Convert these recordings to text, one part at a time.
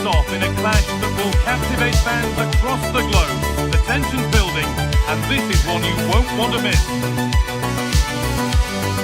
off in a clash that will captivate fans across the globe. The tension's building, and this is one you won't want to miss.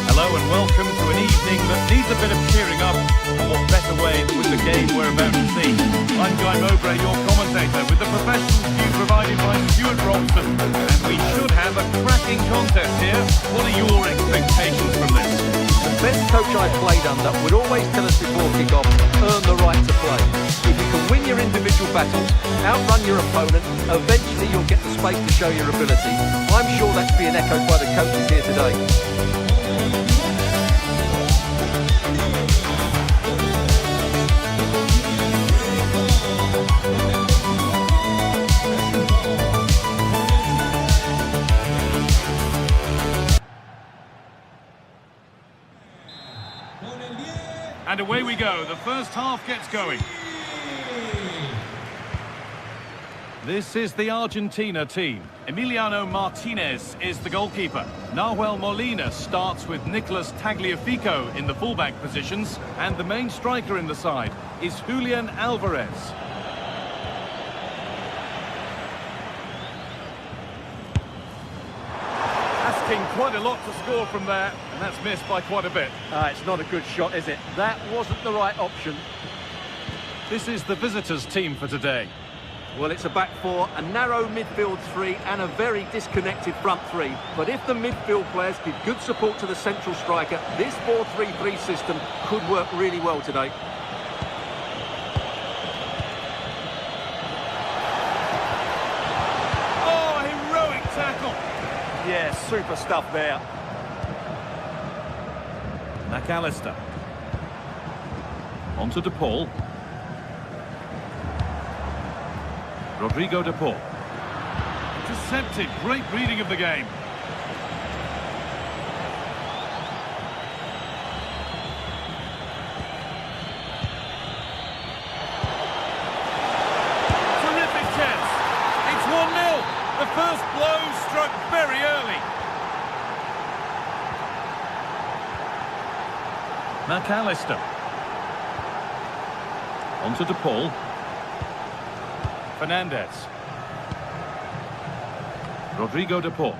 Hello and welcome to an evening that needs a bit of cheering up, and what better way with the game we're about to see. I'm Guy Mowbray, your commentator, with the professional view provided by Stuart Robson, and we should have a cracking contest here. What are your expectations from this? The best coach I played under would always tell us before kick-off, earn the right to play. If you can win your individual battles, outrun your opponent, eventually you'll get the space to show your ability. I'm sure that's being echoed by the coaches here today. And away we go, the first half gets going. This is the Argentina team. Emiliano Martinez is the goalkeeper. Nahuel Molina starts with Nicolas Tagliafico in the fullback positions. And the main striker in the side is Julian Alvarez. Quite a lot to score from there, and that's missed by quite a bit. It's not a good shot, is it? That wasn't the right option. This is the visitors' team for today. Well, it's a back four, a narrow midfield three, and a very disconnected front three. But if the midfield players give good support to the central striker, this 4-3-3 system could work really well today. Yeah, super stuff there. McAllister. On to De Paul. Rodrigo De Paul. Intercepted. Great reading of the game. Terrific chance. It's 1-0. The first blow struck very early. McAllister. On to De Paul. Fernandez. Rodrigo De Paul.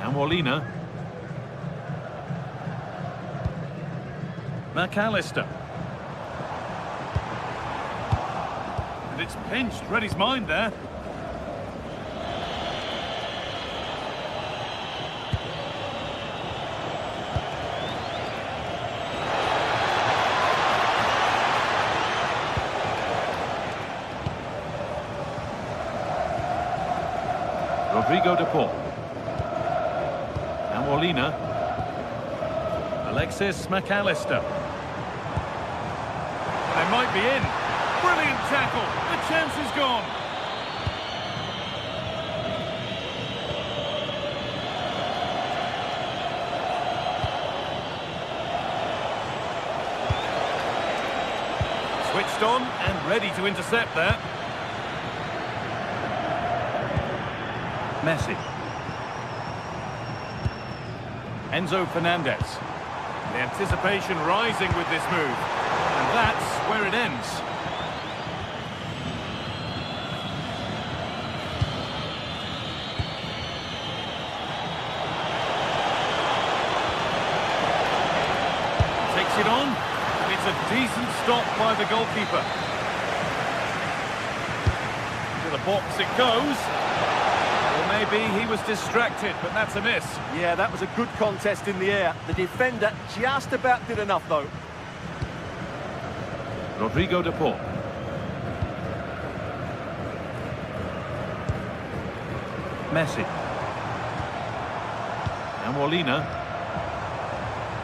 And Molina. McAllister. And it's pinched. Read his mind there. Rodrigo De Paul. And Molina. Alexis McAllister. They might be in. Brilliant tackle. The chance is gone. Switched on and ready to intercept there. Messi. Enzo Fernandez. The anticipation rising with this move. And that's where it ends. Takes it on. It's a decent stop by the goalkeeper. To the box it goes. Maybe he was distracted, but that's a miss. Yeah, that was a good contest in the air. The defender just about did enough, though. Rodrigo De Paul. Messi. And Molina.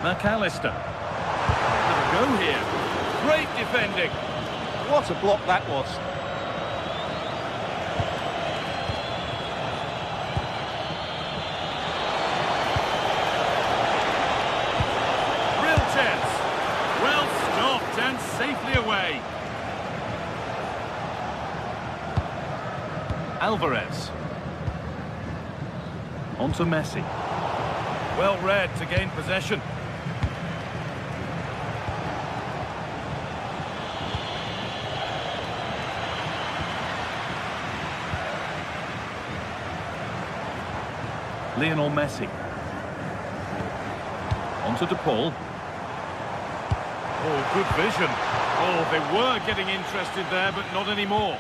McAllister. Have a go here. Great defending. What a block that was. Safely away. Alvarez. On to Messi. Well read to gain possession. Lionel Messi. On to De Paul. Oh, good vision. Oh, they were getting interested there, but not anymore.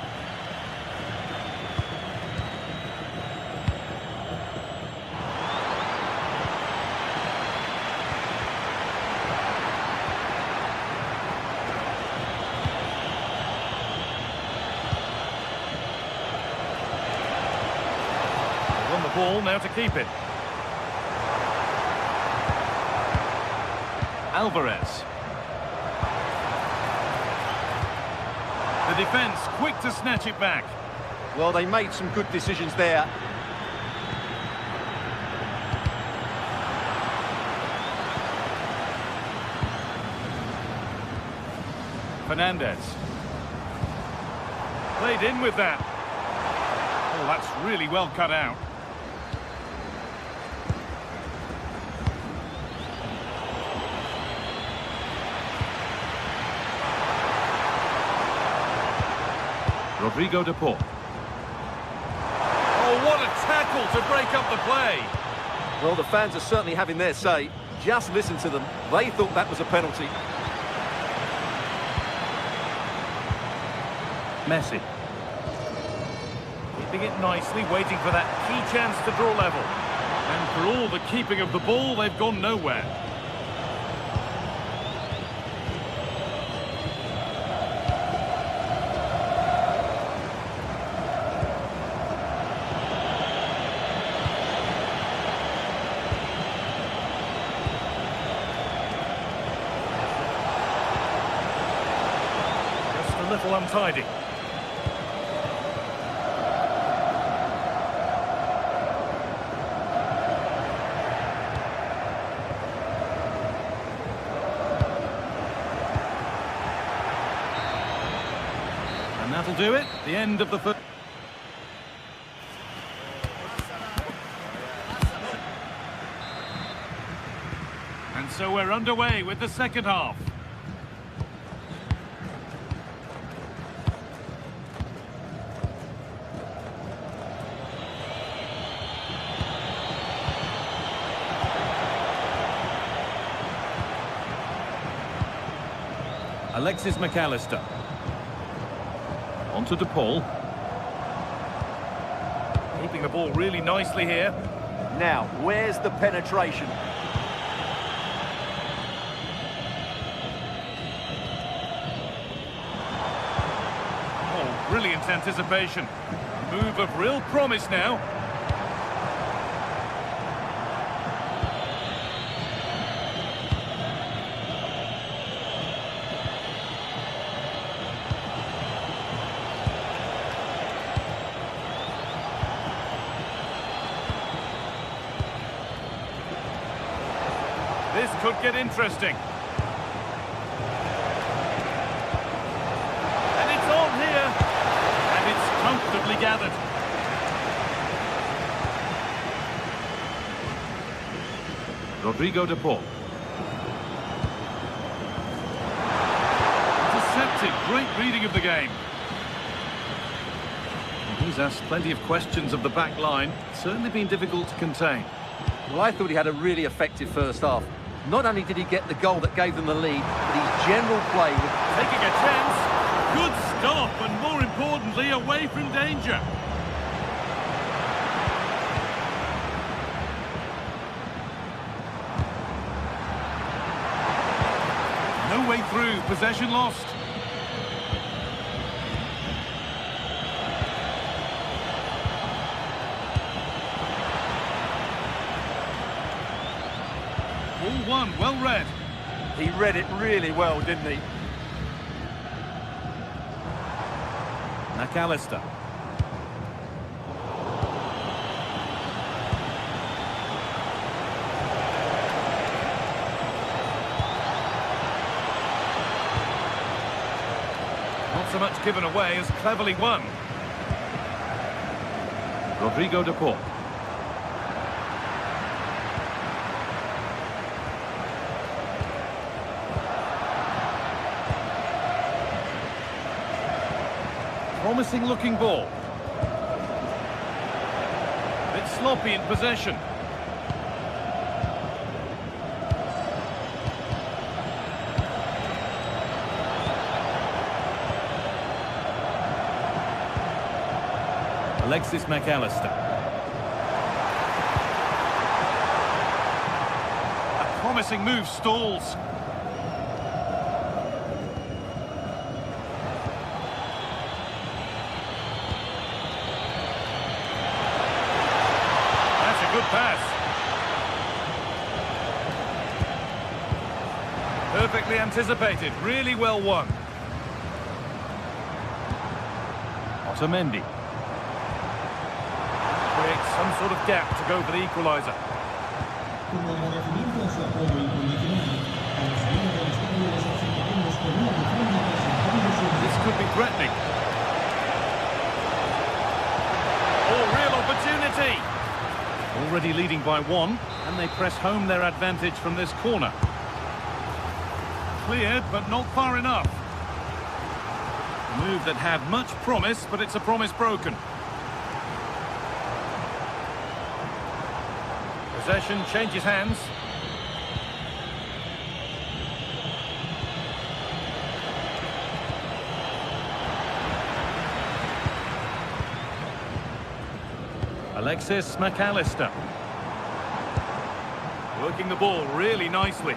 On the ball, now to keep it. Alvarez. The defence quick to snatch it back. Well, they made some good decisions there. Fernandez. Played in with that. Oh, that's really well cut out. Rodrigo De Paul. Oh, what a tackle to break up the play. Well, the fans are certainly having their say. Just listen to them. They thought that was a penalty. Messi. Keeping it nicely, waiting for that key chance to draw level. And for all the keeping of the ball, they've gone nowhere. Just a little untidy. And that'll do it. The end of the first. And so we're underway with the second half. Alexis McAllister. On to De Paul. Keeping the ball really nicely here. Now, where's the penetration? Oh, brilliant anticipation. Move of real promise now. This could get interesting. And it's on here. And it's comfortably gathered. Rodrigo De Paul. Intercepted. Great reading of the game. He's asked plenty of questions of the back line. Certainly been difficult to contain. Well, I thought he had a really effective first half. Not only did he get the goal that gave them the lead, but his general play was taking a chance. Good stop, and more importantly, away from danger. No way through, possession lost. All one, well read. He read it really well, didn't he? McAllister. Not so much given away as cleverly won. Rodrigo De Paul. Promising looking ball. Bit sloppy in possession. Alexis McAllister. A promising move stalls. That's a good pass. Perfectly anticipated, really well won. Otamendi. Creates some sort of gap to go for the equaliser. This could be threatening. Oh, real opportunity! Already leading by one, and they press home their advantage from this corner. Cleared, but not far enough. A move that had much promise, but it's a promise broken. Possession changes hands. Alexis McAllister. Working the ball really nicely.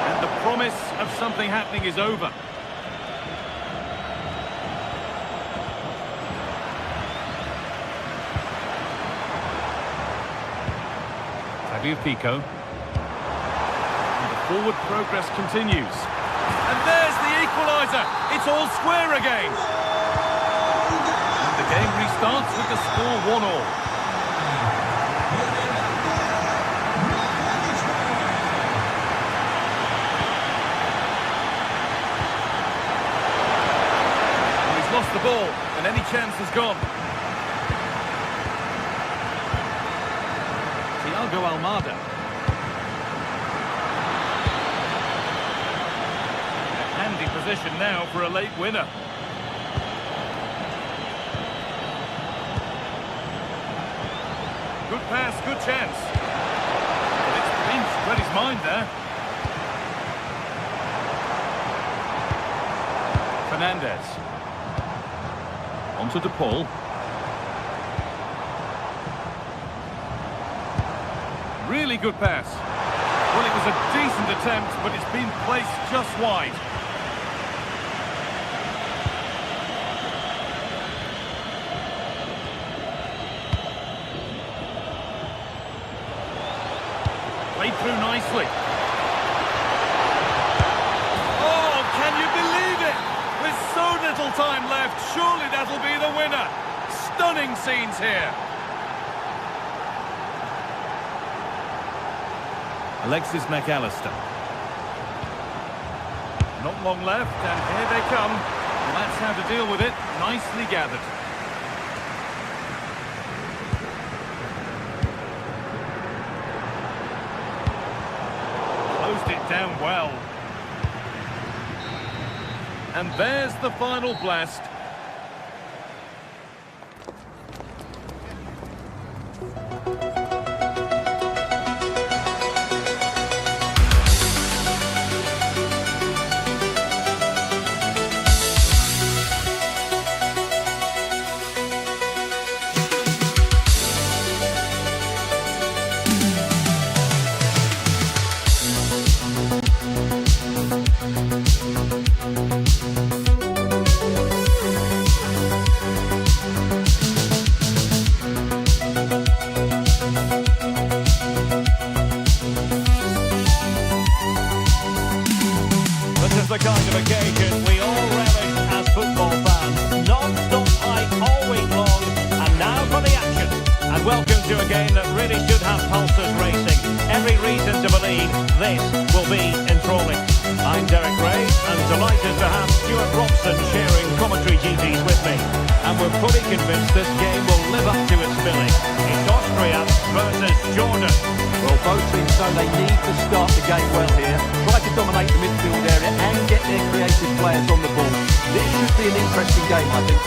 And the promise of something happening is over. Pico. And the forward progress continues. And there's the equaliser. It's all square again. And the game restarts with the score 1-1. Well, he's lost the ball, and any chance is gone. Thiago Almada. A handy position now for a late winner. Good pass, good chance. But it's pinched, read his mind there. Fernandez. On to De Paul. Really good pass. Well, it was a decent attempt, but it's been placed just wide. Played through nicely. Oh, can you believe it? With so little time left, surely that'll be the winner. Stunning scenes here. Alexis McAllister. Not long left, and here they come. Well, that's how to deal with it. Nicely gathered. Closed it down well. And there's the final blast. The kind of occasion we all relish as football fans. Non-stop hype all week long, and now for the action. And welcome to a game that really should have pulses racing. Every reason to believe this will be enthralling. I'm Derek Ray, and delighted to have Stuart Robson sharing commentary duties with me. And we're fully convinced this game will live up to its billing. It's Austria versus Jordan. Well, both teams know they need to start the game well here. Try to dominate the midfield area and get their creative players on the ball. This should be an interesting game, I think.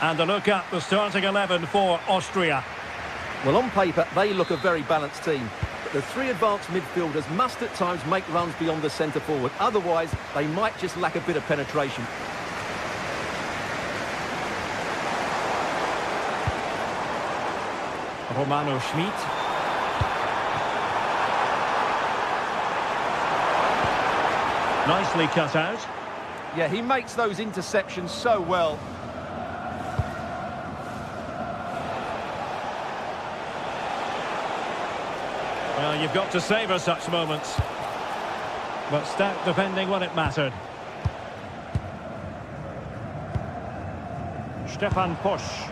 And a look at the starting 11 for Austria. Well, on paper, they look a very balanced team. But the three advanced midfielders must at times make runs beyond the centre forward. Otherwise, they might just lack a bit of penetration. Romano Schmid. Nicely cut out. Yeah, he makes those interceptions so well. Well, you've got to savour such moments. But stout defending when it mattered. Stefan Posch.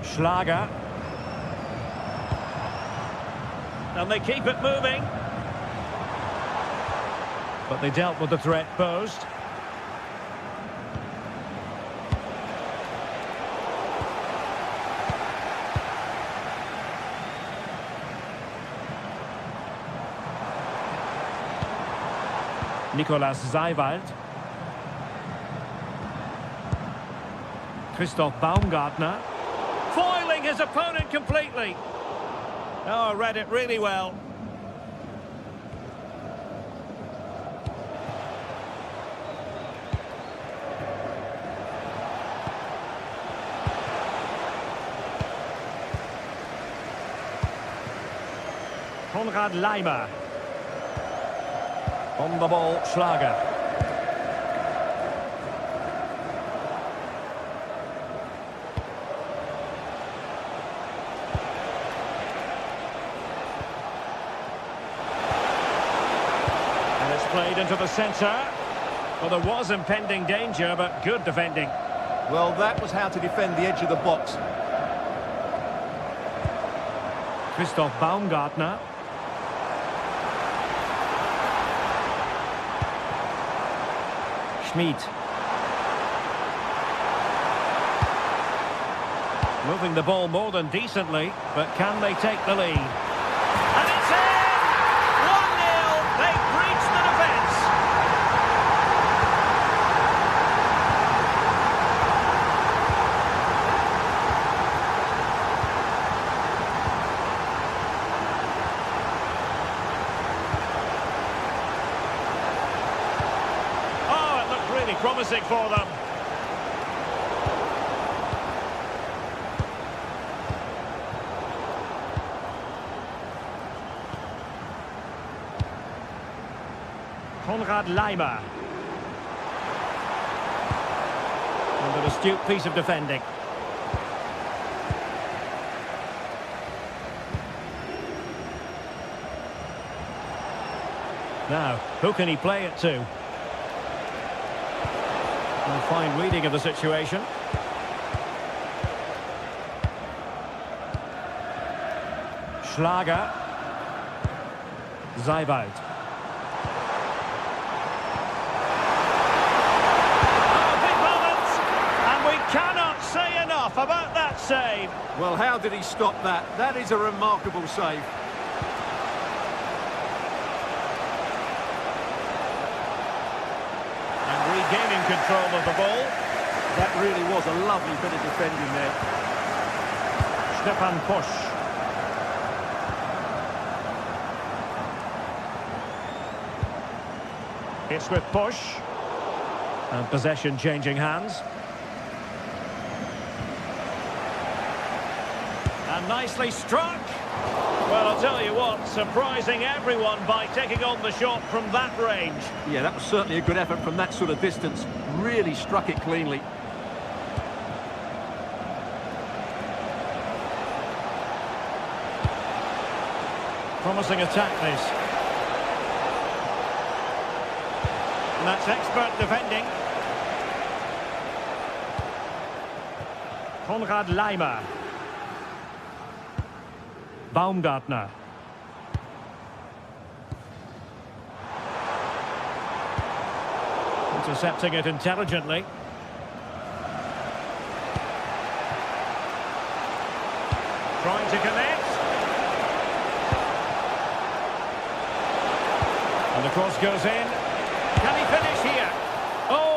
Schlager. And they keep it moving. But they dealt with the threat posed. Nicolas Seiwald. Christoph Baumgartner. Foiling his opponent completely. Oh, read it really well. Konrad Laimer. On the ball, Schlager. And it's played into the centre. Well, there was impending danger, but good defending. Well, that was how to defend the edge of the box. Christoph Baumgartner. Schmid. Moving the ball more than decently, but can they take the lead? And it's in! 1-0! They breach the defence! Promising for them. Konrad Laimer. And an astute piece of defending. Now, who can he play it to? A fine reading of the situation. Schlager. Seiwald. Oh, big moment! And we cannot say enough about that save. Well, how did he stop that? That is a remarkable save. Regaining control of the ball. That really was a lovely bit of defending there. Stefan Posch. It's with Posch. And possession changing hands. And nicely struck. Well, I'll tell you what, surprising everyone by taking on the shot from that range. Yeah, that was certainly a good effort from that sort of distance. Really struck it cleanly. Promising attack, this. And that's expert defending. Konrad Laimer. Baumgartner. Intercepting it intelligently. Trying to connect. And the cross goes in. Can he finish here? Oh,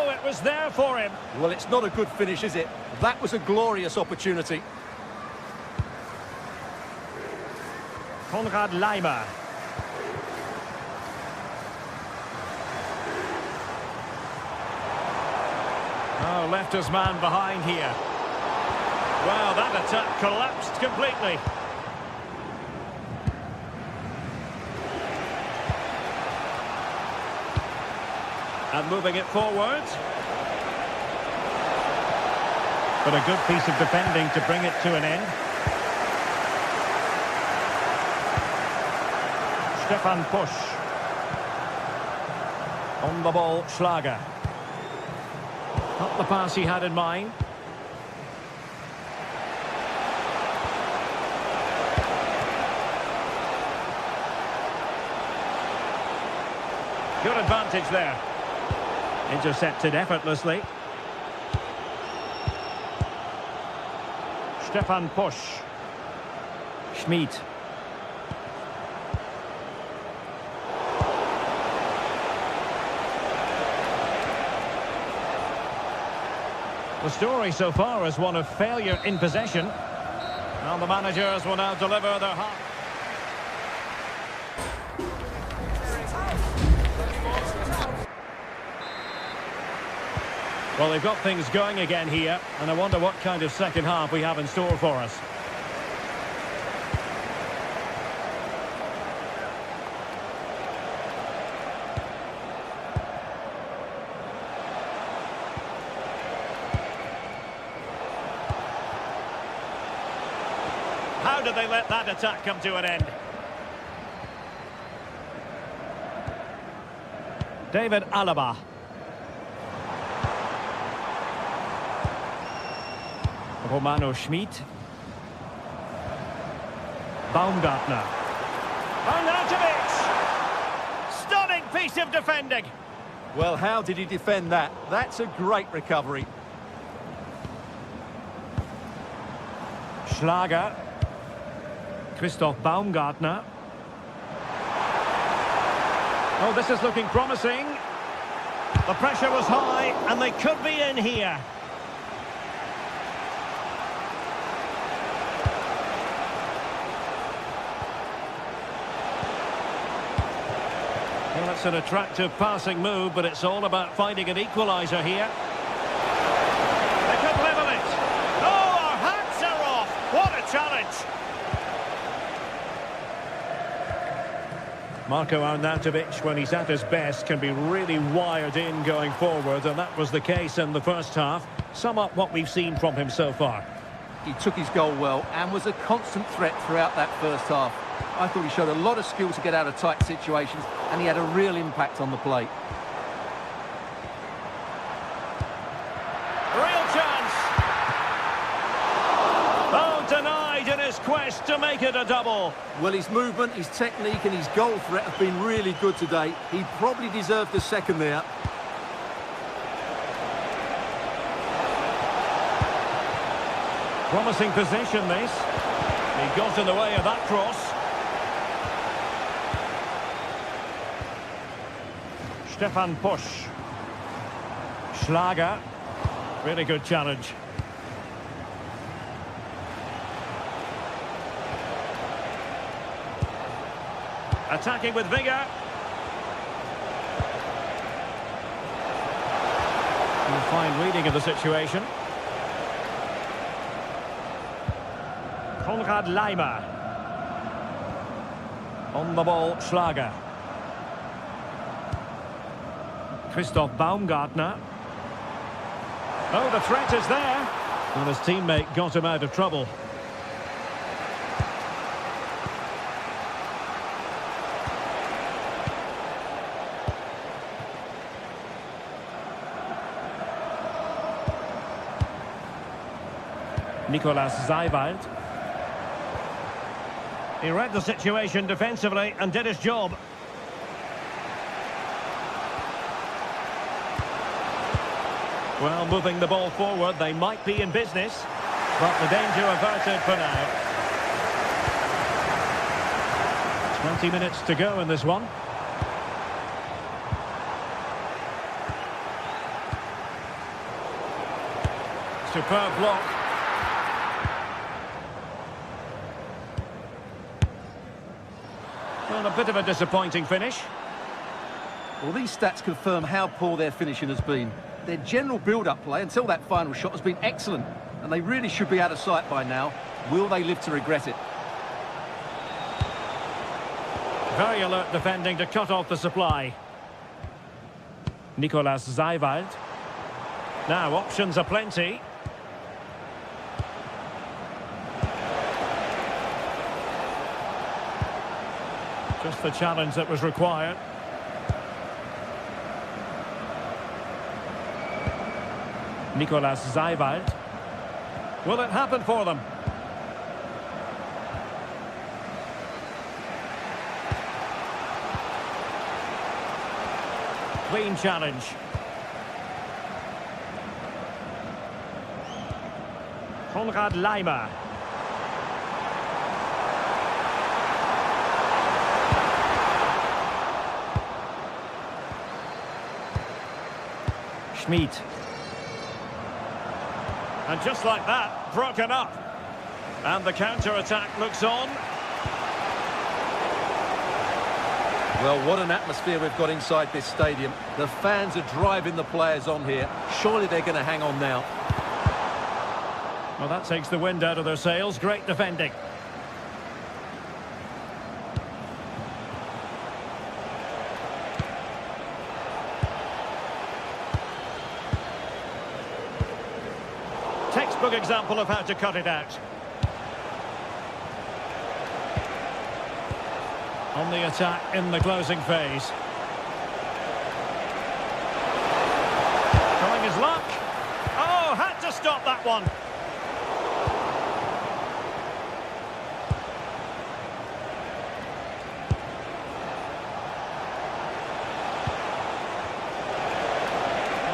for him. Well, it's not a good finish, is it? That was a glorious opportunity. Konrad Laimer. Oh, left his man behind here. Well, that attack collapsed completely. And moving it forward. But a good piece of defending to bring it to an end. Stefan Pusch. On the ball, Schlager. Not the pass he had in mind. Good advantage there. Intercepted effortlessly. Stefan Pusch. Schmid. The story so far is one of failure in possession. Now the managers will now deliver their half. Well, they've got things going again here, and I wonder what kind of second half we have in store for us. How did they let that attack come to an end? David Alaba. Romano Schmid. Baumgartner. Arnautovic! Stunning piece of defending. Well, how did he defend that? That's a great recovery. Schlager. Christoph Baumgartner. Oh, this is looking promising. The pressure was high, and they could be in here. Well, it's an attractive passing move, but it's all about finding an equaliser here. They could level it. Oh, our hats are off. What a challenge. Marko Arnautovic, when he's at his best, can be really wired in going forward, and that was the case in the first half. Sum up what we've seen from him so far. He took his goal well and was a constant threat throughout that first half. I thought he showed a lot of skill to get out of tight situations, and he had a real impact on the plate. Real chance. Oh, denied in his quest to make it a double. Well, his movement, his technique and his goal threat have been really good today. He probably deserved a second there. Promising position, this. He got in the way of that cross. Stefan Pusch. Schlager. Really good challenge. Attacking with vigour. A fine reading of the situation. Konrad Laimer. On the ball, Schlager. Christoph Baumgartner. Oh, the threat is there. And his teammate got him out of trouble. Nicolas Seiwald. He read the situation defensively and did his job. Well, moving the ball forward, they might be in business, but the danger averted for now. 20 minutes to go in this one. Superb block. Well, a bit of a disappointing finish. Well, these stats confirm how poor their finishing has been. Their general build-up play until that final shot has been excellent, and they really should be out of sight by now. Will they live to regret it? Very alert defending to cut off the supply. Nicolas Zeiwald. Now, options are plenty. Just the challenge that was required. Nicolas Zeiwald. Will it happen for them? Clean challenge. Konrad Leimer. Schmid. And just like that, broken up. And the counter-attack looks on. Well, what an atmosphere we've got inside this stadium. The fans are driving the players on here. Surely they're going to hang on now. Well, that takes the wind out of their sails. Great defending. Textbook example of how to cut it out. On the attack in the closing phase. Trying his luck. Oh, had to stop that one.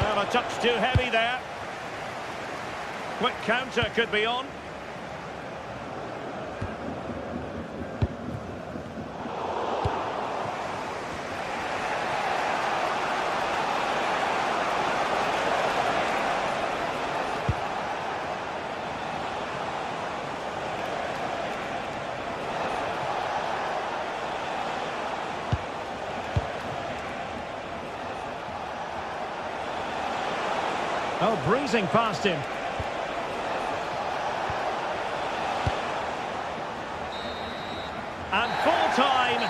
Well, a touch too heavy there. Quick counter could be on. Oh, breezing past him. And full time.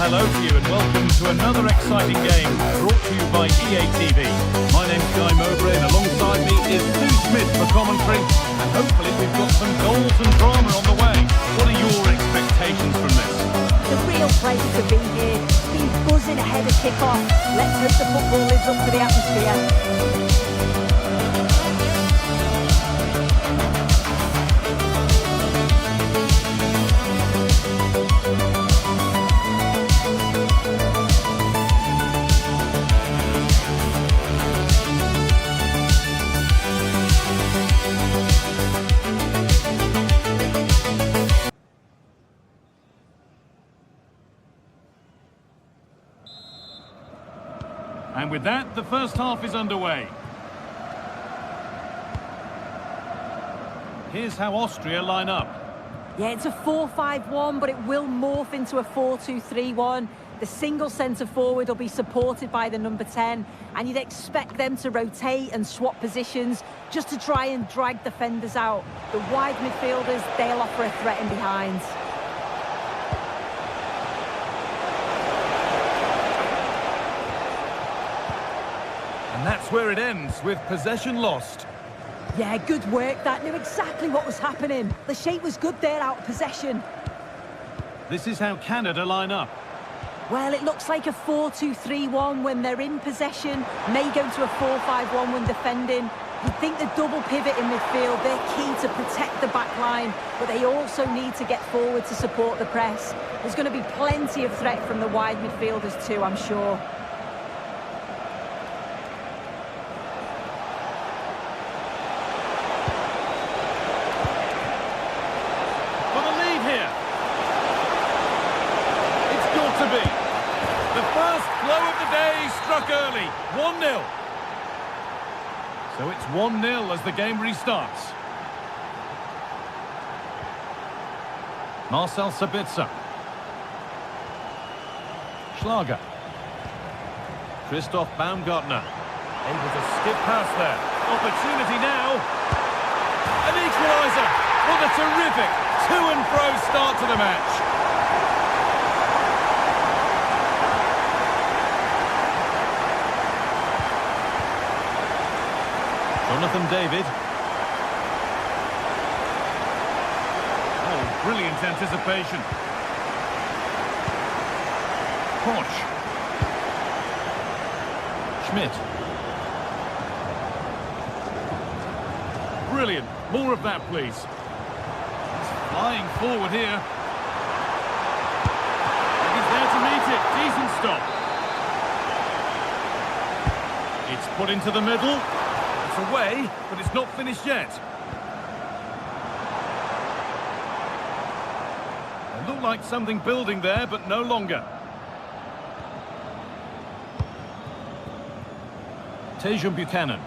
Hello to you and welcome to another exciting game brought to you by EA TV. My name's Guy Mowbray and alongside me is Sue Smith for commentary, and hopefully we've got some goals and drama on the way. What are your expectations from this? It's a real pleasure to be here. Been buzzing ahead of kick-off. Let's hope the football lives up to the atmosphere. And with that, the first half is underway. Here's how Austria line up. Yeah, it's a 4-5-1, but it will morph into a 4-2-3-1. The single centre-forward will be supported by the number 10, and you'd expect them to rotate and swap positions just to try and drag defenders out. The wide midfielders, they'll offer a threat in behind. And that's where it ends, with possession lost. Yeah, good work. That knew exactly what was happening. The shape was good there out of possession. This is how Canada line up. Well, it looks like a 4-2-3-1 when they're in possession. May go to a 4-5-1 when defending. You'd think the double pivot in midfield, they're key to protect the back line, but they also need to get forward to support the press. There's going to be plenty of threat from the wide midfielders too, I'm sure. Struck early, 1-0. So it's 1-0 as the game restarts. Marcel Sabitzer. Schlager. Christoph Baumgartner. Able to skip past there. Opportunity now. An equaliser. What a terrific to-and-fro start to the match. Jonathan David. Oh, brilliant anticipation. Posch. Schmidt. Brilliant. More of that, please. He's flying forward here. He's there to meet it. Decent stop. It's put into the middle. It's away, but it's not finished yet. It looked like something building there, but no longer. Tejan Buchanan.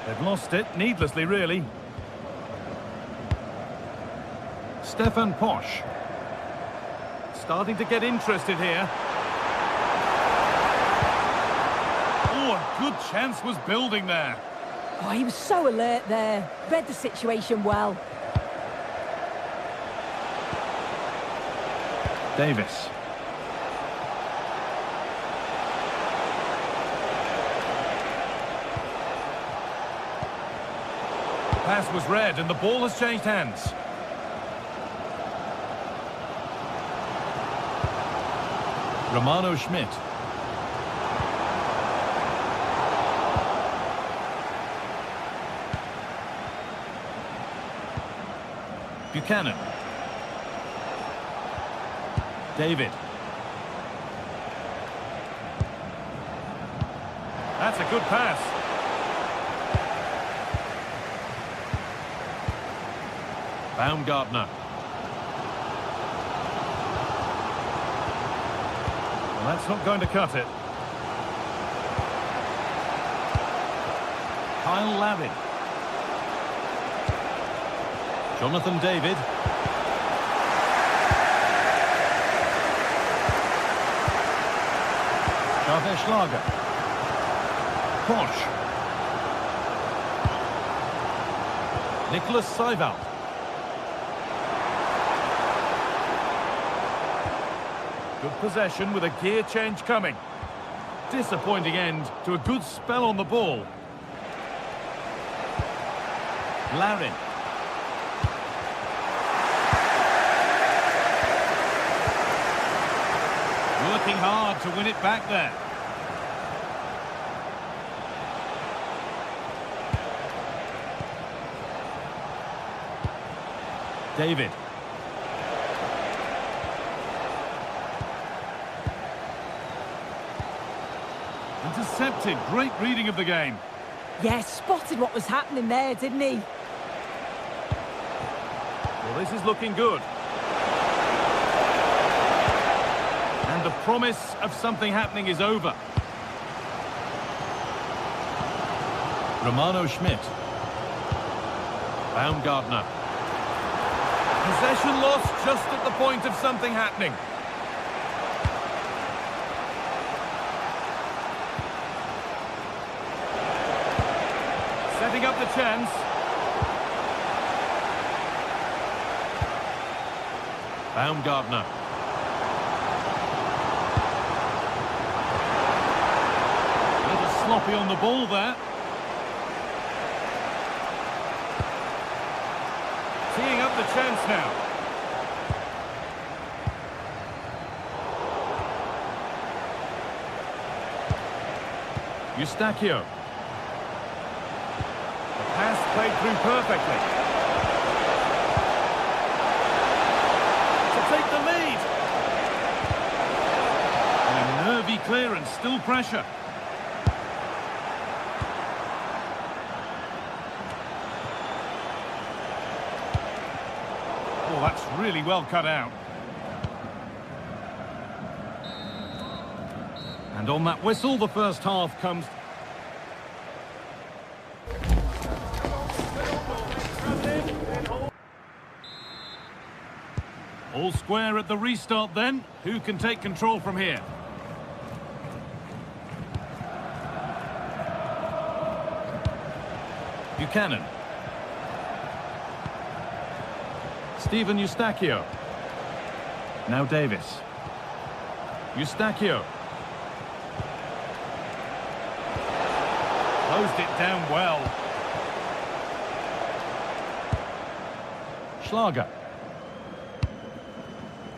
They've lost it, needlessly really. Stefan Posch. Starting to get interested here. Oh, a good chance was building there. Oh, he was so alert there. Read the situation well. Davis. Pass was read and the ball has changed hands. Romano Schmidt. Buchanan. David. That's a good pass. Baumgartner. Well, that's not going to cut it. Kyle Lavin. Jonathan David. Xavier Schlager. Posch. Nicholas Seiwald. Good possession with a gear change coming. Disappointing end to a good spell on the ball. Larin. Working hard to win it back there. David. Intercepted. Great reading of the game. Yeah, spotted what was happening there, didn't he? Well, this is looking good. And the promise of something happening is over. Romano Schmidt. Baumgartner. Possession lost just at the point of something happening. Setting up the chance. Baumgartner. A little sloppy on the ball there. Teeing up the chance now. Eustachio. The pass played through perfectly. To take the lead. And a nervy clearance, still pressure. Oh, that's really well cut out. And on that whistle, the first half comes. All square at the restart then. Who can take control from here? Buchanan. Steven Eustachio. Now Davis. Eustachio. Closed it down well. Schlager.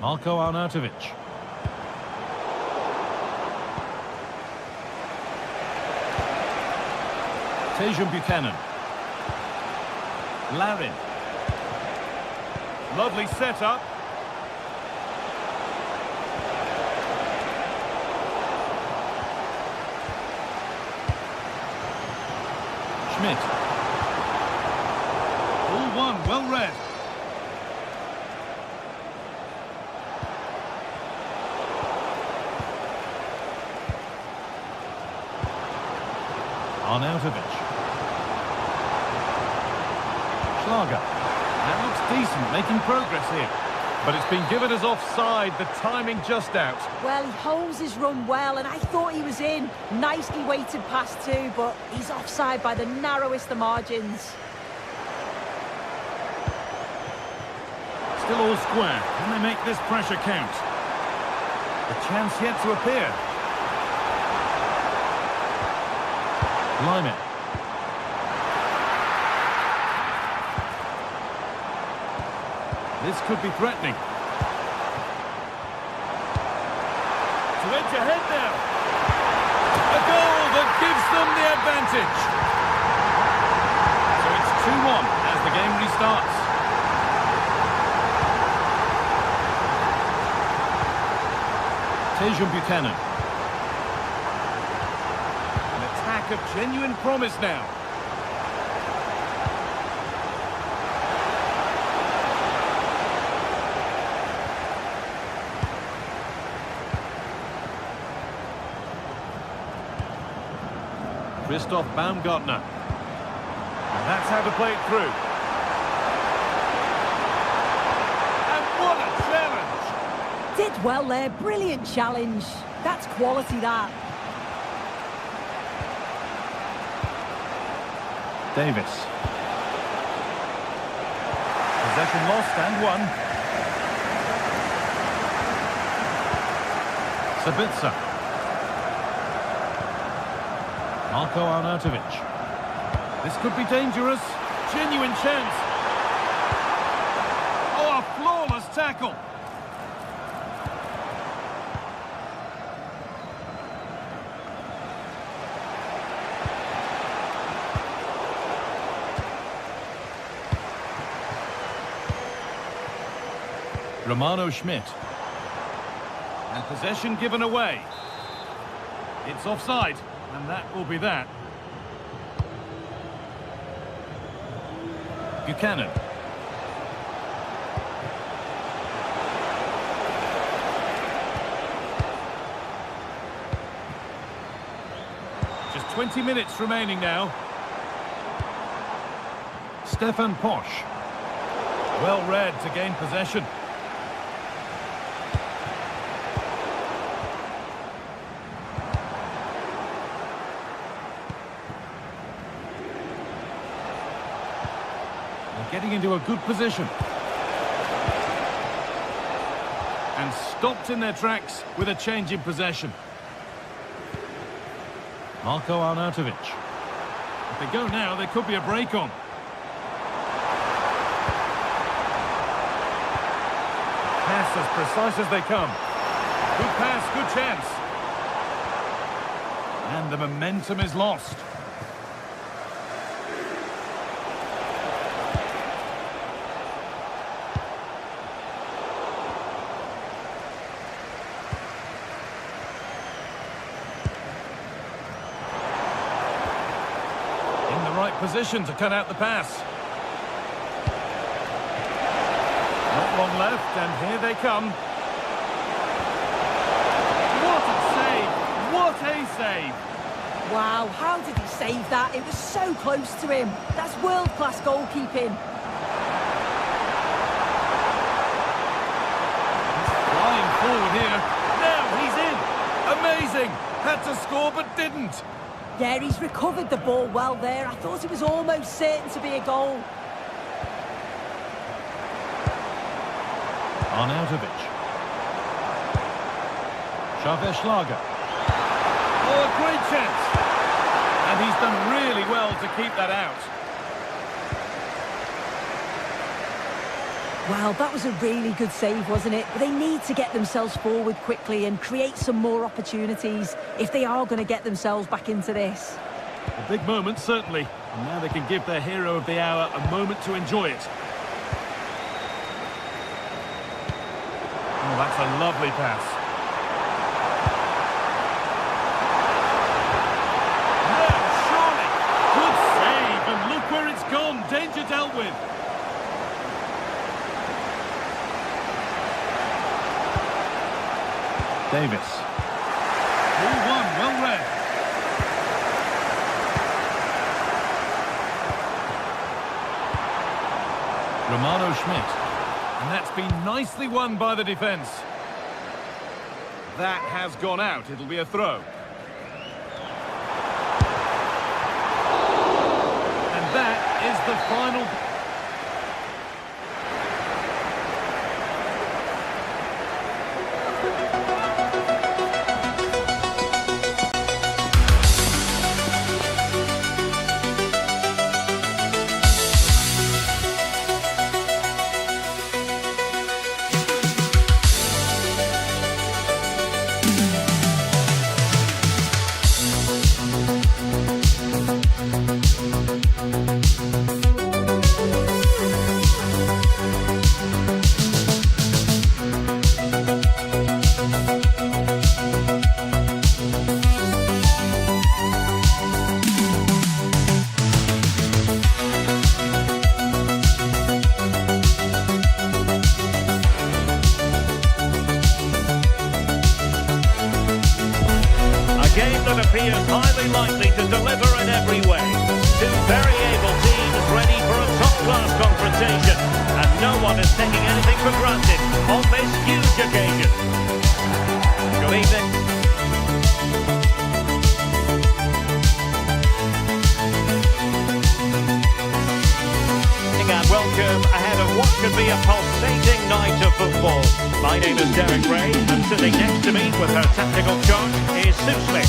Marko Arnautovic. Tejan Buchanan. Larin. Lovely setup. Schmidt. All one, well read. Arnautovic. Schlager. That looks decent, making progress here. But it's been given as offside, the timing just out. Well, he holds his run well, and I thought he was in. Nicely weighted pass too, but he's offside by the narrowest of margins. Still all square. Can they make this pressure count? The chance yet to appear. Lyman. This could be threatening. To edge ahead now. A goal that gives them the advantage. So it's 2-1 as the game restarts. Tejan Buchanan. An attack of genuine promise now. Christoph Baumgartner. And that's how to play it through. And what a challenge! Did well there, brilliant challenge. That's quality, that. Davis. Possession lost and won. Sabitzer. Marko Arnautovic. This could be dangerous. Genuine chance. Oh, a flawless tackle. Romano Schmidt. And possession given away. It's offside. And that will be that. Buchanan. Just 20 minutes remaining now. Stefan Posch. Well read to gain possession. They're getting into a good position. And stopped in their tracks with a change in possession. Marko Arnautovic. If they go now, there could be a break on. Pass as precise as they come. Good pass, good chance. And the momentum is lost. In the right position to cut out the pass. Not long left, and here they come. What a save! What a save! Wow, how did he save that? It was so close to him. That's world-class goalkeeping. Flying forward here. Now he's in! Amazing! Had to score but didn't. Yeah, he's recovered the ball well there. I thought it was almost certain to be a goal. Arnautovic. Schlager. Oh, a great chance. And he's done really well to keep that out. Well, that was a really good save, wasn't it? They need to get themselves forward quickly and create some more opportunities if they are going to get themselves back into this. A big moment, certainly. And now they can give their hero of the hour a moment to enjoy it. Oh, that's a lovely pass. No, surely. Good save, and look where it's gone. Danger dealt with. Davis. 3-1, well read. Romano Schmidt. And that's been nicely won by the defence. That has gone out. It'll be a throw. And that is the final... appears highly likely to deliver in every way. Two very able teams ready for a top-class confrontation, and no one is taking anything for granted on this huge occasion. Good evening. And welcome ahead of what could be a pulsating night of football. My name is Derek Ray, and sitting next to me with her tactical charge is Sue Smith.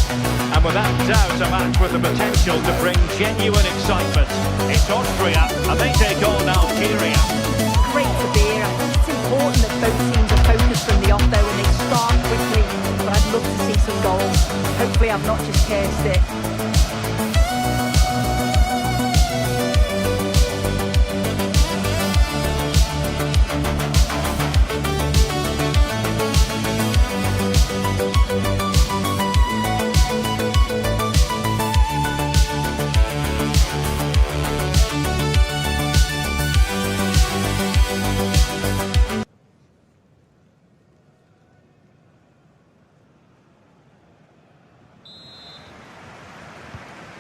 And without doubt, a match with the potential to bring genuine excitement. It's Austria, and they take on Algeria. Great to be here. I think it's important that both teams are focused from the off though, and they start quickly. But I'd love to see some goals. Hopefully I've not just cursed it.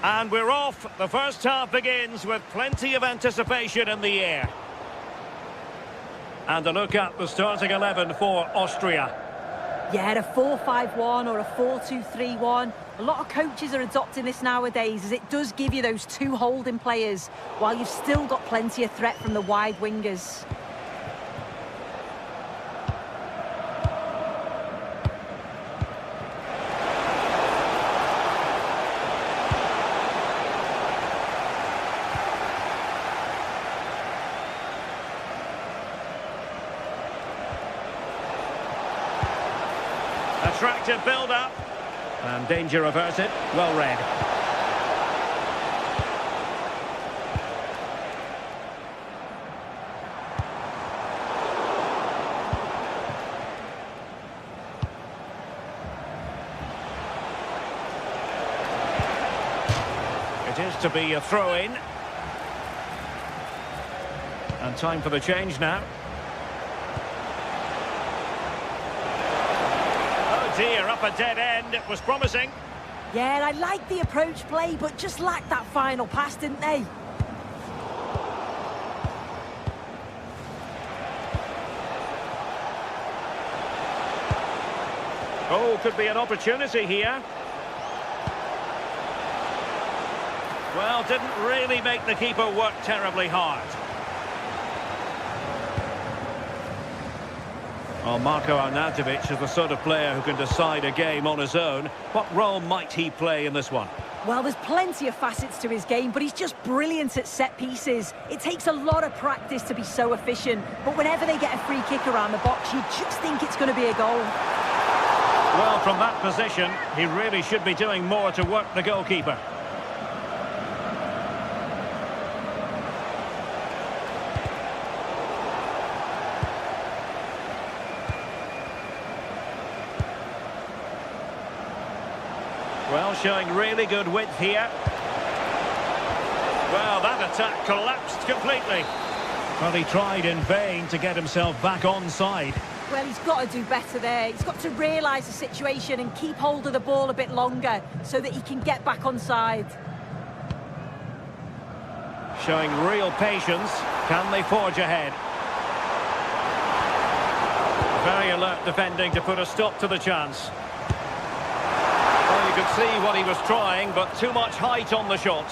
And we're off. The first half begins with plenty of anticipation in the air. And a look at the starting 11 for Austria. Yeah, a 4-5-1 or a 4-2-3-1. A lot of coaches are adopting this nowadays, as it does give you those two holding players, while you've still got plenty of threat from the wide wingers. Attractive build-up. And danger averted. Well read. It is to be a throw-in. And time for the change now. Dear, up a dead end. It was promising. Yeah, and I like the approach play, but just lacked that final pass, didn't they? Oh, could be an opportunity here. Well, didn't really make the keeper work terribly hard. Well, Marko Arnautovic is the sort of player who can decide a game on his own. What role might he play in this one? Well, there's plenty of facets to his game, but he's just brilliant at set pieces. It takes a lot of practice to be so efficient, but whenever they get a free kick around the box, you just think it's going to be a goal. Well, from that position, he really should be doing more to work the goalkeeper. Well, showing really good width here. Well, that attack collapsed completely. Well, he tried in vain to get himself back onside. Well, he's got to do better there. He's got to realise the situation and keep hold of the ball a bit longer so that he can get back onside. Showing real patience. Can they forge ahead? Very alert defending to put a stop to the chance. Well, you could see what he was trying, but too much height on the shot.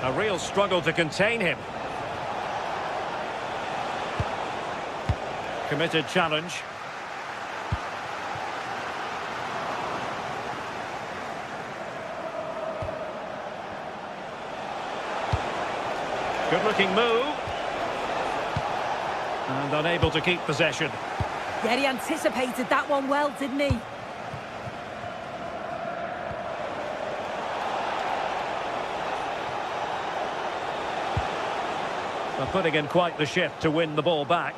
A real struggle to contain him. Committed challenge. Good-looking move. And unable to keep possession. Yeah, he anticipated that one well, didn't he? They're putting in quite the shift to win the ball back.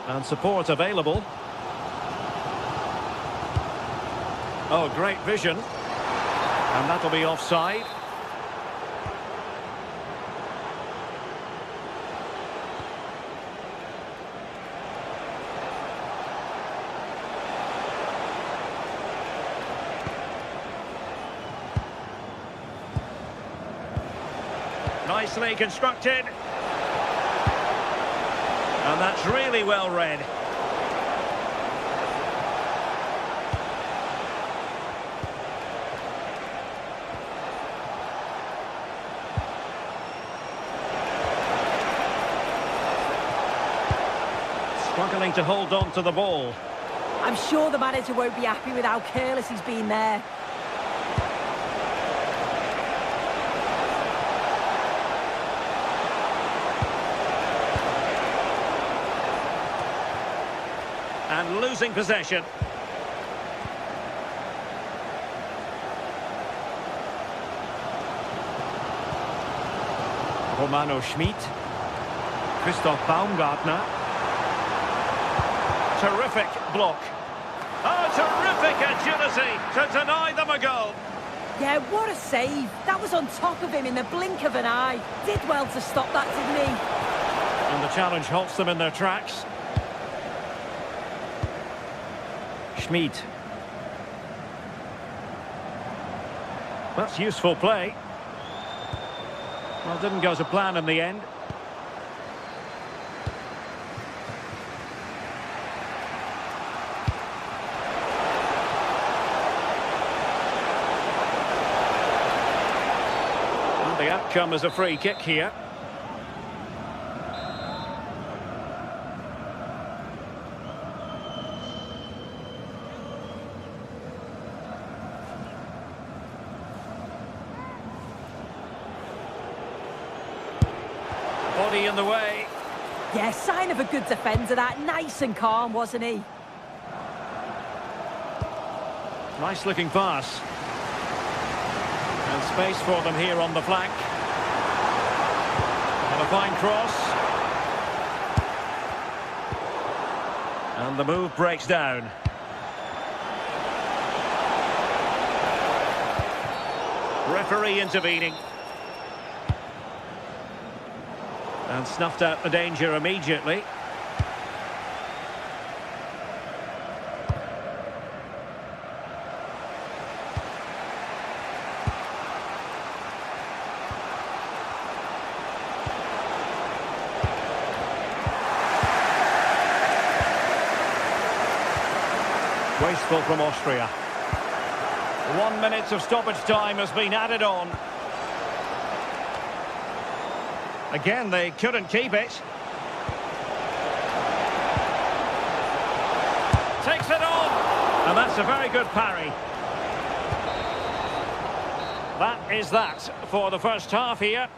And support available. Oh, great vision. And that'll be offside. Nicely constructed. And that's really well read. Struggling to hold on to the ball. I'm sure the manager won't be happy with how careless he's been there. And losing possession. Romano Schmid. Christoph Baumgartner. Terrific block. Oh, terrific agility to deny them a goal. Yeah, what a save. That was on top of him in the blink of an eye. Did well to stop that, didn't he? And the challenge halts them in their tracks. Schmid. That's useful play. Well, didn't go to plan in the end. And the outcome is a free kick here. Body in the way. Yeah, sign of a good defender, that. Nice and calm, wasn't he? Nice looking pass. And space for them here on the flank. And a fine cross. And the move breaks down. Referee intervening. And snuffed out the danger immediately. Wasteful from Austria. 1 minute of stoppage time has been added on. Again, they couldn't keep it. Takes it on! And that's a very good parry. That is that for the first half here.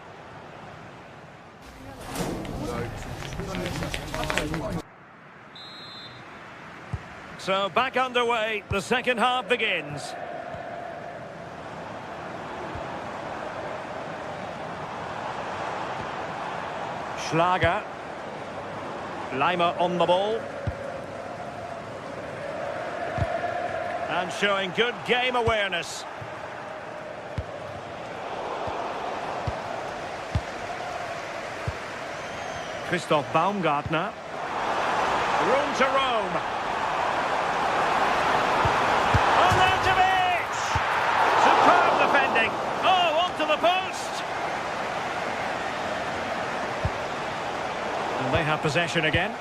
So back underway, the second half begins. Schlager. Leimer on the ball. And showing good game awareness. Christoph Baumgartner. Room to roam. Arnautovic! Superb defending. Oh, onto the post. And they have possession again.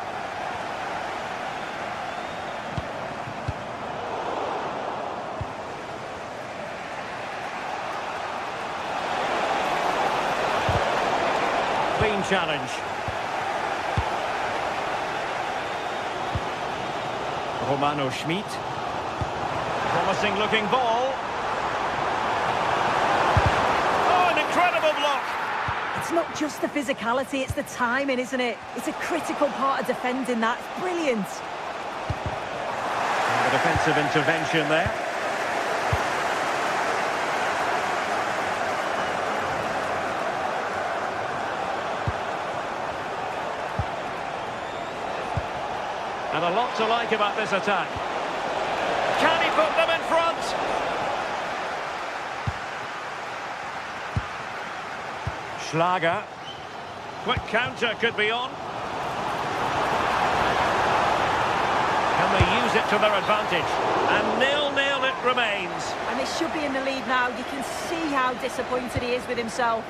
Clean challenge. Romano Schmid. Promising looking ball. Oh, an incredible block. It's not just the physicality, it's the timing, isn't it? It's a critical part of defending that. Brilliant. And the defensive intervention there. And a lot to like about this attack. Can he put them in front? Schlager. Quick counter could be on. Can they use it to their advantage? And 0-0 it remains. And they should be in the lead now. You can see how disappointed he is with himself.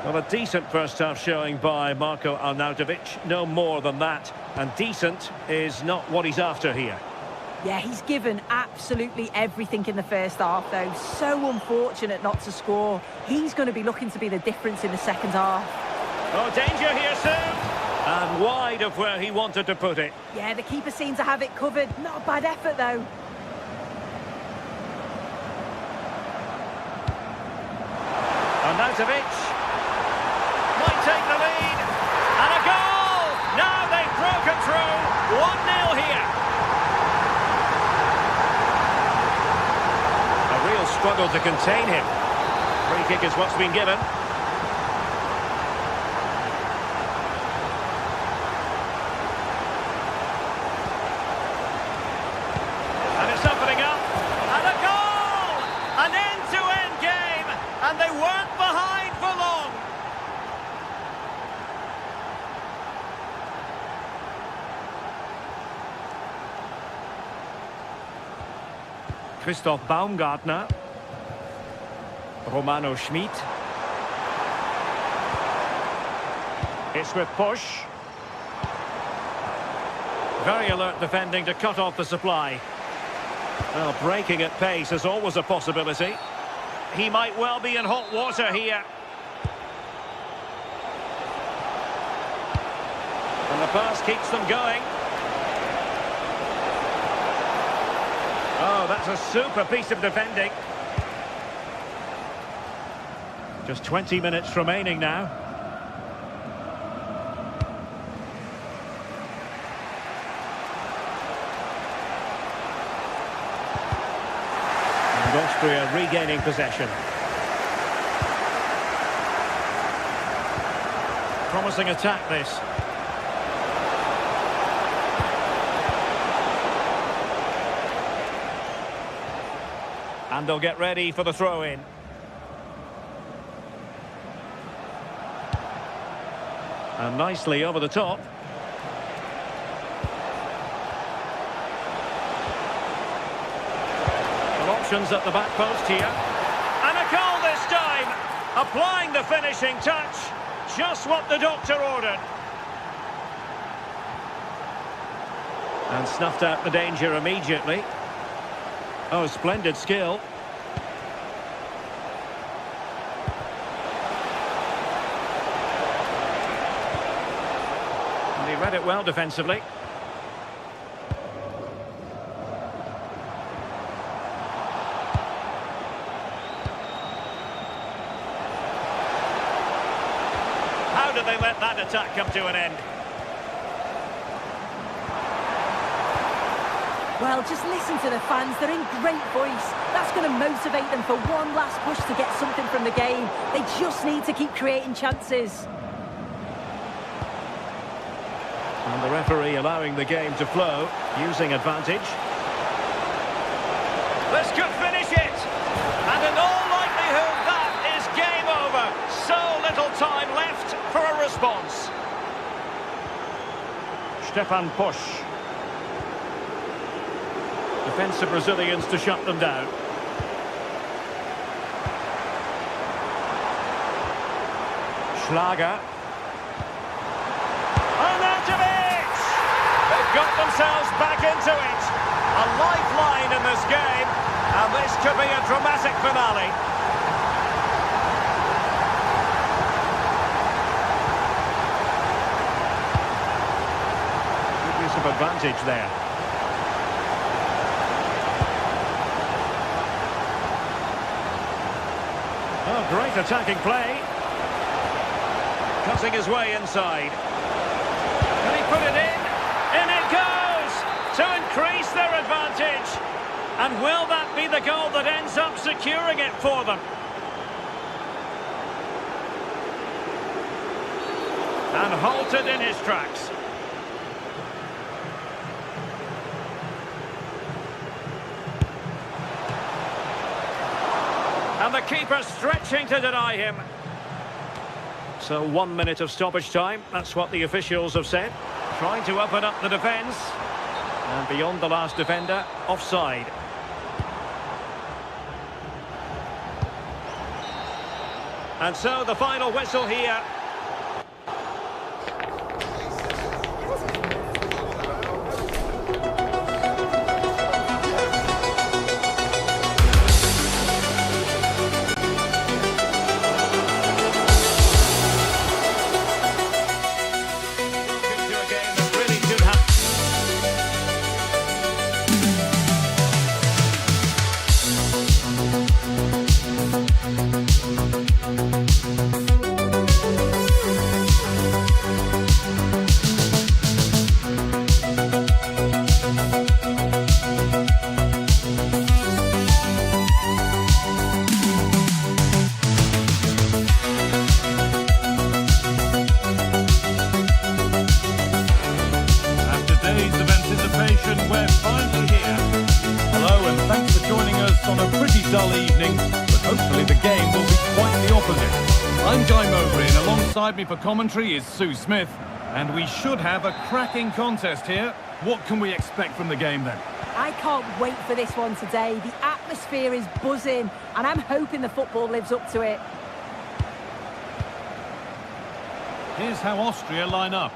Well, a decent first-half showing by Marko Arnautovic. No more than that. And decent is not what he's after here. Yeah, he's given absolutely everything in the first half, though. So unfortunate not to score. He's going to be looking to be the difference in the second half. Oh, danger here soon. And wide of where he wanted to put it. Yeah, the keeper seemed to have it covered. Not a bad effort, though. Arnautovic might take the lead. And a goal! Now they've broken through. 1-0 here. A real struggle to contain him. Free kick is what's been given. And it's opening up. And a goal! An end-to-end game. And they weren't behind for long. Christoph Baumgartner. Romano Schmid. It's with push. Very alert defending to cut off the supply. Well, breaking at pace is always a possibility. He might well be in hot water here. And the pass keeps them going. Oh, that's a super piece of defending. Just 20 minutes remaining now. And Austria regaining possession. Promising attack this. And they'll get ready for the throw-in. And nicely over the top. Well, options at the back post here. And a goal this time! Applying the finishing touch. Just what the doctor ordered. And snuffed out the danger immediately. Oh, splendid skill. And he read it well defensively. How did they let that attack come to an end? Well, just listen to the fans. They're in great voice. That's going to motivate them for one last push to get something from the game. They just need to keep creating chances. And the referee allowing the game to flow, using advantage. This could finish it. And in all likelihood, that is game over. So little time left for a response. Stefan Pusch. Defensive Brazilians to shut them down. Schlager. Arnautovic! They've got themselves back into it. A lifeline in this game, and this could be a dramatic finale. Good use of advantage there. Oh, great attacking play. Cutting his way inside. Can he put it in? In it goes! To increase their advantage. And will that be the goal that ends up securing it for them? And halted in his tracks. And the keeper stretching to deny him. So 1 minute of stoppage time. That's what the officials have said. Trying to open up the defence. And beyond the last defender, offside. And so the final whistle here. dull evening, but hopefully the game will be quite the opposite. I'm Guy Mowbray, and alongside me for commentary is Sue Smith, and we should have a cracking contest here. What can we expect from the game then? I can't wait for this one today. The atmosphere atmosphere is buzzing, and I'm hoping the football lives up to it. Here's how Austria line up.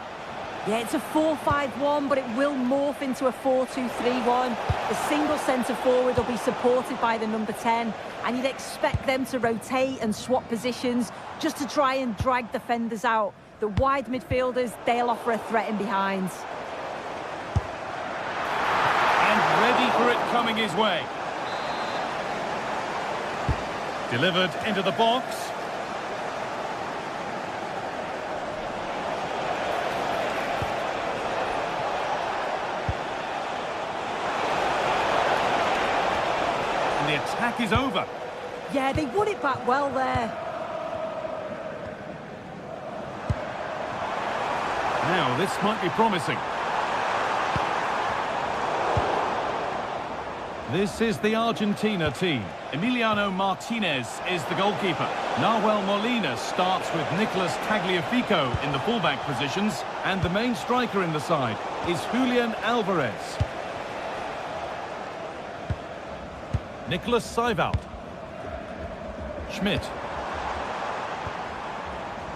Yeah, it's a 4-5-1, but it will morph into a 4-2-3-1. The single centre-forward will be supported by the number 10, and you'd expect them to rotate and swap positions just to try and drag defenders out. The wide midfielders, they'll offer a threat in behind. And ready for it coming his way. Delivered into the box. And the attack is over. Yeah, they won it back well there. Now, this might be promising. This is the Argentina team. Emiliano Martinez is the goalkeeper. Nahuel Molina starts with Nicolas Tagliafico in the fullback positions. And the main striker in the side is Julian Alvarez. Nicolas Seiwald. Schmidt.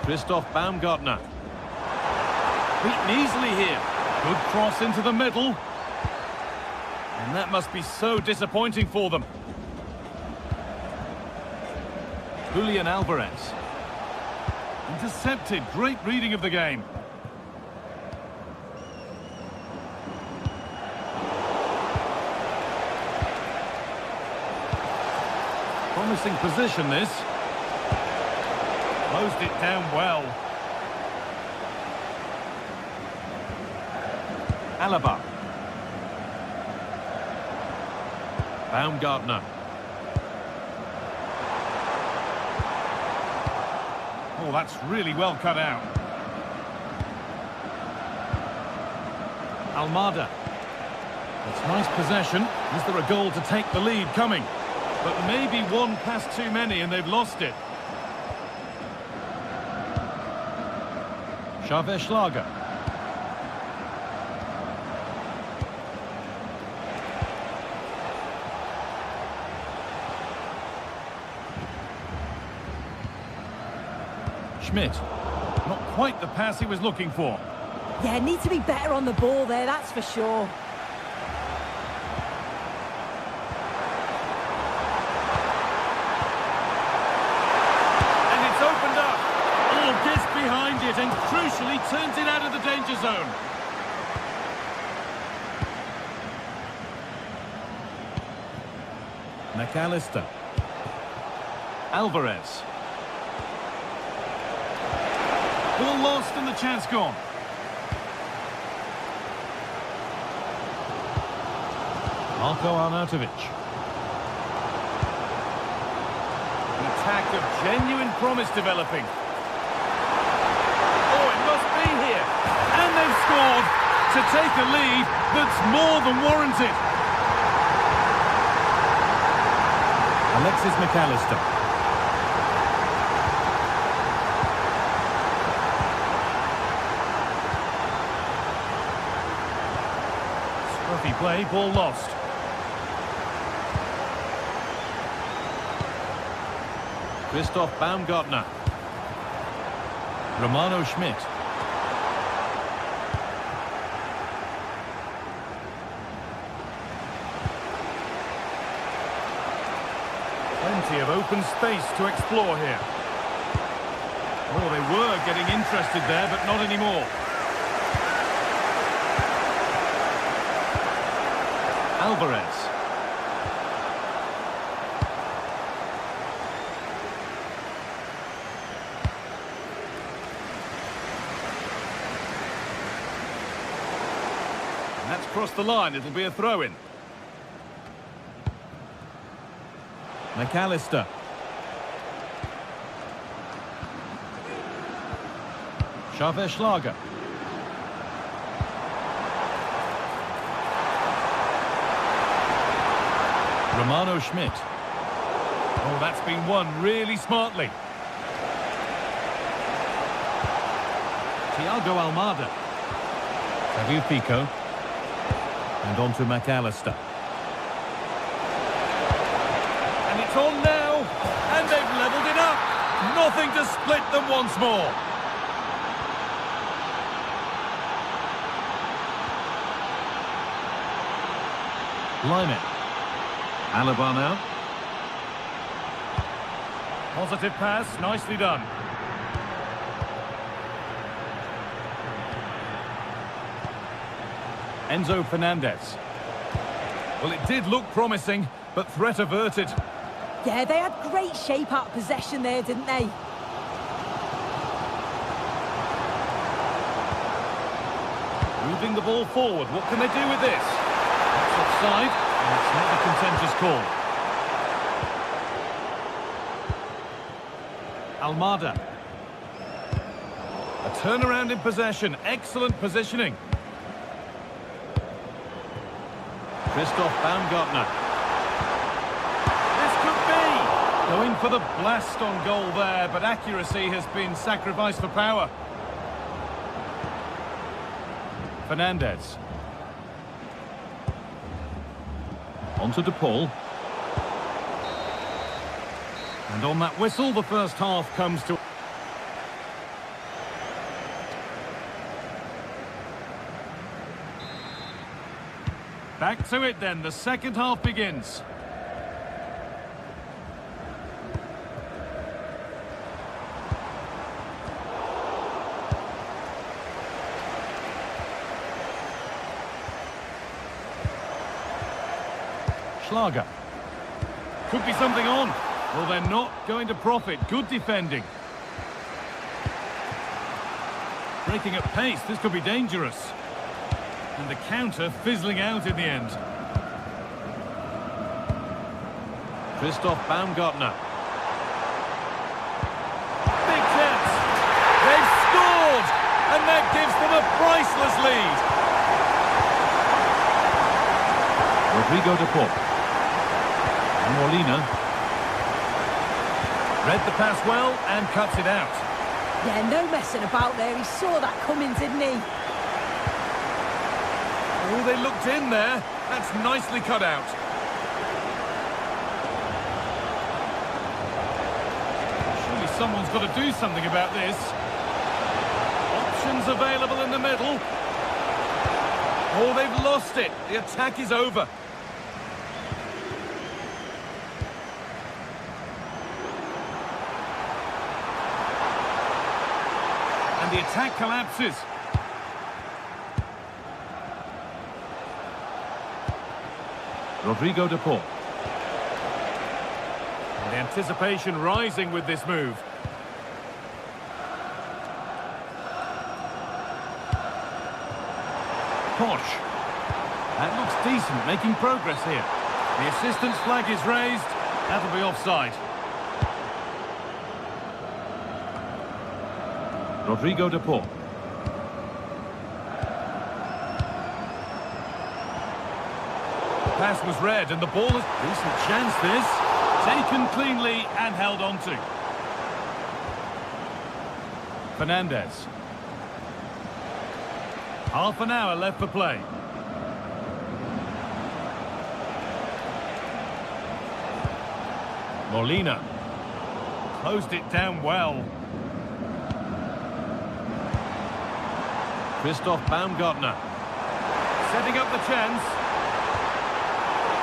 Christoph Baumgartner. Beaten easily here. Good cross into the middle. And that must be so disappointing for them. Julian Alvarez. Intercepted. Great reading of the game. Promising position, this. Closed it down well. Alaba. Baumgartner. Oh, that's really well cut out. Almada. It's nice possession. Is there a goal to take the lead coming? But maybe one pass too many and they've lost it. Schlager. Schmidt. Not quite the pass he was looking for. Yeah, need to be better on the ball there, that's for sure. And it's opened up. Oh, gets behind it and crucially turns it out of the danger zone. McAllister. Alvarez. Ball lost and the chance gone. Marko Arnautovic. An attack of genuine promise developing. Oh, it must be here. And they've scored to take a lead that's more than warranted. Alexis McAllister. Scruffy play, ball lost. Christoph Baumgartner. Romano Schmidt. Plenty of open space to explore here. Oh, they were getting interested there, but not anymore. Alvarez. And that's crossed the line. It'll be a throw-in. McAllister. Schlager. Romano Schmidt. Oh, that's been won really smartly. Thiago Almada. Tagliafico. And on to McAllister. on now, and they've levelled it up. Nothing to split them once more. Line Alaba now. Positive pass, nicely done. Enzo Fernandez. Well, it did look promising, but threat averted. Yeah, they had great shape out of possession there, didn't they? Moving the ball forward, what can they do with this? That's offside, and it's not a contentious call. Almada. A turnaround in possession, excellent positioning. Christoph Baumgartner. This could be! Going for the blast on goal there, but accuracy has been sacrificed for power. Fernandez. On to De Paul. And on that whistle, the first half comes to... Back to it then, the second half begins. Schlager. Could be something on. Well, they're not going to profit. Good defending. Breaking at pace, this could be dangerous. And the counter fizzling out in the end. Christoph Baumgartner. Big chance. They've scored! And that gives them a priceless lead. Rodrigo De Paul. And Molina. Read the pass well and cuts it out. Yeah, no messing about there. He saw that coming, didn't he? Oh, they looked in there. That's nicely cut out. Surely someone's got to do something about this. Options available in the middle. Oh, they've lost it. The attack is over. And the attack collapses. Rodrigo De Paul. And the anticipation rising with this move. Posh. That looks decent, making progress here. The assistant's flag is raised. That'll be offside. Rodrigo De Paul. Pass was read and the ball is... Decent chance this. Taken cleanly and held on to. Fernandez. Half an hour left for play. Molina. Closed it down well. Christoph Baumgartner. Setting up the chance.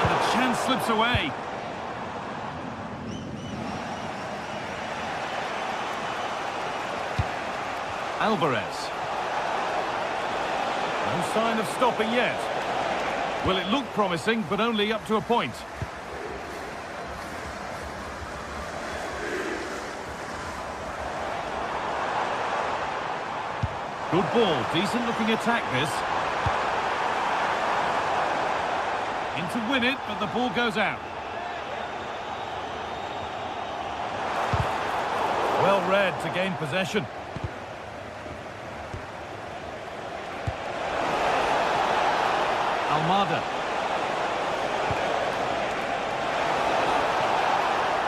And the chance slips away. Alvarez. No sign of stopping yet. Well, it looked promising, but only up to a point. Good ball, decent looking attack this. In to win it, but the ball goes out. Well read to gain possession. Almada.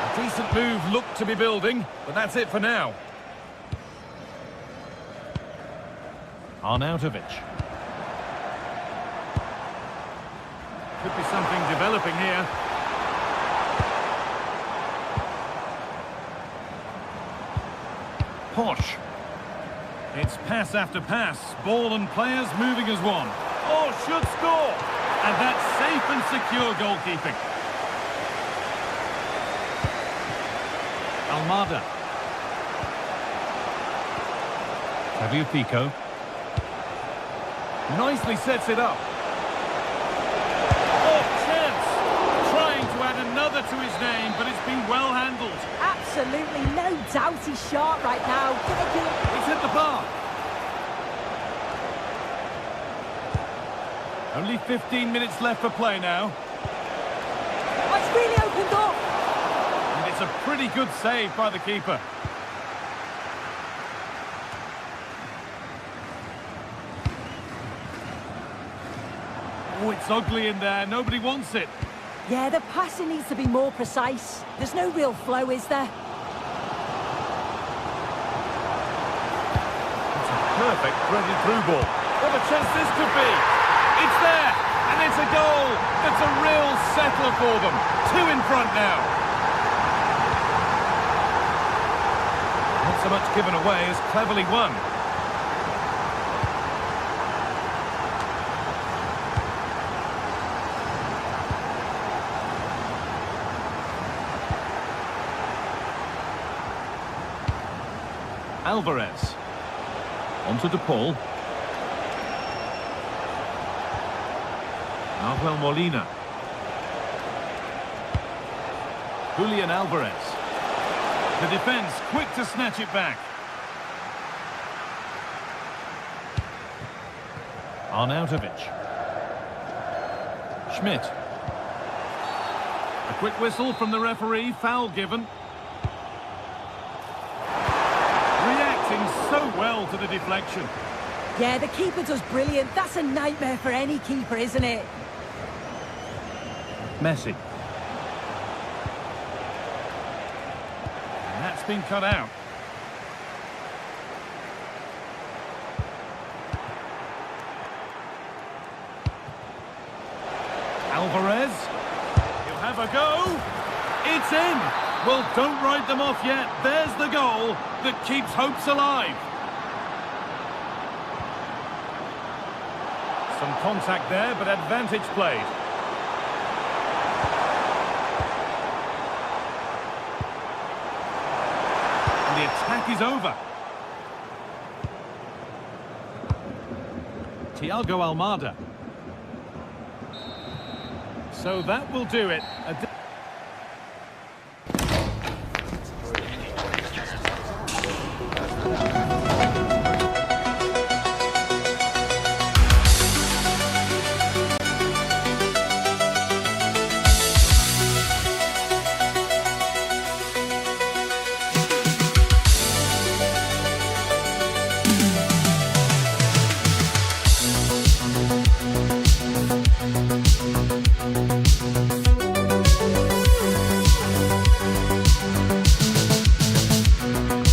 A decent move looked to be building, but that's it for now. Arnautovic. Could be something developing here. posh. It's pass after pass, ball and players moving as one. Oh, should score! And that's safe and secure goalkeeping. Almada. Fabio Pico. Nicely sets it up. Oh, chance! Trying to add another to his name, but it's been well handled. Absolutely, no doubt he's sharp right now. He's hit the bar. Only 15 minutes left for play now. Oh, it's really opened up. And it's a pretty good save by the keeper. Oh, it's ugly in there. Nobody wants it. Yeah, the passing needs to be more precise. There's no real flow, is there? It's a perfect threaded through ball. What a chance this could be. It's there, and it's a goal. That's a real settler for them. 2 in front now. Not so much given away as cleverly won. Alvarez. Onto DePaul. Nahuel Molina. Julian Alvarez. The defence quick to snatch it back. Arnautovic. Schmidt. A quick whistle from the referee, foul given. Reacting so well to the deflection. Yeah, the keeper does brilliant. That's a nightmare for any keeper, isn't it? Messi. And that's been cut out. Alvarez. He'll have a go. It's in. Well, don't write them off yet. There's the goal that keeps hopes alive. Some contact there, but advantage played. And the attack is over. Thiago Almada. So that will do it.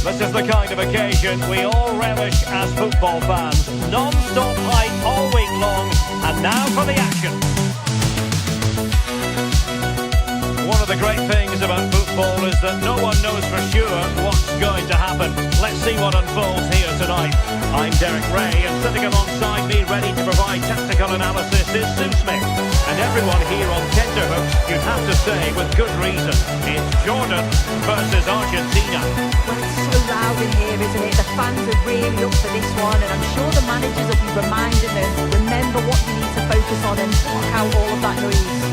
This is the kind of occasion we all relish as football fans. Non-stop hype all week long, and now for the action. One of the great things about football is that no one knows for sure what's going to happen. Let's see what unfolds here tonight. I'm Derek Ray, and sitting alongside me, ready to provide tactical analysis, is Sue Smith. And everyone here on tenterhooks, you'd have to say with good reason, it's Jordan versus Argentina. Well, it's so loud in here, isn't it? The fans are really up for this one, and I'm sure the managers will be reminding them, remember what you need to focus on and block out all of that noise.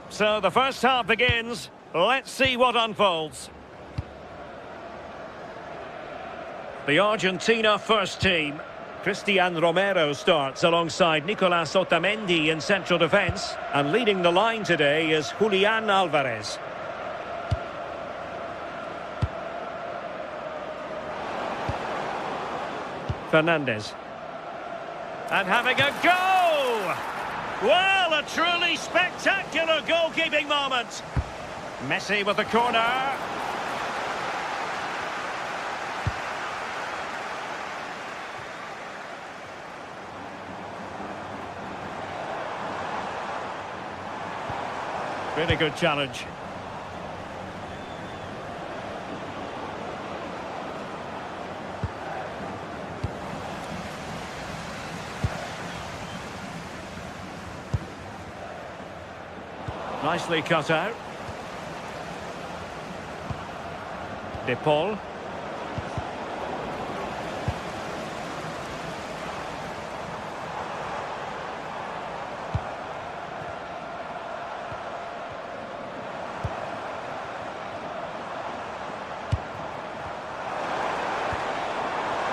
So the first half begins. Let's see what unfolds. The Argentina first team. Christian Romero starts alongside Nicolas Otamendi in central defence. And leading the line today is Julian Alvarez. Fernandes. And having a go! Well, a truly spectacular goalkeeping moment. Messi with the corner. Really good challenge. Nicely cut out. De Paul.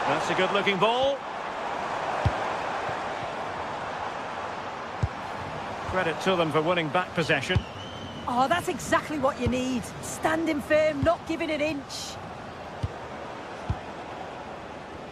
That's a good-looking ball. Credit to them for winning back possession. Oh, that's exactly what you need. Standing firm, not giving an inch.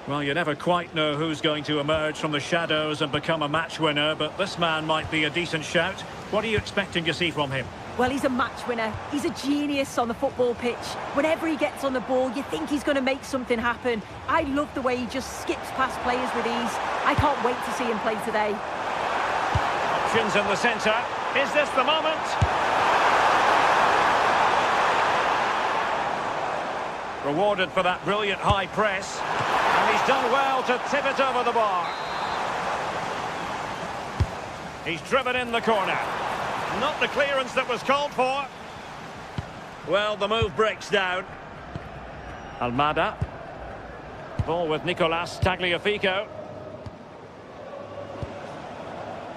Well, you never quite know who's going to emerge from the shadows and become a match winner, but this man might be a decent shout. What are you expecting to see from him? Well, he's a match winner. He's a genius on the football pitch. Whenever he gets on the ball, you think he's going to make something happen. I love the way he just skips past players with ease. I can't wait to see him play today. Options in the centre. Is this the moment? Rewarded for that brilliant high press. And he's done well to tip it over the bar. He's driven in the corner. Not the clearance that was called for. Well, the move breaks down. Almada. Ball with Nicolas Tagliafico.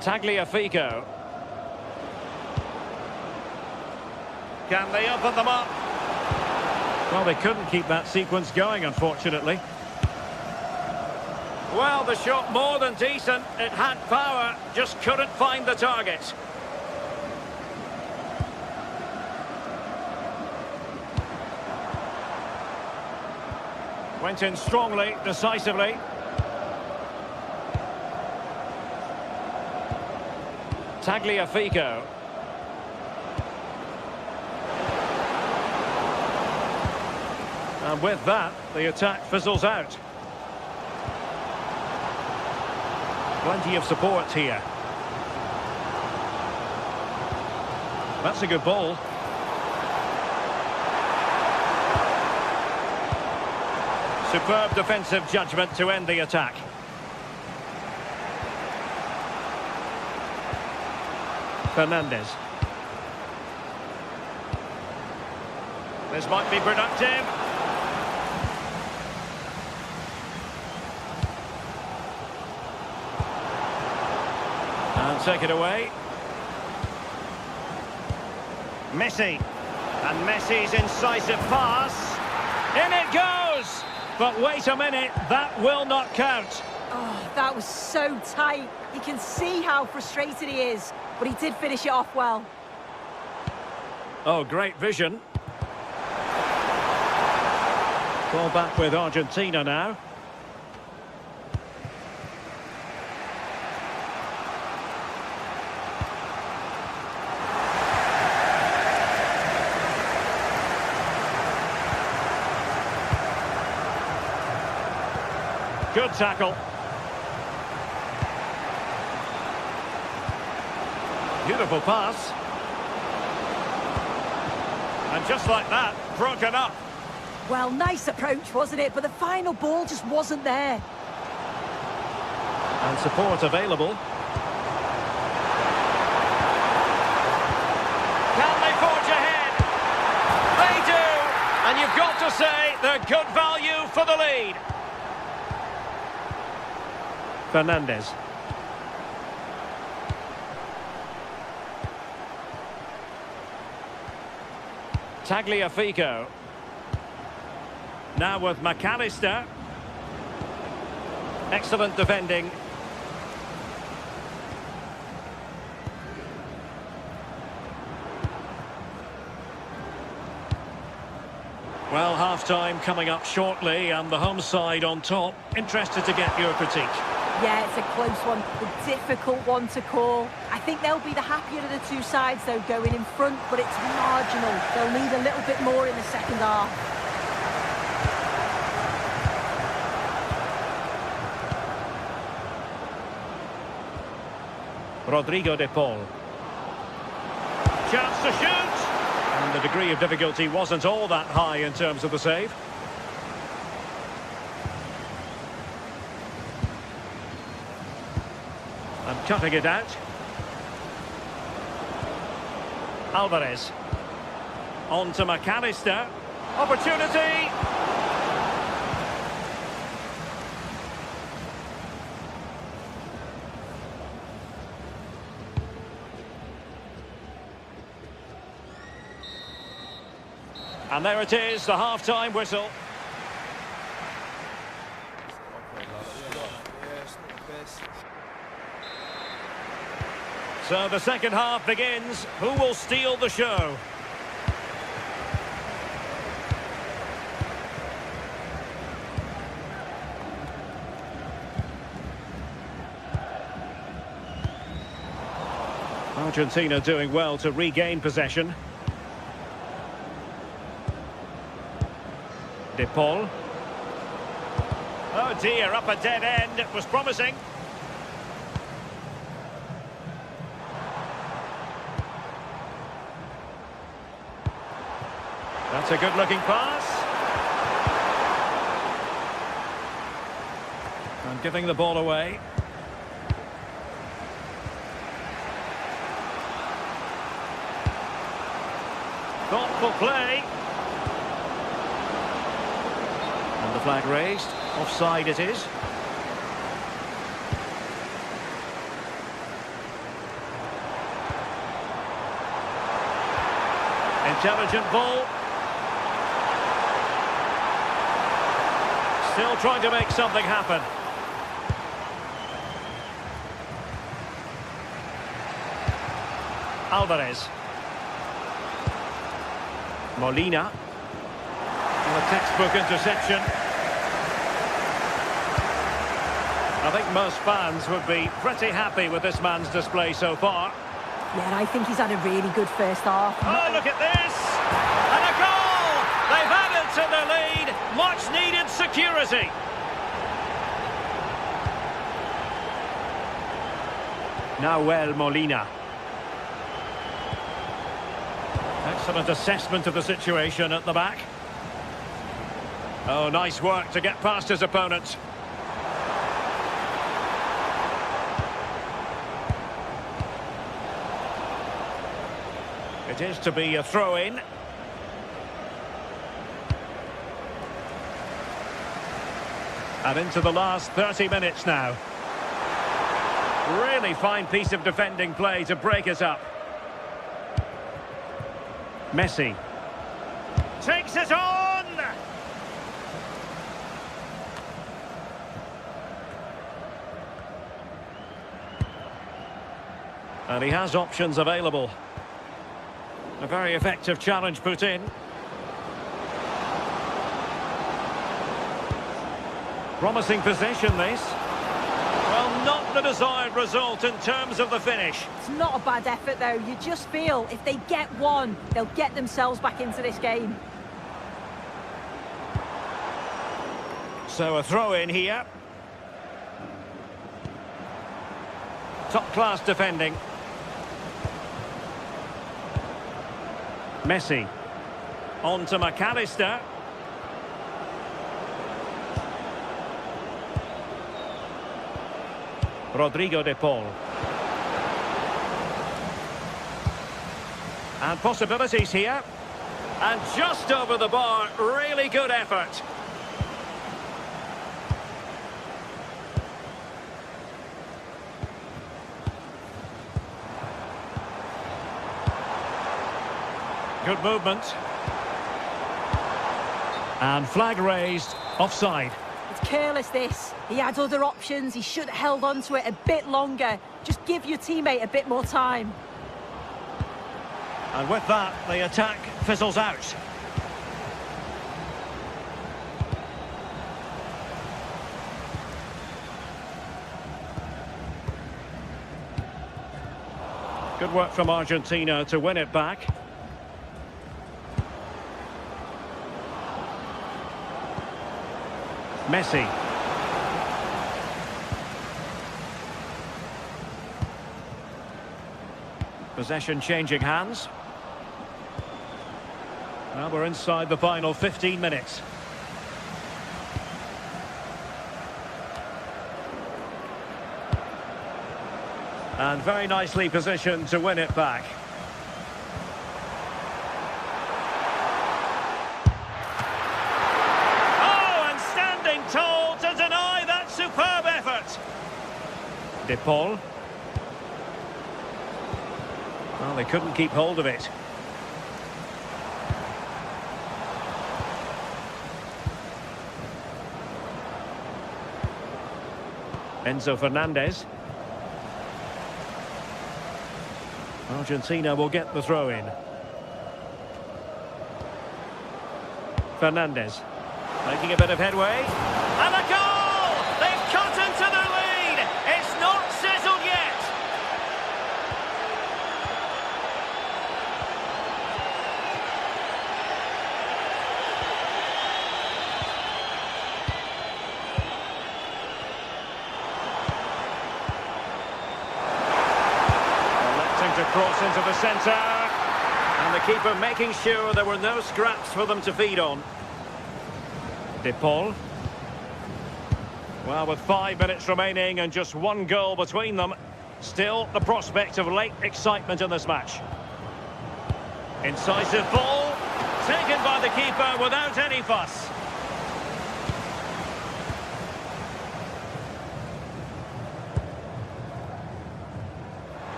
Tagliafico. Can they open them up? Well, they couldn't keep that sequence going, unfortunately. Well, the shot more than decent. It had power, just couldn't find the target. Went in strongly, decisively. Tagliafico. And with that, the attack fizzles out. Plenty of support here. That's a good ball. Superb defensive judgment to end the attack. Fernandes. This might be productive. And take it away. Messi. And Messi's incisive pass. In it goes! But wait a minute, that will not count. Oh, that was so tight. You can see how frustrated he is, but he did finish it off well. Oh, great vision. Ball back with Argentina now. Good tackle. Beautiful pass. And just like that, broken up. Well, nice approach, wasn't it? But the final ball just wasn't there. And support available. Can they forge ahead? They do! And you've got to say they're good value for the lead. Fernandes. Tagliafico. Now with McAllister. Excellent defending. Well, half-time coming up shortly and the home side on top. Interested to get your critique. Yeah, it's a close one, a difficult one to call. I think they'll be the happier of the two sides, though, going in front, but it's marginal. They'll need a little bit more in the second half. Rodrigo de Paul. Chance to shoot! And the degree of difficulty wasn't all that high in terms of the save. And cutting it out. Alvarez. On to McAllister. Opportunity! And there it is, the half-time whistle. So the second half begins. Who will steal the show? Argentina doing well to regain possession. De Paul. Oh dear, up a dead end. It was promising. That's a good-looking pass. And giving the ball away. Thoughtful play. And the flag raised. Offside it is. Intelligent ball. Still trying to make something happen. Alvarez. Molina. And a textbook interception. I think most fans would be pretty happy with this man's display so far. Yeah, and I think he's had a really good first half. Oh, look at this! And a goal! They've added to the lead. Much needed security. Nahuel Molina. Excellent assessment of the situation at the back. Oh, nice work to get past his opponent. It is to be a throw-in. And into the last 30 minutes now. Really fine piece of defending play to break us up. Messi. Takes it on! And he has options available. A very effective challenge put in. Promising possession, this. Well, not the desired result in terms of the finish. It's not a bad effort, though. You just feel if they get one, they'll get themselves back into this game. So a throw-in here. Top-class defending. Messi. On to McAllister. Rodrigo de Paul. And possibilities here. And just over the bar, really good effort. Good movement. And flag raised, offside. It's careless, this. He had other options. He should have held on to it a bit longer. Just give your teammate a bit more time. And with that, the attack fizzles out. Good work from Argentina to win it back. Messi. Possession changing hands. Now we're inside the final 15 minutes. And very nicely positioned to win it back. Oh, and standing tall to deny that superb effort. De Paul. Well, they couldn't keep hold of it. Enzo Fernandez. Argentina will get the throw in. Fernandez making a bit of headway. And a goal! They've cut into the lead! It's not settled yet! To cross into the centre, and the keeper making sure there were no scraps for them to feed on. De Paul. Well, with 5 minutes remaining and just one goal between them, still the prospect of late excitement in this match. Incisive ball, taken by the keeper without any fuss.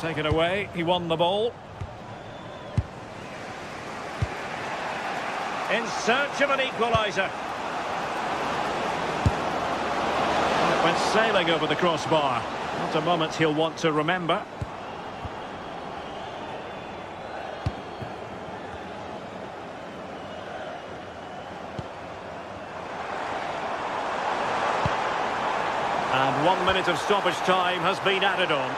Taken away, he won the ball. In search of an equaliser. It went sailing over the crossbar. Not a moment he'll want to remember. And 1 minute of stoppage time has been added on.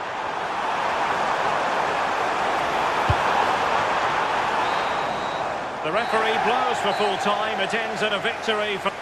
The referee blows for full time. It ends in a victory for...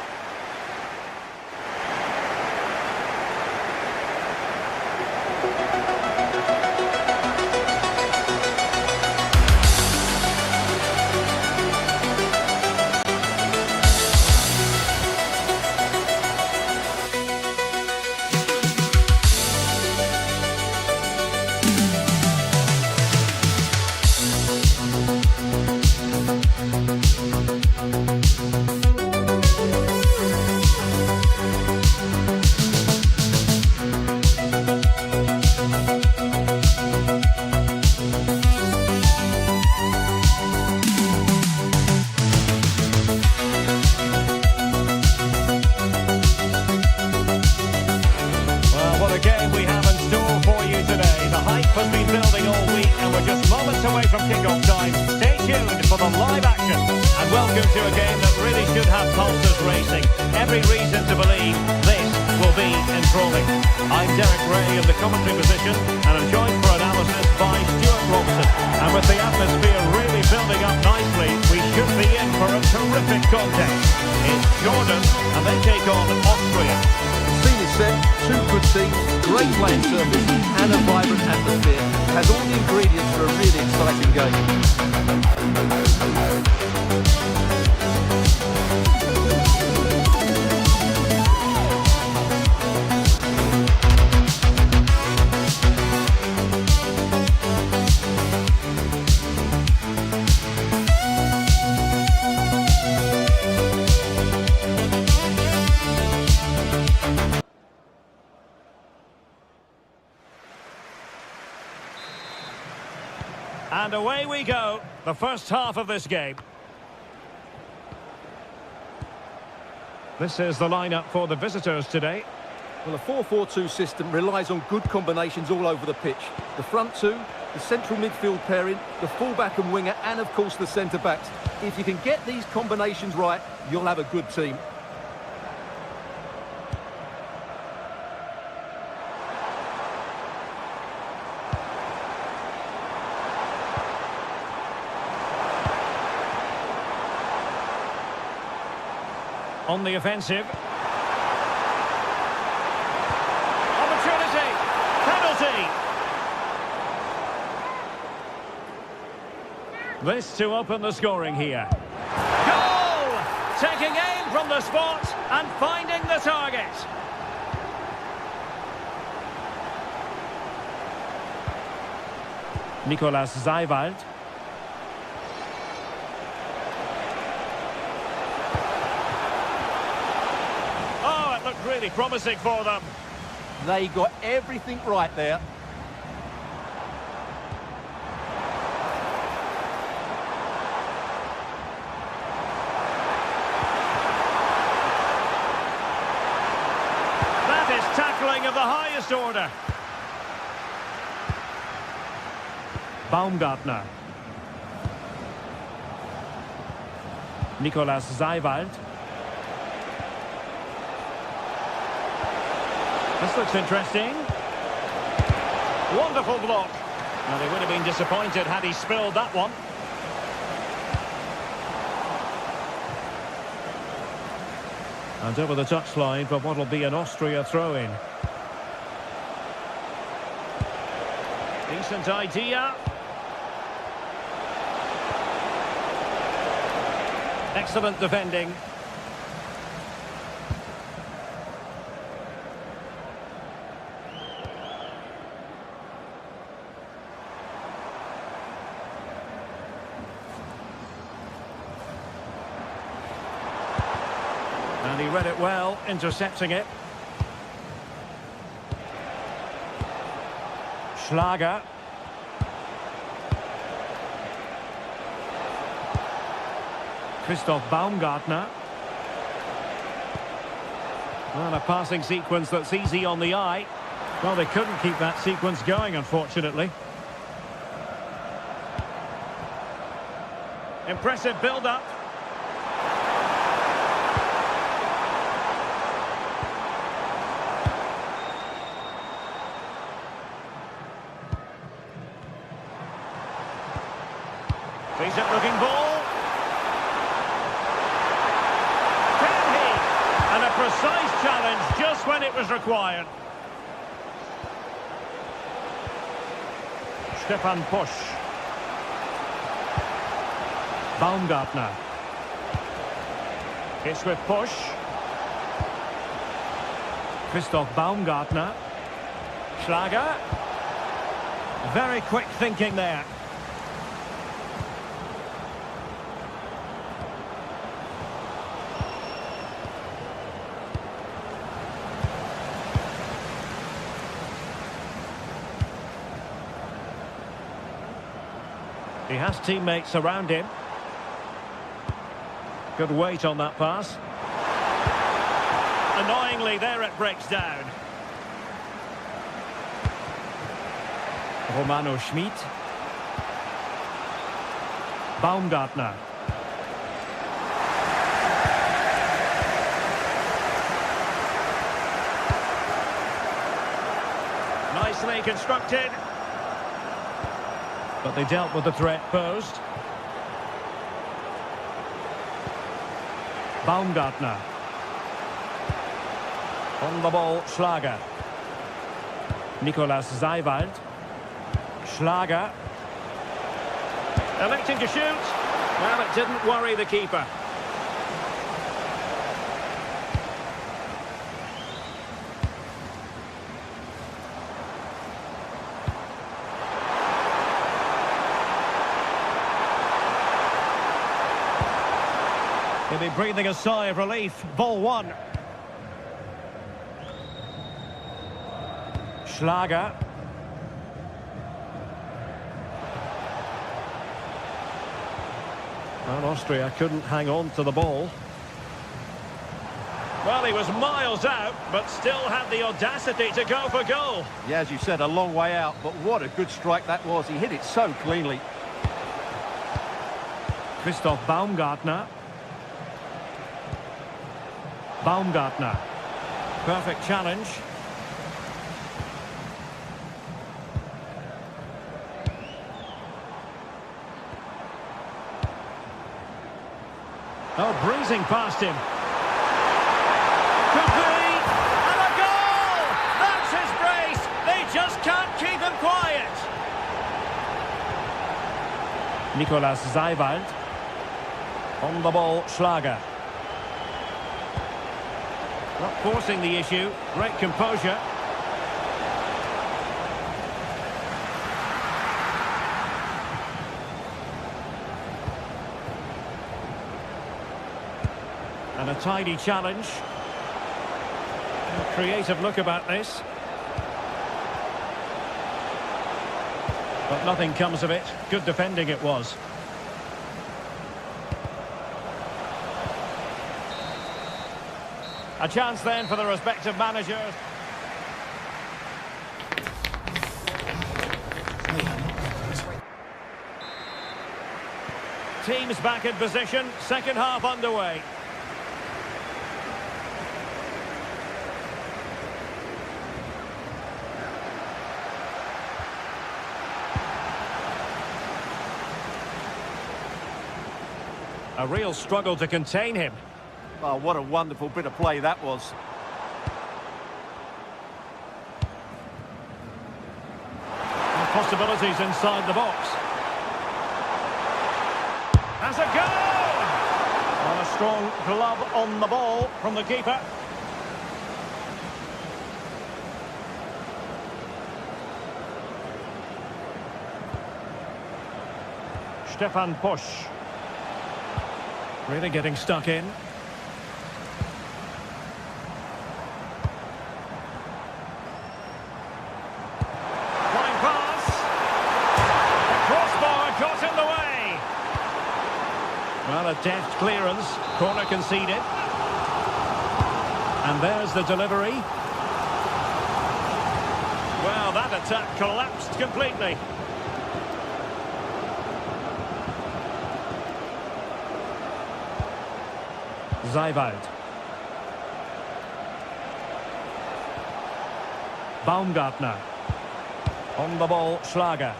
Away from kick-off time. Stay tuned for the live action and welcome to a game that really should have pulses racing. Every reason to believe this will be enthralling. I'm Derek Ray in the commentary position and I'm joined for analysis by Stuart Robson. And with the atmosphere really building up nicely, we should be in for a terrific contest. It's Jordan and they take on Austria. Scene is set, two good teams, great playing surface and a vibrant atmosphere. Has all the ingredients for a really exciting game. And away we go, the first half of this game. This is the lineup for the visitors today. Well, a 4-4-2 system relies on good combinations all over the pitch. The front two, the central midfield pairing, the fullback and winger, and of course the centre-backs. If you can get these combinations right, you'll have a good team. On the offensive. Opportunity. Penalty. This to open the scoring here. Goal! Taking aim from the spot and finding the target. Nicolas Seiwald. Looked really promising for them. They got everything right there. That is tackling of the highest order. Baumgartner. Nicolas Seiwald. This looks interesting. Wonderful block. Now, they would have been disappointed had he spilled that one. And over the touchline for what will be an Austria throw-in. Decent idea. Excellent defending. And he read it well, intercepting it. Schlager. Christoph Baumgartner. Well, a passing sequence that's easy on the eye. Well, they couldn't keep that sequence going, unfortunately. Impressive build-up. Decent looking ball. Can he? And a precise challenge just when it was required. Stefan Posch. Baumgartner. It's with Posch. Christoph Baumgartner. Schlager. Very quick thinking there. He has teammates around him. Good weight on that pass. Annoyingly, there it breaks down. Romano Schmid. Baumgartner. Nicely constructed. But they dealt with the threat posed. Baumgartner. On the ball, Schlager. Nicolas Seiwald. Schlager. Electing to shoot. Well, it didn't worry the keeper. He'll be breathing a sigh of relief. Ball one. Schlager. Well, Austria couldn't hang on to the ball. Well, he was miles out, but still had the audacity to go for goal. Yeah, as you said, a long way out, but what a good strike that was. He hit it so cleanly. Christoph Baumgartner. Baumgartner. Perfect challenge. Oh, breezing past him. Could be, and a goal! That's his brace. They just can't keep him quiet. Nicolas Seiwald. On the ball, Schlager. Not forcing the issue. Great composure. And a tidy challenge. A creative look about this. But nothing comes of it. Good defending it was. A chance then for the respective managers. Teams back in position. Second half underway. A real struggle to contain him. Oh, what a wonderful bit of play that was. And possibilities inside the box. Has a goal! And a strong glove on the ball from the keeper. Stefan Posch. Really getting stuck in. Flying pass. The crossbar got in the way. Well, a deft clearance. Corner conceded. And there's the delivery. Well, that attack collapsed completely. Seiwald. Baumgartner. On the ball, Schlager.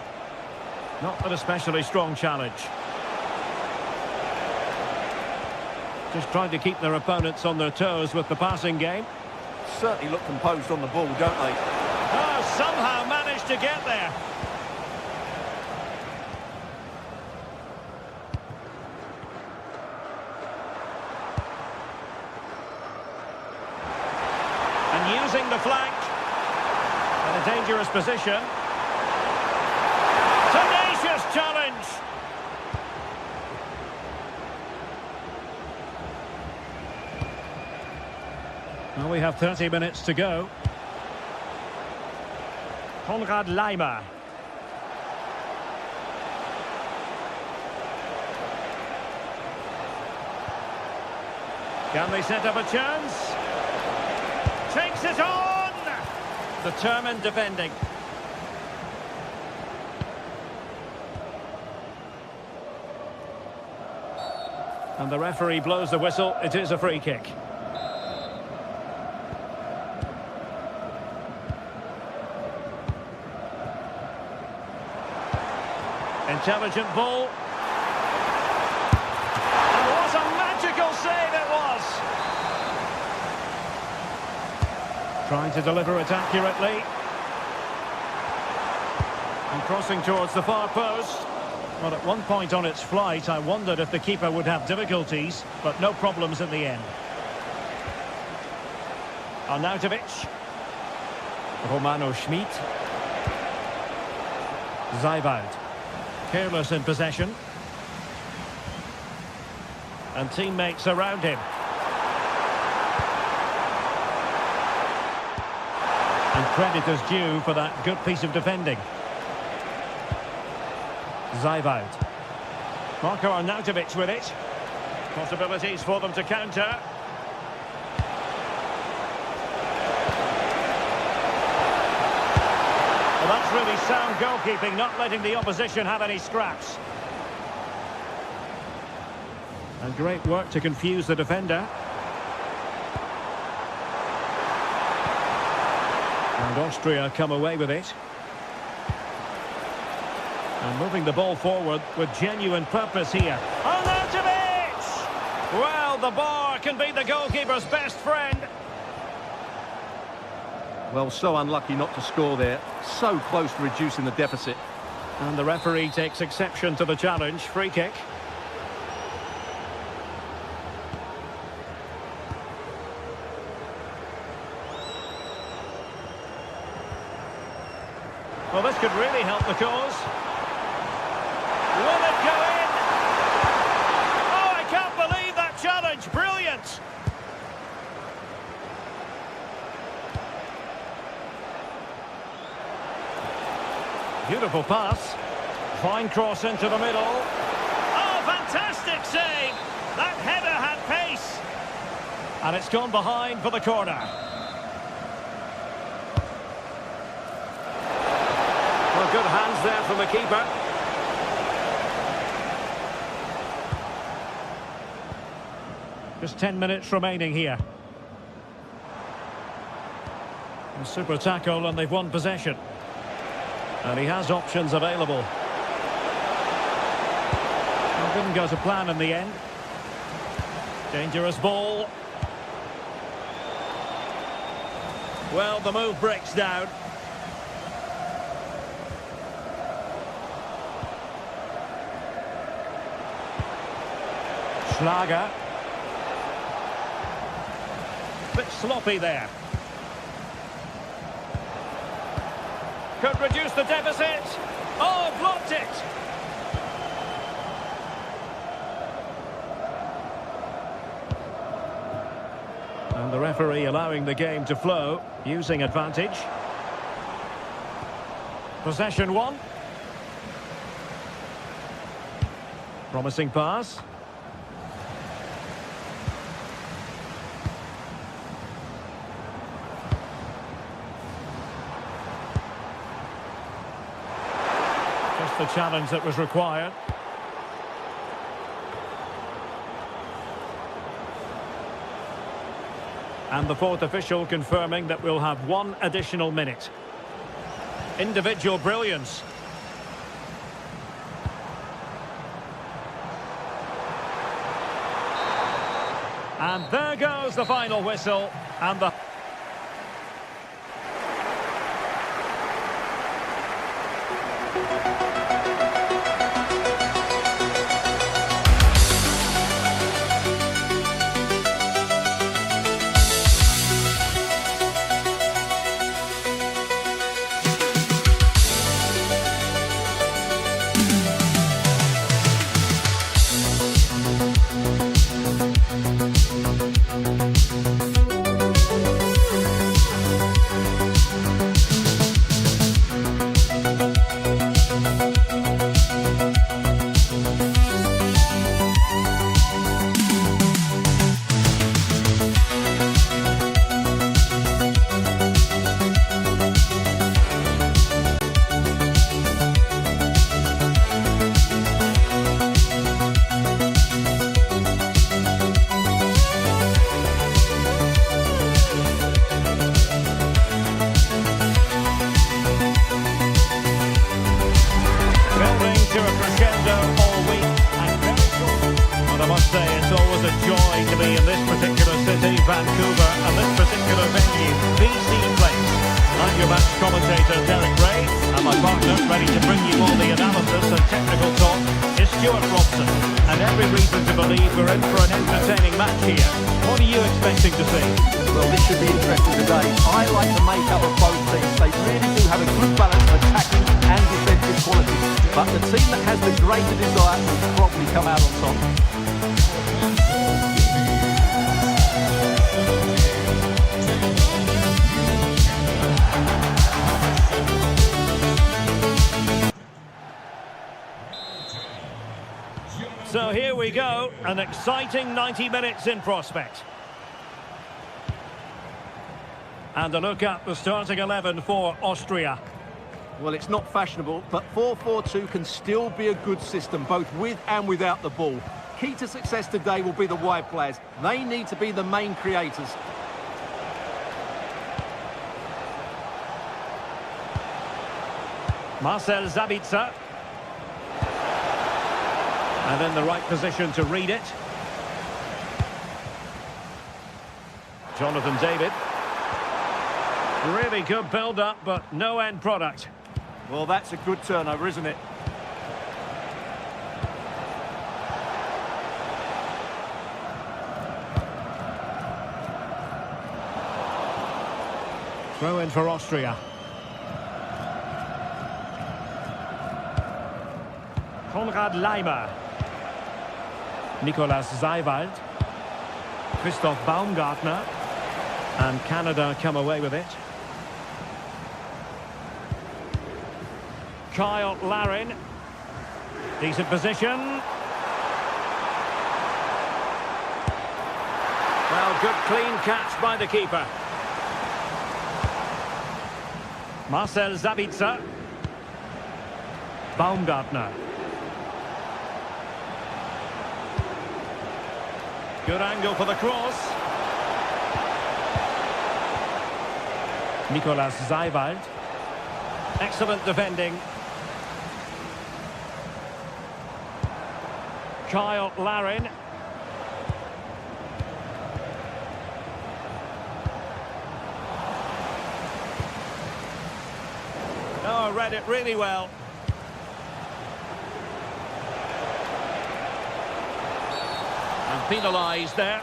Not an especially strong challenge. Just trying to keep their opponents on their toes with the passing game. Certainly look composed on the ball, don't they? Oh, somehow managed to get there. And using the flank. In a dangerous position. Tenacious challenge. Well, we have 30 minutes to go. Konrad Laimer. Can they set up a chance? Takes it on! Determined defending. And the referee blows the whistle. It is a free kick. Intelligent ball. And what a magical save it was! Trying to deliver it accurately. And crossing towards the far post. Well, at one point on its flight, I wondered if the keeper would have difficulties, but no problems in the end. Arnautovic. Romano Schmid. Seiwald. Careless in possession. And teammates around him. And credit is due for that good piece of defending. Seiwald. Marco Arnautovic with it. Possibilities for them to counter. Well, that's really sound goalkeeping, not letting the opposition have any scraps. And great work to confuse the defender. And Austria come away with it. And moving the ball forward with genuine purpose here. Arnautovic! Well, the bar can be the goalkeeper's best friend. Well, so unlucky not to score there. So close to reducing the deficit. And the referee takes exception to the challenge. Free kick. Well, this could really help the cause. Will it go in? Oh, I can't believe that challenge. Brilliant. Beautiful pass. Fine cross into the middle. Oh, fantastic save. That header had pace. And it's gone behind for the corner. Well, good hands there from the keeper. Just 10 minutes remaining here. A super tackle and they've won possession. And he has options available. Well, didn't go to plan in the end. Dangerous ball. Well, the move breaks down. Schlager. Bit sloppy there. Could reduce the deficit. Oh, blocked it. And the referee allowing the game to flow, using advantage. Possession one. Promising pass. The challenge that was required. And the fourth official confirming that we'll have one additional minute. Individual brilliance. And there goes the final whistle and the Vancouver and this particular venue, BC Place. I'm your match commentator Derek Ray, and my partner ready to bring you all the analysis and technical talk is Stuart Robson. And every reason to believe we're in for an entertaining match here. What are you expecting to see? Well, this should be interesting today. I like the makeup of both teams. They really do have a good balance of attacking and defensive qualities. But the team that has the greater desire will probably come out on top. So here we go, an exciting 90 minutes in prospect. And a look at the starting 11 for Austria. Well, it's not fashionable, but 4-4-2 can still be a good system, both with and without the ball. Key to success today will be the wide players. They need to be the main creators. Marcel Sabitzer. And in the right position to read it. Jonathan David. Really good build-up, but no end product. Well, that's a good turnover, isn't it? Throw in for Austria. Konrad Leimer. Nicolas Seiwald. Christoph Baumgartner. And Canada come away with it. Kyle Larin. Decent position. Well, good clean catch by the keeper. Marcel Sabitzer. Baumgartner. Good angle for the cross. Nicolas Seiwald. Excellent defending. Kyle Larin. Oh, read it really well. And penalised there.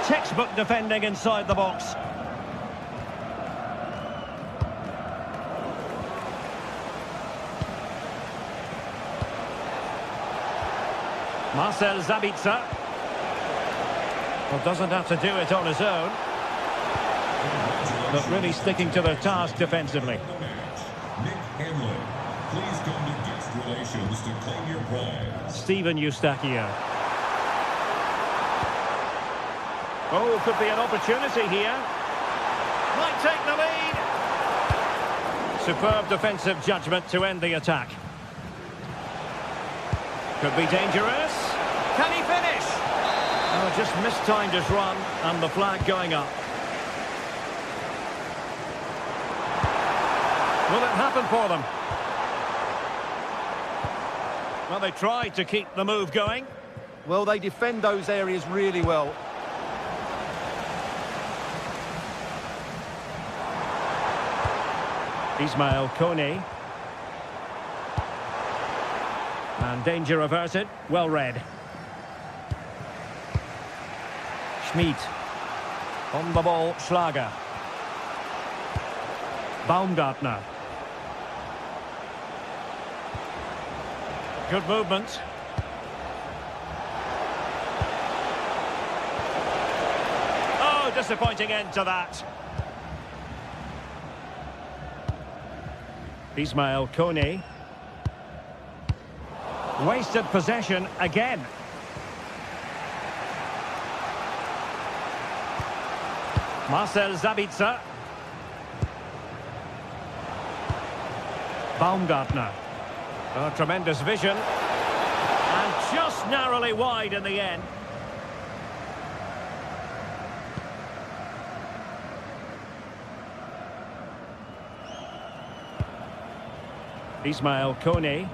Textbook defending inside the box. Marcel Sabitzer. Well, doesn't have to do it on his own, but really sticking to the task defensively. Please come to guest relations to claim your prize. Steven Eustachio. Oh, could be an opportunity here. Might take the lead. Superb defensive judgment to end the attack. Could be dangerous. Can he finish? Oh, just mistimed his run and the flag going up. Will it happen for them? Well, they tried to keep the move going. Well, they defend those areas really well. Ismail Kone. And danger averted. Well read. Schmid. On the ball, Schlager. Baumgartner. Good movement. Oh, disappointing end to that. Ismail Kone. Wasted possession again. Marcel Sabitzer. Baumgartner. Oh, tremendous vision. And just narrowly wide in the end. Ismail Kone.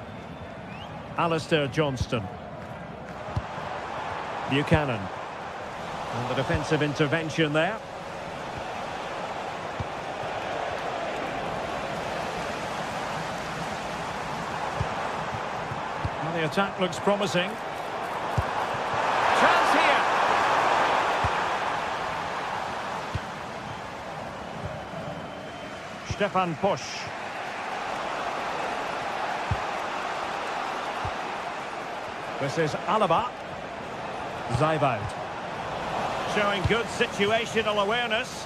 Alistair Johnston. Buchanan. And the defensive intervention there. Well, the attack looks promising. Chance here. Stefan Posch. This is Alaba. Seiwald. Showing good situational awareness.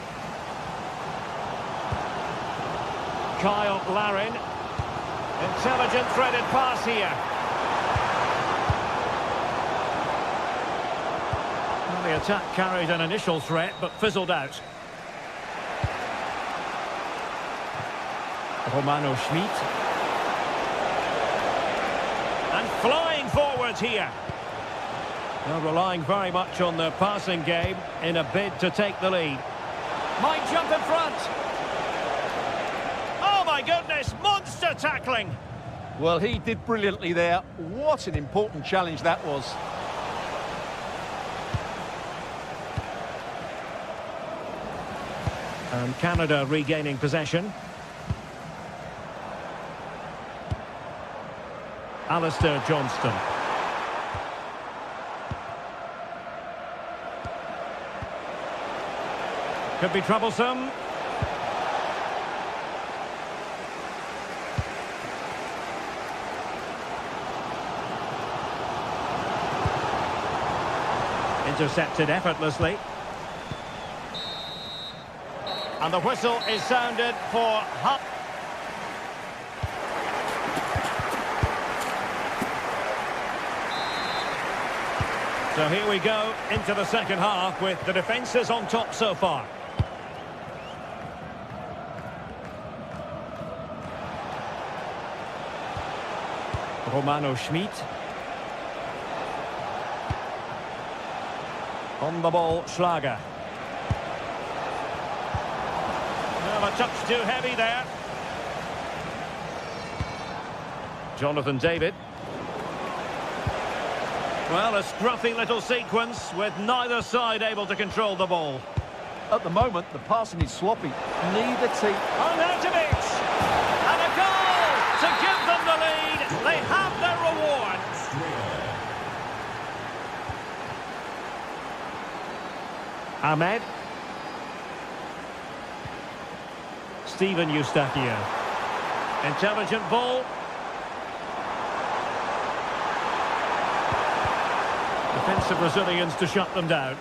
Kyle Larin. Intelligent threaded pass here. The attack carried an initial threat, but fizzled out. Romano Schmid. And flying forwards here. They're relying very much on their passing game in a bid to take the lead. Might jump in front. Oh my goodness, monster tackling. Well, he did brilliantly there. What an important challenge that was. And Canada regaining possession. Alistair Johnston. Could be troublesome. Intercepted effortlessly. And the whistle is sounded for half. So here we go into the second half with the defences on top so far. Romano Schmid. On the ball, Schlager. Well, a touch too heavy there. Jonathan David. Well, a scruffy little sequence with neither side able to control the ball. At the moment, the passing is sloppy. Neither team... Arnautovic! And a goal to give them the lead. They have their reward. Ahmed. Steven Eustachio. Intelligent ball. Defensive Brazilians to shut them down.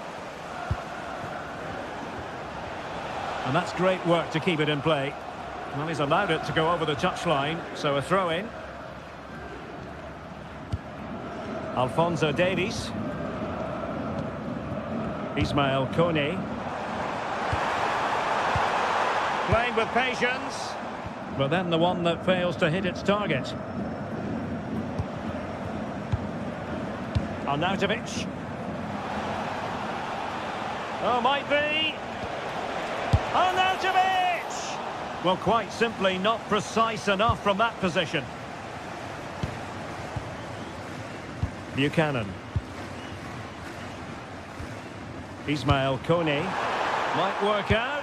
And that's great work to keep it in play. Well, he's allowed it to go over the touchline, so a throw-in. Alphonso Davies. Ismail Kone. Playing with patience, but then the one that fails to hit its target. Arnautovic. Oh, might be. Arnautovic! Well, quite simply not precise enough from that position. Buchanan. Ismail Kone. Might work out.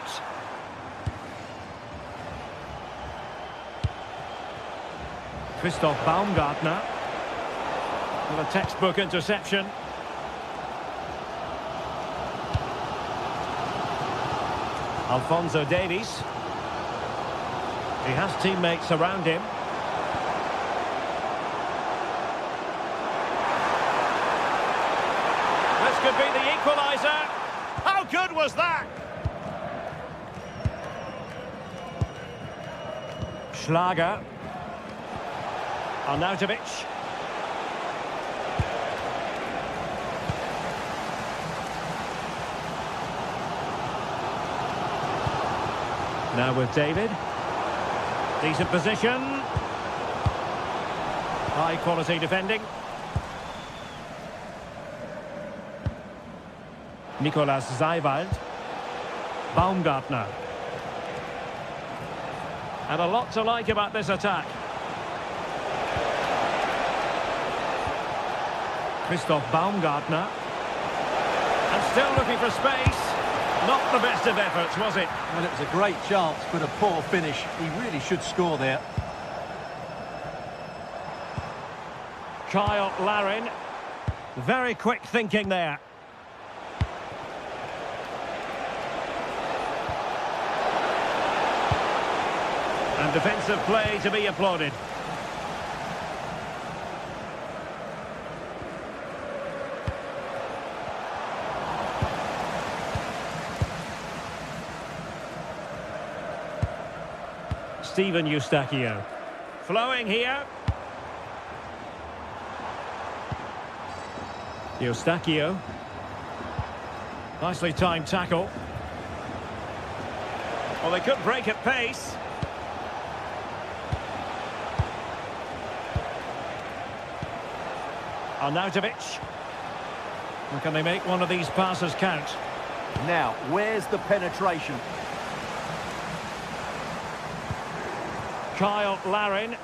Christoph Baumgartner. With a textbook interception. Alphonso Davies. He has teammates around him. This could be the equaliser. How good was that? Schlager. Arnautovic. Now with David. Decent position. High quality defending. Nicolas Seiwald. Baumgartner. And a lot to like about this attack. Christoph Baumgartner. And still looking for space. Not the best of efforts, was it? Well, it was a great chance, but a poor finish. He really should score there. Kyle Larin. Very quick thinking there. And defensive play to be applauded. Steven Eustachio. Flowing here. Eustachio. Nicely timed tackle. Well, they could break at pace. Arnautovic. And can they make one of these passes count? Now, where's the penetration? Kyle Larin.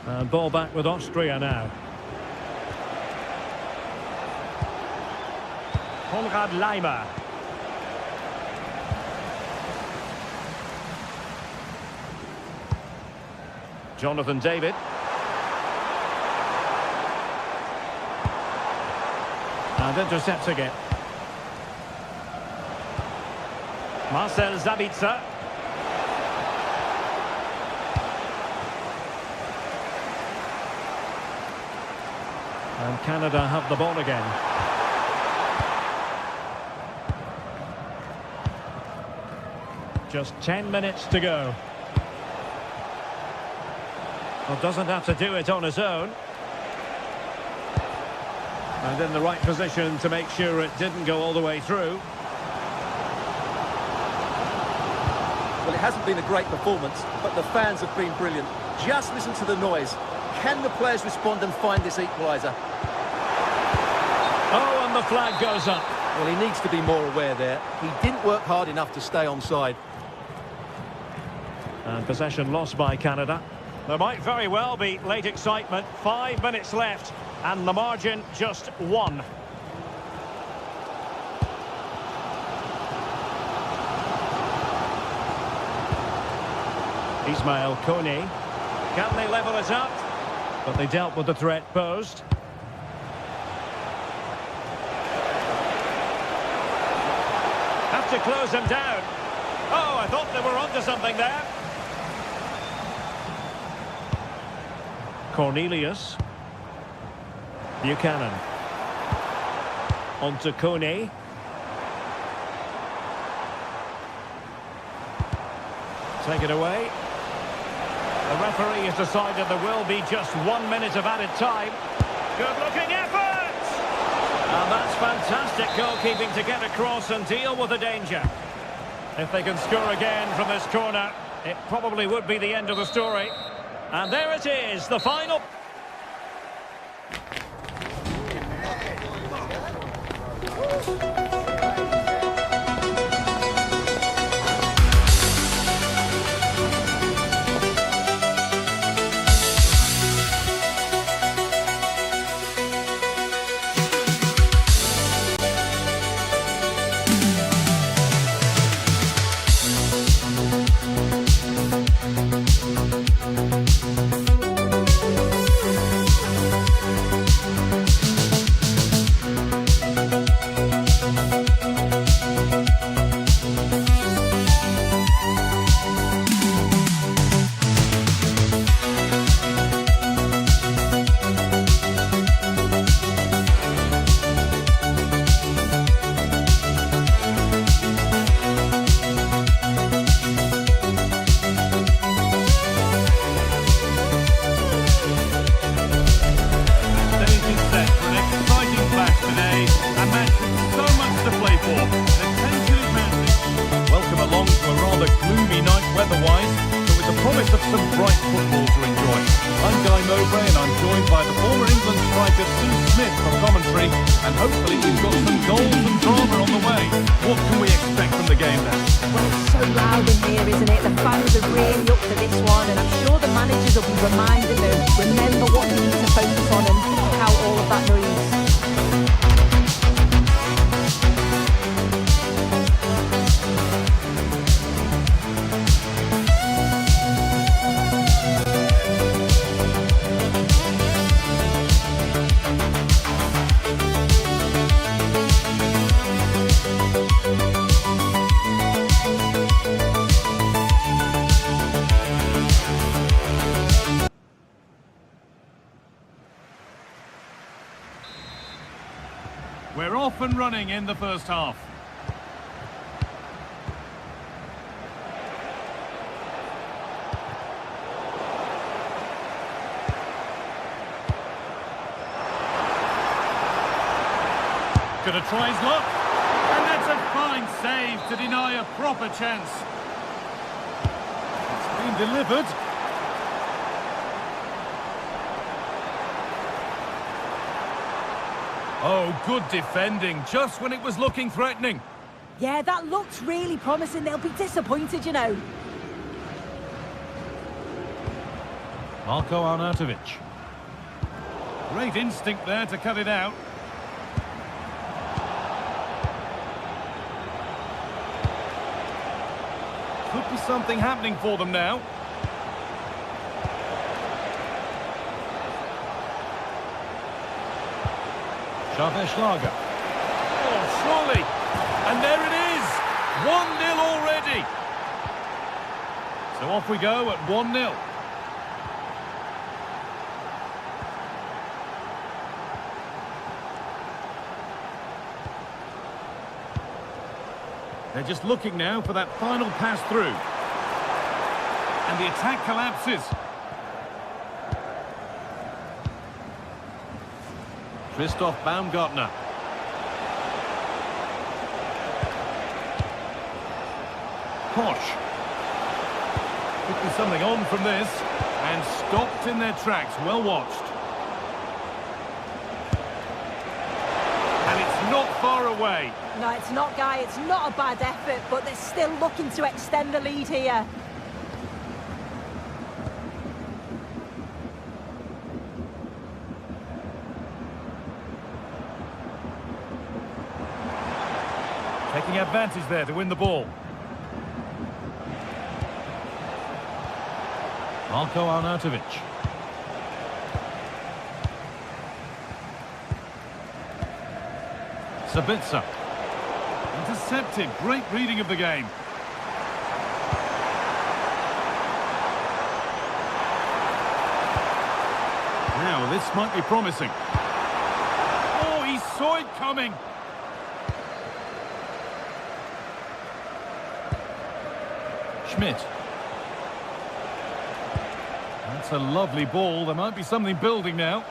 And ball back with Austria now. Konrad Laimer. Jonathan David. And intercepting it. Marcel Sabitzer. And Canada have the ball again. Just 10 minutes to go. Well, doesn't have to do it on his own. And in the right position to make sure it didn't go all the way through. Well, it hasn't been a great performance, but the fans have been brilliant. Just listen to the noise. Can the players respond and find this equaliser? Oh, and the flag goes up. Well, he needs to be more aware there. He didn't work hard enough to stay onside. And possession lost by Canada. There might very well be late excitement. 5 minutes left, and the margin just 1. Ismail Kone. Can they level it up? But they dealt with the threat posed. Have to close him down. Oh, I thought they were onto something there. Cornelius. Buchanan. On to Kone. Take it away. The referee has decided there will be just 1 minute of added time. Good-looking effort! And that's fantastic goalkeeping to get across and deal with the danger. If they can score again from this corner, it probably would be the end of the story. And there it is, the final. Of some bright football to enjoy. I'm Guy Mowbray and I'm joined by the former England striker Sue Smith for commentary, and hopefully we've got some goals and drama on the way. What can we expect from the game then? Well, it's so loud in here, isn't it? The fans are really up for this one, and I'm sure the managers will be reminding them, remember what you need to focus on and how all of that noise. We're off and running in the first half. going to try his luck. And that's a fine save to deny a proper chance. It's been delivered. Oh, good defending, just when it was looking threatening. Yeah, that looks really promising. They'll be disappointed, you know. Marko Arnautovic. Great instinct there to cut it out. Could be something happening for them now. Schlager. Oh, surely. And there it is. 1-0 already. So off we go at 1-0. They're just looking now for that final pass through. And the attack collapses. Christoph Baumgartner. Posch. Could be something on from this. And stopped in their tracks. Well watched. And it's not far away. No, it's not, Guy. It's not a bad effort, but they're still looking to extend the lead here. Taking advantage there to win the ball. Marko Arnautovic. Sabitzer. Intercepted. Great reading of the game. Now, this might be promising. Oh, he saw it coming. Schmidt. That's a lovely ball. There might be something building now.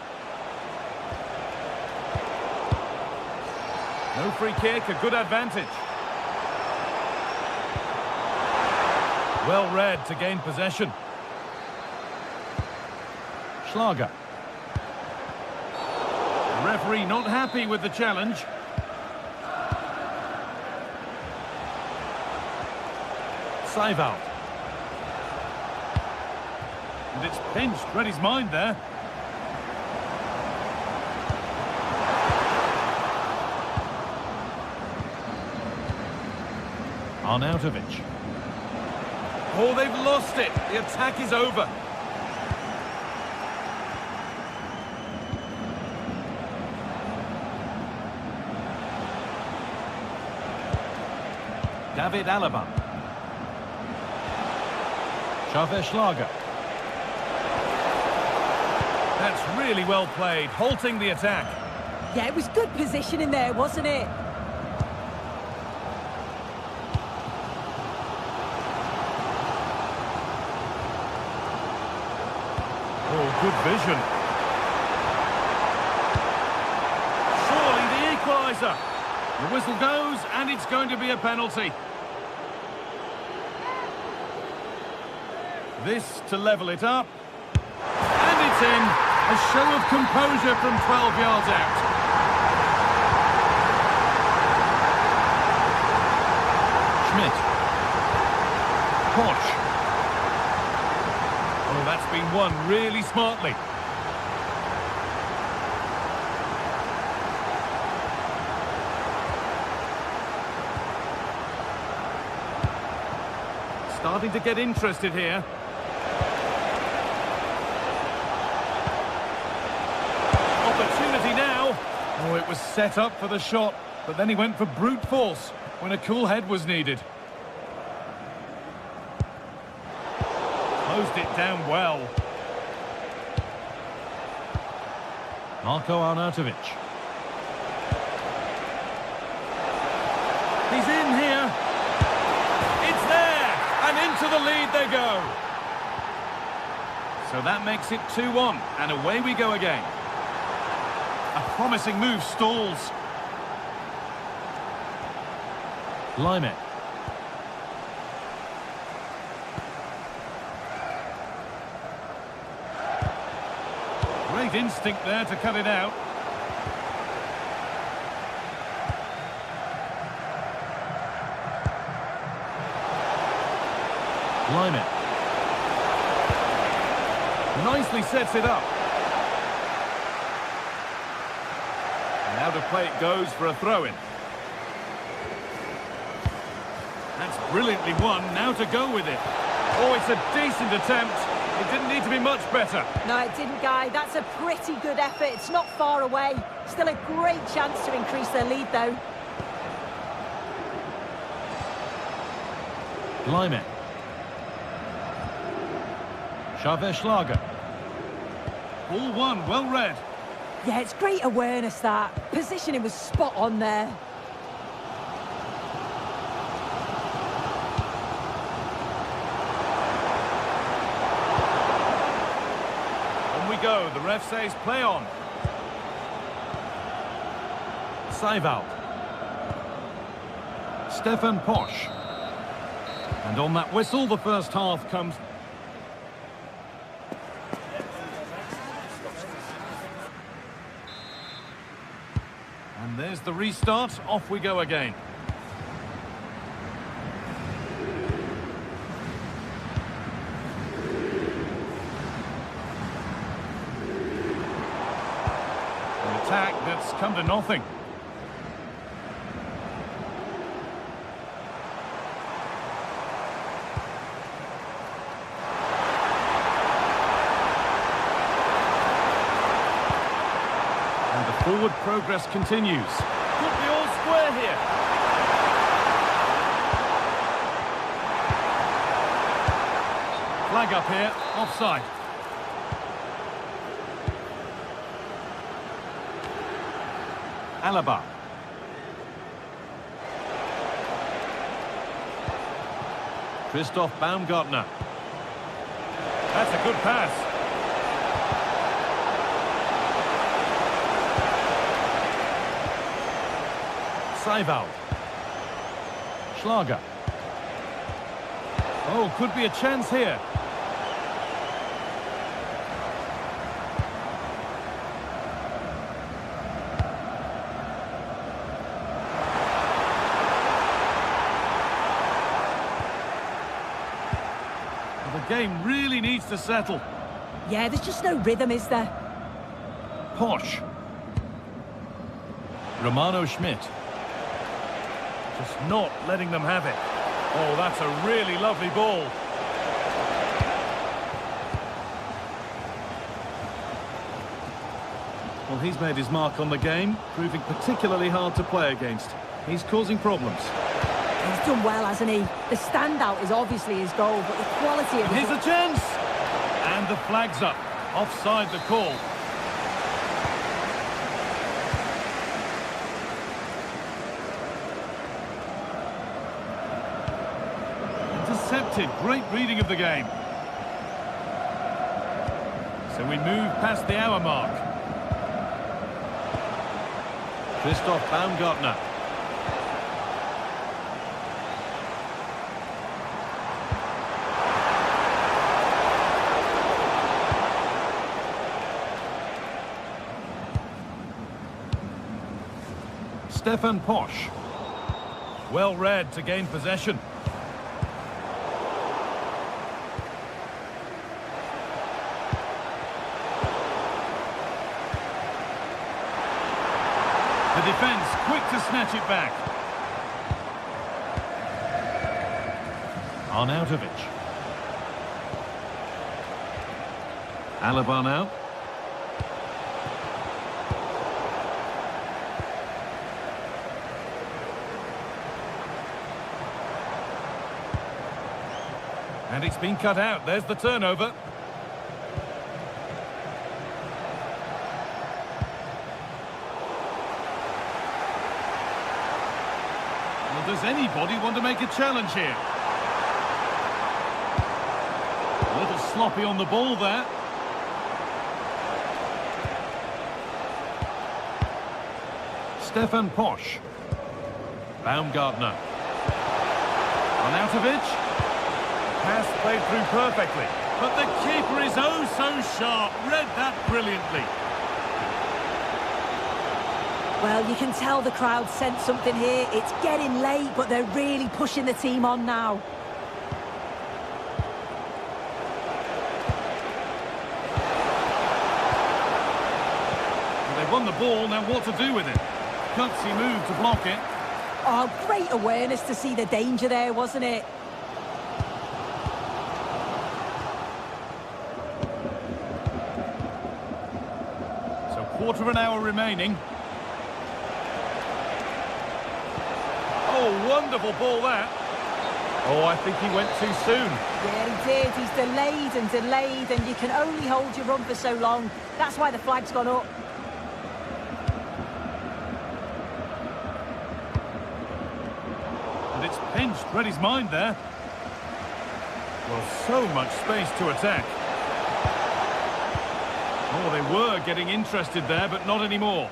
No free kick, a good advantage. Well read to gain possession. Schlager. The referee not happy with the challenge. Seiwald. And it's pinched, read his mind there. Arnautovic. Oh, they've lost it. The attack is over. David Alaba. Schlager. That's really well played, halting the attack. Yeah, it was good positioning there, wasn't it? Oh, good vision. Surely the equaliser. The whistle goes, and it's going to be a penalty. This to level it up. And it's in. A show of composure from 12 yards out. Schmidt. Posch. Oh, that's been won really smartly. Starting to get interested here. Opportunity now. Oh, it was set up for the shot, but then he went for brute force when a cool head was needed. Closed it down well. Marko Arnautovic. He's in here. It's there, and into the lead they go. So that makes it 2-1, and away we go again. A promising move stalls. Lime. Great instinct there to cut it out. Lime. Nicely sets it up. And out of play it goes for a throw-in. That's brilliantly won. Now to go with it. Oh, it's a decent attempt. It didn't need to be much better. No, it didn't, Guy. That's a pretty good effort. It's not far away. Still a great chance to increase their lead, though. Lime. Schlager. All one, well read. Yeah, it's great awareness, that. Positioning was spot on there. On we go. The ref says play on. Seiwald. Stefan Posch. And on that whistle, the first half comes. And there's the restart. Off we go again. An attack that's come to nothing. Forward progress continues. Could be all square here. Flag up here, offside. Alaba. Christoph Baumgartner. That's a good pass. Seiwald. Schlager. Oh, could be a chance here. The game really needs to settle. Yeah, there's just no rhythm, is there? Posch. Romano Schmidt. Just not letting them have it. Oh, that's a really lovely ball. Well, he's made his mark on the game, proving particularly hard to play against. He's causing problems. He's done well, hasn't he? The standout is obviously his goal, but the quality of Here's a chance! And the flag's up. Offside the call. Intercepted. Great reading of the game. So we move past the hour mark. Christoph Baumgartner. Stefan Posch. Well read to gain possession. The defence quick to snatch it back. Arnautovic. Alaba now. And it's been cut out. There's the turnover. Well, does anybody want to make a challenge here? A little sloppy on the ball there. Stefan Posch. Baumgartner. Arnautovic. Pass played through perfectly. But the keeper is oh so sharp. Read that brilliantly. Well, you can tell the crowd sense something here. It's getting late, but they're really pushing the team on now. Well, they've won the ball, now what to do with it? Gutsy move to block it. Oh, great awareness to see the danger there, wasn't it? So quarter of an hour remaining. Oh, wonderful ball that. Oh, I think he went too soon. Yeah, he did. He's delayed, and you can only hold your run for so long. That's why the flag's gone up. And it's pinched, read his mind there. Well, so much space to attack. Oh, they were getting interested there, but not anymore.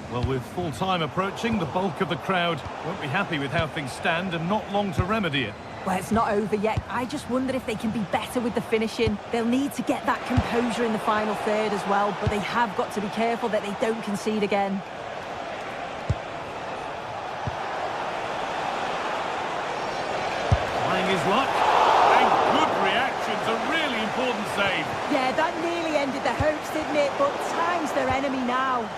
Well, with full time approaching, the bulk of the crowd won't be happy with how things stand and not long to remedy it. Well, it's not over yet. I just wonder if they can be better with the finishing. They'll need to get that composure in the final third as well, but they have got to be careful that they don't concede again. Trying his luck. And good reactions, a really important save. Yeah, that nearly ended the hopes, didn't it? But time's their enemy now.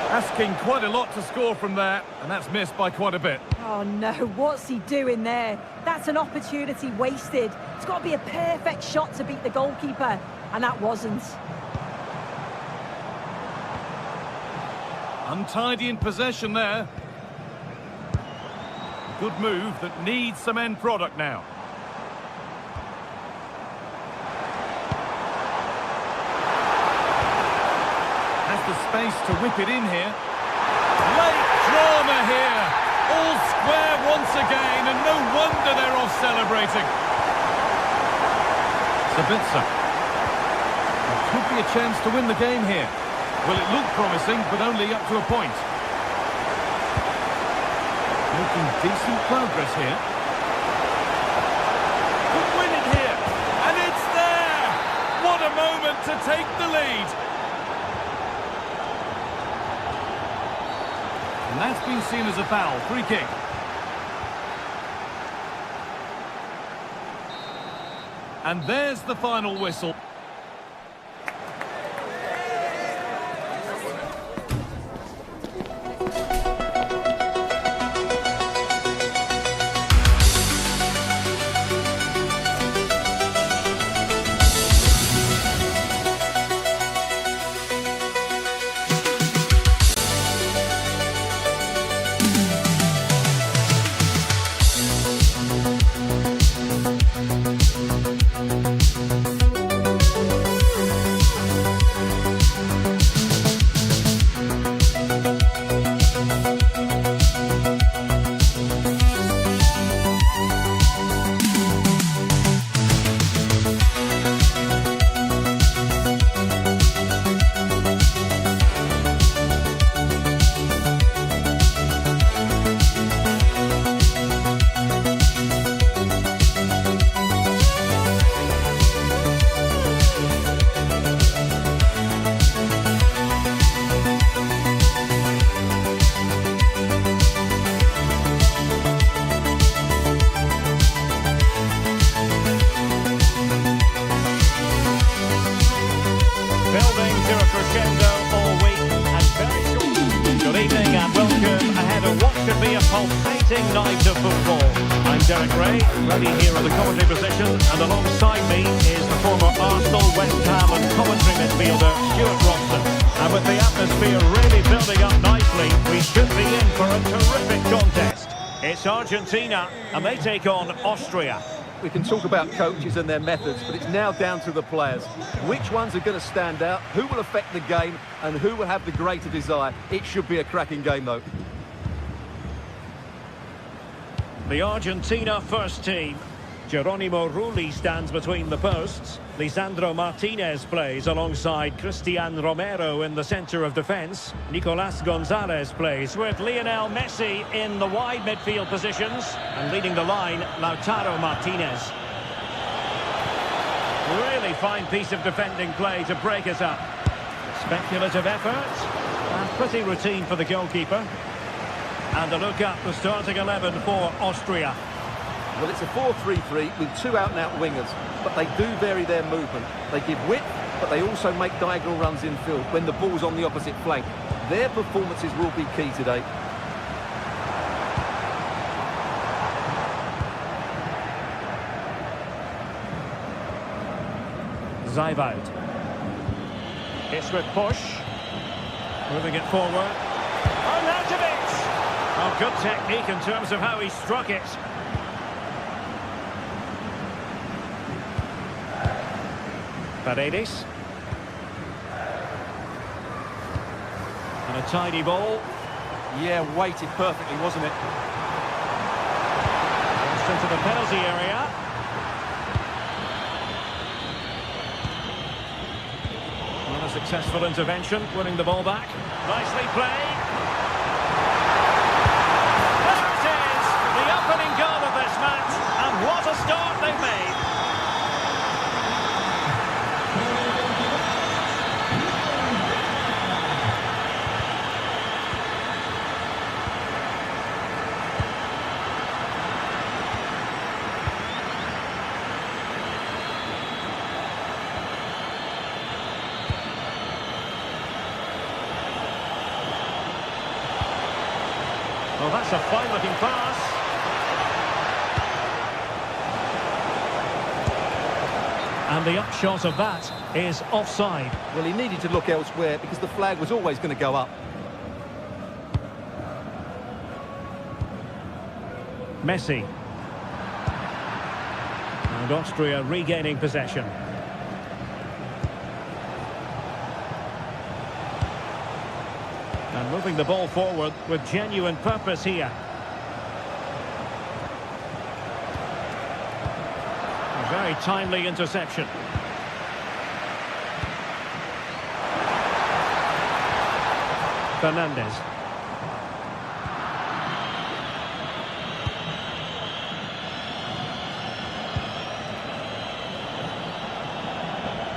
Asking quite a lot to score from there, and that's missed by quite a bit. Oh no, what's he doing there? That's an opportunity wasted. It's got to be a perfect shot to beat the goalkeeper, and that wasn't. Untidy in possession there. Good move that needs some end product now. Has the space to whip it in here. Late drama here. All square once again, and no wonder they're off celebrating. Sabitzer. There could be a chance to win the game here. Well, it looked promising, but only up to a point. Making decent progress here. Could win it here. And it's there! What a moment to take the lead. And that's been seen as a foul. Free kick. And there's the final whistle. Night of football. I'm Derek Ray, ready here in the commentary position, and alongside me is the former Arsenal, West Ham and commentary midfielder Stuart Robson. And with the atmosphere really building up nicely, we should be in for a terrific contest. It's Argentina, and they take on Austria. We can talk about coaches and their methods, but it's now down to the players. Which ones are going to stand out, who will affect the game, and who will have the greater desire? It should be a cracking game, though. The Argentina first team. Geronimo Rulli stands between the posts. Lisandro Martinez plays alongside Cristian Romero in the centre of defence. Nicolas Gonzalez plays with Lionel Messi in the wide midfield positions. And leading the line, Lautaro Martinez. Really fine piece of defending play to break us up. Speculative effort. And pretty routine for the goalkeeper. And a look at the starting 11 for Austria. Well, it's a 4-3-3 with two out-and-out wingers, but they do vary their movement. They give width, but they also make diagonal runs infield when the ball's on the opposite flank. Their performances will be key today. Zijvoud. It's with push. Moving it forward. Arnautovic! Oh, good technique in terms of how he struck it. Paredes. And a tidy ball. Yeah, weighted perfectly, wasn't it? Just into the penalty area. Not a successful intervention, winning the ball back. Nicely played. There it is! The opening goal of this match. And what a start they've made. Well, that's a fine-looking pass. And the upshot of that is offside. Well, he needed to look elsewhere because the flag was always going to go up. Messi. And Austria regaining possession. And moving the ball forward with genuine purpose here. A very timely interception. Fernandez.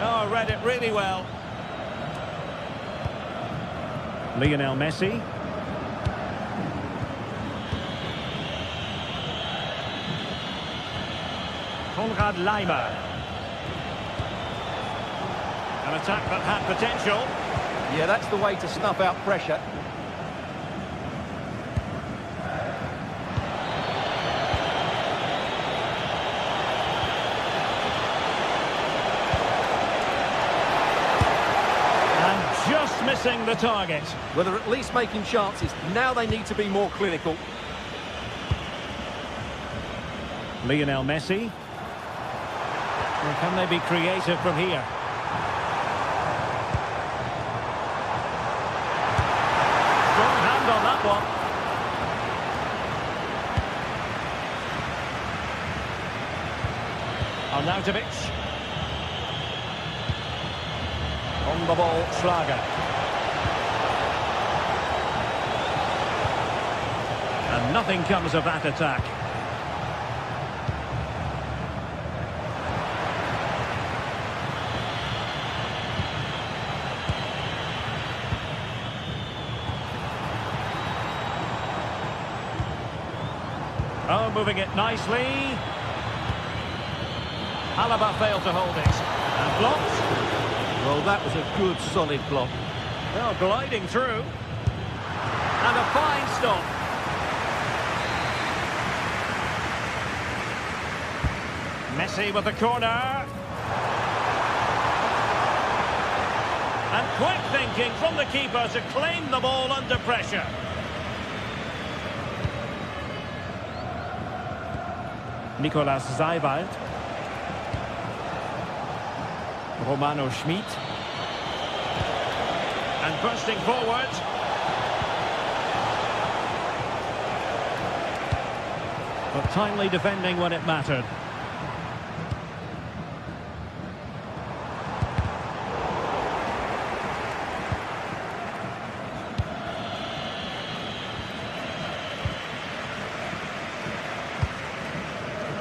Oh, read it really well. Lionel Messi. Konrad Laimer. An attack that had potential. Yeah, that's the way to snuff out pressure. Just missing the target. Well, they're at least making chances. Now they need to be more clinical. Lionel Messi. Or can they be creative from here? Strong hand on that one. Arnautovic. On the ball, Schlager. And nothing comes of that attack. Oh, moving it nicely. Alaba failed to hold it. And blocked. Well, that was a good, solid block. Well, gliding through. And a fine stop. Messi with the corner. And quick thinking from the keeper to claim the ball under pressure. Nicolas Zijvoud. Romano Schmid. And bursting forward. But timely defending when it mattered.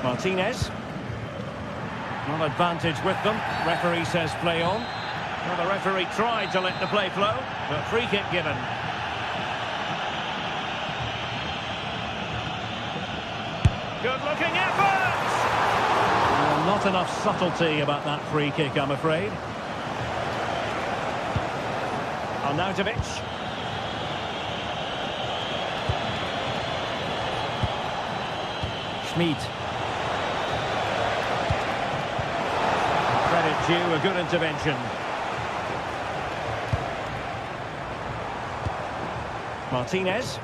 Martinez. Well, advantage with them. Referee says play on. Well, the referee tried to let the play flow, but free kick given. Good looking effort! Well, not enough subtlety about that free kick, I'm afraid. Arnautovic. Schmid. Credit due, a good intervention. Martinez.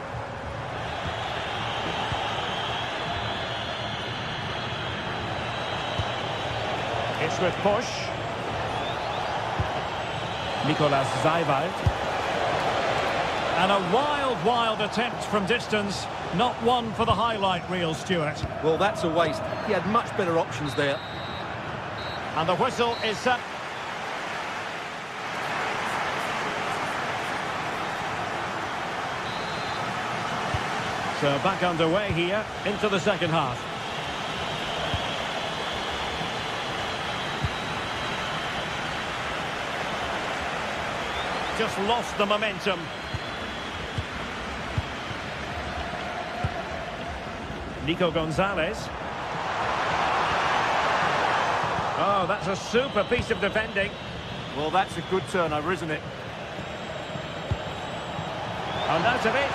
It's with push. Nicolas Zeiwald. And a wild attempt from distance. Not one for the highlight reel, Stuart. Well, that's a waste. He had much better options there. And the whistle is set. So back underway here into the second half. Just lost the momentum. Nico Gonzalez. Oh, that's a super piece of defending. Well, that's a good turnover, isn't it? Arnautovic.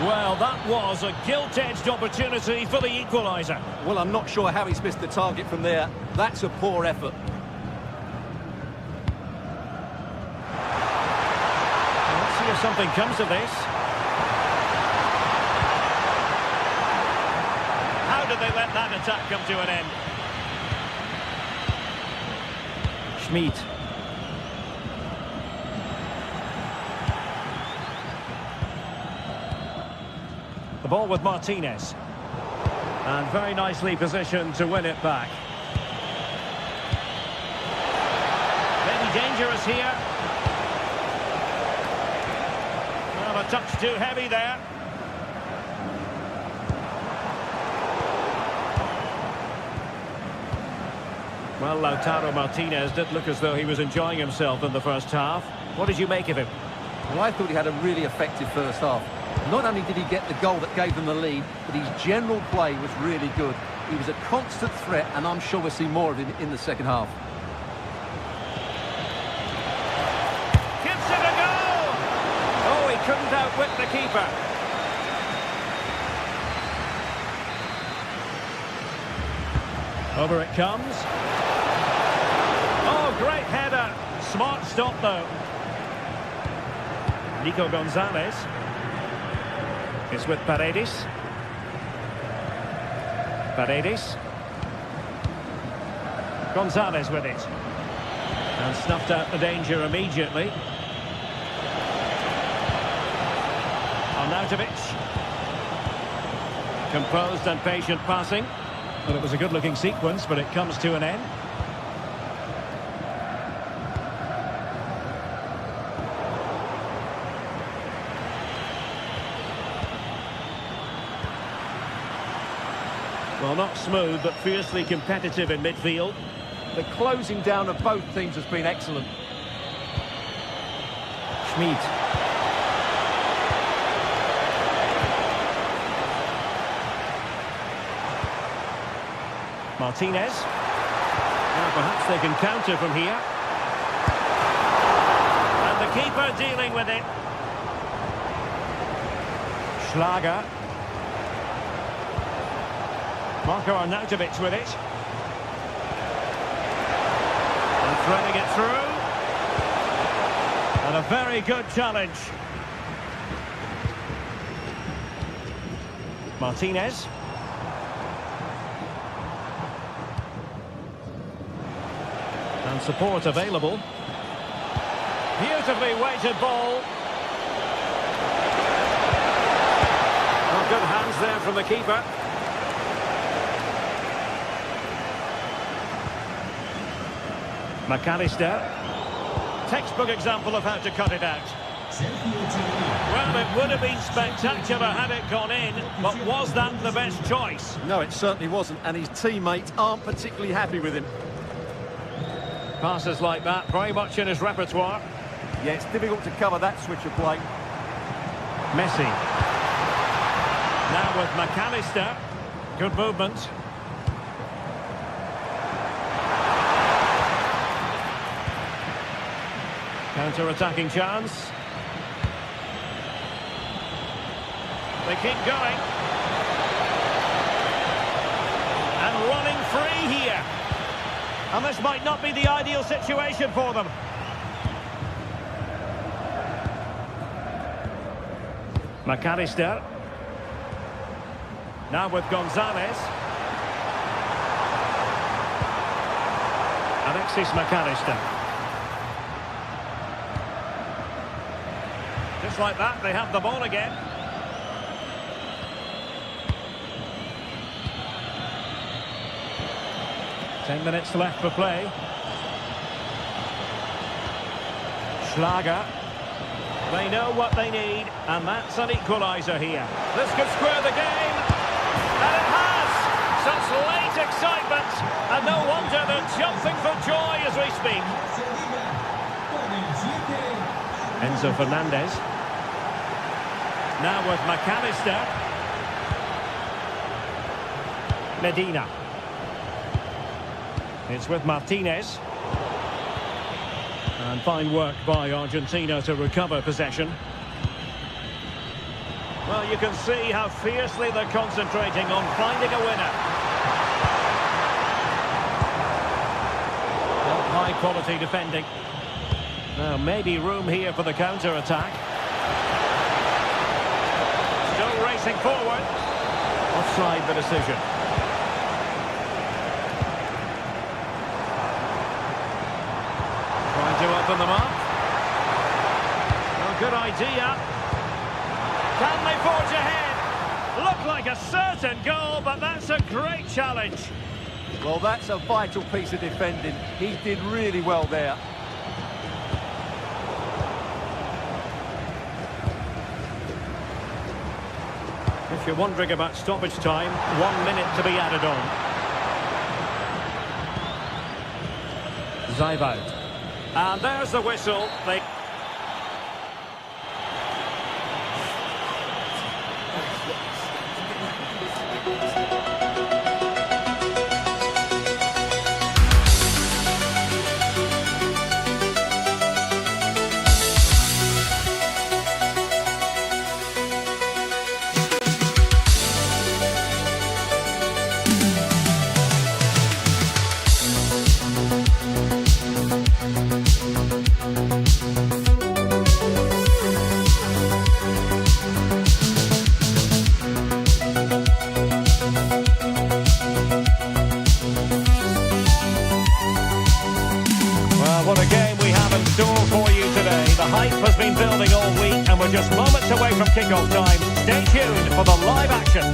Well, that was a gilt-edged opportunity for the equaliser. Well, I'm not sure how he's missed the target from there. That's a poor effort. Let's see if something comes of this. How did they let that attack come to an end? Schmid. The ball with Martinez. And very nicely positioned to win it back. Maybe dangerous here. Well, a touch too heavy there. Well, Lautaro Martinez did look as though he was enjoying himself in the first half. What did you make of him? Well, I thought he had a really effective first half. Not only did he get the goal that gave them the lead, but his general play was really good. He was a constant threat, and I'm sure we'll see more of him in the second half. Gives it a go! Oh, he couldn't outwit the keeper. Over it comes. Oh, great header. Smart stop, though. Nico Gonzalez. It's with Paredes. Paredes. Gonzalez with it. And snuffed out the danger immediately. Arnautovic. Composed and patient passing. Well, it was a good-looking sequence, but it comes to an end. Well, not smooth, but fiercely competitive in midfield. The closing down of both teams has been excellent. Schmid. Martinez. Well, perhaps they can counter from here. And the keeper dealing with it. Schlager. Marco Arnautovic with it. And threading it through. And a very good challenge. Martinez. And support available. Beautifully weighted ball. Well, good hands there from the keeper. McAllister. Textbook example of how to cut it out. Sergio Taylor. Well, it would have been spectacular had it gone in, but was that the best choice? No, it certainly wasn't, and his teammates aren't particularly happy with him. Passes like that, very much in his repertoire. Yeah, it's difficult to cover that switch of play. Messi. Now with McAllister. Good movement. Counter-attacking chance. They keep going. And running free here. And this might not be the ideal situation for them. McAllister. Now with Gonzalez. Alexis McAllister. Just like that, they have the ball again. Ten minutes left for play. Schlager. They know what they need, and that's an equaliser here. This could square the game, and it has! Such late excitement, and no wonder they're jumping for joy as we speak. Enzo Fernandez. Now with McAllister. Medina. It's with Martinez. And fine work by Argentina to recover possession. Well, you can see how fiercely they're concentrating on finding a winner. Well, high quality defending. Now, maybe room here for the counter-attack. Still racing forward. Offside the decision. Trying to open them up. Well, good idea. Can they forge ahead? Look like a certain goal, but that's a great challenge. Well, that's a vital piece of defending. He did really well there. If you're wondering about stoppage time, 1 minute to be added on. Zaivoud. And there's the whistle. What a game we have in store for you today. The hype has been building all week and we're just moments away from kick-off time. Stay tuned for the live action.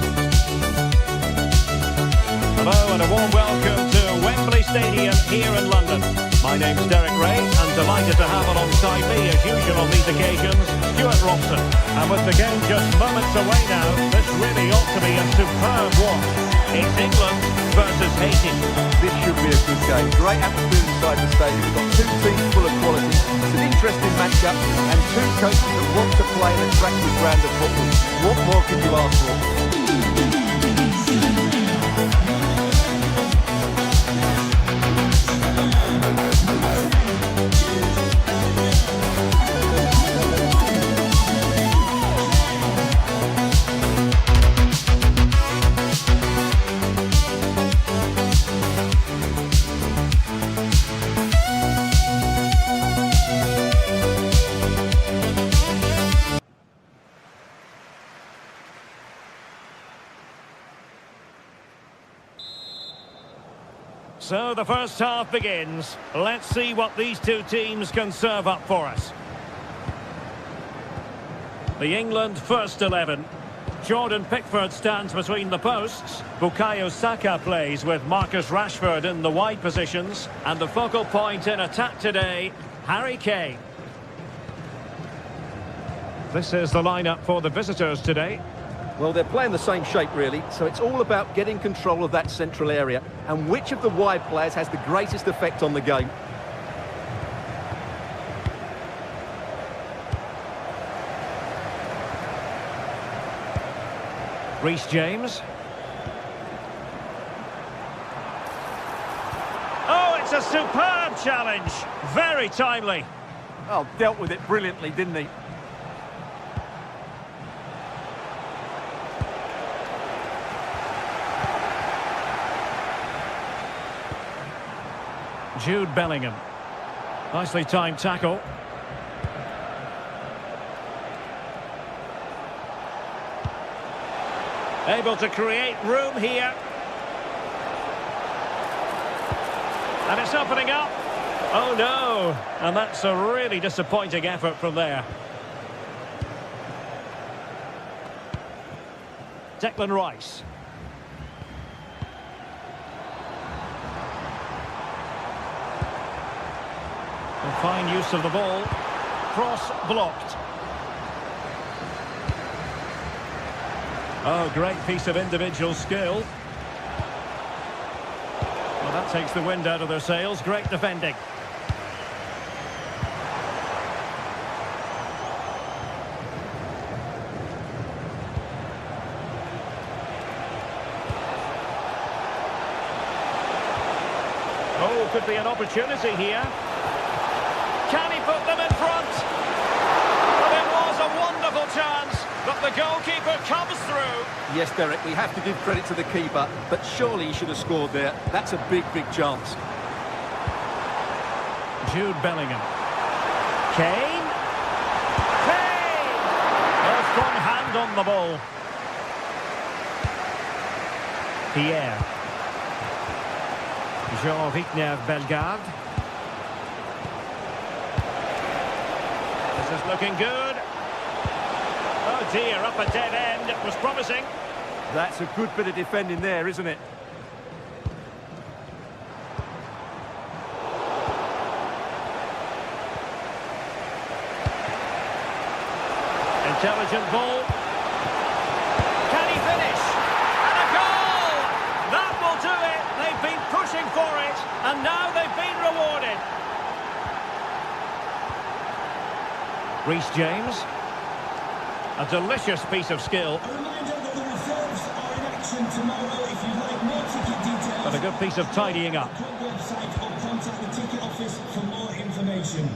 Hello and a warm welcome to Wembley Stadium here in London. My name's Derek Ray and delighted to have alongside me as usual on these occasions, Stuart Robson. And with the game just moments away now, this really ought to be a superb watch. It's England versus Haiti. This should be a good game. Great atmosphere inside the stadium. We've got two teams full of quality. It's an interesting matchup and two coaches that want to play an attractive brand of football. What more could you ask for? So the first half begins. Let's see what these two teams can serve up for us. The England first 11. Jordan Pickford stands between the posts. Bukayo Saka plays with Marcus Rashford in the wide positions. And the focal point in attack today, Harry Kane. This is the lineup for the visitors today. Well, they're playing the same shape, really, so it's all about getting control of that central area and which of the wide players has the greatest effect on the game. Reece James. Oh, it's a superb challenge. Very timely. Oh, dealt with it brilliantly, didn't he? Jude Bellingham. Nicely timed tackle. Able to create room here. And it's opening up. Oh no! And that's a really disappointing effort from there. Declan Rice. A fine use of the ball. Cross blocked. Oh, great piece of individual skill. Well, that takes the wind out of their sails. Great defending. Oh, could be an opportunity here. Can he put them in front? Well, it was a wonderful chance, but the goalkeeper comes through. Yes, Derek, we have to give credit to the keeper, but surely he should have scored there. That's a big, big chance. Jude Bellingham. Kane. Kane! A strong hand on the ball. Pierre. Jean-Victor Bellegarde. This is looking good. Oh dear, up a dead end. It was promising. That's a good bit of defending there, isn't it? Intelligent ball. Can he finish? And a goal! That will do it. They've been pushing for it, and now they've been rewarded. Reece James. A delicious piece of skill. A reminder that the reserves are in action tomorrow. If you'd like more ticket details, But a good piece of tidying up. club website or contact the ticket office for more information.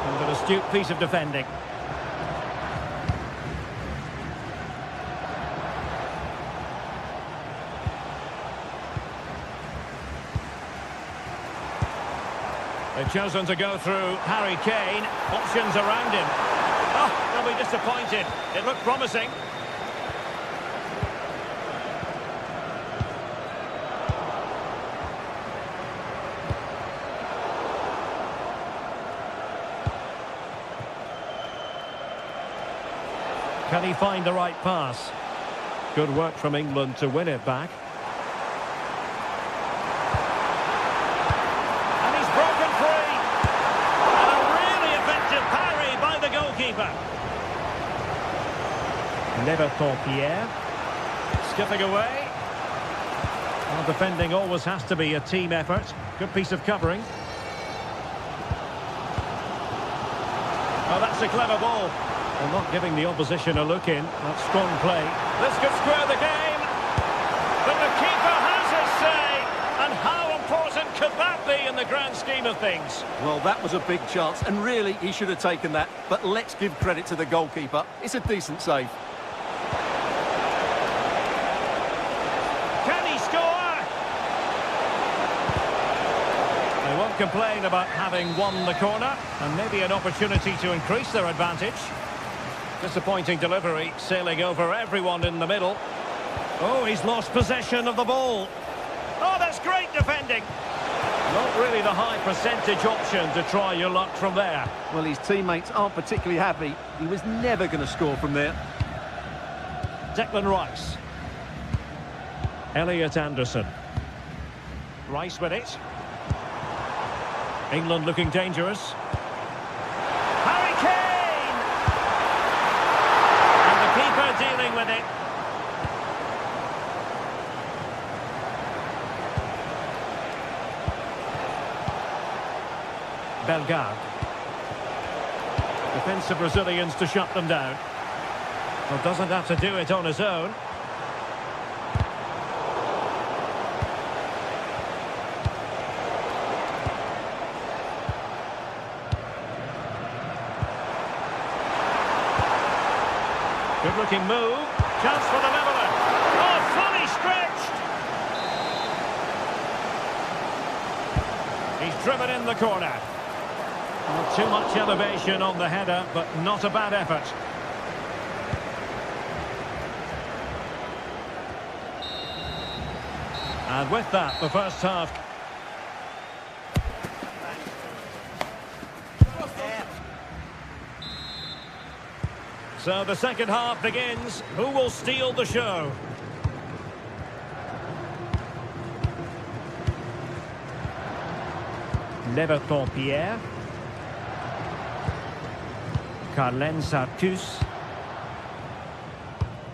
And an astute piece of defending. They've chosen to go through Harry Kane. Options around him. Oh, they'll be disappointed. It looked promising. Can he find the right pass? Good work from England to win it back. Never thought Pierre. Skipping away. Well, defending always has to be a team effort. Good piece of covering. Oh, that's a clever ball. Well, not giving the opposition a look in. That's strong play. This could square the game. But the keeper has his say. And how important could that be in the grand scheme of things? Well, that was a big chance, and really, he should have taken that. But let's give credit to the goalkeeper. It's a decent save. Complain about having won the corner, and maybe an opportunity to increase their advantage. Disappointing delivery, sailing over everyone in the middle. Oh, he's lost possession of the ball. Oh, that's great defending. Not really the high percentage option to try your luck from there. Well, his teammates aren't particularly happy. He was never going to score from there. Declan Rice. Elliot Anderson. Rice with it. England looking dangerous. Harry Kane! And the keeper dealing with it. Bellegarde. Defensive Brazilians to shut them down. Well, doesn't have to do it on his own. Good looking move. Chance for the leveller. Oh, fully stretched. He's driven in the corner. Oh, too much elevation on the header, but not a bad effort. And with that, the first half. So the second half begins. Who will steal the show? Leverton Pierre. Carlen Sartus.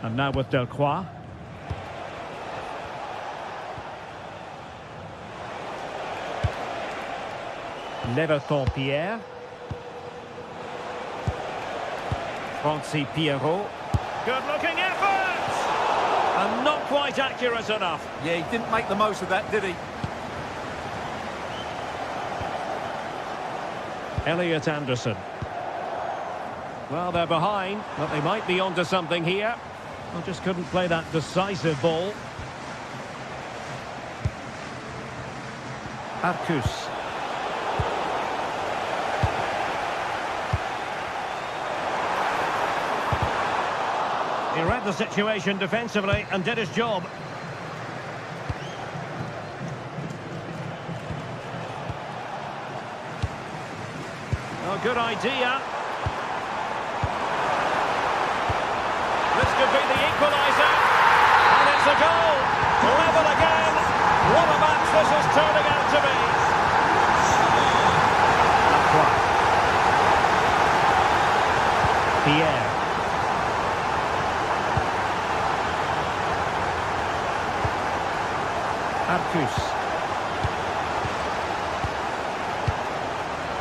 And now with Delcroix. Leverton Pierre. Francis Pierrot. Good looking effort! And not quite accurate enough. Yeah, he didn't make the most of that, did he? Elliot Anderson. Well, they're behind, but they might be onto something here. Well, just couldn't play that decisive ball. Arcus. He read the situation defensively and did his job. Oh, good idea. This could be the equaliser. And it's a goal. Level again. What a match this is turning out to be. Pierre. Arcus.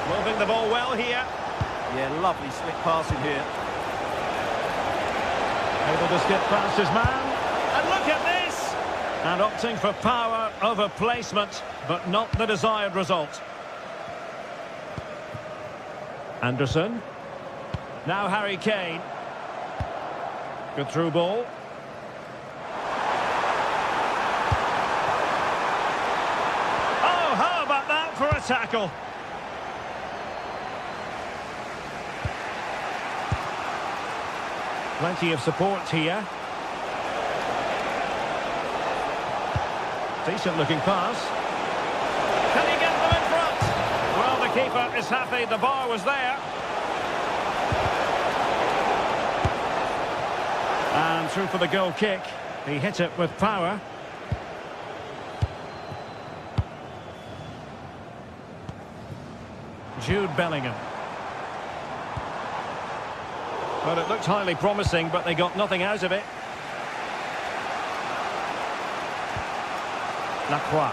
Moving the ball well here. Yeah, lovely slick passing here. Able to skip past his man. And look at this! And opting for power over placement, but not the desired result. Anderson. Now Harry Kane. Good through ball. Oh, how about that for a tackle? Plenty of support here. Decent looking pass. Can he get them in front? Well, the keeper is happy the bar was there. And through for the goal kick. He hit it with power. Jude Bellingham. Well, it looked highly promising, but they got nothing out of it. Lacroix.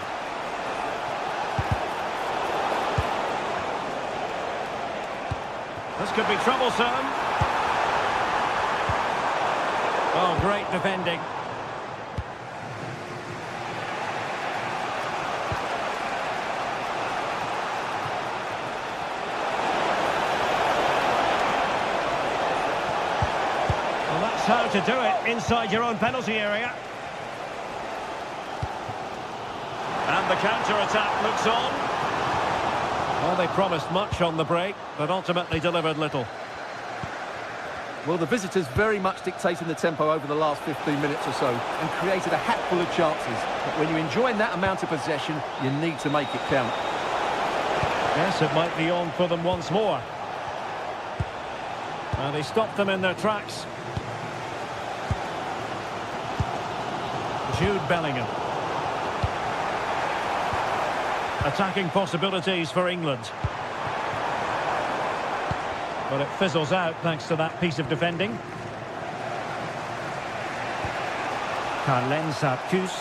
This could be troublesome. Oh, great defending. Well, that's how to do it inside your own penalty area. And the counter-attack looks on. Well, they promised much on the break, but ultimately delivered little. Well, the visitors very much dictating the tempo over the last 15 minutes or so and created a hatful of chances. But when you're enjoying that amount of possession, you need to make it count. Yes, it might be on for them once more. Well, they stopped them in their tracks. Jude Bellingham. Attacking possibilities for England. But it fizzles out thanks to that piece of defending. Carlen Sarkus.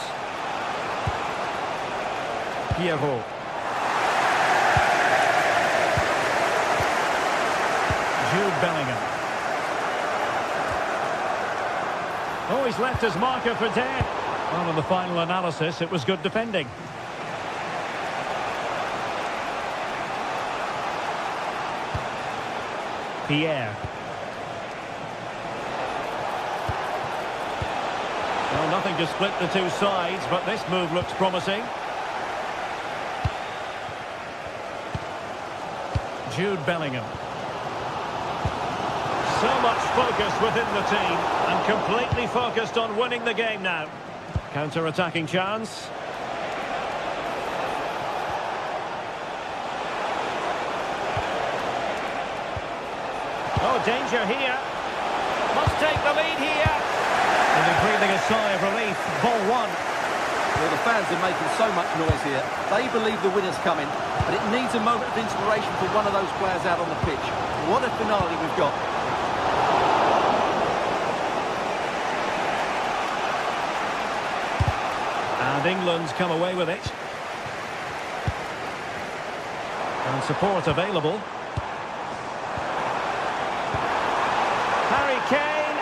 Pierrot. Jude Bellingham. Oh, he's left his marker for dead. Well, in the final analysis, it was good defending. Pierre. Well, nothing to split the two sides, but this move looks promising. Jude Bellingham. So much focus within the team, and completely focused on winning the game now. Counter-attacking chance. Oh, danger here. Must take the lead here. And they're breathing a sigh of relief. Ball one. Well, the fans are making so much noise here. They believe the winner's coming, but it needs a moment of inspiration for one of those players out on the pitch. What a finale we've got. And England's come away with it. And support available. Harry Kane.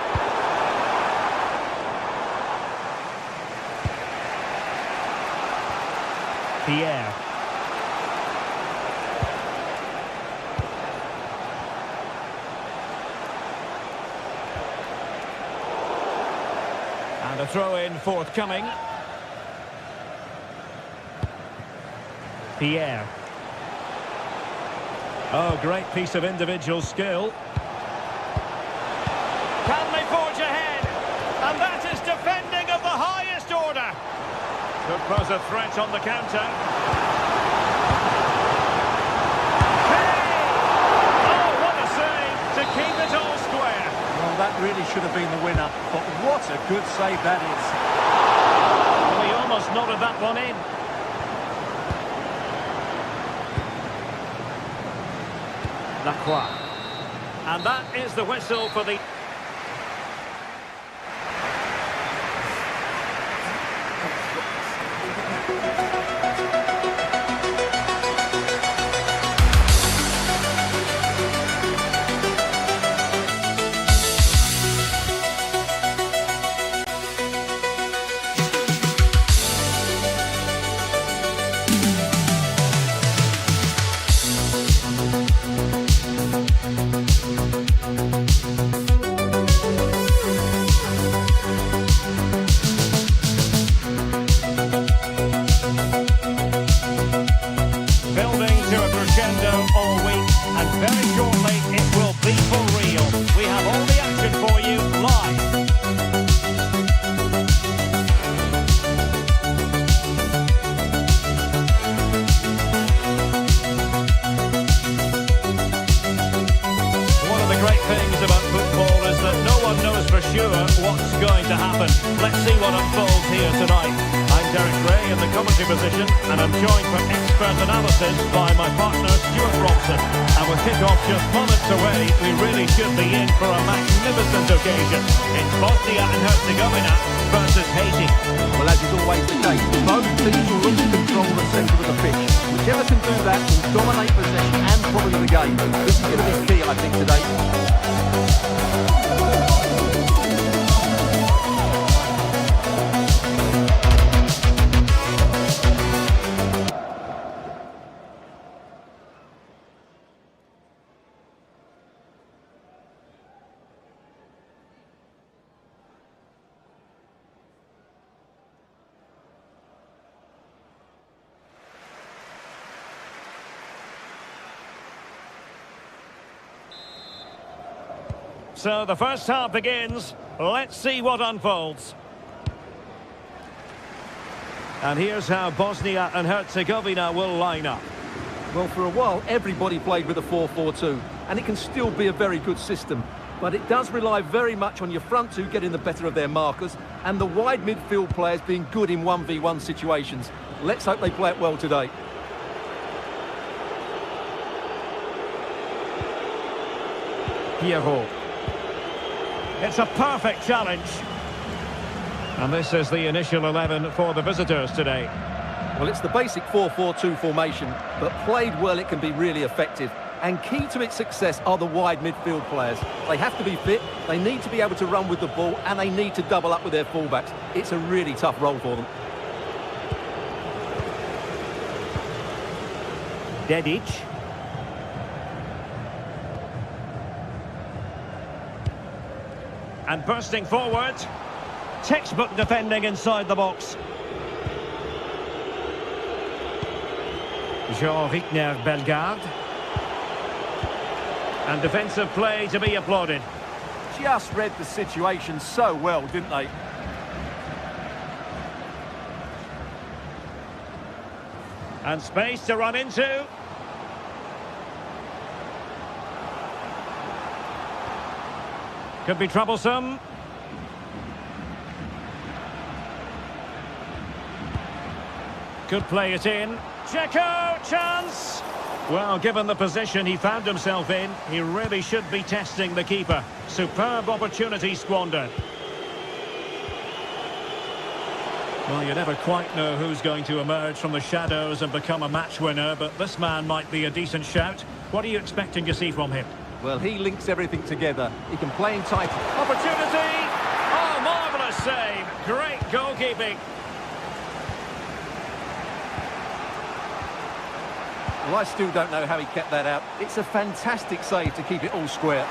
Pierre. And a throw-in forthcoming. Pierre. Oh, great piece of individual skill. Can they forge ahead? And that is defending of the highest order. Could pose a threat on the counter. Hey! Oh, what a save to keep it all square. Well, that really should have been the winner, but what a good save that is. Well, he almost nodded that one in. Lacroix. And that is the whistle for the... all week, and very shortly it will be for real. We have all the action for you live. One of the great things about football is that no one knows for sure what's going to happen. Let's see what unfolds here tonight. I'm Derek Gray in the commentary position, and I'm joined for expert analysis by my partner Stuart Robson. And with kick-off just moments away, we really should be in for a magnificent occasion. It's Bosnia and Herzegovina versus Haiti. Well, as is always the case, both teams will look to control the centre of the pitch. Whichever can do that will dominate possession and probably the game. This is going to be key, I think, today. So the first half begins. Let's see what unfolds. And here's how Bosnia and Herzegovina will line up. Well, for a while, everybody played with a 4-4-2, and it can still be a very good system. but it does rely very much on your front two getting the better of their markers and the wide midfield players being good in 1v1 situations. Let's hope they play it well today. Pierrot. It's a perfect challenge. And this is the initial 11 for the visitors today. Well, it's the basic 4-4-2 formation, but played well it can be really effective. And key to its success are the wide midfield players. They have to be fit, they need to be able to run with the ball, and they need to double up with their fullbacks. It's a really tough role for them. Dedic. And bursting forward. Textbook defending inside the box. Jean-Rickner Bellegarde. And defensive play to be applauded. Just read the situation so well, didn't they? And space to run into. Could be troublesome. Could play it in. Checo, chance! Well, given the position he found himself in, he really should be testing the keeper. Superb opportunity squandered. Well, you never quite know who's going to emerge from the shadows and become a match winner, but this man might be a decent shout. What are you expecting to see from him? Well, he links everything together. He can play in tight. Opportunity! Oh, marvellous save. Great goalkeeping. Well, I still don't know how he kept that out. It's a fantastic save to keep it all square.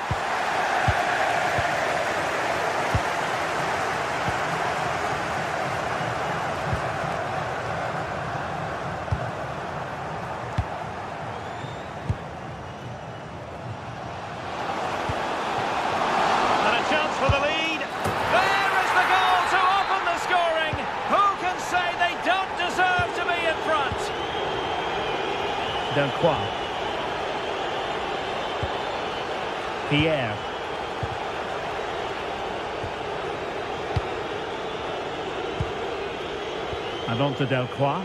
And a chance for the lead. There is the goal to open the scoring. Who can say they don't deserve to be in front? Delcroix. Pierre. And on to Delcroix.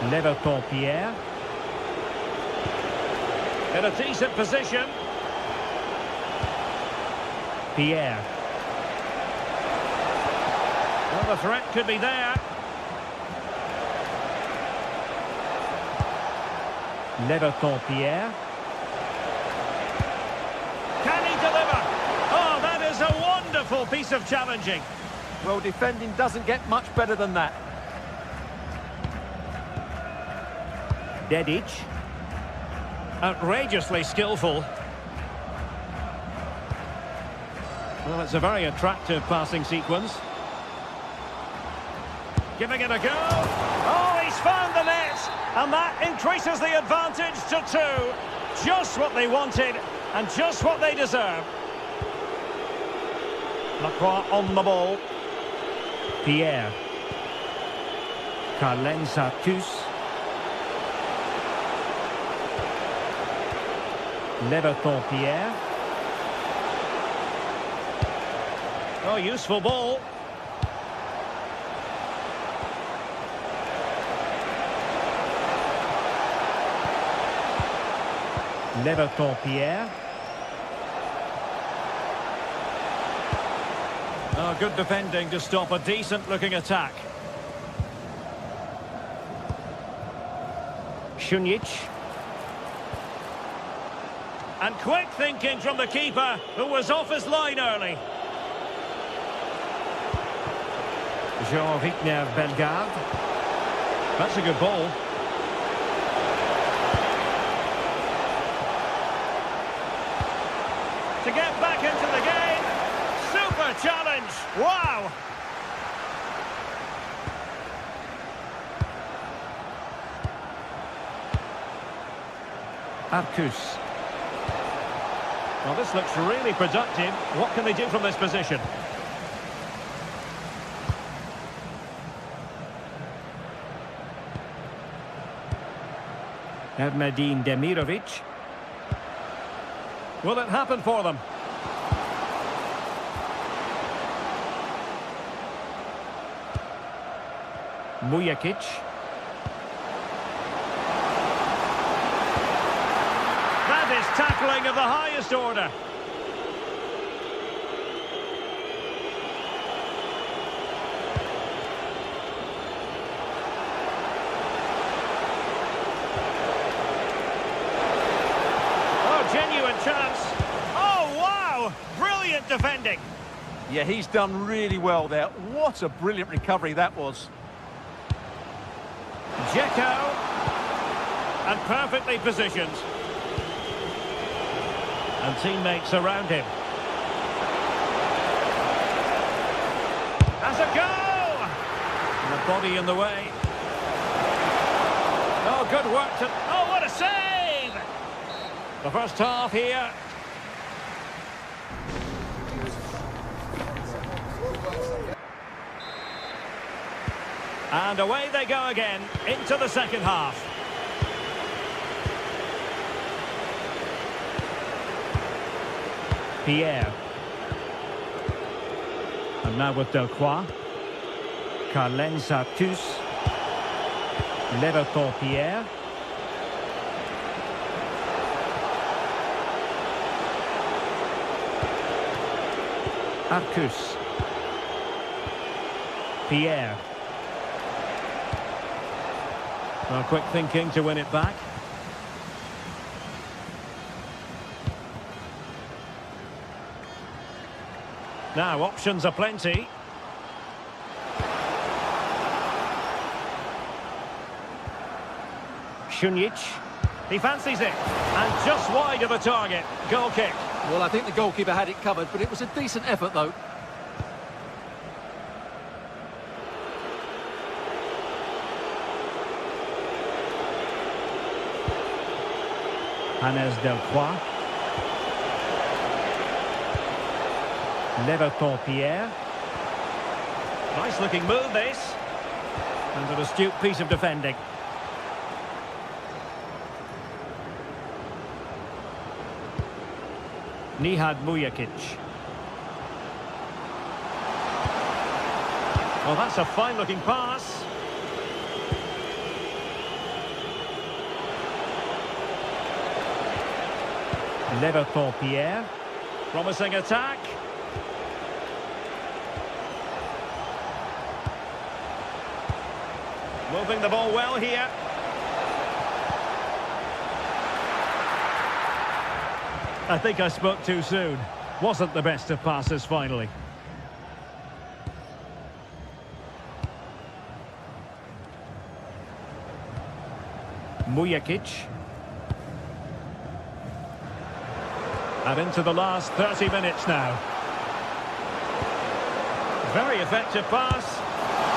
Leverton Pierre. In a decent position. Pierre. Well, the threat could be there. Leverton Pierre. Can he deliver? Oh, that is a wonderful piece of challenging. Well, defending doesn't get much better than that. Dedic. Outrageously skillful. Well, it's a very attractive passing sequence. Giving it a go. Oh, he's found the net. And that increases the advantage to 2. Just what they wanted and just what they deserve. Lacroix on the ball. Pierre. Carlens-Arcus. Leverton Pierre. Oh, useful ball. Leverton Pierre. Oh, good defending to stop a decent-looking attack. Šunjić. And quick thinking from the keeper, who was off his line early. Jean-Rickner Bellegarde. That's a good ball. To get back into the game. Super challenge. Wow. Arcus. Well, this looks really productive. What can they do from this position? Erdmedin Demirovic. Will it happen for them? Mujakic. That is tackling of the highest order. Oh, genuine chance. Oh, wow! Brilliant defending. Yeah, he's done really well there. What a brilliant recovery that was. Dzeko. And perfectly positioned. And teammates around him. Has a go! And the body in the way. Oh, good work to... Oh, what a save! The first half here. And away they go again, into the second half. Pierre. And now with Delcroix. Carlen Sartus. Leverton Pierre. Arcus. Pierre. Well, quick thinking to win it back. Now, options are plenty. Šunjić. He fancies it. And just wide of the target. Goal kick. Well, I think the goalkeeper had it covered, but it was a decent effort, though. Hannes Delcroix. Leverton Pierre. Nice looking move this. And an astute piece of defending. Nihad Mujakic. Well, that's a fine looking pass. Leverton Pierre. Promising attack. Moving the ball well here. I think I spoke too soon. Wasn't the best of passes finally. Mujakic. And into the last 30 minutes now. Very effective pass.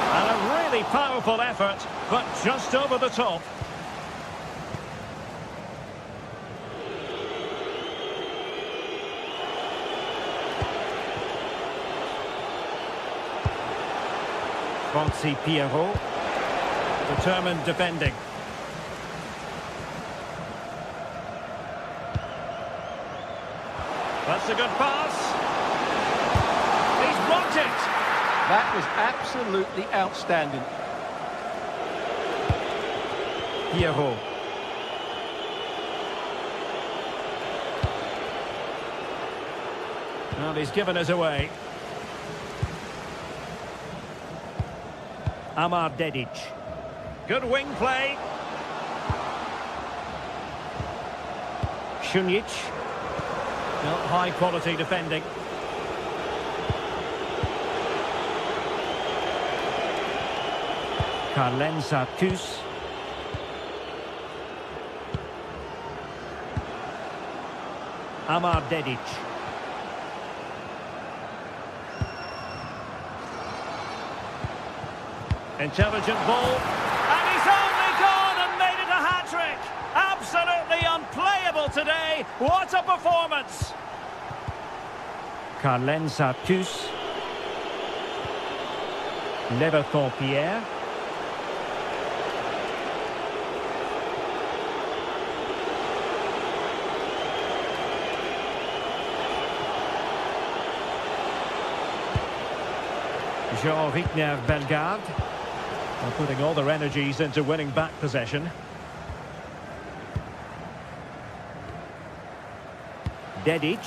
And a really powerful effort, but just over the top. Francis Pierrot. Determined defending. That's a good pass. He's blocked it. That was absolutely outstanding. Pierrot. Well, he's given us away. Amar Dedic. Good wing play. Šunjić. Well, high quality defending. Carlen Sartus. Amar Dedic. Intelligent ball. And he's only gone and made it a hat-trick. Absolutely unplayable today. What a performance. Carlen Sartus. Leverton Pierre. Jean-Victor Bellegarde. They're putting all their energies into winning back possession. Dedic.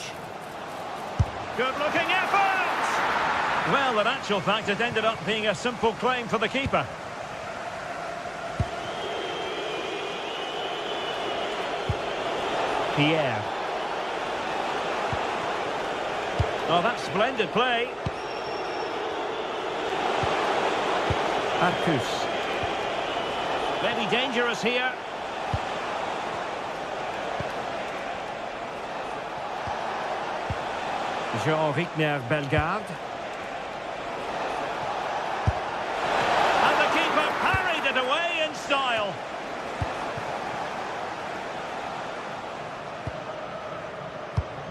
Good looking effort! Well, in actual fact, it ended up being a simple claim for the keeper. Pierre. Oh, that's splendid play. Arcus. Maybe dangerous here. Jean-Victor Bellegarde. And the keeper parried it away in style.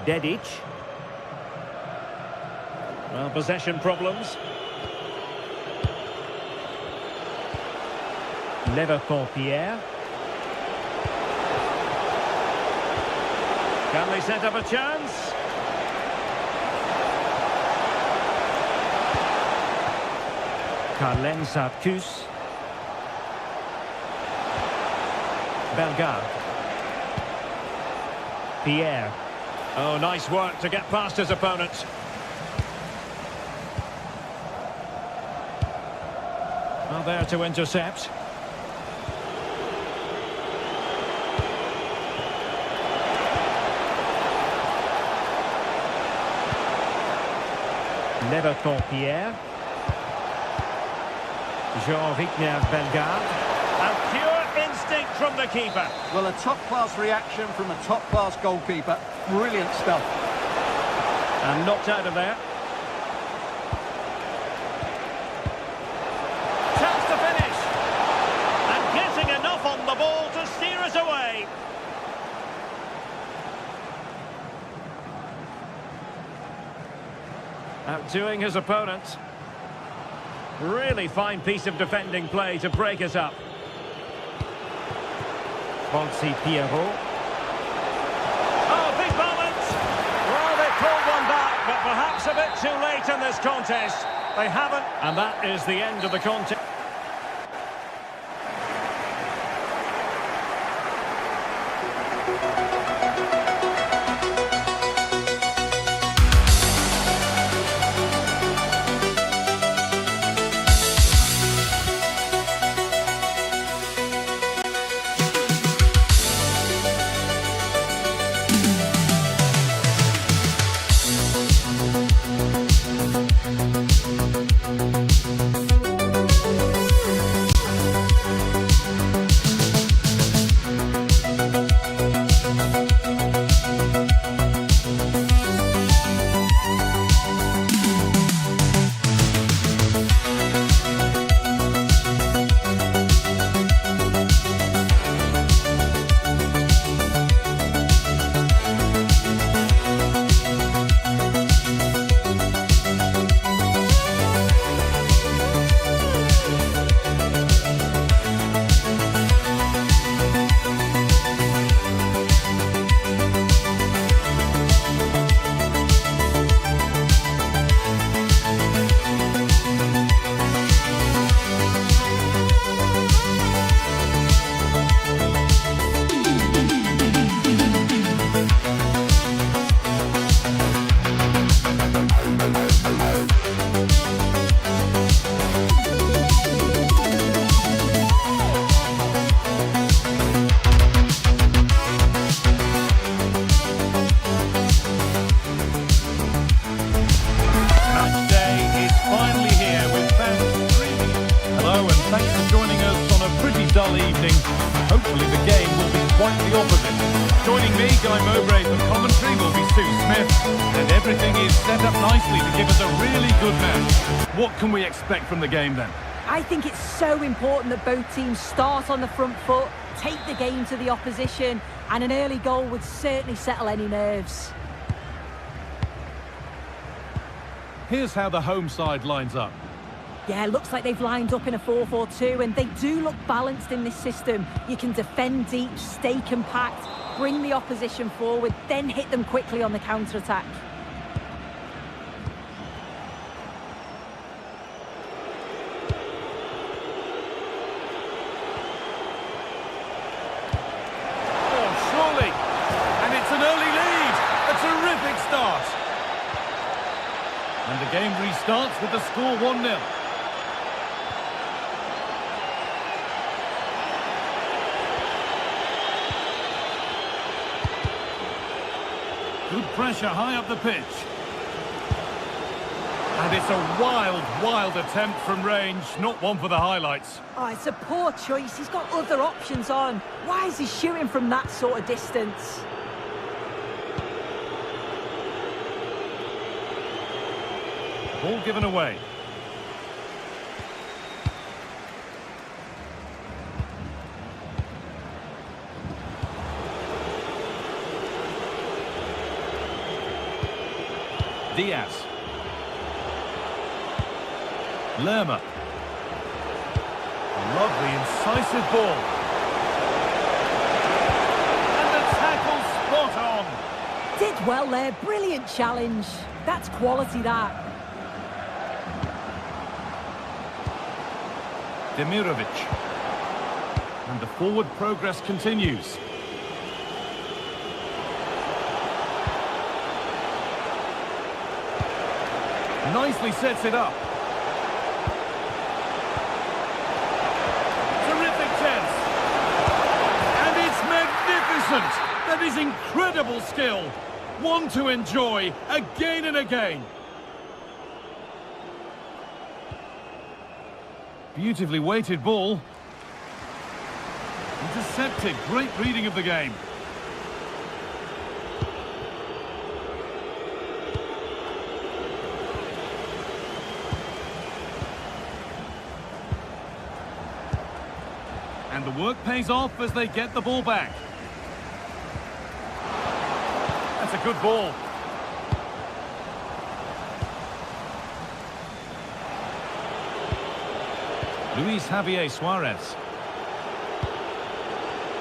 Dedic. Well, possession problems. Pierre. Can they set up a chance? Carlen Arcus. Bellegarde. Pierre. Oh, nice work to get past his opponent. Well, there to intercept. Pierre. Jean-Victor Bellegarde. And pure instinct from the keeper. Well, a top-class reaction from a top-class goalkeeper. Brilliant stuff. And knocked out of there. Chance to finish. And getting enough on the ball to steer it away. Outdoing his opponent. Really fine piece of defending play to break it up. Bonsi Pierrot. Oh, big moment! Well, they pulled one back, but perhaps a bit too late in this contest. They haven't, and that is the end of the contest. dull evening. Hopefully the game will be quite the opposite. Joining me, Guy Mowbray for commentary will be Sue Smith, and everything is set up nicely to give us a really good match. What can we expect from the game then? I think it's so important that both teams start on the front foot, take the game to the opposition, and an early goal would certainly settle any nerves. Here's how the home side lines up. Yeah, looks like they've lined up in a 4-4-2, and they do look balanced in this system. You can defend deep, stay compact, bring the opposition forward, then hit them quickly on the counter-attack. The game restarts with the score 1-0. Good pressure high up the pitch. And it's a wild, wild attempt from range, not one for the highlights. Oh, it's a poor choice. He's got other options on. Why is he shooting from that sort of distance? Ball given away. Diaz. Lerma. Lovely, incisive ball. And the tackle spot on. Did well there. Brilliant challenge. That's quality, that. Demirovic. And the forward progress continues. Nicely sets it up. Terrific chance. And it's magnificent. That is incredible skill. One to enjoy again and again. Beautifully weighted ball. Intercepted. Great reading of the game. And the work pays off as they get the ball back. That's a good ball. Luis Javier Suarez.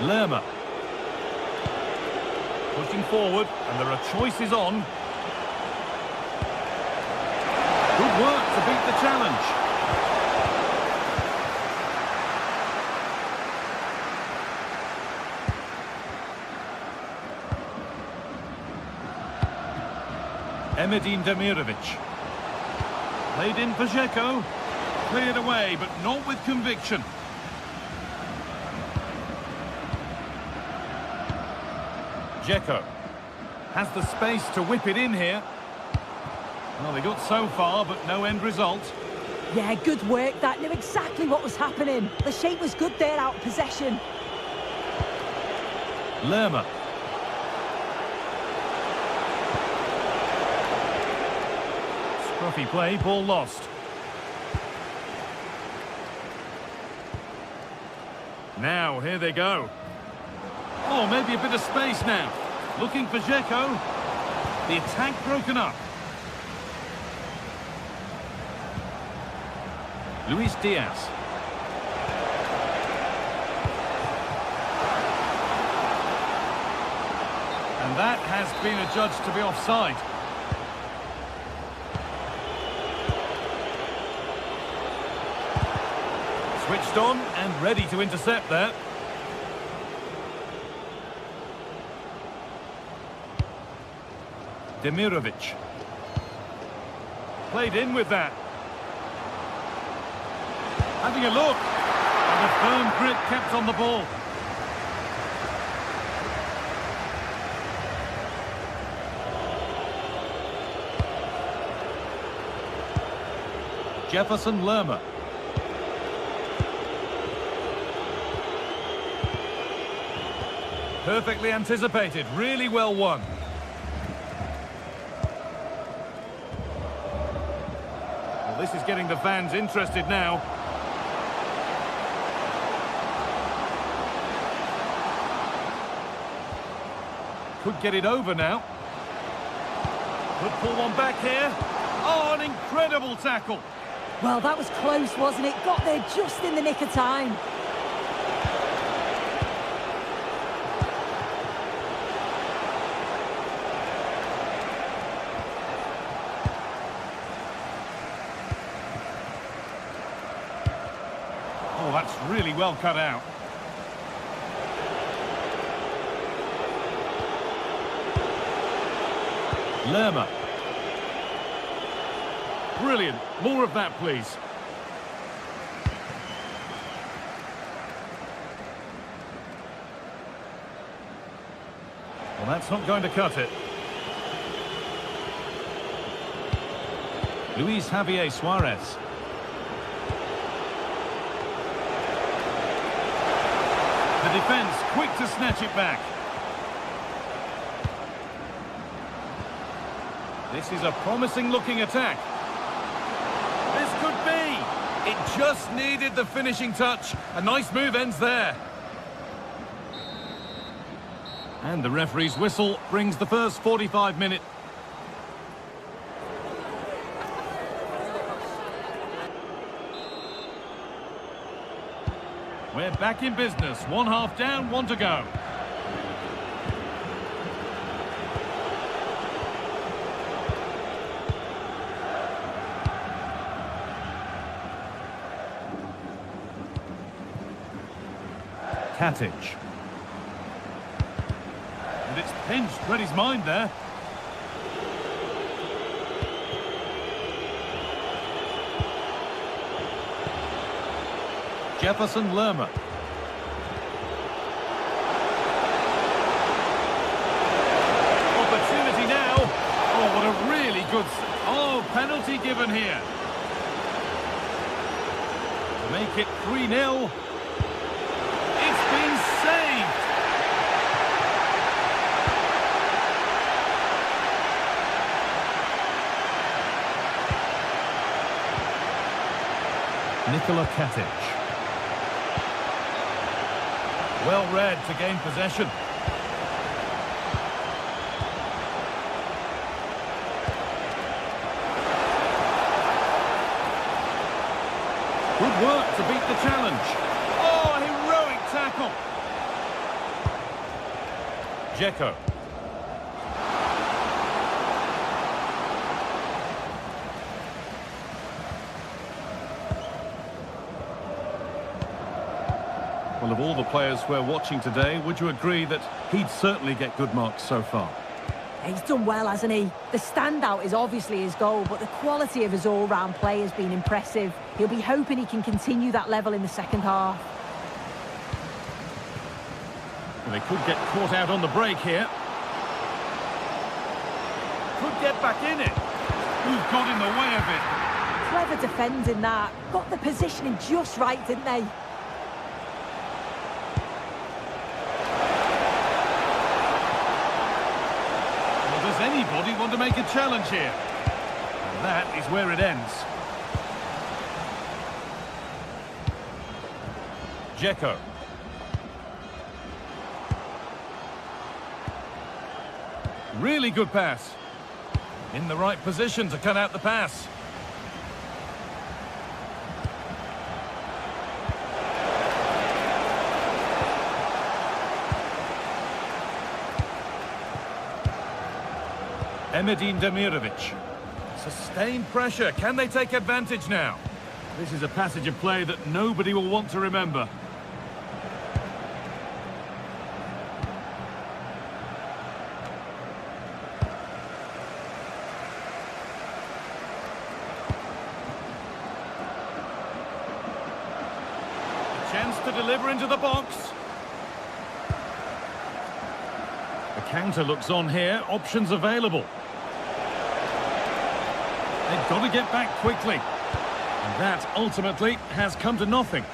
Lerma. Pushing forward, and there are choices on. Good work to beat the challenge. Emedin Demirovic. Played in for Dzeko. Cleared away, but not with conviction. Dzeko has the space to whip it in here. Well, they got so far, but no end result. Yeah, good work. That knew exactly what was happening. The shape was good there out of possession. Lerma. Scruffy play, ball lost. Now, here they go. Oh, maybe a bit of space now. Looking for Dzeko. The attack broken up. Luis Diaz. And that has been adjudged to be offside. Switched on and ready to intercept there. Demirovic. Played in with that. Having a look. And a firm grip kept on the ball. Jefferson Lerma. Perfectly anticipated, really well won. Well, this is getting the fans interested now. Could get it over now. Could pull one back here. Oh, an incredible tackle. Well, that was close, wasn't it? Got there just in the nick of time. Oh, that's really well cut out. Lerma. Brilliant. More of that, please. Well, that's not going to cut it. Luis Javier Suarez. The defence quick to snatch it back. This is a promising looking attack. This could be. It just needed the finishing touch. A nice move ends there. And the referee's whistle brings the first 45 minutes. We're back in business. One half down, one to go. Katic. And it's pinched. Read his mind there. Jefferson Lerma. Opportunity now. Oh, what a really good... Oh, penalty given here. To make it 3-0. It's been saved. Nikola Katic. Well read to gain possession. Good work to beat the challenge. Oh, heroic tackle. Dzeko. Well, of all the players we're watching today, would you agree that he'd certainly get good marks so far? He's done well, hasn't he? The standout is obviously his goal, but the quality of his all-round play has been impressive. He'll be hoping he can continue that level in the second half. Well, they could get caught out on the break here. Could get back in it. Who's got in the way of it? Clever defending that. Got the positioning just right, didn't they? Does anybody want to make a challenge here? And that is where it ends. Dzeko. Really good pass. In the right position to cut out the pass. Emedin Demirovic. Sustained pressure. Can they take advantage now? This is a passage of play that nobody will want to remember. A chance to deliver into the box. The counter looks on here. Options available. They've got to get back quickly. And that, ultimately, has come to nothing.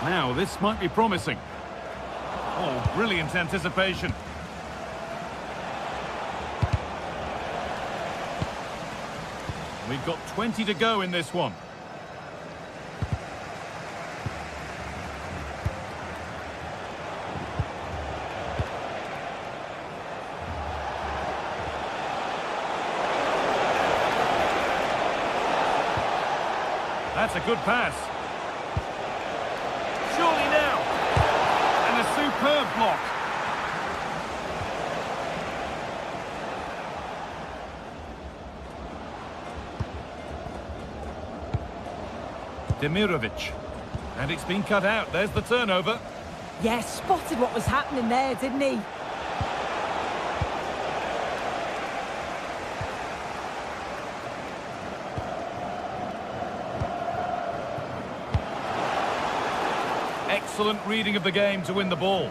Now, this might be promising. Oh, brilliant anticipation. We've got 20 to go in this one. That's a good pass. Surely now. And a superb block. Demirovic. And it's been cut out. There's the turnover. Yeah, spotted what was happening there, didn't he? Excellent reading of the game to win the ball.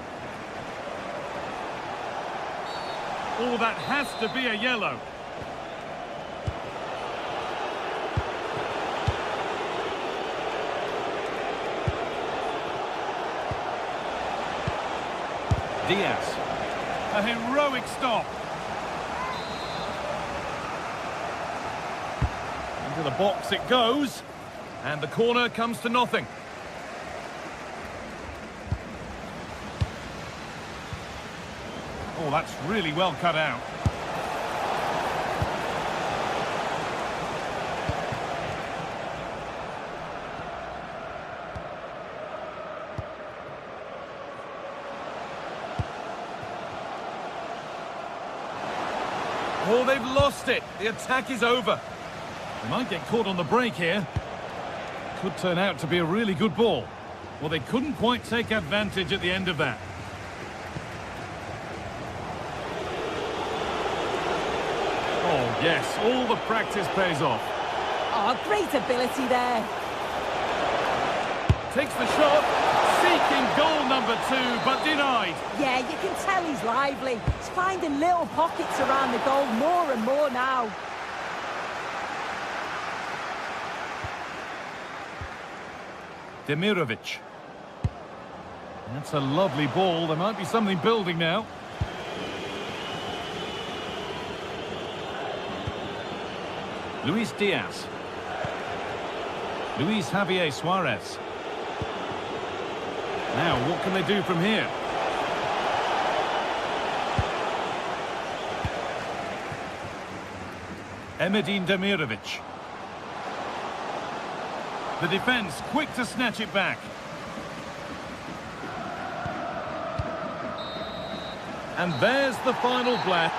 Oh, that has to be a yellow. Diaz. A heroic stop. Into the box it goes. And the corner comes to nothing. Oh, that's really well cut out. Oh, they've lost it. The attack is over. They might get caught on the break here. Could turn out to be a really good ball. Well, they couldn't quite take advantage at the end of that. Oh, yes, all the practice pays off. Oh, great ability there. Takes the shot, seeking goal number 2, but denied. Yeah, you can tell he's lively. He's finding little pockets around the goal more and more now. Demirovic. That's a lovely ball. There might be something building now. Luis Diaz. Luis Javier Suarez. Now, what can they do from here? Emedin Demirovic. The defence quick to snatch it back. And there's the final blast.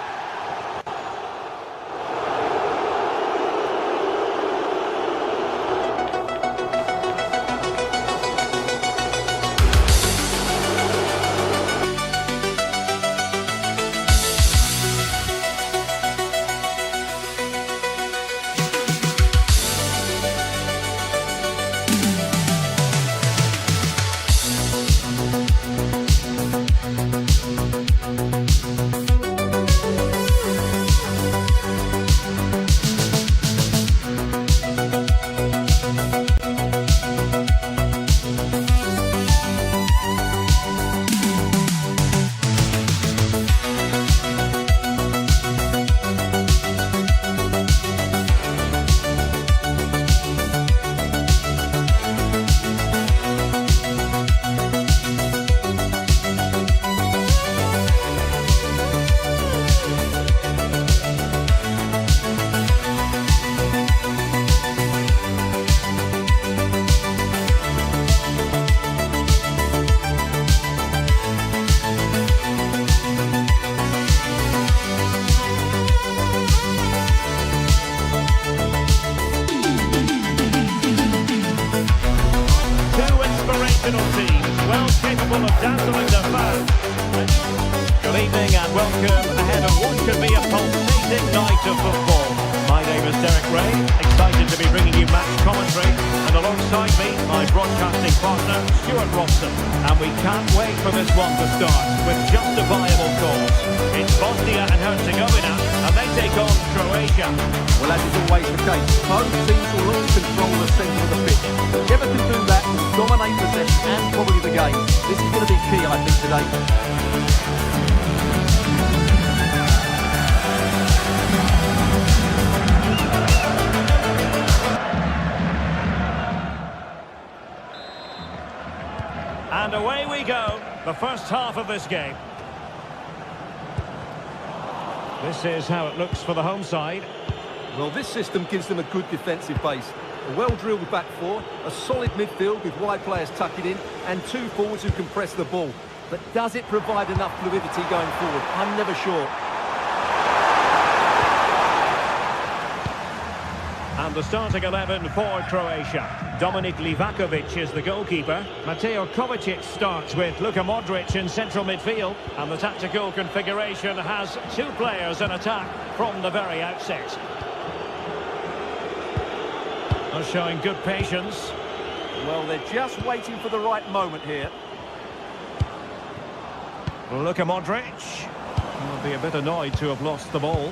Teams, well capable of dazzling their fans. Good evening and welcome ahead of what could be a pulsating night of football. My name is Derek Ray, excited to be bringing you match commentary, and alongside me, my broadcasting partner, Stuart Robson. And we can't wait for this one to start with justifiable cause. It's Bosnia and Herzegovina, and they take on Croatia. Well, as is always the case, both teams will always control the centre of the pitch. Whichever can do that will dominate possession and probably the game. This is going to be key, I think, today. And away we go, the first half of this game. This is how it looks for the home side. Well, this system gives them a good defensive base. A well-drilled back four, a solid midfield with wide players tucking in, and two forwards who can press the ball. But does it provide enough fluidity going forward? I'm never sure. And the starting 11 for Croatia. Dominik Livakovic is the goalkeeper. Mateo Kovacic starts with Luka Modric in central midfield. And the tactical configuration has two players in attack from the very outset. They're showing good patience. Well, they're just waiting for the right moment here. Luka Modric. Will be a bit annoyed to have lost the ball.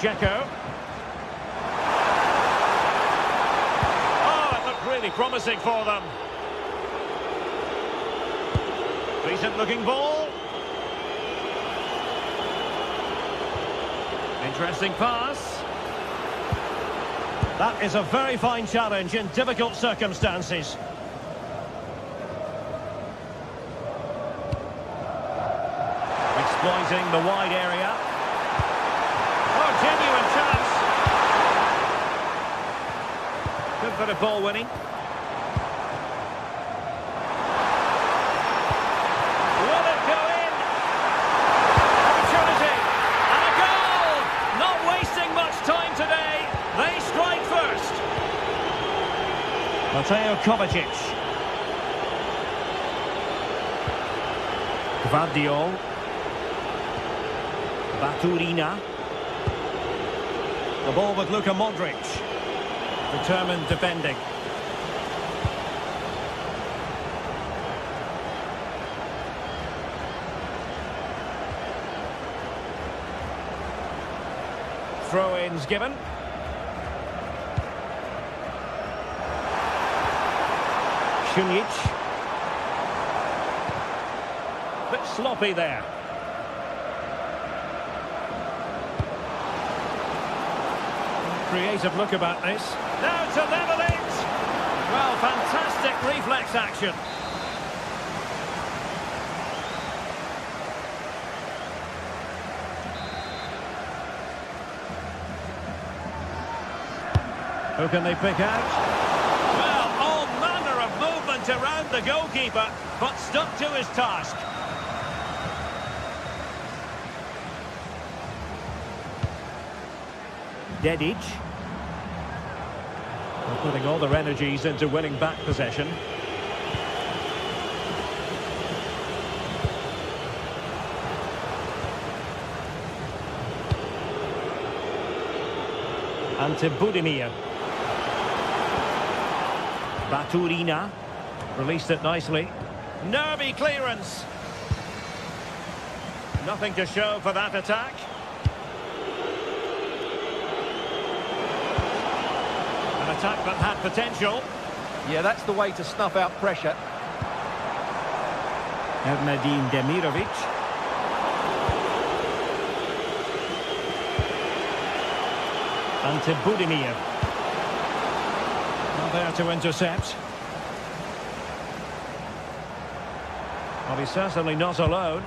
Dzeko. Oh, it looked really promising for them. Decent looking ball. Interesting pass. That is a very fine challenge in difficult circumstances. Exploiting the wide area. Oh, genuine chance. Good bit of ball winning. Will it go in? Opportunity. And a goal! Not wasting much time today. They strike first. Mateo Kovacic. Gvardiol. Baturina. The ball with Luka Modric. Determined defending. Throw-ins given. Šunjić. Bit sloppy there. Creative look about this. Now to level it! Well, fantastic reflex action. Who can they pick out? Well, all manner of movement around the goalkeeper, but stuck to his task. Dedic. They're putting all their energies into winning back possession. Ante Budimir. Baturina. Released it nicely. Nervy clearance. Nothing to show for that attack. An attack that had potential. Yeah, that's the way to snuff out pressure. Erdnedin Demirovic. Ante Budimir. Not there to intercept. Well, he's certainly not alone.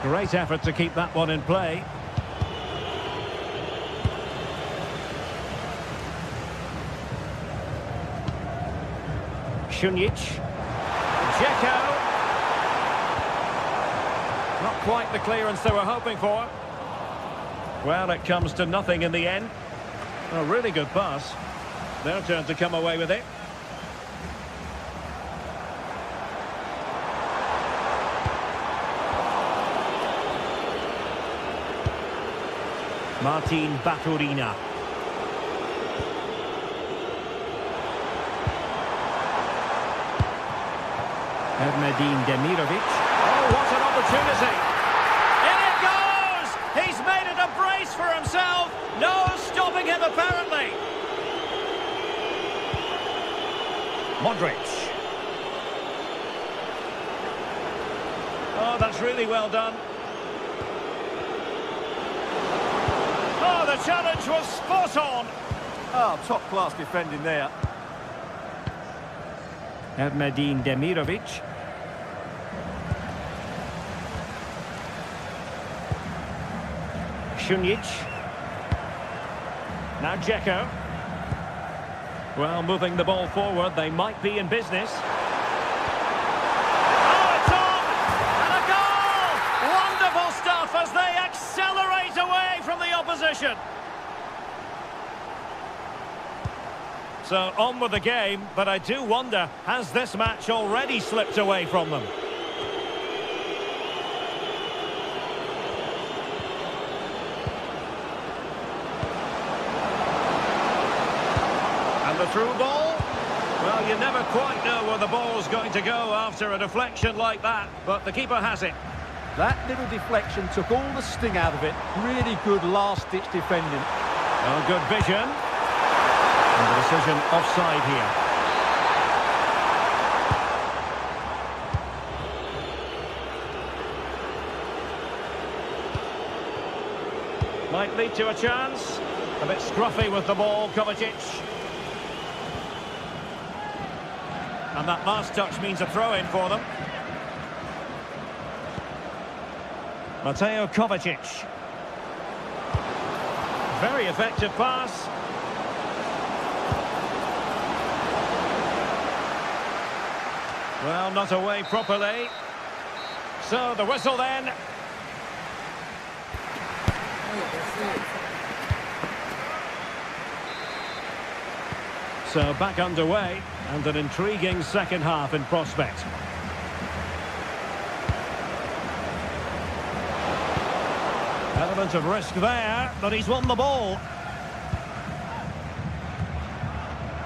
Great effort to keep that one in play. Šunjić. Dzeko. Not quite the clearance they were hoping for. Well, it comes to nothing in the end. A really good pass. Their turn to come away with it. Martin Baturina. Erdnedin Demirovic. Oh, what an opportunity! In it goes! He's made it a brace for himself. No stopping him, apparently. Modric. Oh, that's really well done. Oh, the challenge was spot on. Oh, top-class defending there. Erdnedin Demirovic. Šunjić. Now Dzeko. Well, moving the ball forward, they might be in business. Oh, it's on! And a goal! Wonderful stuff as So on with the game, but I do wonder, has this match already slipped away from them? And the through ball? Well, you never quite know where the ball's going to go after a deflection like that, but the keeper has it. That little deflection took all the sting out of it. Really good last-ditch defending. Oh, good vision. And the decision offside here. Might lead to a chance. A bit scruffy with the ball, Kovacic. And that last touch means a throw-in for them. Mateo Kovacic. Very effective pass. Well, not away properly. So the whistle then. So back underway, and an intriguing second half in prospect. Element of risk there, but he's won the ball.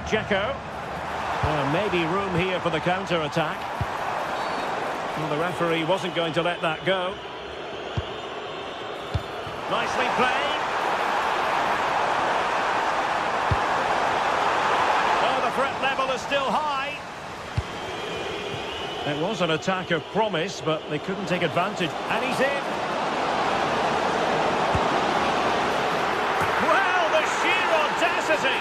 Dzeko. Maybe room here for the counter-attack. Well, the referee wasn't going to let that go. Nicely played. Oh, the threat level is still high. It was an attack of promise, but they couldn't take advantage. And he's in. Well, the sheer audacity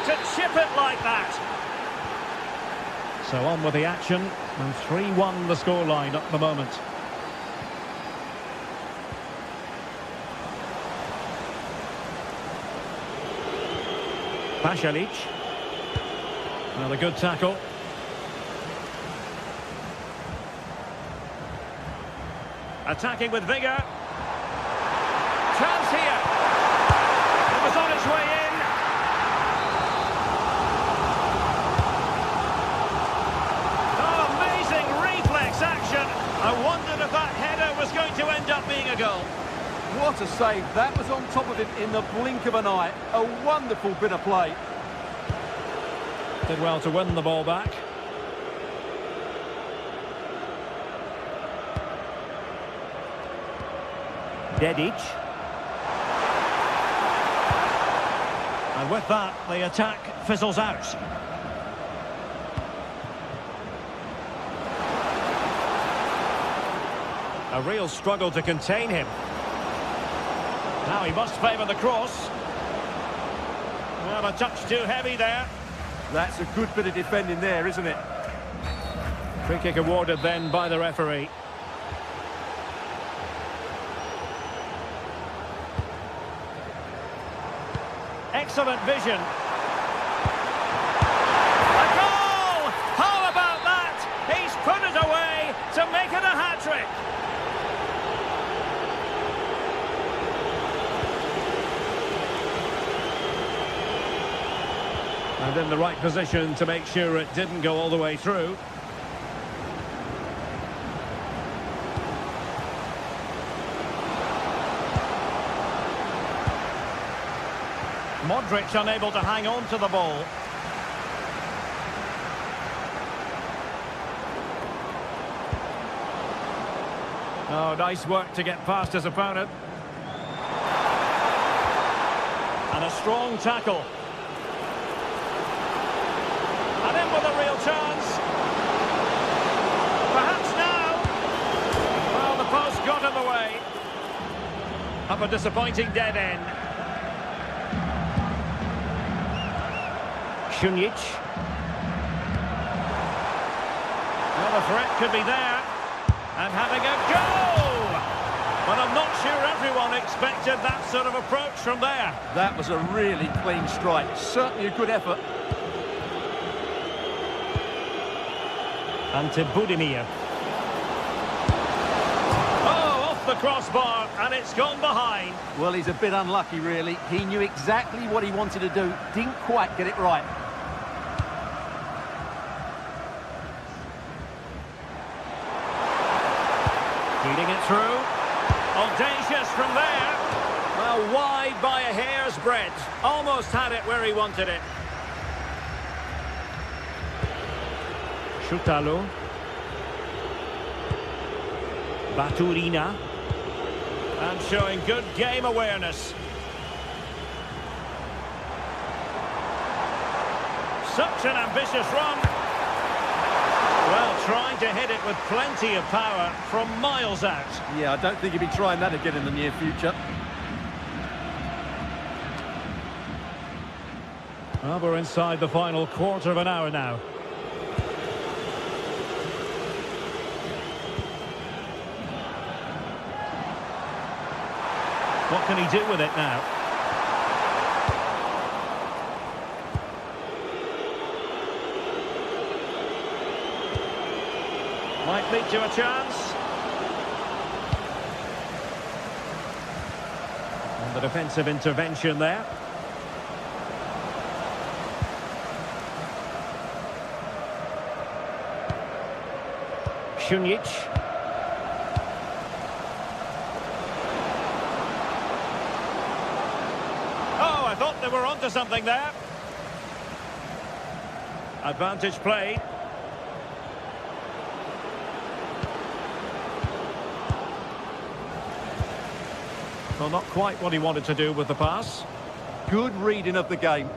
to chip it like that. So on with the action, and 3-1 the scoreline at the moment. Pasalic. Another good tackle. Attacking with vigour. Chance here. It was on its way in. I wondered if that header was going to end up being a goal. What a save. That was on top of him in the blink of an eye. A wonderful bit of play. Did well to win the ball back. Dedic. And with that, the attack fizzles out. A real struggle to contain him. Now he must favour the cross. Well, a touch too heavy there. That's a good bit of defending there, isn't it? Free kick awarded then by the referee. Excellent vision. A goal! How about that? He's put it away to make it a hat-trick. And in the right position to make sure it didn't go all the way through. Modric unable to hang on to the ball. Oh, nice work to get past his opponent. And a strong tackle. And in with a real chance. Perhaps now. Well, the post got in the way. Up a disappointing dead end. Šunjić. Well, the threat could be there. And having a go! But I'm not sure everyone expected that sort of approach from there. That was a really clean strike. Certainly a good effort. And to Budimir. Oh, off the crossbar, and it's gone behind. Well, he's a bit unlucky, really. He knew exactly what he wanted to do. Didn't quite get it right. Feeding it through. Audacious from there. Well, wide by a hair's breadth. Almost had it where he wanted it. Shutalo. Baturina. And showing good game awareness. Such an ambitious run. Well, trying to hit it with plenty of power from miles out. Yeah, I don't think he'll be trying that again in the near future. Well, we're inside the final quarter of an hour now. What can he do with it now? Might lead to a chance. And the defensive intervention there. Šunjić. Oh, I thought they were onto something there. Advantage played. Well, not quite what he wanted to do with the pass. Good reading of the game.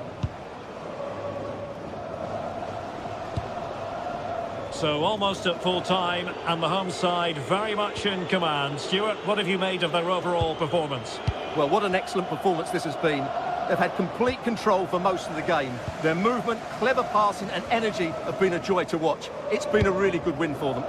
So almost at full time, and the home side very much in command. Stuart, what have you made of their overall performance? Well, what an excellent performance this has been. They've had complete control for most of the game. Their movement, clever passing and energy have been a joy to watch. It's been a really good win for them.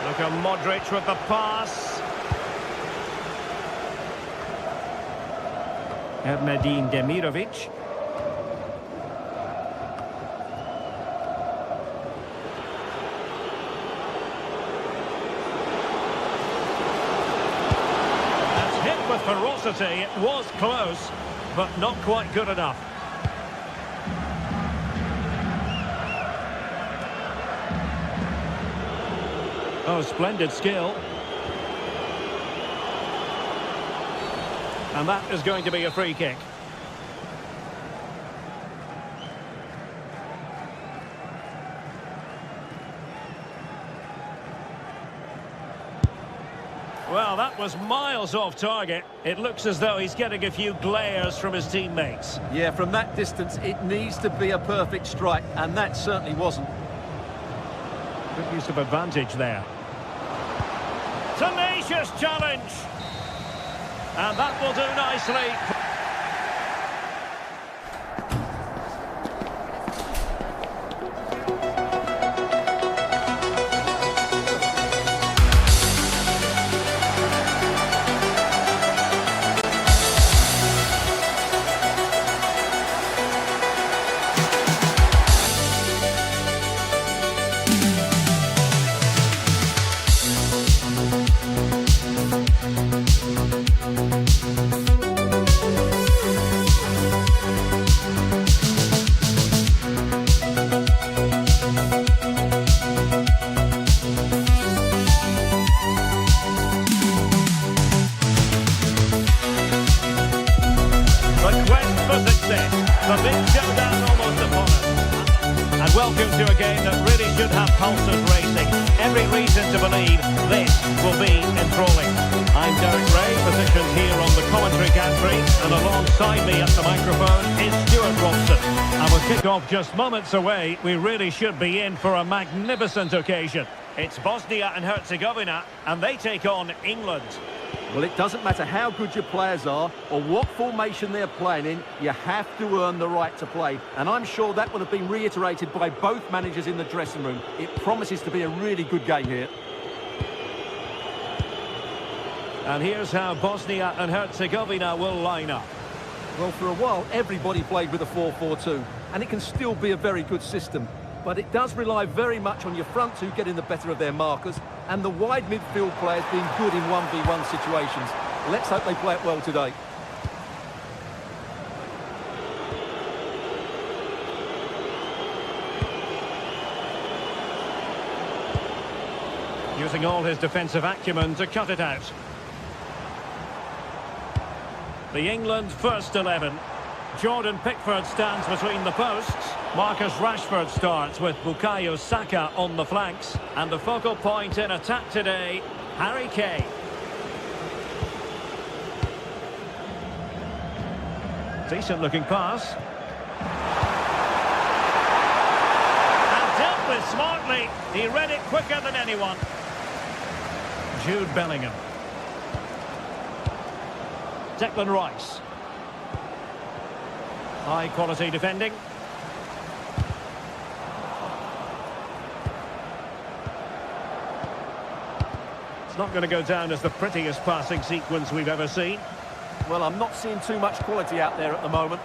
Look at Modric with the pass. Erdnedin Demirovic. That's hit with ferocity. It was close, but not quite good enough. Oh, splendid skill. And that is going to be a free kick. Well, that was miles off target. It looks as though he's getting a few glares from his teammates. Yeah, from that distance, it needs to be a perfect strike, and that certainly wasn't. Good use of advantage there. Tenacious challenge. And that will do nicely. The big showdown almost upon us. And welcome to a game that really should have pulses racing. Every reason to believe this will be enthralling. I'm Derek Ray, positioned here on the commentary gantry, and alongside me at the microphone is Stuart Robson. And with kick-off just moments away, we really should be in for a magnificent occasion. It's Bosnia and Herzegovina, and they take on England. Well, it doesn't matter how good your players are or what formation they're playing in, you have to earn the right to play. And I'm sure that would have been reiterated by both managers in the dressing room. It promises to be a really good game here. And here's how Bosnia and Herzegovina will line up. Well, for a while, everybody played with a 4-4-2, and it can still be a very good system. But it does rely very much on your front two getting the better of their markers and the wide midfield players being good in 1v1 situations. Let's hope they play it well today. Using all his defensive acumen to cut it out. The England first 11. Jordan Pickford stands between the posts. Marcus Rashford starts with Bukayo Saka on the flanks. And the focal point in attack today, Harry Kane. Decent looking pass. And dealt with smartly. He read it quicker than anyone. Jude Bellingham. Declan Rice. High quality defending. It's not going to go down as the prettiest passing sequence we've ever seen. Well, I'm not seeing too much quality out there at the moment.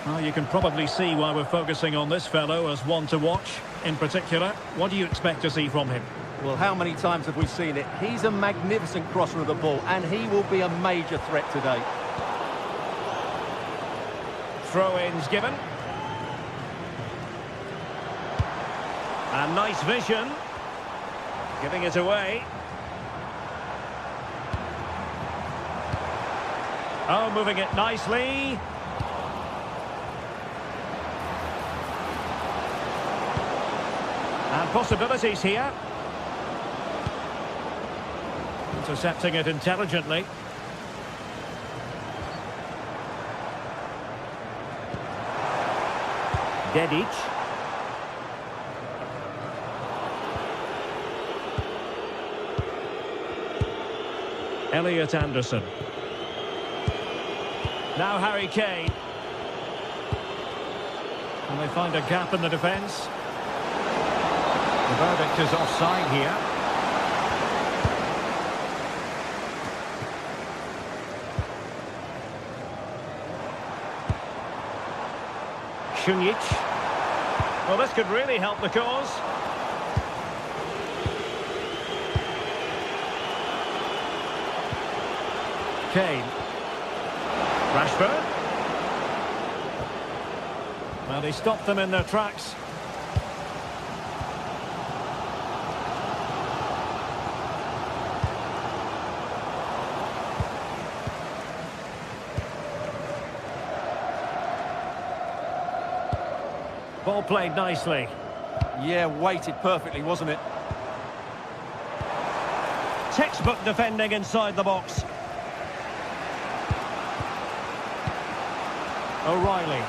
Well, you can probably see why we're focusing on this fellow as one to watch in particular. What do you expect to see from him? Well, how many times have we seen it? He's a magnificent crosser of the ball, and he will be a major threat today. Throw-ins given. And nice vision. Giving it away. Oh, moving it nicely. And possibilities here. Intercepting it intelligently. Dedic. Elliot Anderson. Now Harry Kane. And they find a gap in the defence. The verdict is offside here. Šunjić. Well, this could really help the cause. Kane. Rashford. Well, he stopped them in their tracks. Ball played nicely. Yeah, weighted perfectly, wasn't it? Textbook defending inside the box. O'Reilly.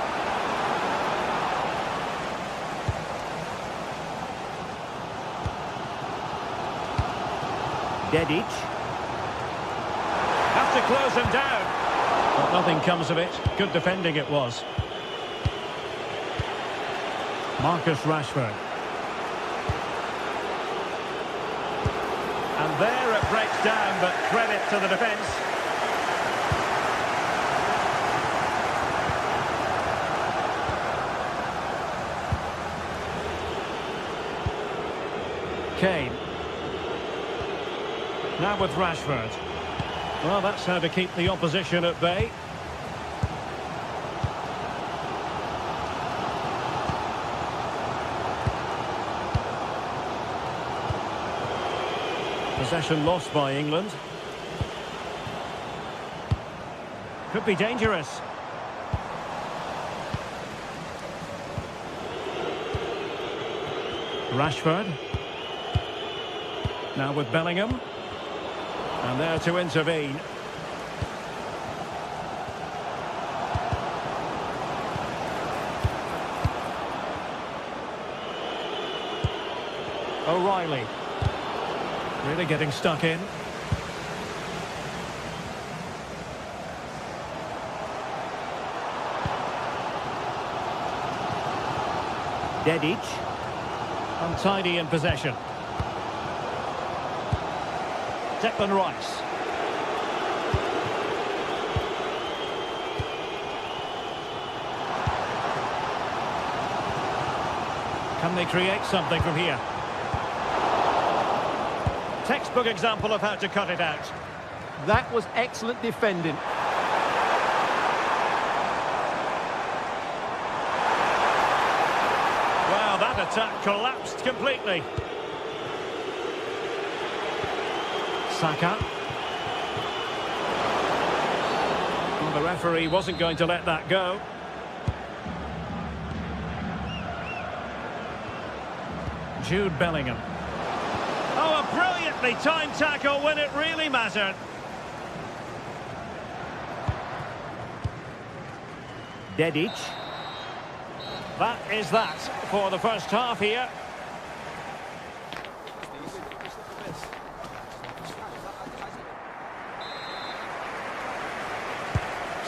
Dedic. Have to close him down. But nothing comes of it. Good defending it was. Marcus Rashford. And there it breaks down, but credit to the defence. Kane. Now with Rashford. Well, that's how to keep the opposition at bay. Possession lost by England. Could be dangerous. Rashford. Now with Bellingham. And there to intervene. O'Reilly. Really getting stuck in. Dedic. Untidy in possession. Declan Rice. Can they create something from here? Textbook example of how to cut it out. That was excellent defending. Wow, that attack collapsed completely. Saka. Well, the referee wasn't going to let that go. Jude Bellingham. Oh, a brilliantly timed tackle when it really mattered. Dedic. That is that for the first half here.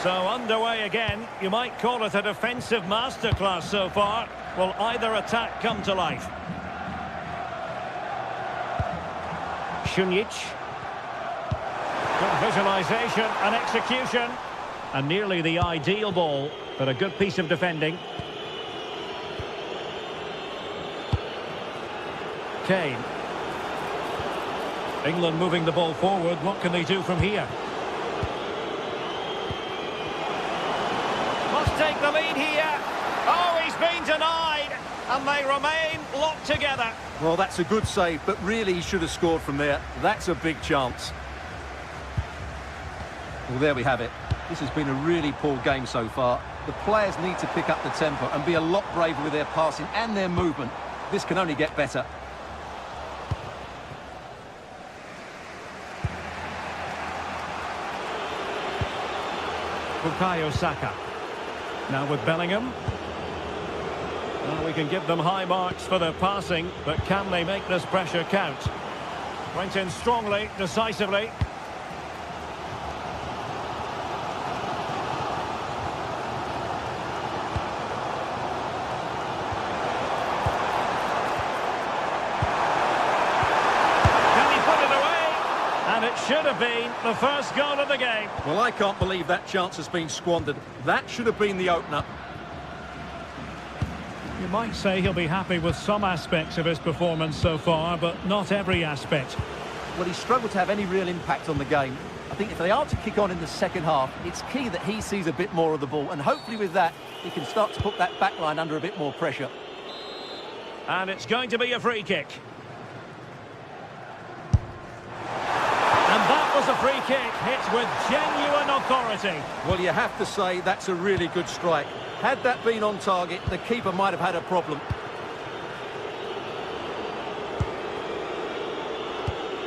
So underway again. You might call it a defensive masterclass so far. Will either attack come to life? Šunjić. Good visualisation and execution. And nearly the ideal ball, but a good piece of defending. Kane. England moving the ball forward. What can they do from here? Must take the lead here. Oh, he's been denied. And they remain locked together. Well, that's a good save, but really he should have scored from there. That's a big chance. Well, there we have it. This has been a really poor game so far. The players need to pick up the tempo and be a lot braver with their passing and their movement. This can only get better. Bukayo Saka. Now with Bellingham. Well, we can give them high marks for their passing, but can they make this pressure count? Went in strongly, decisively. Should have been the first goal of the game. Well, I can't believe that chance has been squandered. That should have been the opener. You might say he'll be happy with some aspects of his performance so far, but not every aspect. Well, he struggled to have any real impact on the game. I think if they are to kick on in the second half, it's key that he sees a bit more of the ball, and hopefully with that, he can start to put that back line under a bit more pressure. And it's going to be a free kick. Was a free kick hit with genuine authority. Well, you have to say that's a really good strike. Had that been on target, the keeper might have had a problem.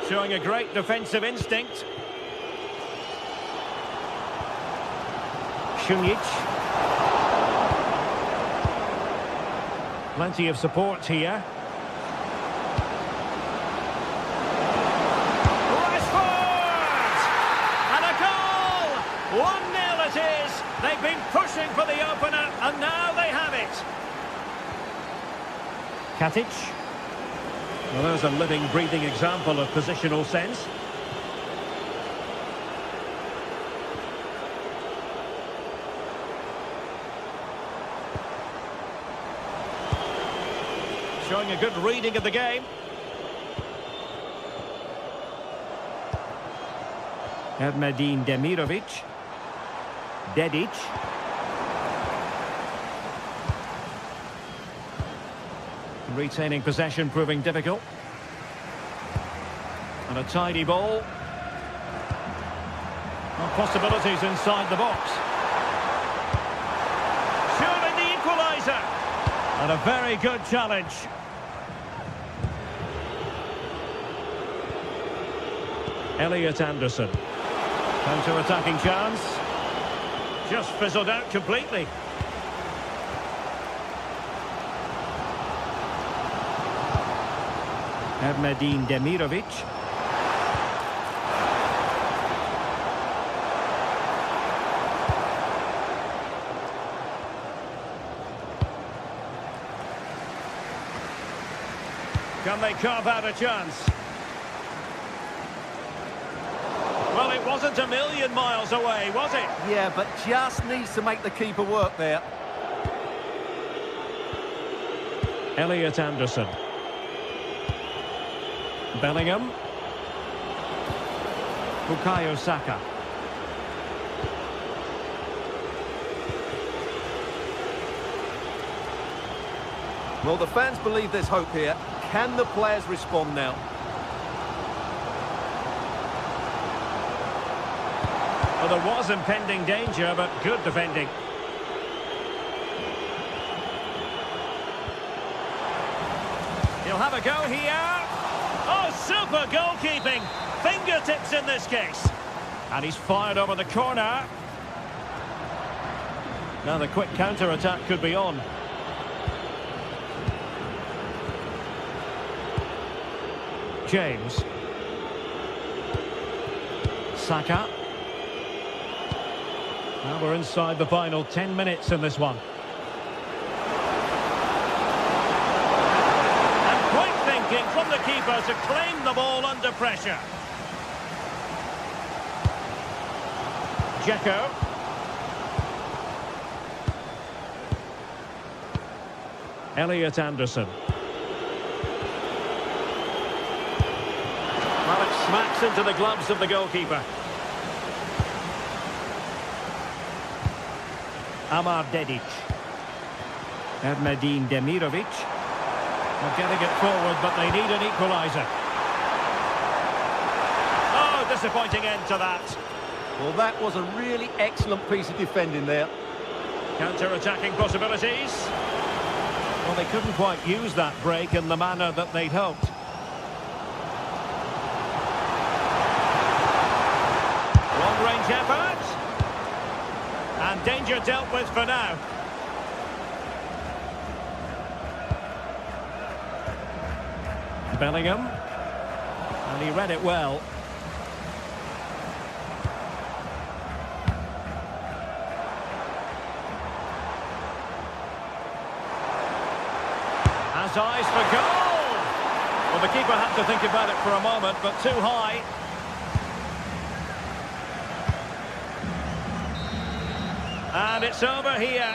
Showing a great defensive instinct. Šunjić. Plenty of support here. They've been pushing for the opener, and now they have it. Katic. Well, there's a living, breathing example of positional sense. Showing a good reading of the game. Erdmedin Demirovic. Dedic. Retaining possession proving difficult. And a tidy ball. Well, possibilities inside the box. Surely the equaliser. And a very good challenge. Elliot Anderson. Counter-attacking chance. Just fizzled out completely. Erdmedin Demirovic. Can they carve out a chance? Well, it wasn't a million miles away, was it? Yeah, but just needs to make the keeper work there. Elliot Anderson. Bellingham. Bukayo Saka. Well, the fans believe there's hope here. Can the players respond now? Well, there was impending danger, but good defending. He'll have a go here. Oh, super goalkeeping. Fingertips in this case. And he's fired over the corner. Now the quick counter-attack could be on. James. Saka. Now we're inside the final 10 minutes in this one. And quick thinking from the keeper to claim the ball under pressure. Dzeko. Elliot Anderson. Well, it smacks into the gloves of the goalkeeper. Amar Dedic. Erdmedin Demirovic. They're getting it forward, but they need an equaliser. Oh, disappointing end to that. Well, that was a really excellent piece of defending there. Counter-attacking possibilities. Well, they couldn't quite use that break in the manner that they'd hoped. Long-range effort. And danger dealt with for now. Bellingham. And he read it well. Has eyes for goal! Well, the keeper had to think about it for a moment, but too high. And it's over here.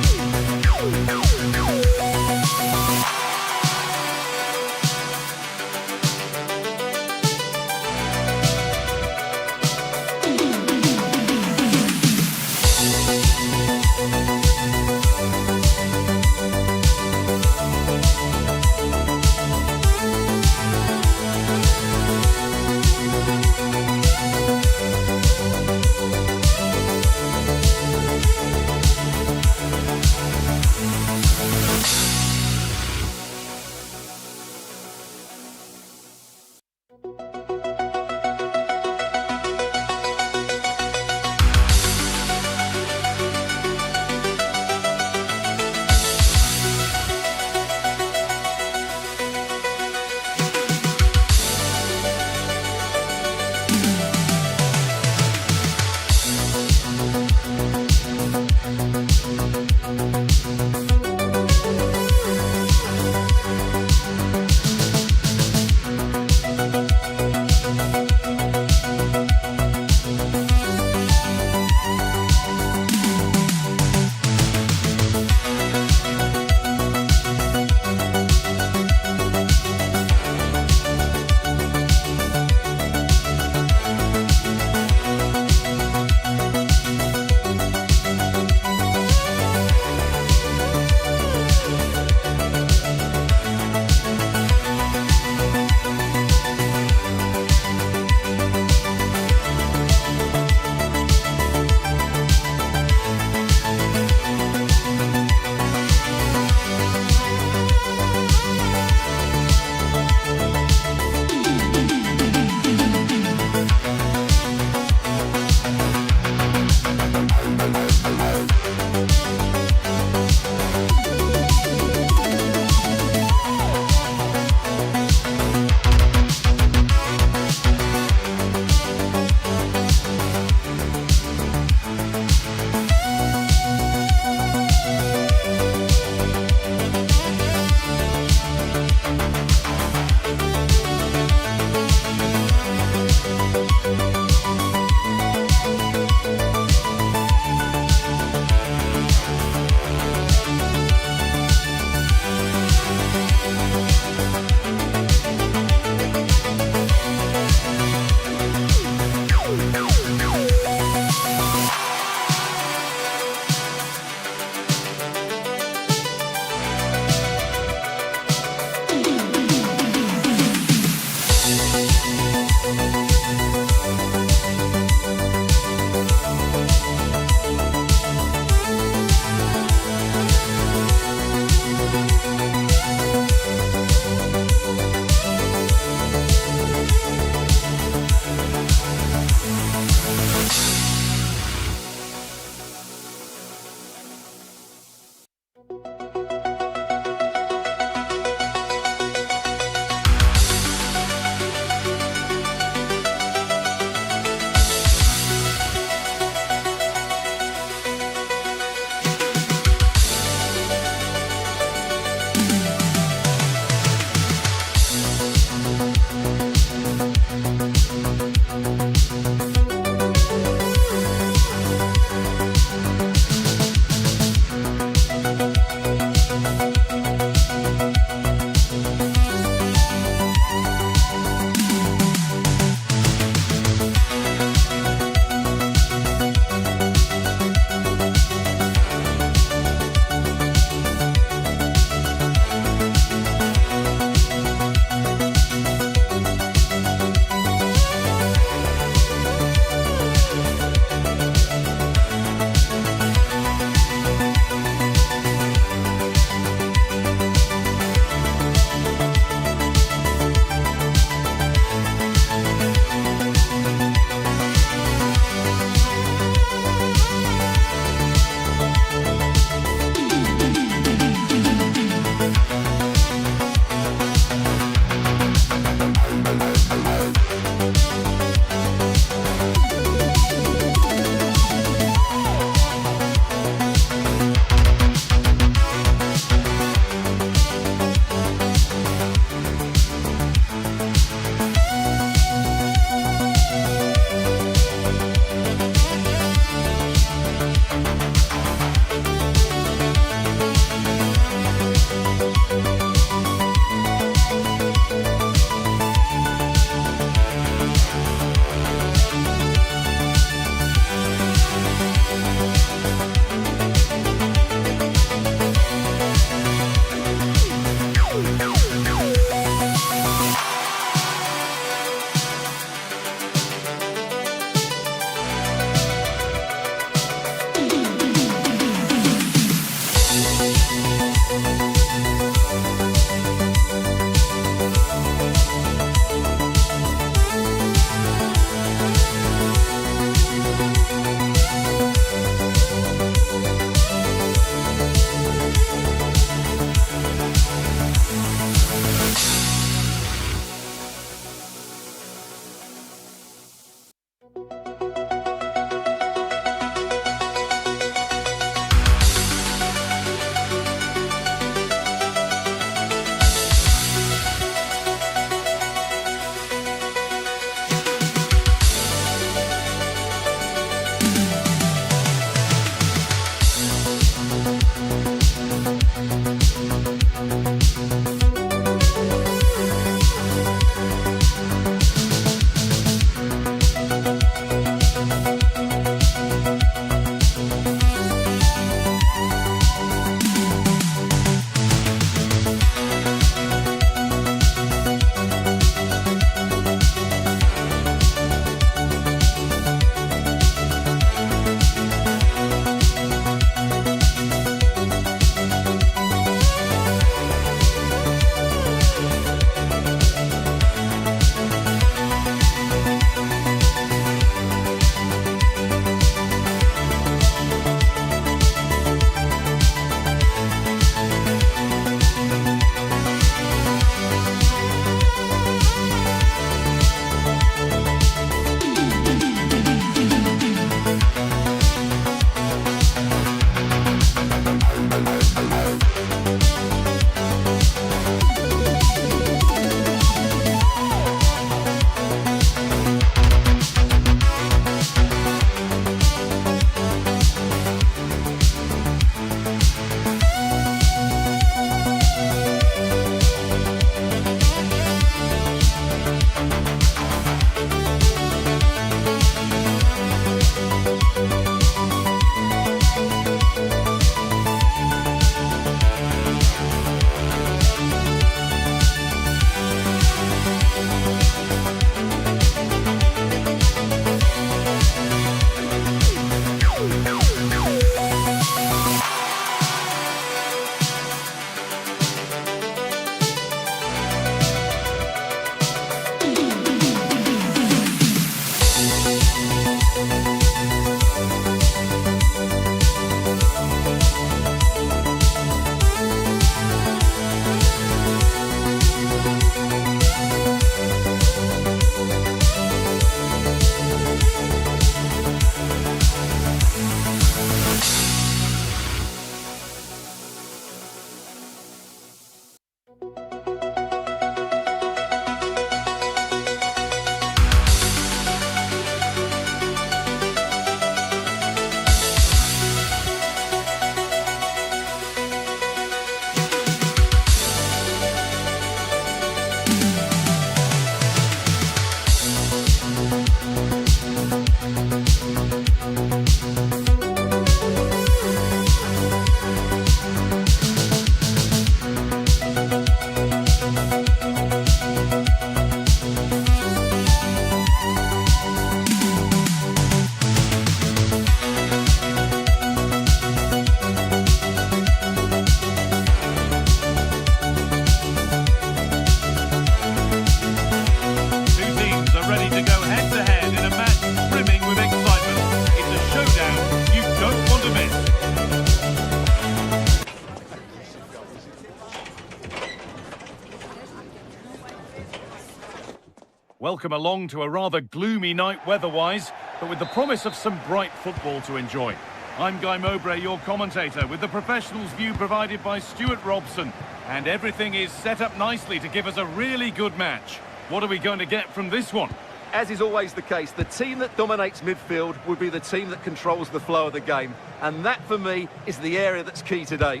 Welcome along to a rather gloomy night weather-wise, but with the promise of some bright football to enjoy. I'm Guy Mowbray, your commentator, with the professionals' view provided by Stuart Robson. And everything is set up nicely to give us a really good match. What are we going to get from this one? As is always the case, the team that dominates midfield will be the team that controls the flow of the game. And that, for me, is the area that's key today.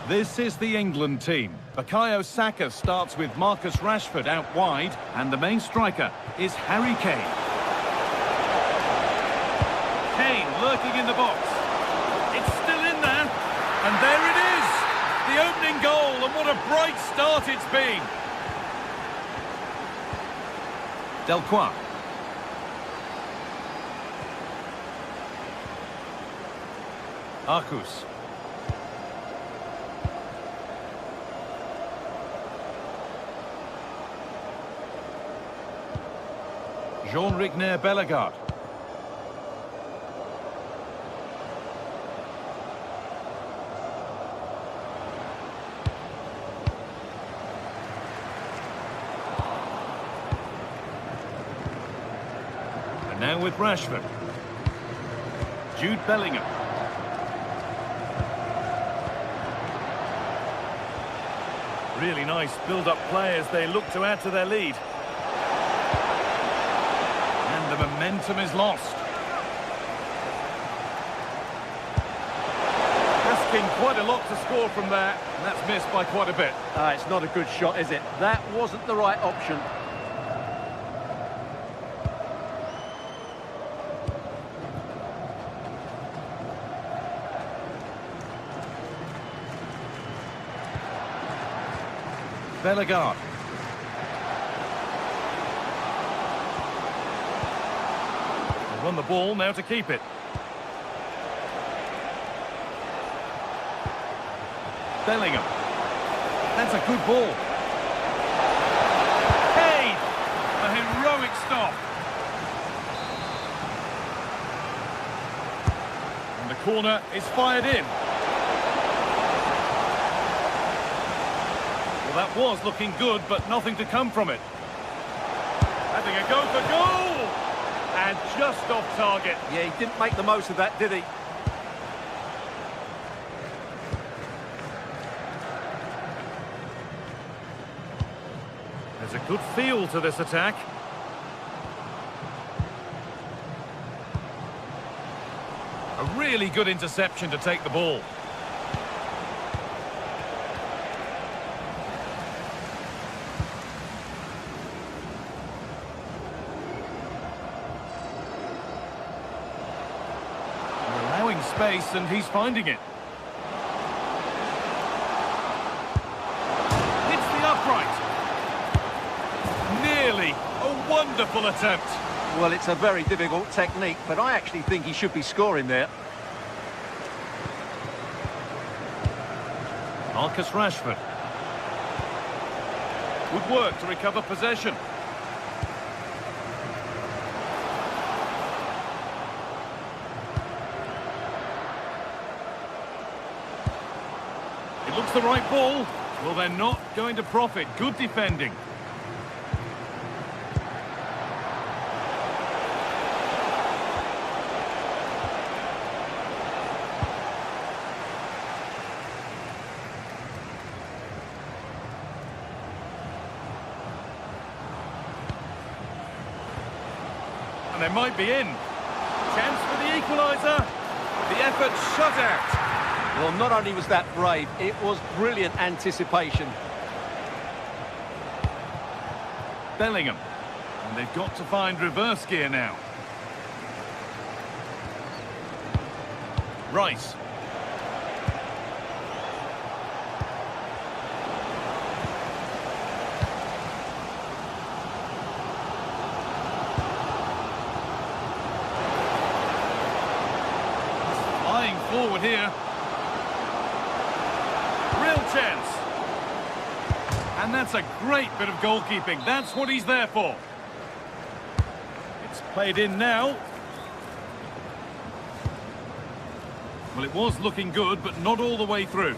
This is the England team. Bukayo Saka starts with Marcus Rashford out wide, and the main striker is Harry Kane. Kane lurking in the box. It's still in there, and there it is! The opening goal, and what a bright start it's been! Delcroix. Arcus. Jean-Rigner Bellegarde. And now with Rashford. Jude Bellingham. Really nice build-up play as they look to add to their lead. The momentum is lost. Asking quite a lot to score from there, and that's missed by quite a bit. It's not a good shot, is it? That wasn't the right option. Bellegarde. Won the ball, now to keep it. Bellingham. That's a good ball. Kane! A heroic stop. And the corner is fired in. Well, that was looking good, but nothing to come from it. Having a go for goal! And just off target. Yeah, he didn't make the most of that, did he? There's a good feel to this attack. A really good interception to take the ball. Space, and he's finding it. Hits the upright. Nearly. A wonderful attempt. Well, it's a very difficult technique, but I actually think he should be scoring there. Marcus Rashford. Good work to recover possession. Looks the right ball. Well, they're not going to profit. Good defending. And they might be in. Chance for the equaliser. The effort shut out. Well, not only was that brave, it was brilliant anticipation. Bellingham. And they've got to find reverse gear now. Rice. Flying forward here. Real chance. And that's a great bit of goalkeeping. That's what he's there for. It's played in now. Well, it was looking good, but not all the way through.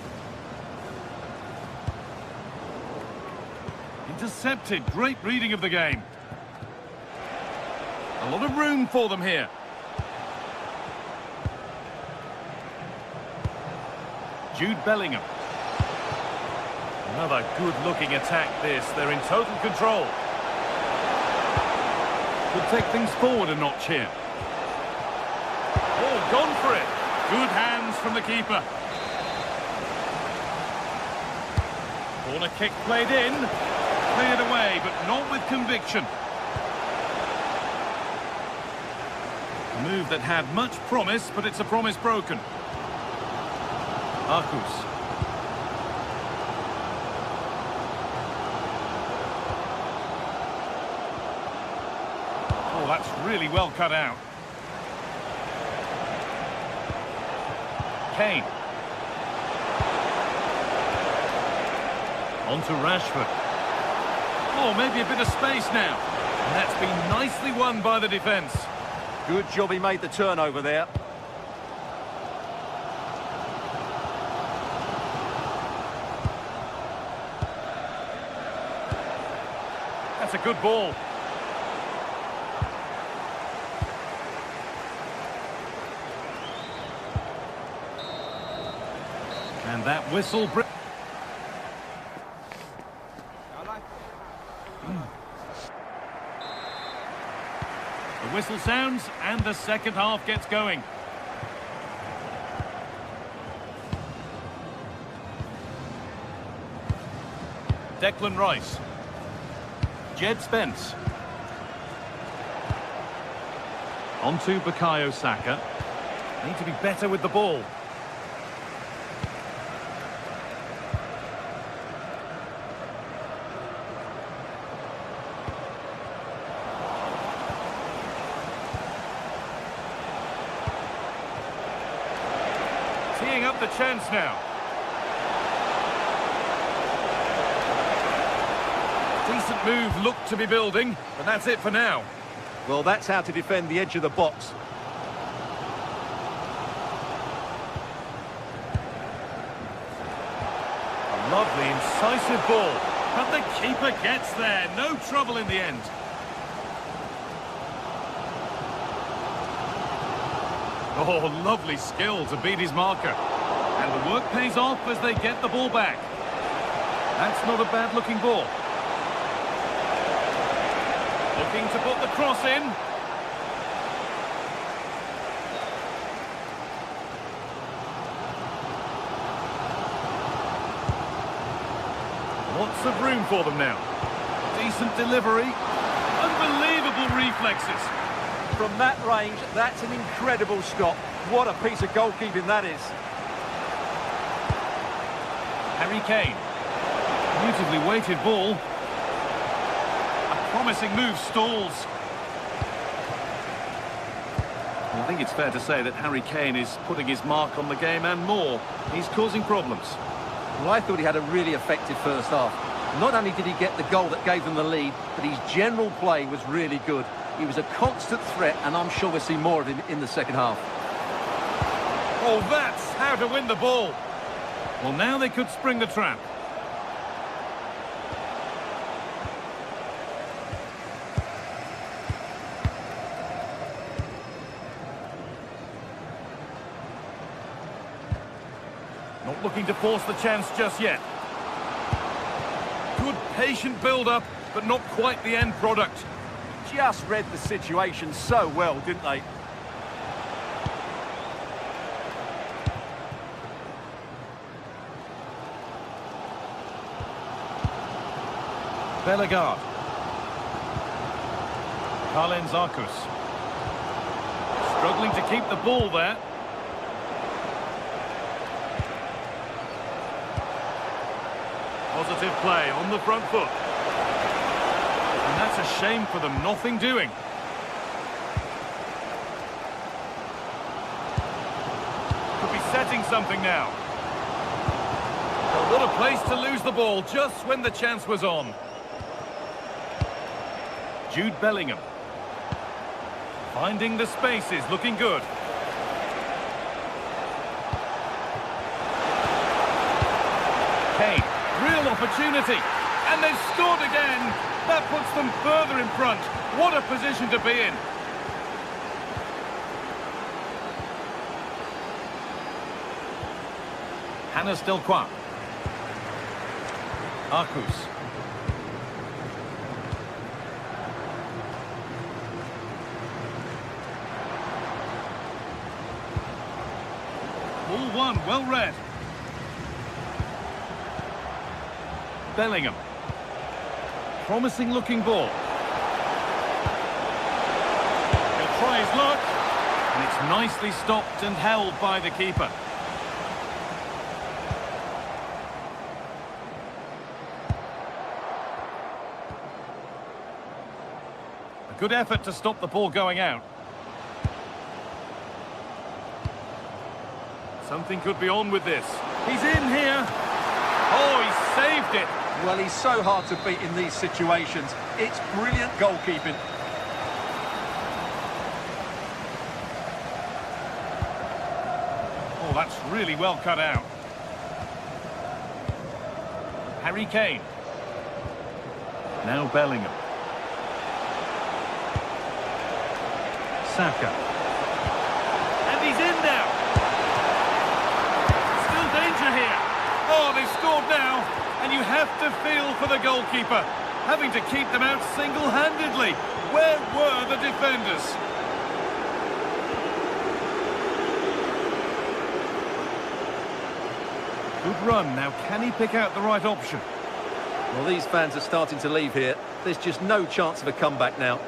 intercepted. Great reading of the game. A lot of room for them here. Jude Bellingham. Another good-looking attack this. They're in total control. Could take things forward a notch here. Oh, gone for it. Good hands from the keeper. Corner kick played in. Cleared away, but not with conviction. A move that had much promise, but it's a promise broken. Arcus. Oh, that's really well cut out. Kane. On to Rashford. Oh, maybe a bit of space now. And that's been nicely won by the defence. Good job he made the turnover there. That's a good ball. And that whistle... The whistle sounds and the second half gets going. Declan Rice. Jed Spence. On to Bukayo Saka. Need to be better with the ball. Teeing up the chance now. Decent move looked to be building, but that's it for now. Well, that's how to defend the edge of the box. A lovely, incisive ball. But the keeper gets there. No trouble in the end. Oh, lovely skill to beat his marker. And the work pays off as they get the ball back. That's not a bad-looking ball. Looking to put the cross in. Lots of room for them now. Decent delivery. Unbelievable reflexes. From that range, that's an incredible stop. What a piece of goalkeeping that is. Harry Kane. Beautifully weighted ball. A promising move stalls. I think it's fair to say that Harry Kane is putting his mark on the game and more. He's causing problems. Well, I thought he had a really effective first half. Not only did he get the goal that gave them the lead, but his general play was really good. He was a constant threat, and I'm sure we'll see more of him in the second half. Oh, that's how to win the ball. Well, now they could spring the trap. Not looking to force the chance just yet. Good patient build-up, but not quite the end product. Just read the situation so well, didn't they? Bellegarde. Carlen Arcus. Struggling to keep the ball there. Positive play on the front foot. And that's a shame for them, nothing doing. Could be setting something now. What a place to lose the ball just when the chance was on. Jude Bellingham. Finding the spaces, looking good. Kane, real opportunity. And they've scored again. That puts them further in front. What a position to be in. Hannes Delcroix. Arcus. Ball one, well read. Bellingham. Promising looking ball. He'll try his luck. And it's nicely stopped and held by the keeper. A good effort to stop the ball going out. Something could be on with this. He's in here. Oh, he saved it. Well, he's so hard to beat in these situations. It's brilliant goalkeeping. Oh, that's really well cut out. Harry Kane. Now Bellingham. Saka. And he's in now. Still danger here. Oh, they've scored now. And you have to feel for the goalkeeper, having to keep them out single-handedly. Where were the defenders? Good run. Now, can he pick out the right option? Well, these fans are starting to leave here. There's just no chance of a comeback now.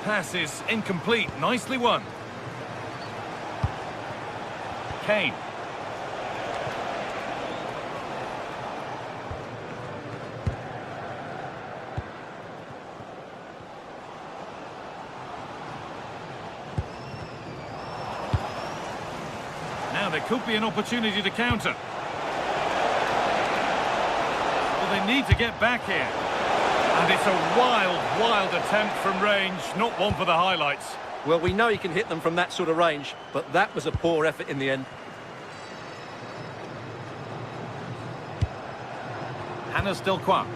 Pass is incomplete. Nicely won. Kane. Now there could be an opportunity to counter. Well, they need to get back here. And it's a wild, wild attempt from range, not one for the highlights. Well, we know he can hit them from that sort of range, but that was a poor effort in the end. Hannes Delcroix.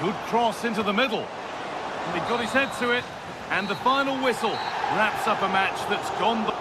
Good cross into the middle. And he got his head to it. And the final whistle wraps up a match that's gone by.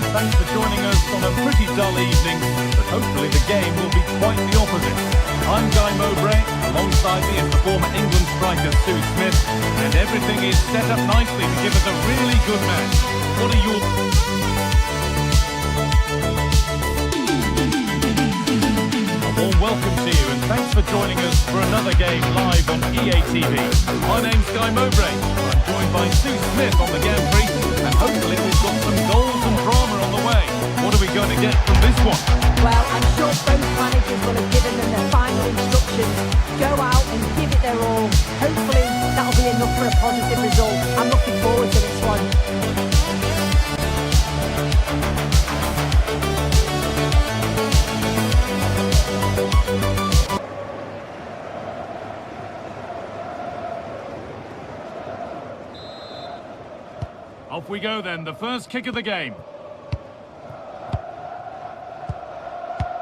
Thanks for joining us on a pretty dull evening, but hopefully the game will be quite the opposite. I'm Guy Mowbray, alongside me is the former England striker Stu Smith, and everything is set up nicely to give us a really good match. What are your... A warm welcome to you, and thanks for joining us for another game live on EA TV. My name's Guy Mowbray. I'm joined by Stu Smith on the gantry, and hopefully we've got some goals and drama on the way. What are we going to get from this one? Well, I'm sure both managers will have given them their final instructions. Go out and give it their all. Hopefully that'll be enough for a positive result. I'm looking forward to this one. Off we go then, the first kick of the game.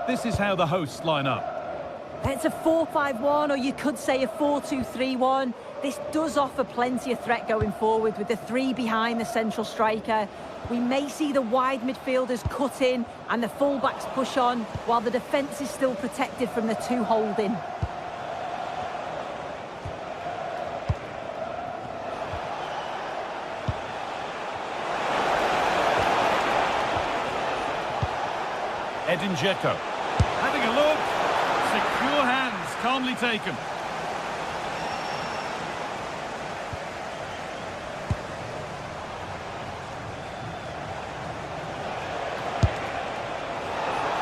This is how the hosts line up. It's a 4-5-1, or you could say a 4-2-3-1. This does offer plenty of threat going forward with the three behind the central striker. We may see the wide midfielders cut in and the fullbacks push on, while the defence is still protected from the two holding. Edin Dzeko. Having a look. Secure hands, calmly taken.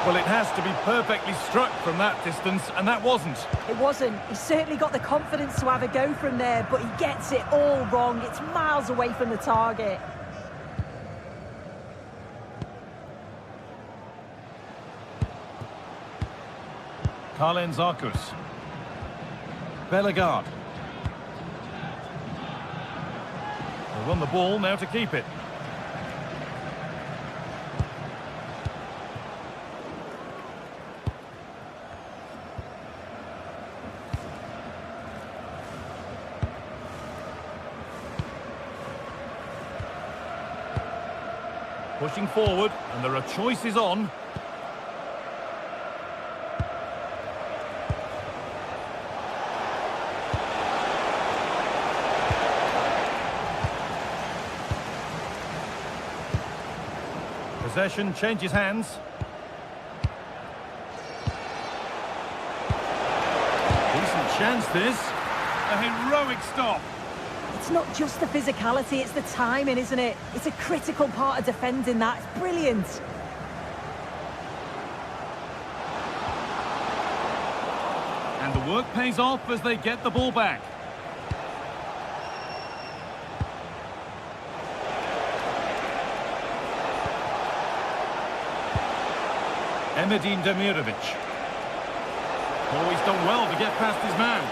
Well, it has to be perfectly struck from that distance, and that wasn't. It wasn't. He's certainly got the confidence to have a go from there, but he gets it all wrong. It's miles away from the target. Carlen Zarkus. Bellegarde. They won the ball, now to keep it. Pushing forward, and there are choices on. Possession changes hands. Decent chance this. A heroic stop. It's not just the physicality, it's the timing, isn't it? It's a critical part of defending that. It's brilliant. And the work pays off as they get the ball back. Emedin Demirovic. Oh, he's done well to get past his man.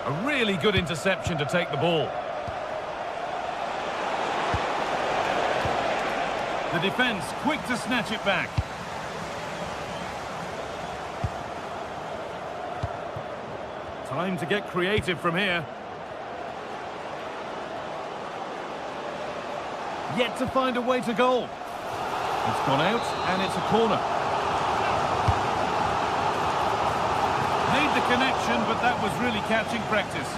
A really good interception to take the ball. The defence quick to snatch it back. Time to get creative from here. Yet to find a way to goal. It's gone out and it's a corner. Made the connection, but that was really catching practice.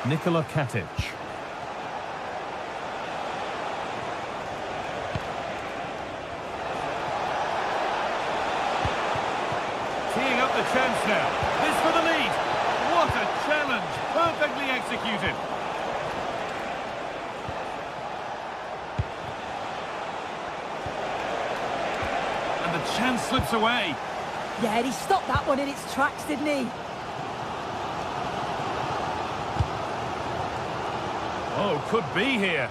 Nikola Katic. Teeing up the chance now. This for the lead. What a challenge. Perfectly executed. And the chance slips away. Yeah, and he stopped that one in its tracks, didn't he? Oh, could be here.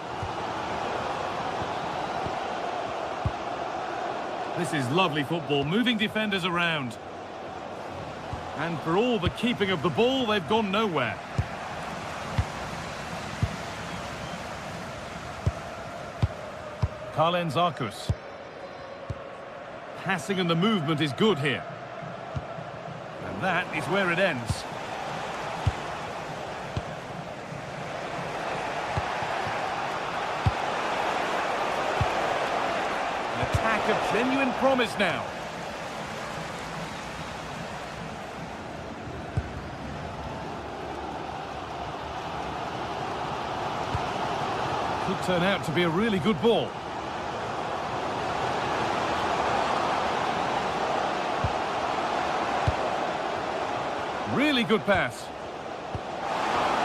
This is lovely football, moving defenders around. And for all the keeping of the ball, they've gone nowhere. Carlen Zarkus. Passing and the movement is good here. And that is where it ends. An attack of genuine promise now. Could turn out to be a really good ball. Really good pass.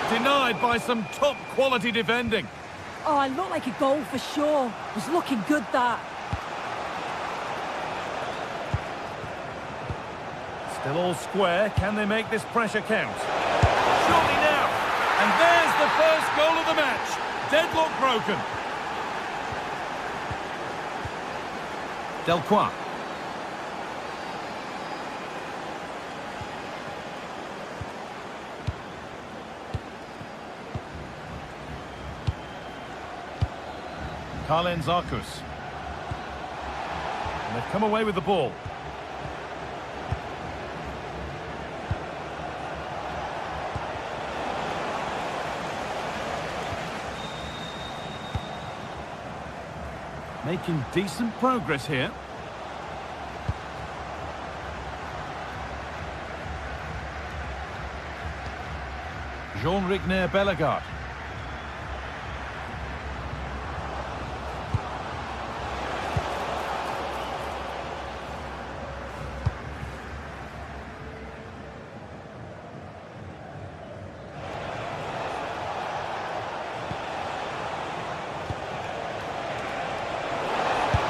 Denied by some top quality defending. Oh, it looked like a goal for sure. It was looking good, that. Still all square. Can they make this pressure count? Surely now. And there's the first goal of the match. Deadlock broken. Delcroix. Carlen Zarkus. And they've come away with the ball. Making decent progress here. Jean-Rigner Bellegarde.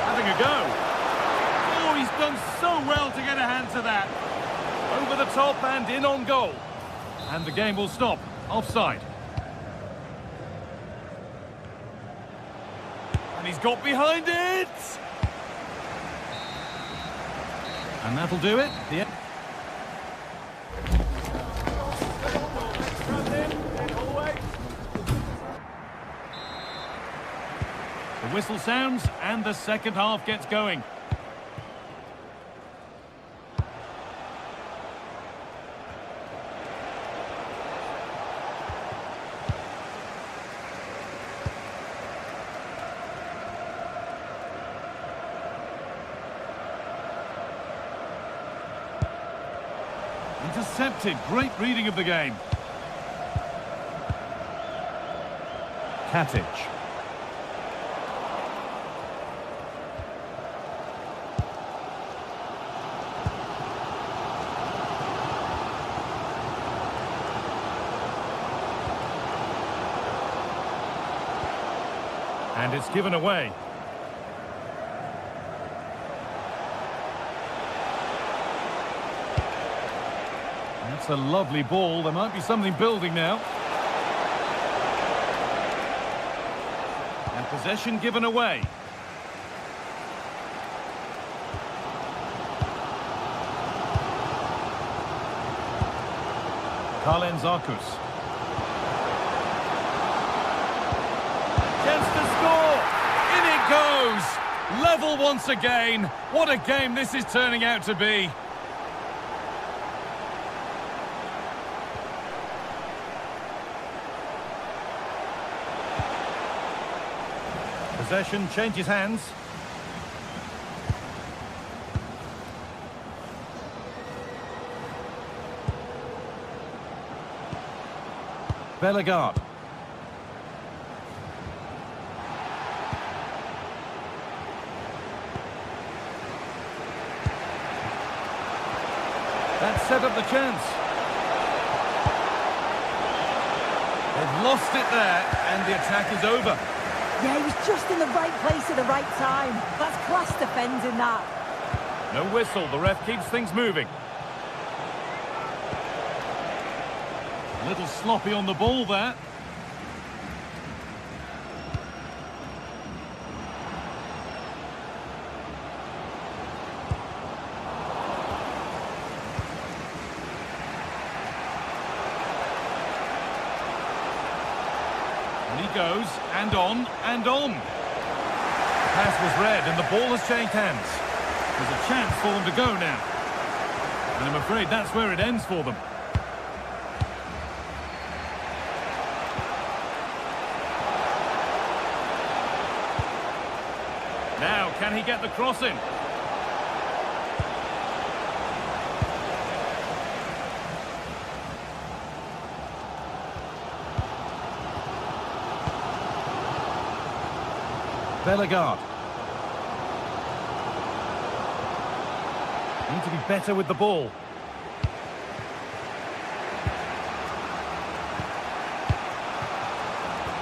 Having a go. Oh, he's done so well to get a hand to that. Over the top and in on goal. And the game will stop. Offside. And he's got behind it. And that'll do it. The whistle sounds and the second half gets going. Intercepted. Great reading of the game. Katic. And it's given away. That's a lovely ball. There might be something building now. And possession given away. Carlen Zarkus. Chance to score. In it goes. Level once again. What a game this is turning out to be. Possession changes hands. Bellegarde. That set up the chance. They've lost it there, and the attack is over. Yeah, he was just in the right place at the right time. That's class defending, that. No whistle. The ref keeps things moving. A little sloppy on the ball there. And he goes, and on, and on. The pass was read, and the ball has changed hands. There's a chance for them to go now. And I'm afraid that's where it ends for them. Now, can he get the cross in? Bellegarde. Need to be better with the ball.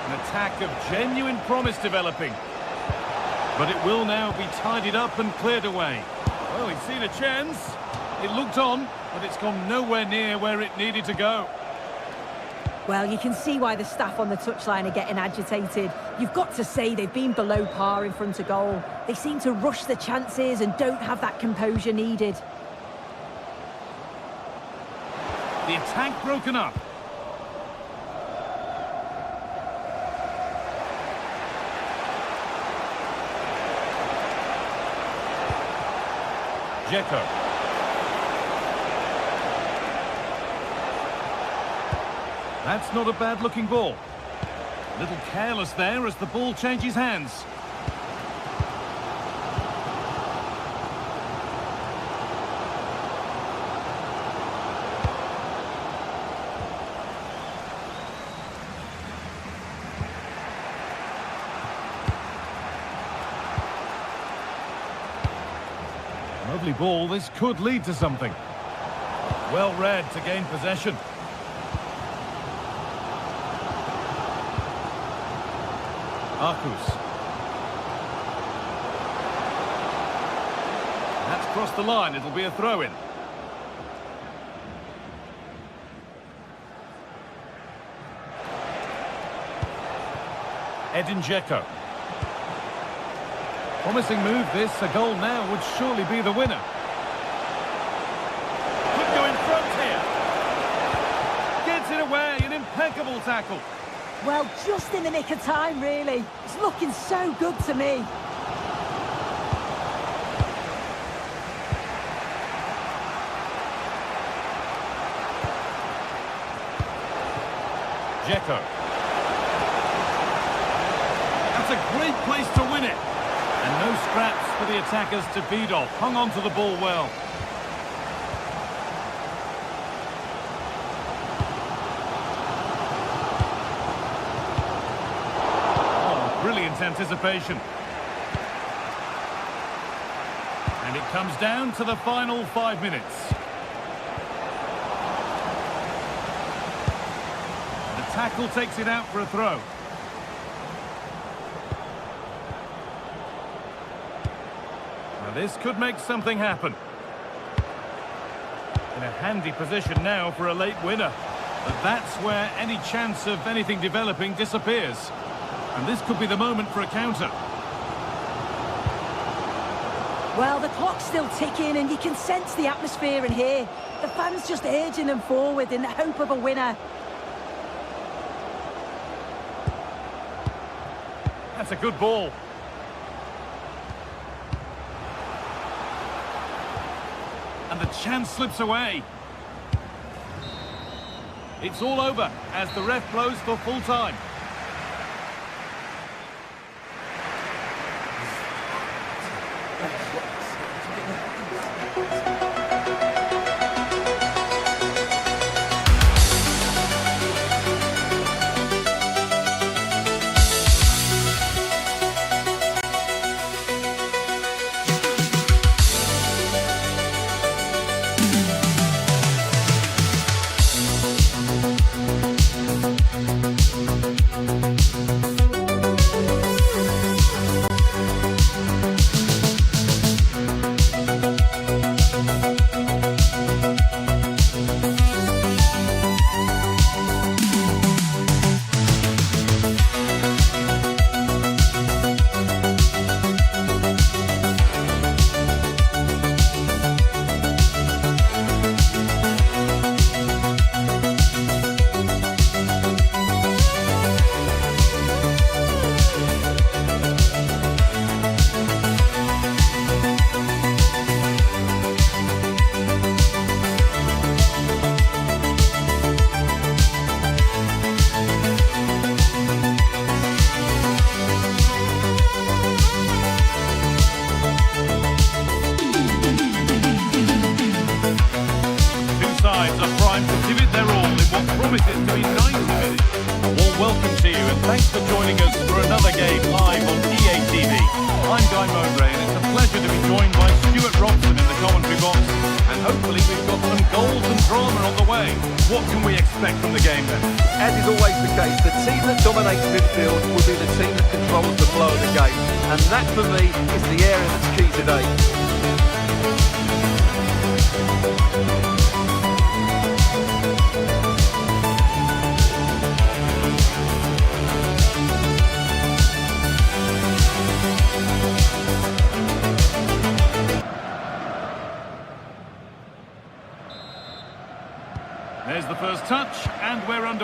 An attack of genuine promise developing. But it will now be tidied up and cleared away. Well, he's seen a chance. It looked on, but it's gone nowhere near where it needed to go. Well, you can see why the staff on the touchline are getting agitated. You've got to say they've been below par in front of goal. They seem to rush the chances and don't have that composure needed. The attack broken up. Dzeko. That's not a bad-looking ball. A little careless there as the ball changes hands. Lovely ball. This could lead to something. Well read to gain possession. Arcus. That's crossed the line. It'll be a throw-in. Edin Dzeko. Promising move this. A goal now would surely be the winner. Could go in front here. Gets it away. An impeccable tackle. Well, just in the nick of time, really. It's looking so good to me. Dzeko. That's a great place to win it. And no scraps for the attackers to feed off. Hung on to the ball well. Brilliant anticipation. And it comes down to the final 5 minutes. The tackle takes it out for a throw. Now this could make something happen. In a handy position now for a late winner. But that's where any chance of anything developing disappears. And this could be the moment for a counter. Well, the clock's still ticking and you can sense the atmosphere in here. The fans just urging them forward in the hope of a winner. That's a good ball. And the chance slips away. It's all over as the ref blows for full time. promises to be 90 minutes. A warm welcome to you and thanks for joining us for another game live on EA TV. I'm Guy Mowbray and it's a pleasure to be joined by Stuart Robson in the commentary box, and hopefully we've got some goals and drama on the way. What can we expect from the game then? As is always the case, the team that dominates midfield will be the team that controls the flow of the game, and that for me is the area that's key today.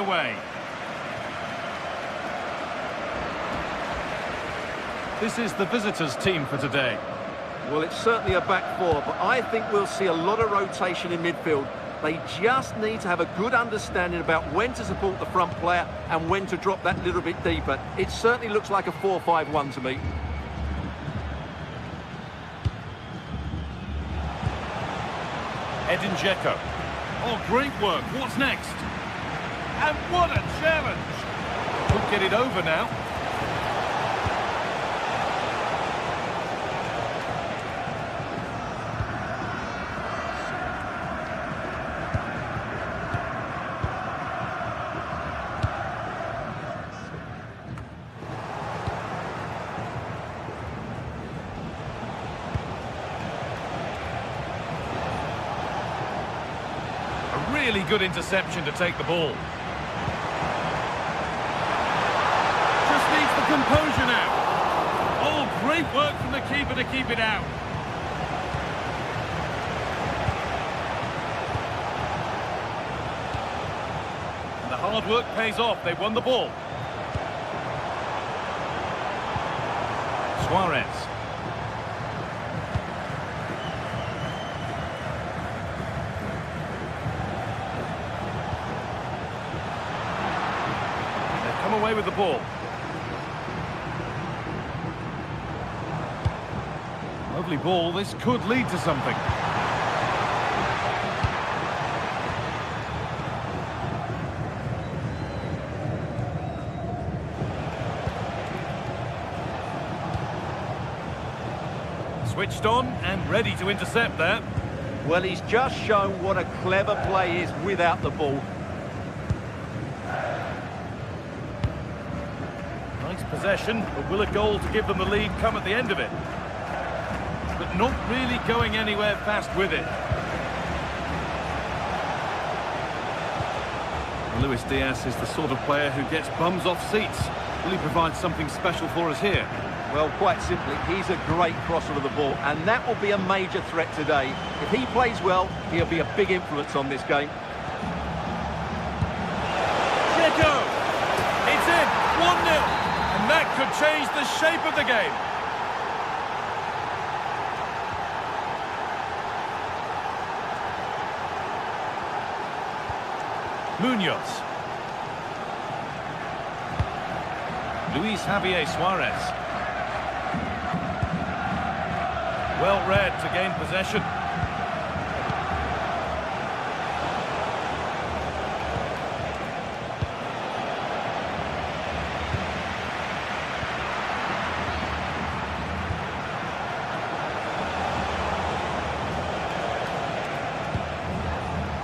away. This is the visitors' team for today. Well, it's certainly a back four, but I think we'll see a lot of rotation in midfield. They just need to have a good understanding about when to support the front player and when to drop that little bit deeper. It certainly looks like a 4-5-1 to me. Edin Dzeko. Oh, great work. What's next? And what a challenge! Could get it over now. Really good interception to take the ball. Just needs the composure now. Oh, great work from the keeper to keep it out. And the hard work pays off. They won the ball. Suarez. Away with the ball. Lovely ball. This could lead to something. Switched on and ready to intercept there. Well, he's just shown what a clever play is without the ball. Possession, but will a goal to give them the lead come at the end of it? But not really going anywhere fast with it. Luis Diaz is the sort of player who gets bums off seats. Will he provide something special for us here? Well, quite simply, he's a great crosser of the ball, and that will be a major threat today. If he plays well, he'll be a big influence on this game. Dzeko! It's in! 1-0! And that could change the shape of the game. Munoz. Luis Javier Suarez. Well read to gain possession.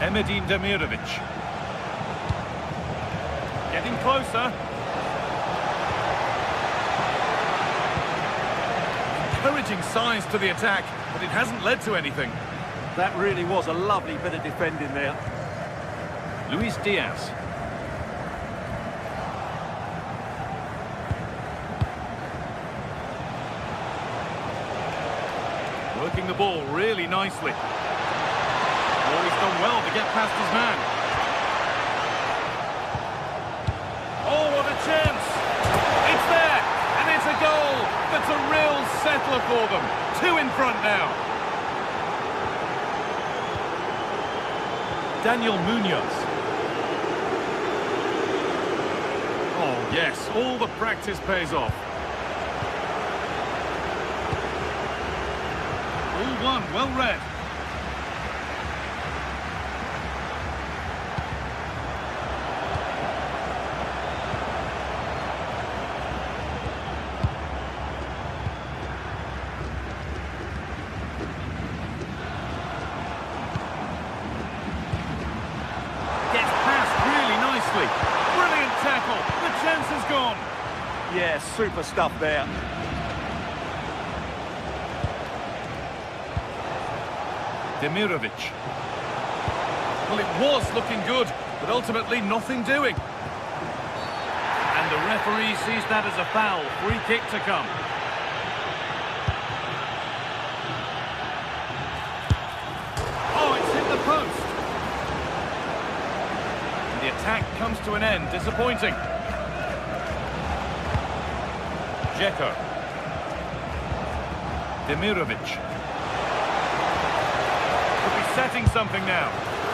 Emedin Demirovic. Getting closer. Encouraging signs to the attack, but it hasn't led to anything. That really was a lovely bit of defending there. Luis Diaz. Working the ball really nicely. Oh, he's done well to get past his man. Oh, what a chance! It's there, and it's a goal that's a real settler for them. 2 in front now. Daniel Munoz. Oh, yes, all the practice pays off. All one, well read. Brilliant tackle. The chance is gone. Yeah, super stuff there. Demirovic. Well, it was looking good, but ultimately nothing doing. And the referee sees that as a foul. Free kick to come. Oh, it's hit the post. The attack comes to an end, disappointing. Dzeko. Demirovic. Could be setting something now.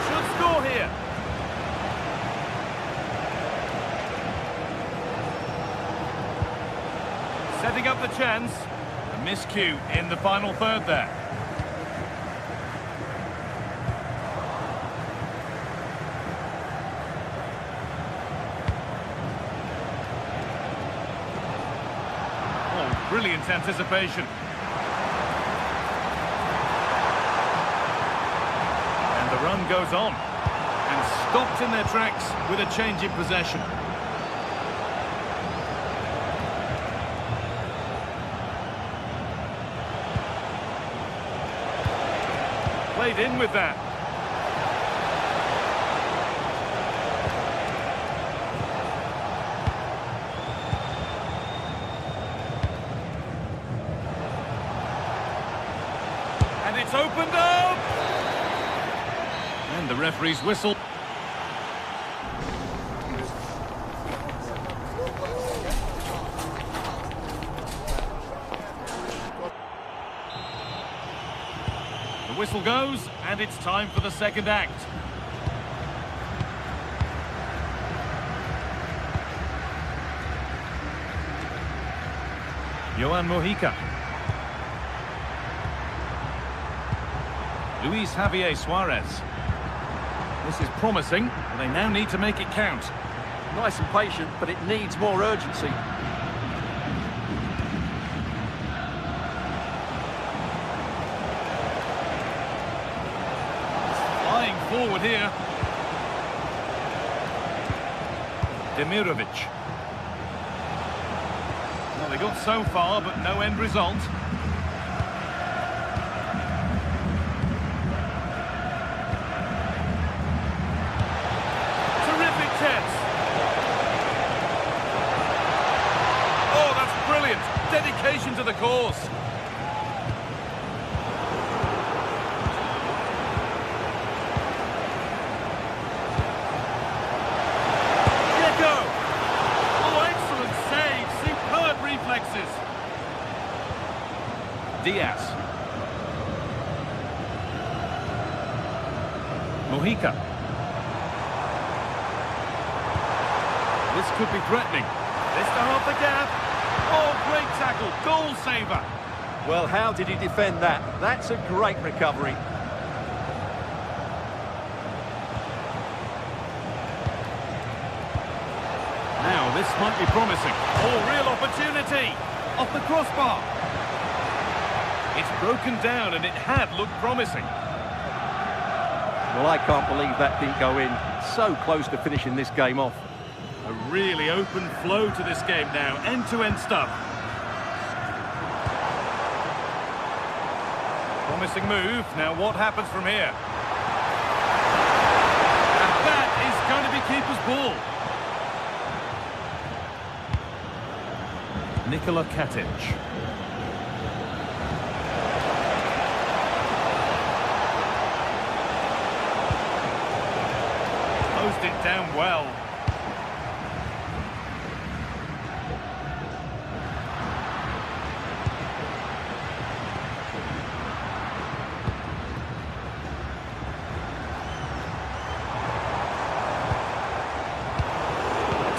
Should score here. Setting up the chance. A miscue in the final third there. Oh, brilliant anticipation. And the run goes on. And stopped in their tracks with a change in possession. Played in with that. And it's opened up! And the referee's whistle. The whistle goes, and it's time for the second act. Johan Mojica. Luis Javier Suarez. This is promising, but they now need to make it count. Nice and patient, but it needs more urgency. Flying forward here. Demirovic. Well, they got so far, but no end result. Terrific chance. Oh, that's brilliant. Dedication to the cause. Diaz. Mojica. This could be threatening. This to half the gap. Oh, great tackle. Goal saver. Well, how did he defend that? That's a great recovery. Now, this might be promising. Oh, real opportunity. Off the crossbar. It's broken down, and it had looked promising. Well, I can't believe that didn't go in. So close to finishing this game off. A really open flow to this game now. End-to-end stuff. Promising move. Now, what happens from here? And that is going to be keeper's ball. Nikola Katic. Closed it down well.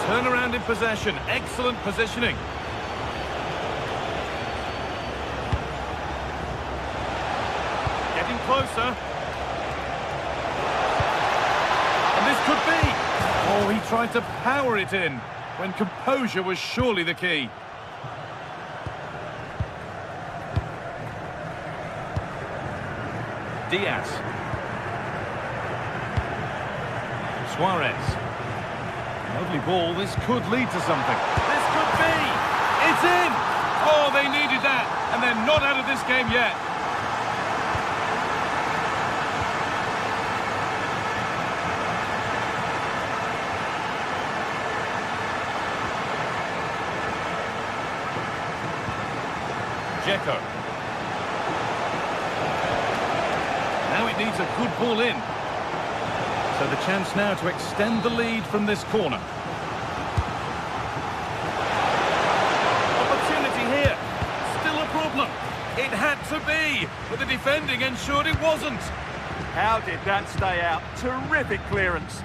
Turnaround in possession. Excellent positioning. Getting closer. And this could be. Oh, he tried to power it in when composure was surely the key. Diaz. Suarez. Lovely ball. This could lead to something. This could be. It's in. Oh, they needed that. And they're not out of this game yet. Dzeko. Now it needs a good ball in. So the chance now to extend the lead from this corner. Opportunity here. Still a problem. It had to be, but the defending ensured it wasn't. How did that stay out? Terrific clearance.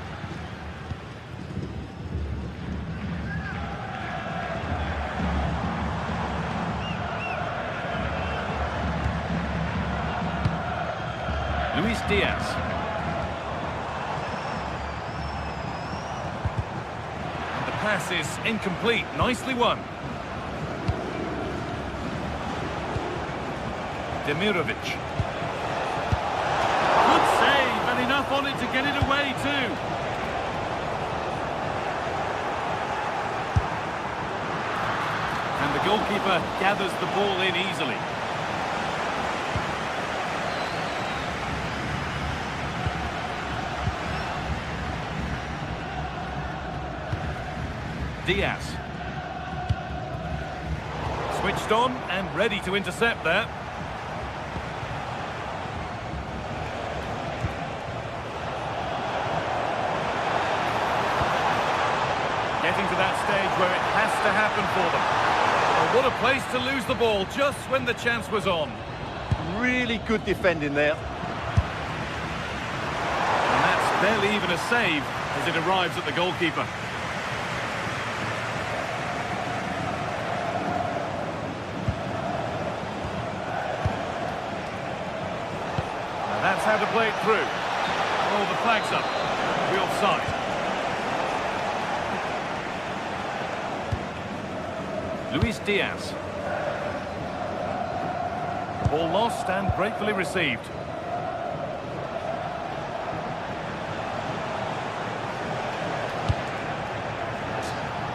Luis Diaz. And the pass is incomplete. Nicely won. Demirovic. Good save, and enough on it to get it away too. And the goalkeeper gathers the ball in easily. Diaz. Switched on and ready to intercept there. Getting to that stage where it has to happen for them. Oh, what a place to lose the ball just when the chance was on. Really good defending there. And that's barely even a save as it arrives at the goalkeeper. That's how to play it through. Oh, the flag's up. The offside. Luis Diaz. Ball lost and gratefully received.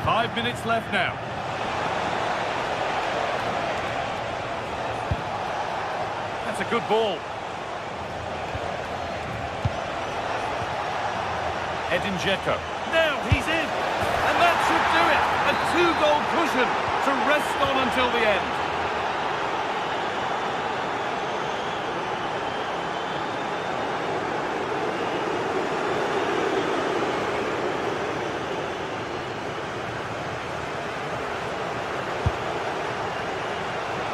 Five minutes left now. That's a good ball. Edin Dzeko. Now he's in, and that should do it. A two-goal cushion to rest on until the end.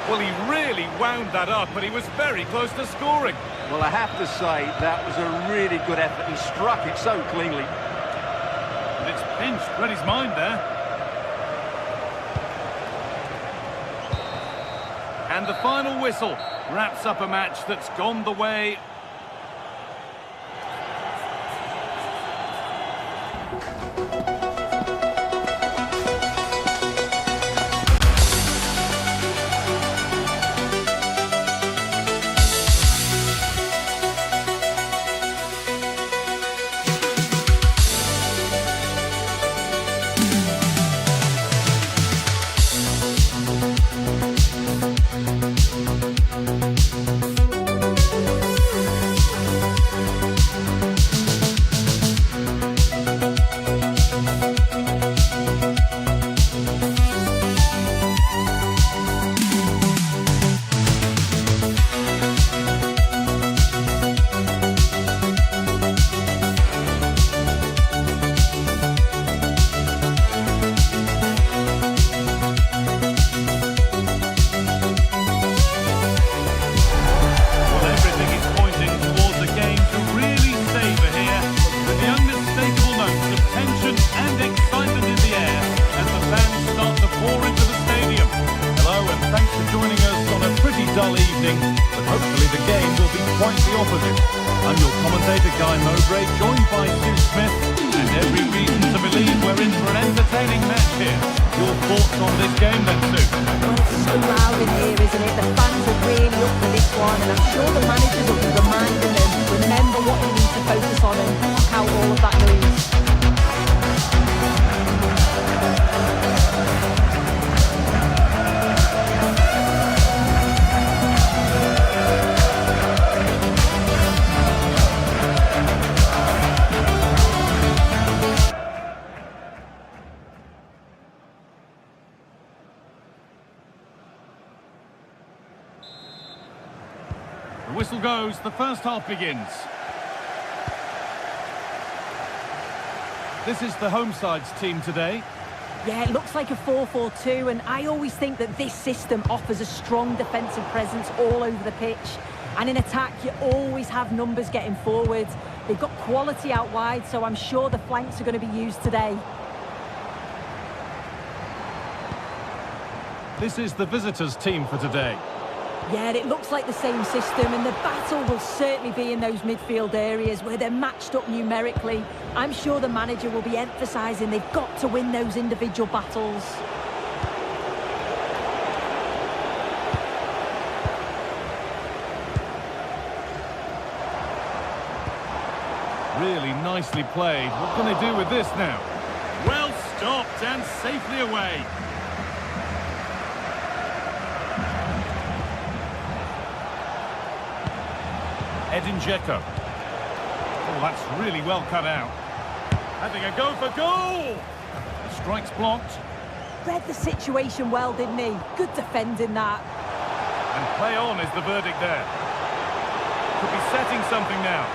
Well, he really wound that up, but he was very close to scoring. Well, I have to say, that was a really good effort. He struck it so cleanly. And it's pinched Reddy's mind there. And the final whistle wraps up a match that's gone the way dull evening, but hopefully the game will be quite the opposite. I'm your commentator, Guy Mowbray, joined by Sue Smith, and every reason to believe we're in for an entertaining match here. Your thoughts on this game then, Sue? Well, it's so loud in here, isn't it? The fans are really up for this one, and I'm sure the managers will be reminding them, remember what you need to focus on and block out all of that noise. The whistle goes, the first half begins. This is the home side's team today. Yeah, it looks like a 4-4-2, and I always think that this system offers a strong defensive presence all over the pitch. And in attack, you always have numbers getting forward. They've got quality out wide, so I'm sure the flanks are going to be used today. This is the visitors' team for today. Yeah, it looks like the same system, and the battle will certainly be in those midfield areas where they're matched up numerically. I'm sure the manager will be emphasising they've got to win those individual battles. Really nicely played. What can they do with this now? Well stopped and safely away. Edin Dzeko. Oh, that's really well cut out. Having a go for goal! Strike's blocked. Read the situation well, didn't he? Good defending that. And play on is the verdict there. Could be setting something now.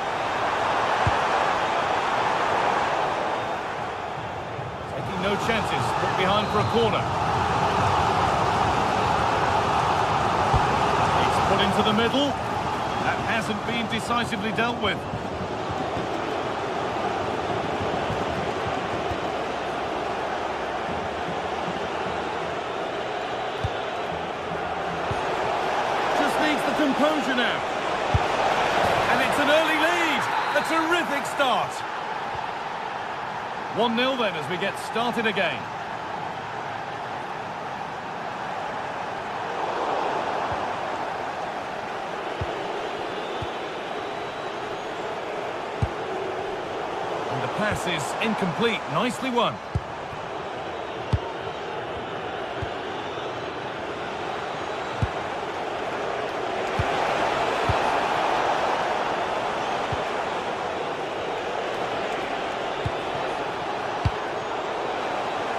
Taking no chances. Put behind for a corner. It's put into the middle. That hasn't been decisively dealt with. Just needs the composure now. And it's an early lead. A terrific start. 1-0 then as we get started again. Pass is incomplete. Nicely won.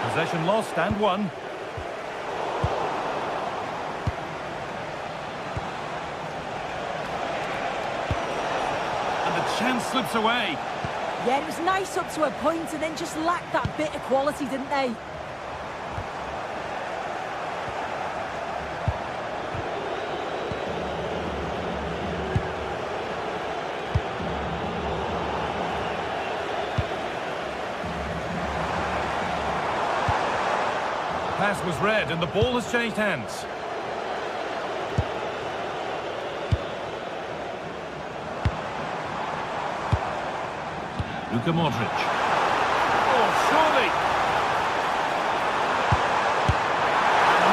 Possession lost and won. And the chance slips away. Yeah, it was nice up to a point and then just lacked that bit of quality, didn't they? Pass was read and the ball has changed hands. Luka Modric. Oh, surely!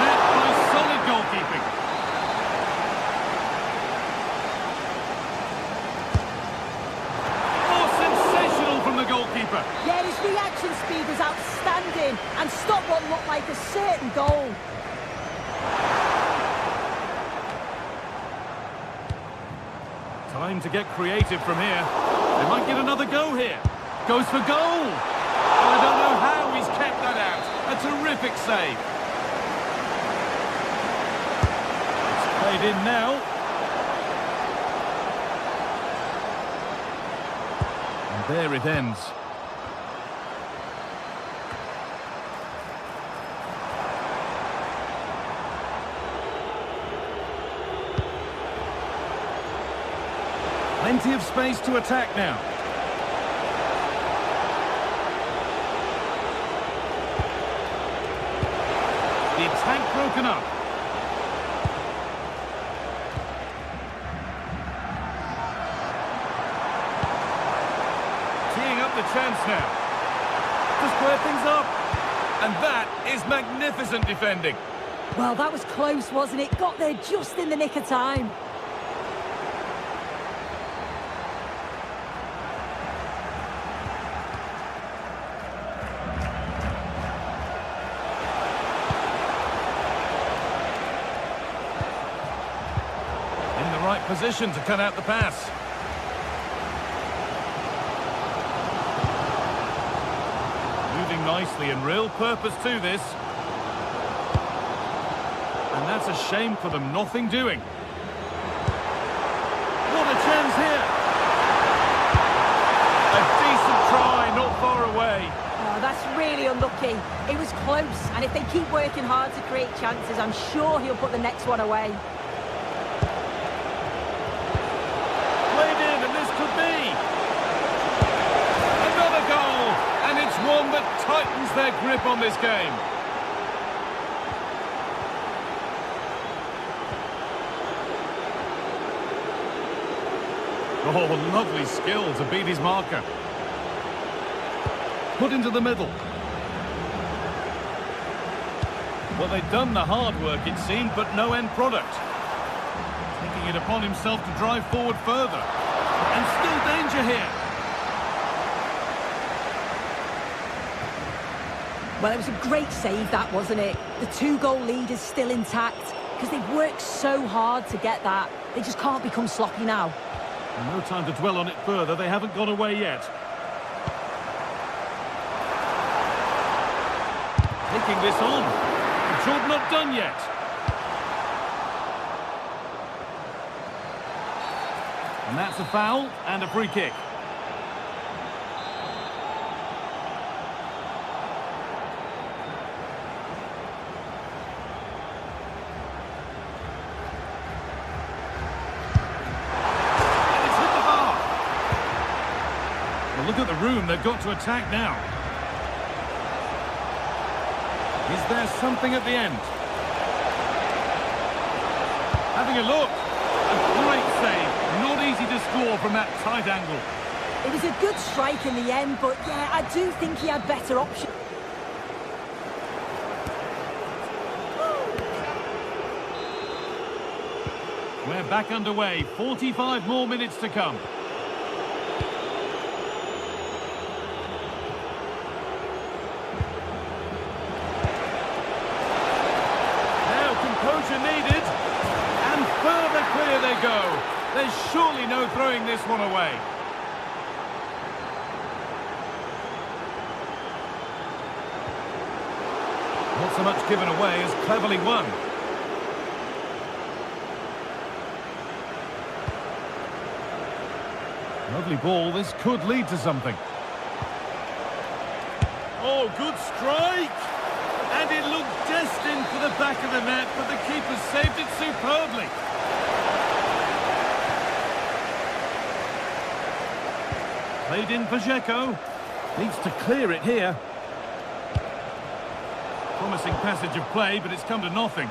Met by solid goalkeeping. Oh, sensational from the goalkeeper. Yeah, his reaction speed was outstanding and stopped what looked like a certain goal. Time to get creative from here. They might get another go here. Goes for goal. I don't know how he's kept that out. A terrific save. It's played in now. And there it ends. Plenty of space to attack now. The attack broken up. Teeing up the chance now. To square things up. And that is magnificent defending. Well, that was close, wasn't it? Got there just in the nick of time. Right position to cut out the pass. Moving nicely and real purpose to this. And that's a shame for them, nothing doing. What a chance here! A decent try, not far away. that's really unlucky. It was close, and if they keep working hard to create chances, I'm sure he'll put the next one away. Played in, and this could be another goal, and it's one that tightens their grip on this game. Oh, lovely skill to beat his marker. Put into the middle. Well, they've done the hard work, it seemed, but no end product. Taking it upon himself to drive forward further. And still danger here. Well, it was a great save, that, wasn't it? The 2-goal lead is still intact because they've worked so hard to get that. They just can't become sloppy now. No time to dwell on it further. They haven't gone away yet. Taking this on. The job not done yet. And that's a foul and a free kick. Look at the room they've got to attack now. Is there something at the end? Having a look. A great save. Not easy to score from that tight angle. It was a good strike in the end, but yeah, I do think he had better options. We're back underway. 45 more minutes to come. Needed, and further clear they go. There's surely no throwing this one away. Not so much given away as cleverly won. Lovely ball, this could lead to something. Oh, good strike! And it looked destined for the back of the net, but the keeper saved it superbly. Played in for Dzeko. Needs to clear it here. Promising passage of play, but it's come to nothing.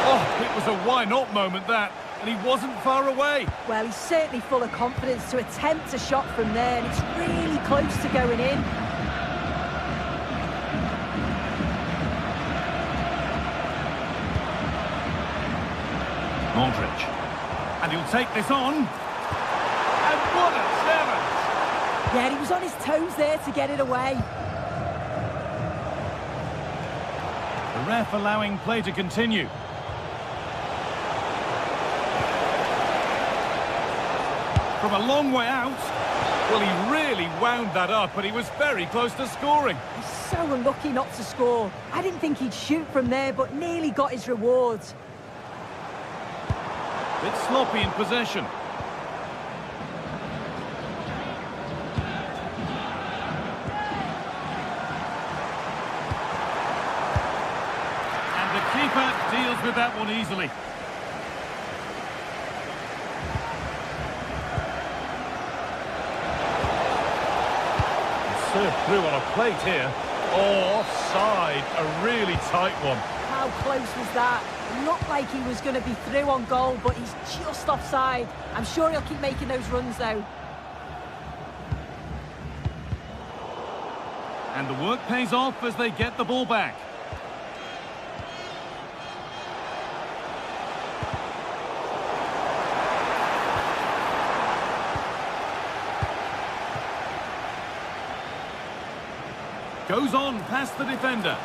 Oh, it was a why not moment, that. And he wasn't far away. Well, he's certainly full of confidence to attempt a shot from there, and it's really close to going in. Modric. And he'll take this on. And what a challenge! Yeah, he was on his toes there to get it away. The ref allowing play to continue. From a long way out. Well, he really wound that up, but he was very close to scoring. He's so unlucky not to score. I didn't think he'd shoot from there, but nearly got his rewards. Bit sloppy in possession. And the keeper deals with that one easily. Served through on a plate here. Oh, offside. A really tight one. How close was that? It looked like he was going to be through on goal, but he's just offside. I'm sure he'll keep making those runs, though. And the work pays off as they get the ball back. Goes on past the defender.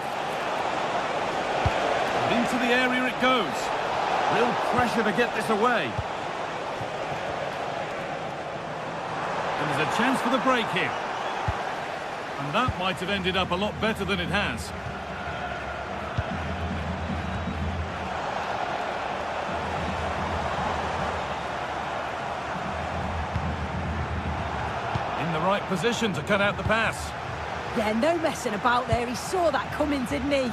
And into the area it goes. Real pressure to get this away. And there's a chance for the break here. And that might have ended up a lot better than it has. In the right position to cut out the pass. Yeah, no messing about there. He saw that coming, didn't he?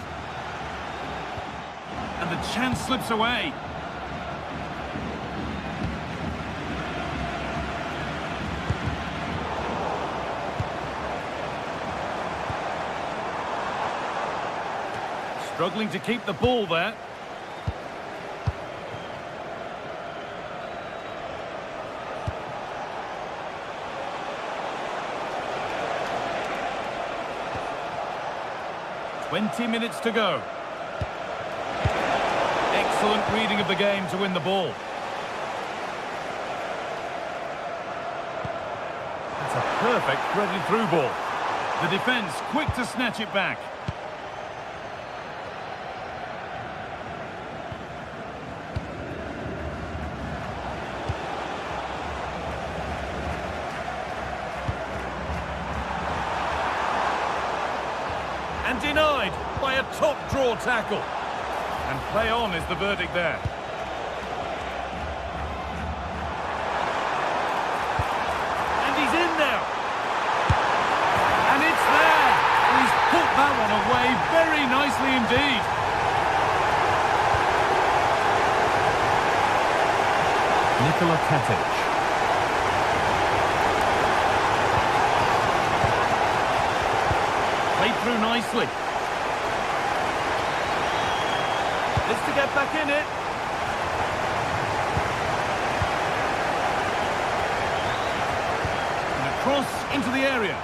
And the chance slips away. Struggling to keep the ball there. "20 minutes to go." Excellent reading of the game to win the ball. That's a perfect threaded through ball. The defence quick to snatch it back. And denied by a top draw tackle. And play on is the verdict there. And he's in now. And it's there. He's put that one away very nicely indeed. Nikola Katic. Played through nicely. It's to get back in it. And across into the area.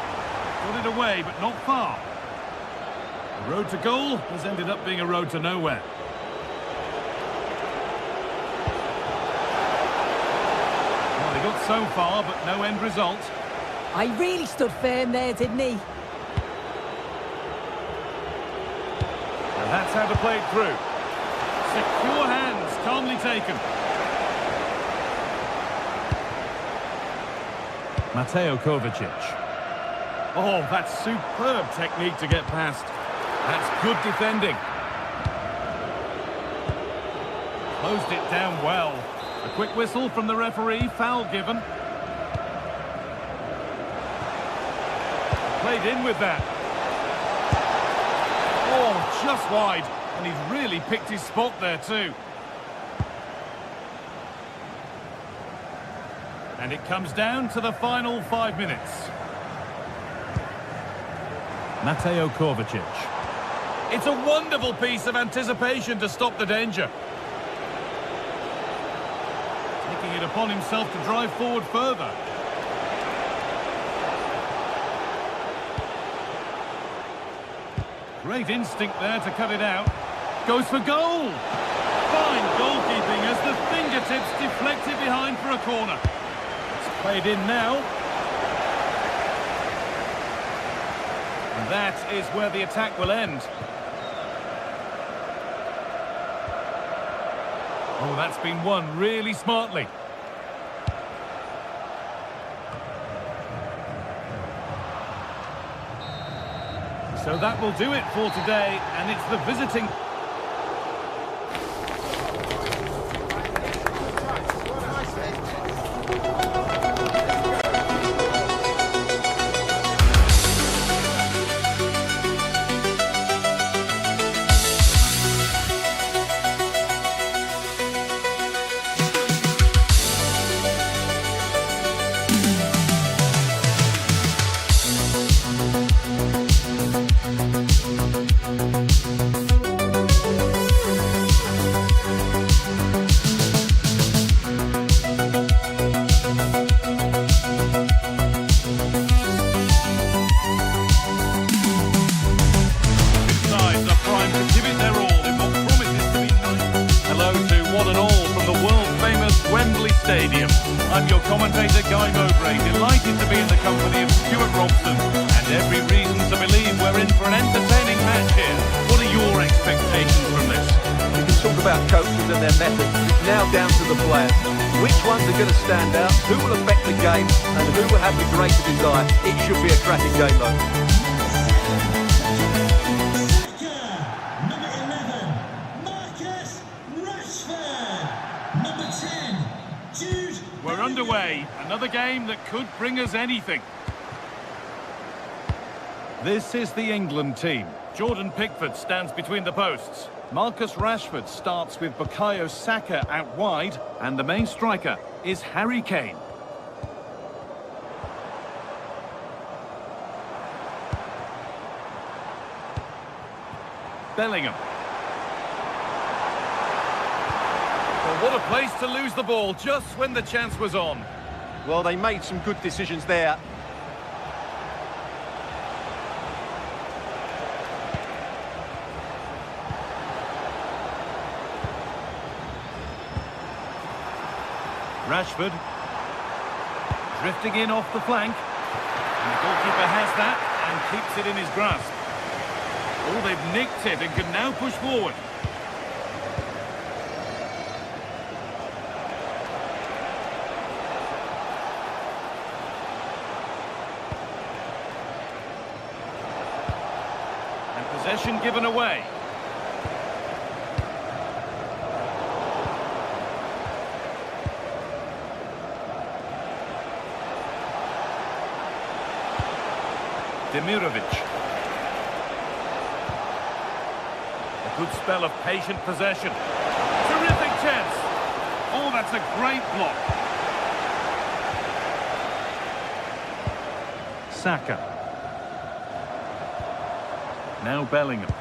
Got it away, but not far. The road to goal has ended up being a road to nowhere. Well, they got so far, but no end result. I really stood firm there, didn't he? And that's how to play it through. Secure hands, calmly taken. Mateo Kovacic. Oh, that's superb technique to get past. That's good defending. Closed it down well. A quick whistle from the referee, foul given. Played in with that. Oh, just wide. And he's really picked his spot there too. And it comes down to the final 5 minutes. Mateo Kovacic. It's a wonderful piece of anticipation to stop the danger. Taking it upon himself to drive forward further. Great instinct there to cut it out. Goes for goal. Fine goalkeeping as the fingertips deflect it behind for a corner. It's played in now. And that is where the attack will end. Oh, that's been won really smartly. So that will do it for today, and it's the visiting... Stadium. I'm your commentator, Guy Mowbray, delighted to be in the company of Stuart Robson, and every reason to believe we're in for an entertaining match here. What are your expectations from this? You can talk about coaches and their methods. It's now down to the players. Which ones are going to stand out, who will affect the game, and who will have the greater desire. It should be a cracking game, though. We're underway. Another game that could bring us anything. This is the England team. Jordan Pickford stands between the posts. Marcus Rashford starts with Bukayo Saka out wide. And the main striker is Harry Kane. Bellingham. Well, what a place to lose the ball just when the chance was on. Well, they made some good decisions there. Rashford. Drifting in off the flank. And the goalkeeper has that and keeps it in his grasp. Oh, they've nicked it and can now push forward. And possession given away. Demirovic. A good spell of patient possession. Terrific chance. Oh, that's a great block. Saka. Now Bellingham.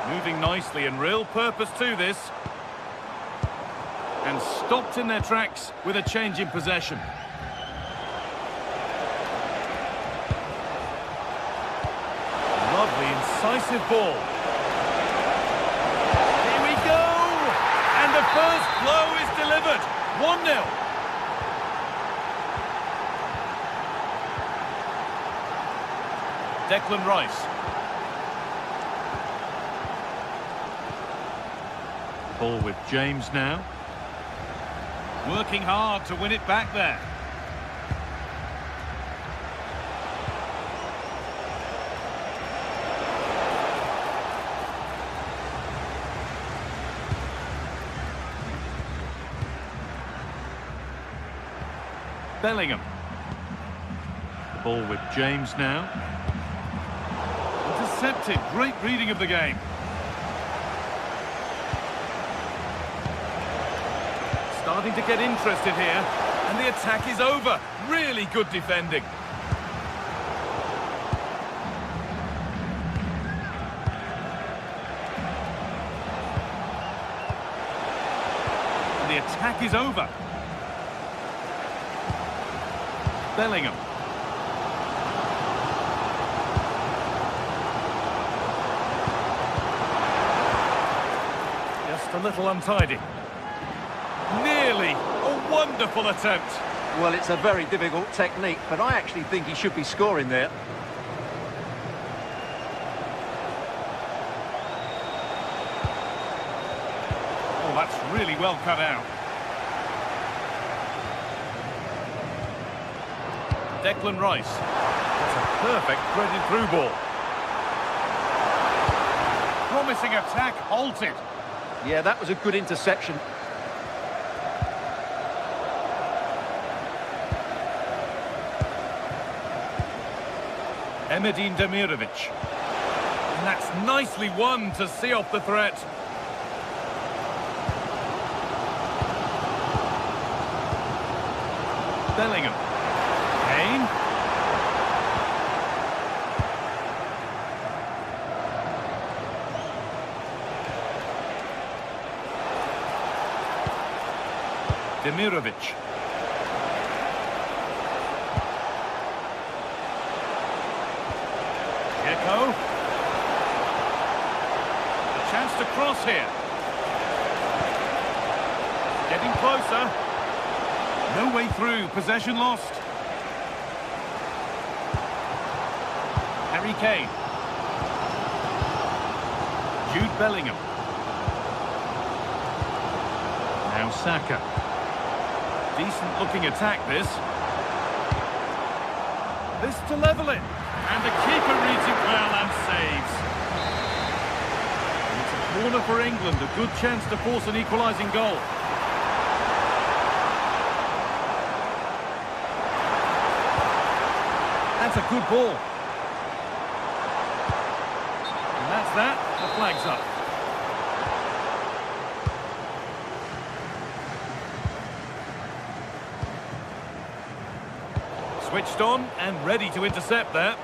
Moving nicely and real purpose to this. And stopped in their tracks with a change in possession. Lovely, incisive ball. Here we go! And the first blow is delivered. 1-0. Declan Rice. Ball with James now. Working hard to win it back there. Bellingham. The ball with James now. Intercepted. Great reading of the game. Starting to get interested here. And the attack is over. Really good defending. And the attack is over. Bellingham. Just a little untidy. Nearly a wonderful attempt. Well, it's a very difficult technique, but I actually think he should be scoring there. Oh, that's really well cut out. Declan Rice. It's a perfect threaded through ball. Promising attack halted. Yeah, that was a good interception. Emedin Demirovic. And that's nicely won to see off the threat. Bellingham. Kane. Demirovic. Echo. A chance to cross here. Getting closer. No way through. Possession lost. Harry Kane. Jude Bellingham. Now Saka. Decent looking attack this. This to level it. And the keeper reads it well and saves. And it's a corner for England. A good chance to force an equalising goal. That's a good ball. that, the flag's up. Switched on and ready to intercept there.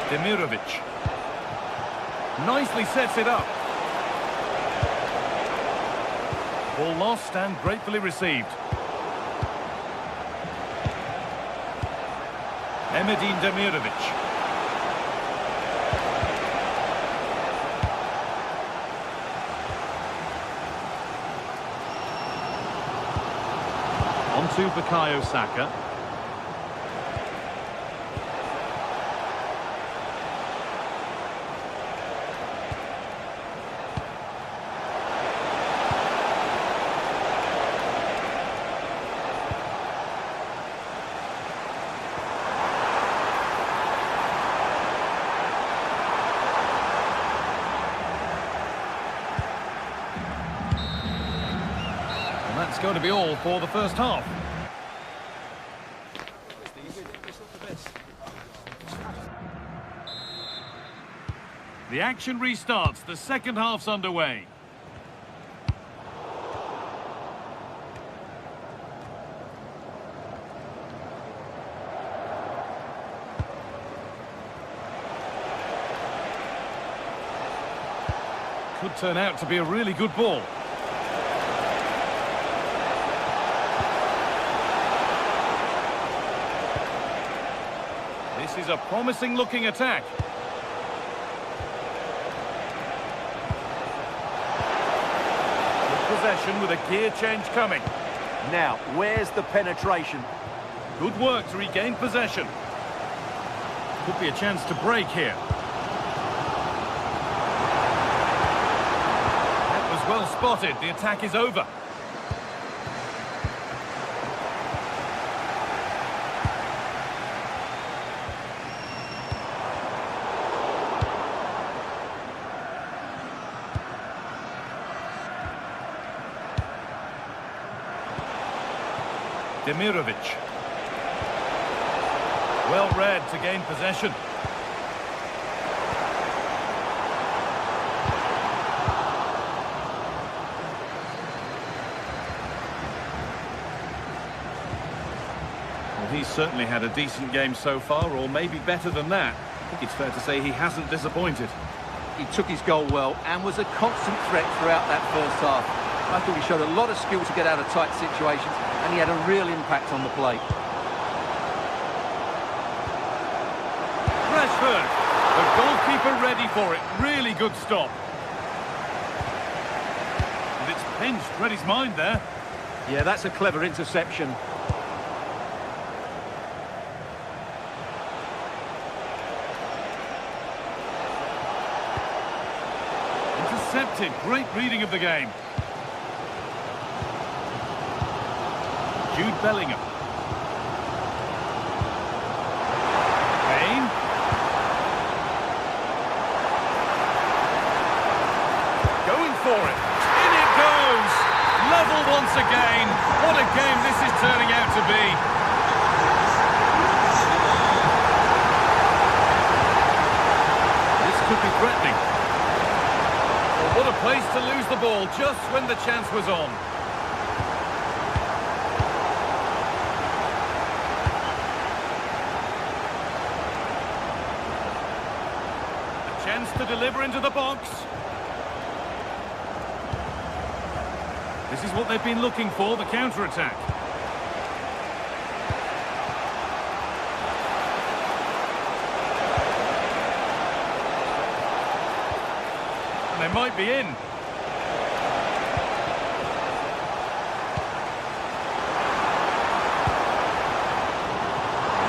Demirovic. Nicely sets it up. Ball lost and gratefully received. Emedin Demirovic. On to Bukayo Saka. That's going to be all for the first half. The action restarts. The second half's underway. Could turn out to be a really good ball. This is a promising looking attack. Good possession with a gear change coming. Now, where's the penetration? Good work to regain possession. Could be a chance to break here. That was well spotted. The attack is over. Demirovic. Well read to gain possession. Well, he's certainly had a decent game so far, or maybe better than that. I think it's fair to say he hasn't disappointed. He took his goal well and was a constant threat throughout that first half. I thought he showed a lot of skill to get out of tight situations, and he had a real impact on the play. Rashford, the goalkeeper ready for it. Really good stop. And it's pinched, read his mind there. Yeah, that's a clever interception. Intercepted, great reading of the game. Jude Bellingham. Kane. Going for it. In it goes. Level once again. What a game this is turning out to be. This could be threatening. Well, what a place to lose the ball just when the chance was on. Chance to deliver into the box. This is what they've been looking for, the counter-attack. And they might be in.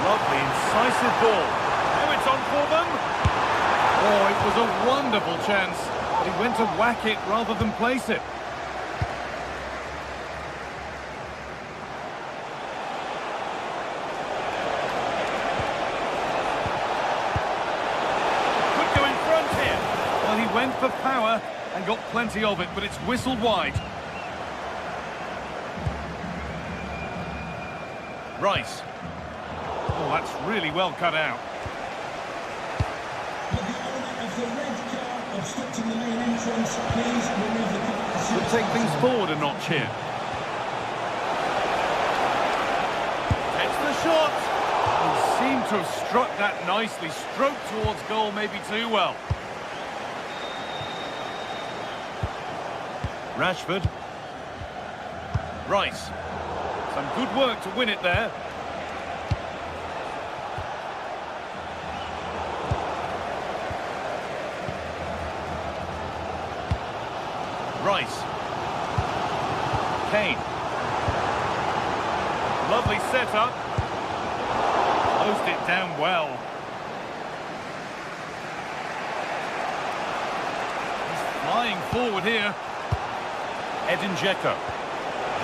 Lovely, incisive ball. Now it's on for them. Oh, it was a wonderful chance, but he went to whack it rather than place it. Could go in front here. Well, he went for power and got plenty of it, but it's whistled wide. Rice. Oh, that's really well cut out. With the element of the red car obstructing the main entrance, please remove the car as soon We'll as take things possible. forward a notch here. Takes the shot. He seemed to have struck that nicely. Stroked towards goal, maybe too well. Rashford. Rice. Some good work to win it there. Rice. Kane. Lovely setup. Closed it down well. He's flying forward here. Edin Dzeko.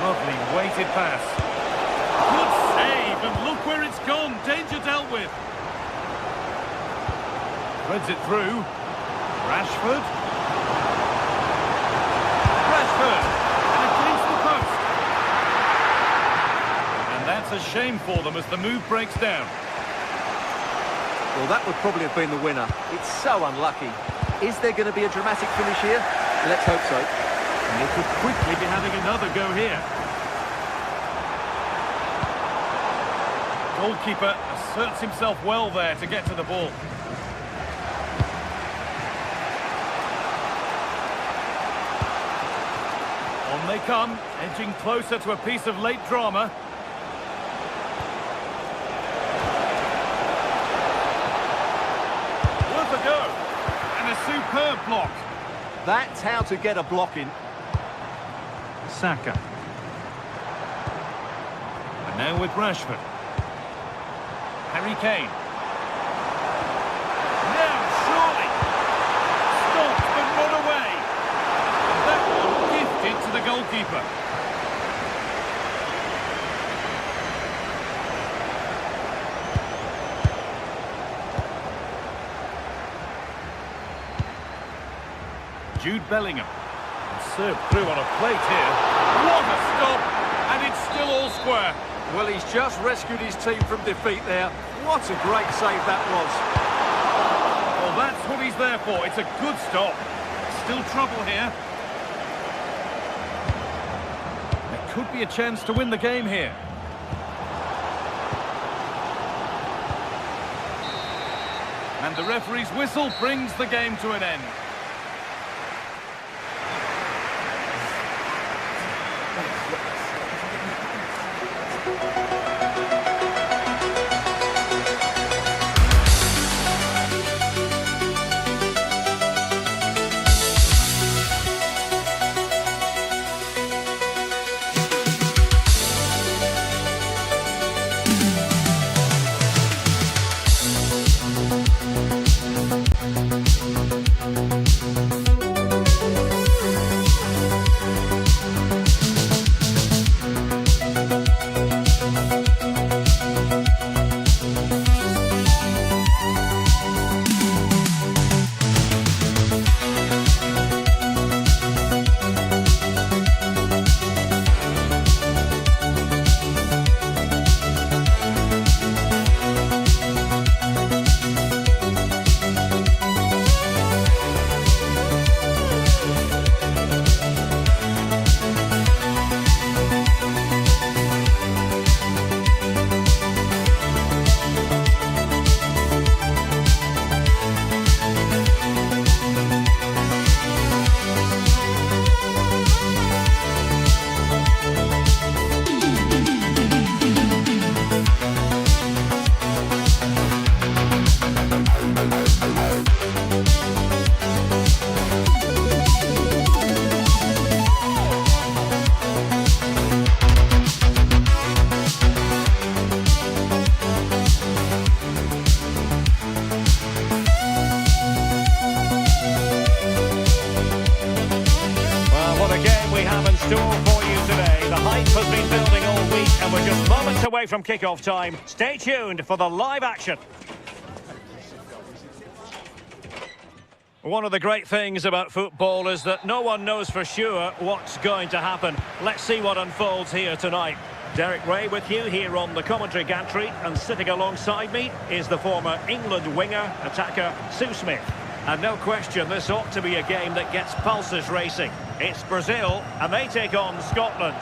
Lovely weighted pass. Good save, and look where it's gone. Danger dealt with. Threads it through. Rashford. And against the post. And that's a shame for them as the move breaks down. Well, that would probably have been the winner. It's so unlucky. Is there going to be a dramatic finish here? Let's hope so. And they could quickly be having another go here. Goalkeeper asserts himself well there to get to the ball. On they come, edging closer to a piece of late drama. Worth a go. And a superb block. That's how to get a block in. Saka. And now with Rashford. Harry Kane. Now, surely. Stopped but not away. And that one gifted to the goalkeeper. Jude Bellingham. Served through on a plate here. What a stop! And it's still all square. Well, he's just rescued his team from defeat there. What a great save that was. Well, that's what he's there for. It's a good stop. Still trouble here. There could be a chance to win the game here. And the referee's whistle brings the game to an end. Away from kick-off time. Stay tuned for the live action. One of the great things about football is that no one knows for sure what's going to happen. Let's see what unfolds here tonight. Derek Ray with you here on the commentary gantry, and sitting alongside me is the former England winger, attacker Sue Smith. And no question, this ought to be a game that gets pulses racing. It's Brazil, and they take on Scotland.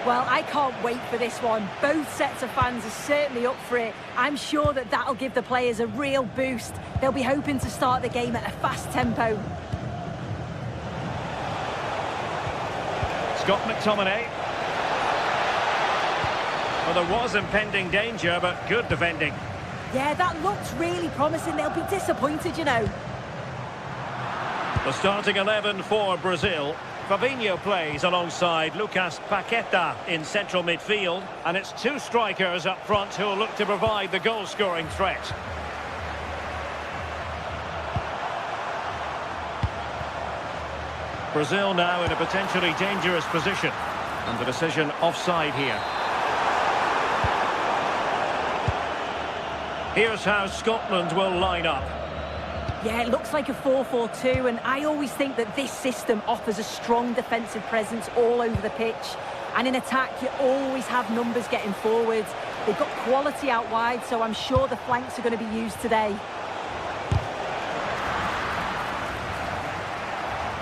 Well, I can't wait for this one. Both sets of fans are certainly up for it. I'm sure that that'll give the players a real boost. They'll be hoping to start the game at a fast tempo. Scott McTominay. Well, there was impending danger, but good defending. Yeah, that looks really promising. They'll be disappointed, you know. The starting 11 for Brazil. Fabinho plays alongside Lucas Paqueta in central midfield, and it's two strikers up front who will look to provide the goal-scoring threat. Brazil now in a potentially dangerous position, and the decision offside here. Here's how Scotland will line up. Yeah, it looks like a 4-4-2, and I always think that this system offers a strong defensive presence all over the pitch. And in attack, you always have numbers getting forwards. They've got quality out wide, so I'm sure the flanks are going to be used today.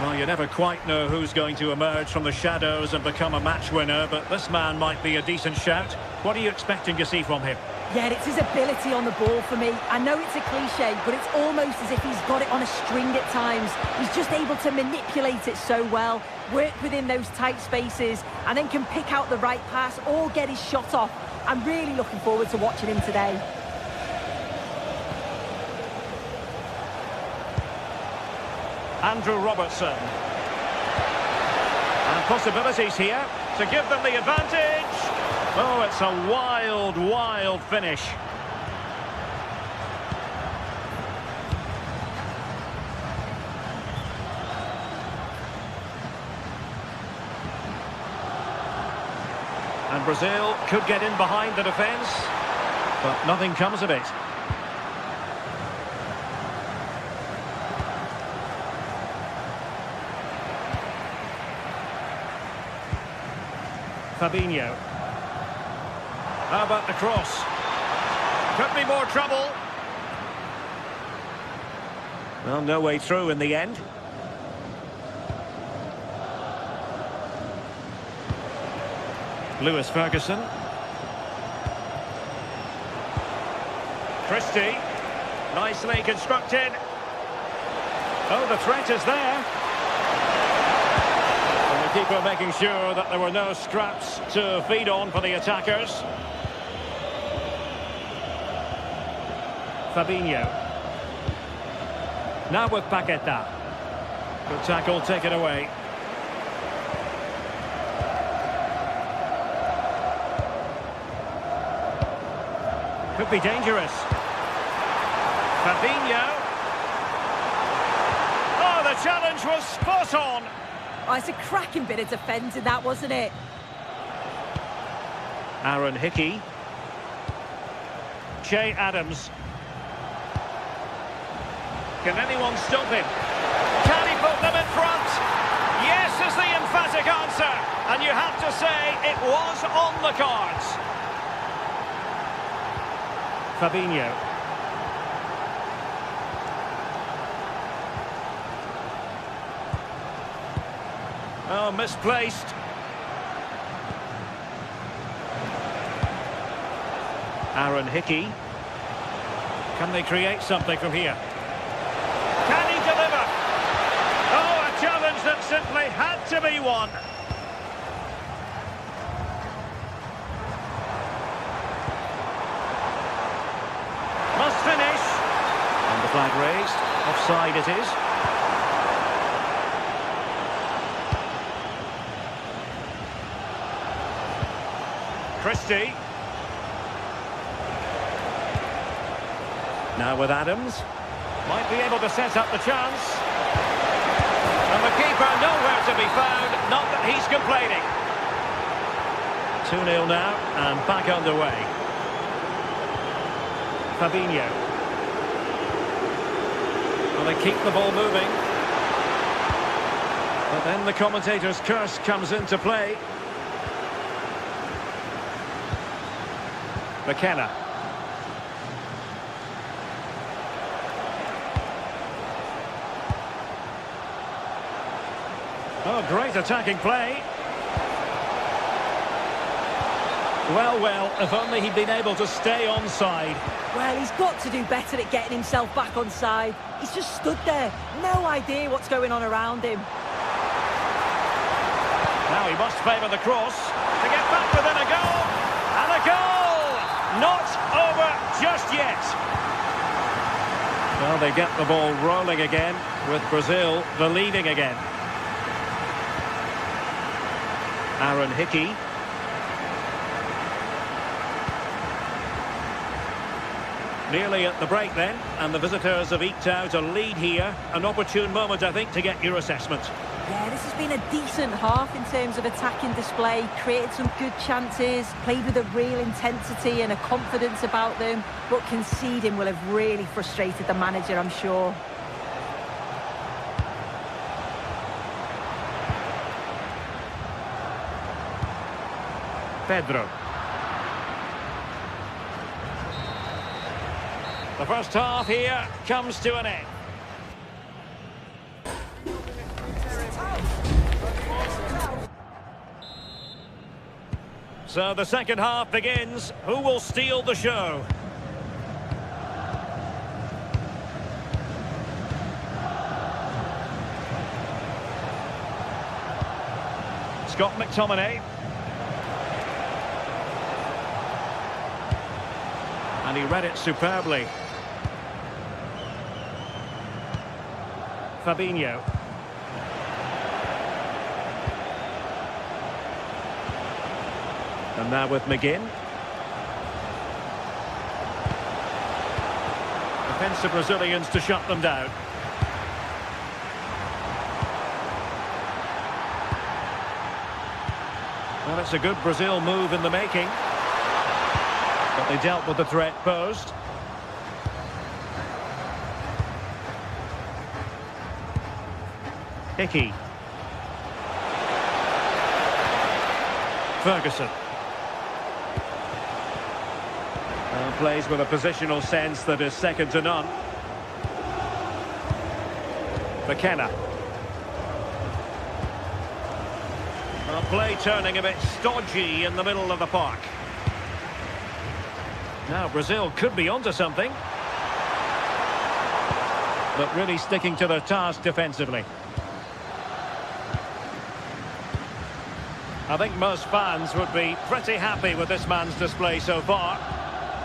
Well, you never quite know who's going to emerge from the shadows and become a match winner, but this man might be a decent shout. What are you expecting to see from him? Yeah, it's his ability on the ball for me. I know it's a cliche, but it's almost as if he's got it on a string at times. He's just able to manipulate it so well, work within those tight spaces, and then can pick out the right pass or get his shot off. I'm really looking forward to watching him today. Andrew Robertson. And possibilities here to give them the advantage. Oh, it's a wild, wild finish. And Brazil could get in behind the defence, but nothing comes of it. Fabinho. How about the cross? Could be more trouble. Well, no way through in the end. Lewis Ferguson. Christie. Nicely constructed. Oh, the threat is there. And the keeper making sure that there were no scraps to feed on for the attackers. Fabinho. Now with Paqueta. Good tackle, take it away. Could be dangerous. Fabinho. Oh, the challenge was spot on. Oh, it's a cracking bit of defending that, wasn't it? Aaron Hickey. Che Adams. Can anyone stop him? Can he put them in front? Yes is the emphatic answer. And you have to say it was on the cards. Fabinho. Oh, misplaced. Aaron Hickey. Can they create something from here? Can he deliver? Oh, a challenge that simply had to be won. Must finish. And the flag raised. Offside it is. Christie. Now with Adams. Might be able to set up the chance. And the keeper nowhere to be found. Not that he's complaining. 2-0 now and back underway. Fabinho. Well, they keep the ball moving. But then the commentator's curse comes into play. McKenna. Oh, great attacking play. Well, if only he'd been able to stay onside. Well, he's got to do better at getting himself back onside. He's just stood there, no idea what's going on around him. Now he must favour the cross to get back within a goal. And a goal! Not over just yet. Well, they get the ball rolling again, with Brazil the leading again. Aaron Hickey. Nearly at the break then, and the visitors have eked out a lead here. An opportune moment, I think, to get your assessment. Yeah, this has been a decent half in terms of attacking display, created some good chances, played with a real intensity and a confidence about them, but conceding will have really frustrated the manager, I'm sure. Pedro. The first half here comes to an end. So the second half begins. Who will steal the show? Scott McTominay. And he read it superbly. Fabinho. And now with McGinn. Defensive Brazilians to shut them down. Well, it's a good Brazil move in the making. But they dealt with the threat posed. Hickey. Ferguson. Plays with a positional sense that is second to none. McKenna. Play turning a bit stodgy in the middle of the park. Now Brazil could be onto something. But really sticking to their task defensively. I think most fans would be pretty happy with this man's display so far.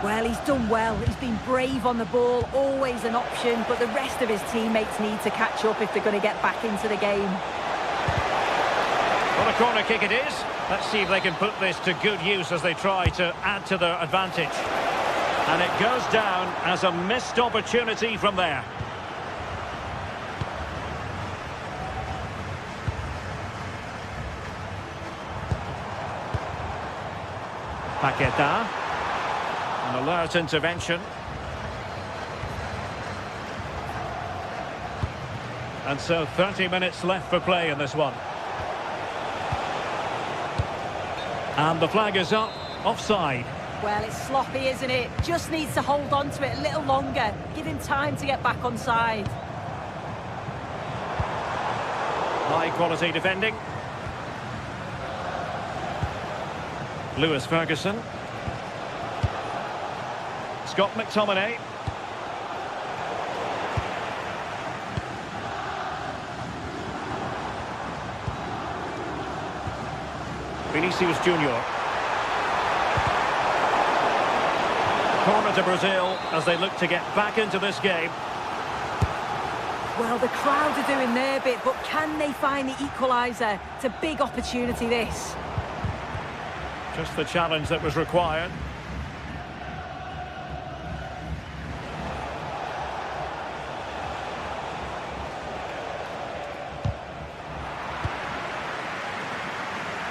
Well, he's done well. He's been brave on the ball, always an option, but the rest of his teammates need to catch up if they're going to get back into the game. Well, a corner kick it is. Let's see if they can put this to good use as they try to add to their advantage. And it goes down as a missed opportunity from there. Paqueta. An alert intervention. And so 30 minutes left for play in this one. And the flag is up, offside. Well, it's sloppy, isn't it? Just needs to hold on to it a little longer. Give him time to get back on side. High quality defending. Lewis Ferguson. Scott McTominay. Vinicius Junior. Corner to Brazil as they look to get back into this game. Well, the crowd are doing their bit, but can they find the equaliser? It's a big opportunity, this. Just the challenge that was required.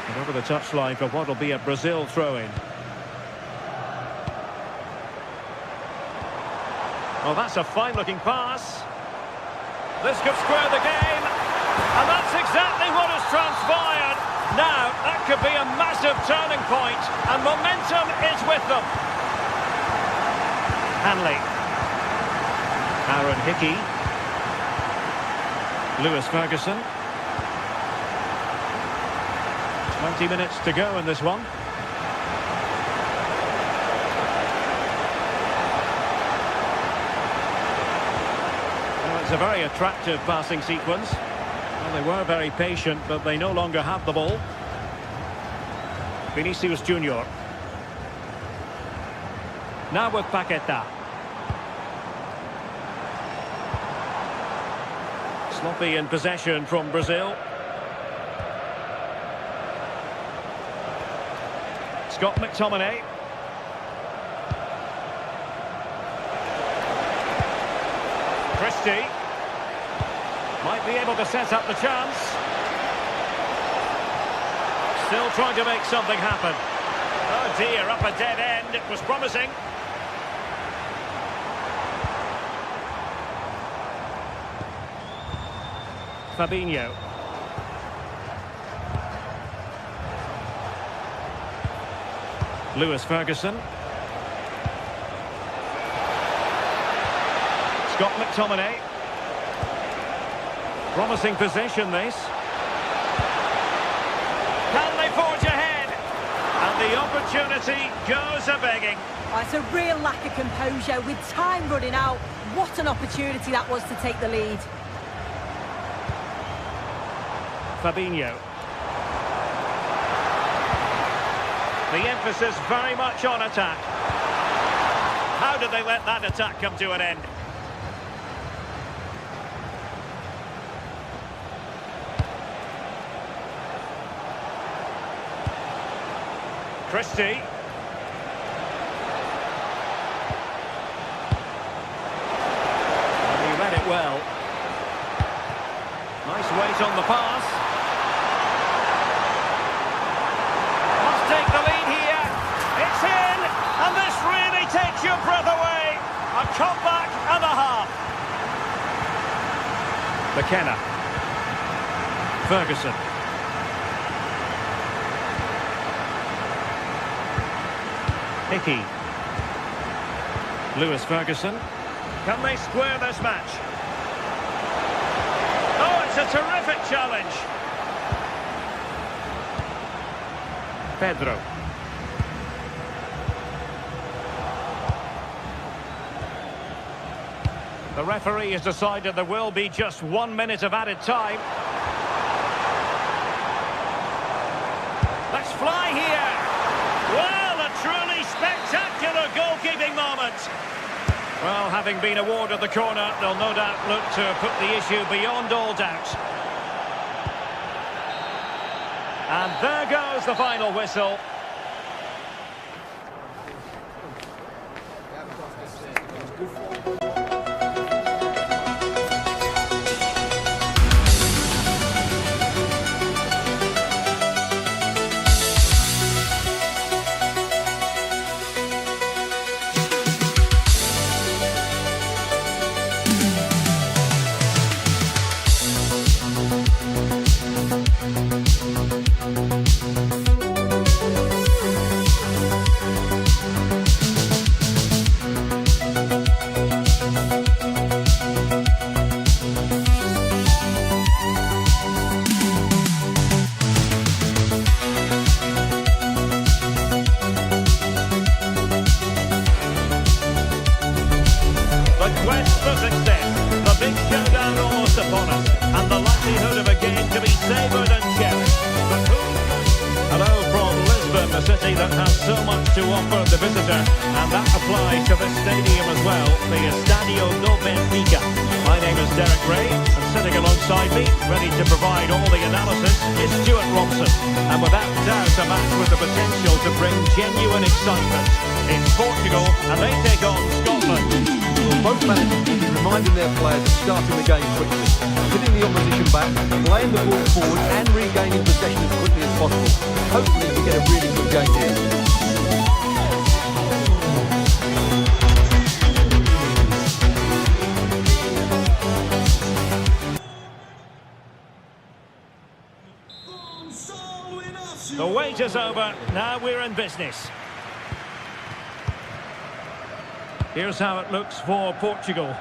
And over the touchline for what will be a Brazil throw-in. Well, that's a fine-looking pass. This could square the game. And that's exactly what has transpired. Now, that could be a massive turning point, and momentum is with them. Hanley. Aaron Hickey. Lewis Ferguson. 20 minutes to go in this one. Well, it's a very attractive passing sequence. Well, they were very patient, but they no longer have the ball. Vinicius Junior. Now with Paqueta. Sloppy in possession from Brazil. Scott McTominay. Christie. Might be able to set up the chance. Still trying to make something happen. Oh dear, up a dead end. It was promising. Fabinho. Lewis Ferguson. Scott McTominay. Promising position, this. Can they forge ahead? And the opportunity goes a-begging. Oh, it's a real lack of composure. With time running out, what an opportunity that was to take the lead. Fabinho. The emphasis very much on attack. How did they let that attack come to an end? Christie. And he read it well. Nice weight on the pass. Must take the lead here. It's in, and this really takes your breath away. A comeback and a half. McKenna. Ferguson. Hickey. Lewis Ferguson. Can they square this match? Oh, it's a terrific challenge. Pedro. The referee has decided there will be just 1 minute of added time. Let's fly here. Well, a truly spectacular goalkeeping moment. Well, having been awarded the corner, they'll no doubt look to put the issue beyond all doubt. And there goes the final whistle. That has so much to offer the visitor, and that applies to this stadium as well, the Estadio do Benfica. My name is Derek Ray, and sitting alongside me, ready to provide all the analysis, is Stuart Robson. And without doubt, a match with the potential to bring genuine excitement. It's Portugal, and they take on Scotland. Well, both managers will be reminding their players of starting the game quickly, hitting the opposition back, playing the ball forward and regaining possession as quickly as possible. Hopefully we get a really good game here. The wait is over, now we're in business. Here's how it looks for Portugal.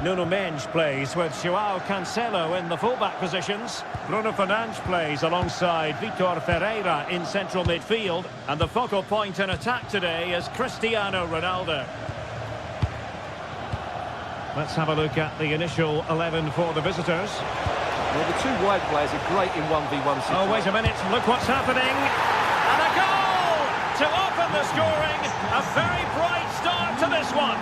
Nuno Mendes plays with João Cancelo in the fullback positions. Bruno Fernandes plays alongside Vitor Ferreira in central midfield. And the focal point in attack today is Cristiano Ronaldo. Let's have a look at the initial 11 for the visitors. Well, the two wide players are great in 1v1 situations. Oh, wait a minute, look what's happening. And a goal to open the scoring. A very bright start to this one.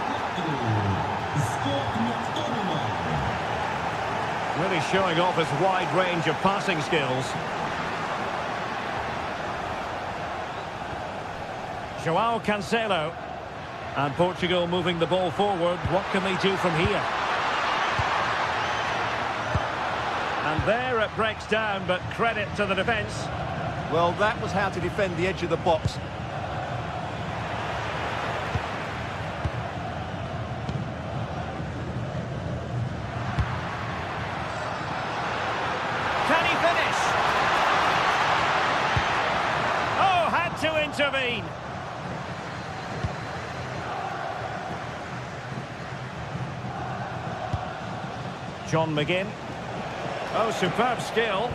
Really showing off his wide range of passing skills. João Cancelo. And Portugal moving the ball forward. What can they do from here? And there it breaks down, but credit to the defence. Well, that was how to defend the edge of the box. Can he finish? Oh, had to intervene. John McGinn. Oh, superb skill.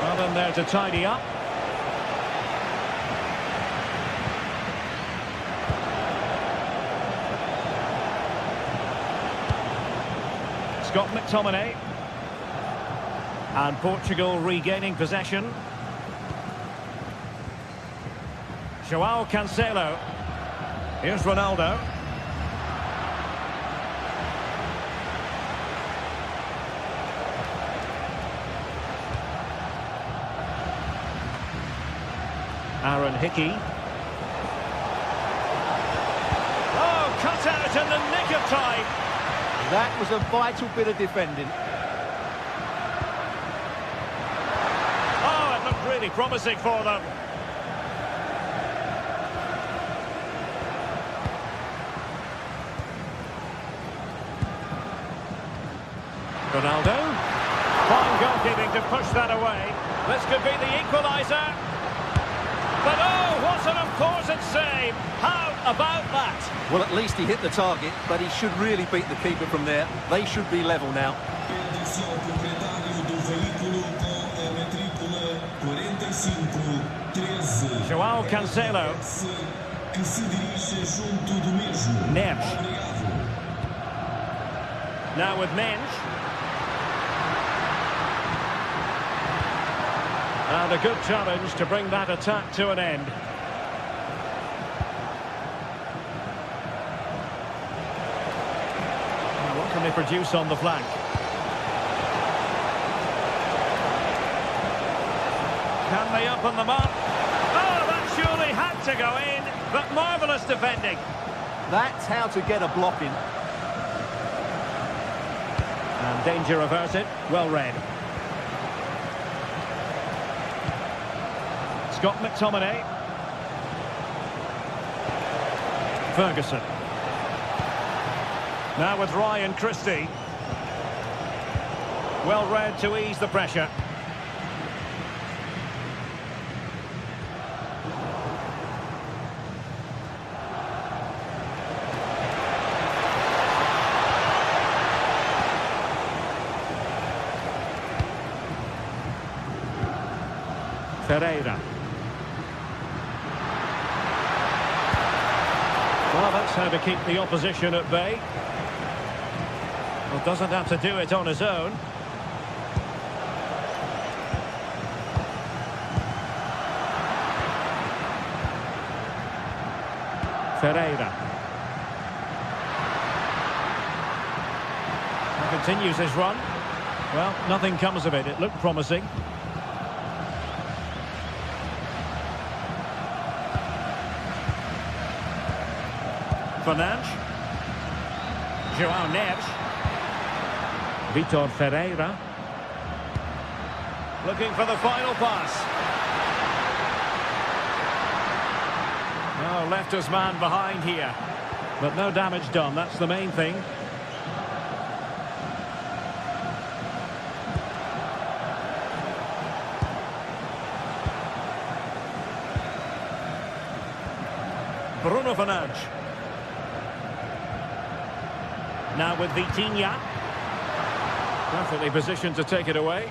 Well, then there to tidy up. Scott McTominay. And Portugal regaining possession. João Cancelo. Here's Ronaldo. Aaron Hickey. Oh, cut out in the nick of time. That was a vital bit of defending. Oh, it looked really promising for them. Ronaldo. Fine goalkeeping to push that away. This could be the equaliser. But oh, what an important save! How about that? Well, at least he hit the target, but he should really beat the keeper from there. They should be level now. João Cancelo. Neves. Now with Mendes. And a good challenge to bring that attack to an end. Now, what can they produce on the flank? Can they open them up? Oh, that surely had to go in, but marvellous defending. That's how to get a block in. And danger averted, well read. Scott McTominay. Ferguson. Now with Ryan Christie. Well read to ease the pressure. Ferreira. Well, that's how to keep the opposition at bay. Well, doesn't have to do it on his own. Ferreira. He continues his run. Well, nothing comes of it. It looked promising. Fernandes. João Neves. Vitor Ferreira. Looking for the final pass. Oh, left his man behind here. But no damage done, that's the main thing. Bruno Fernandes. Now with Vitinha. Perfectly positioned to take it away.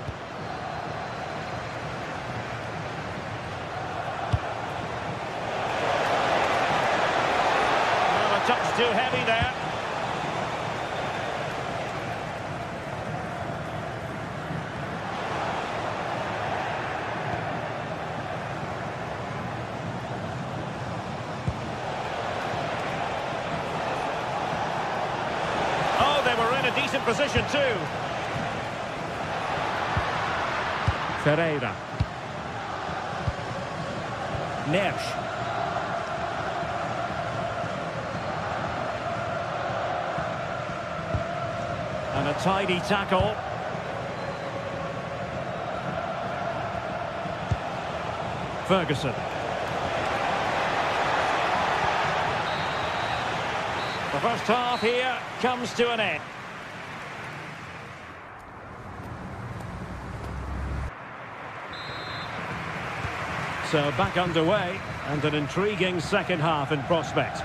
Well, a touch too heavy there. Oh, they were in a decent position too. Ferreira. Neves. And a tidy tackle. Ferguson. The first half here comes to an end. So back underway, and an intriguing second half in prospect.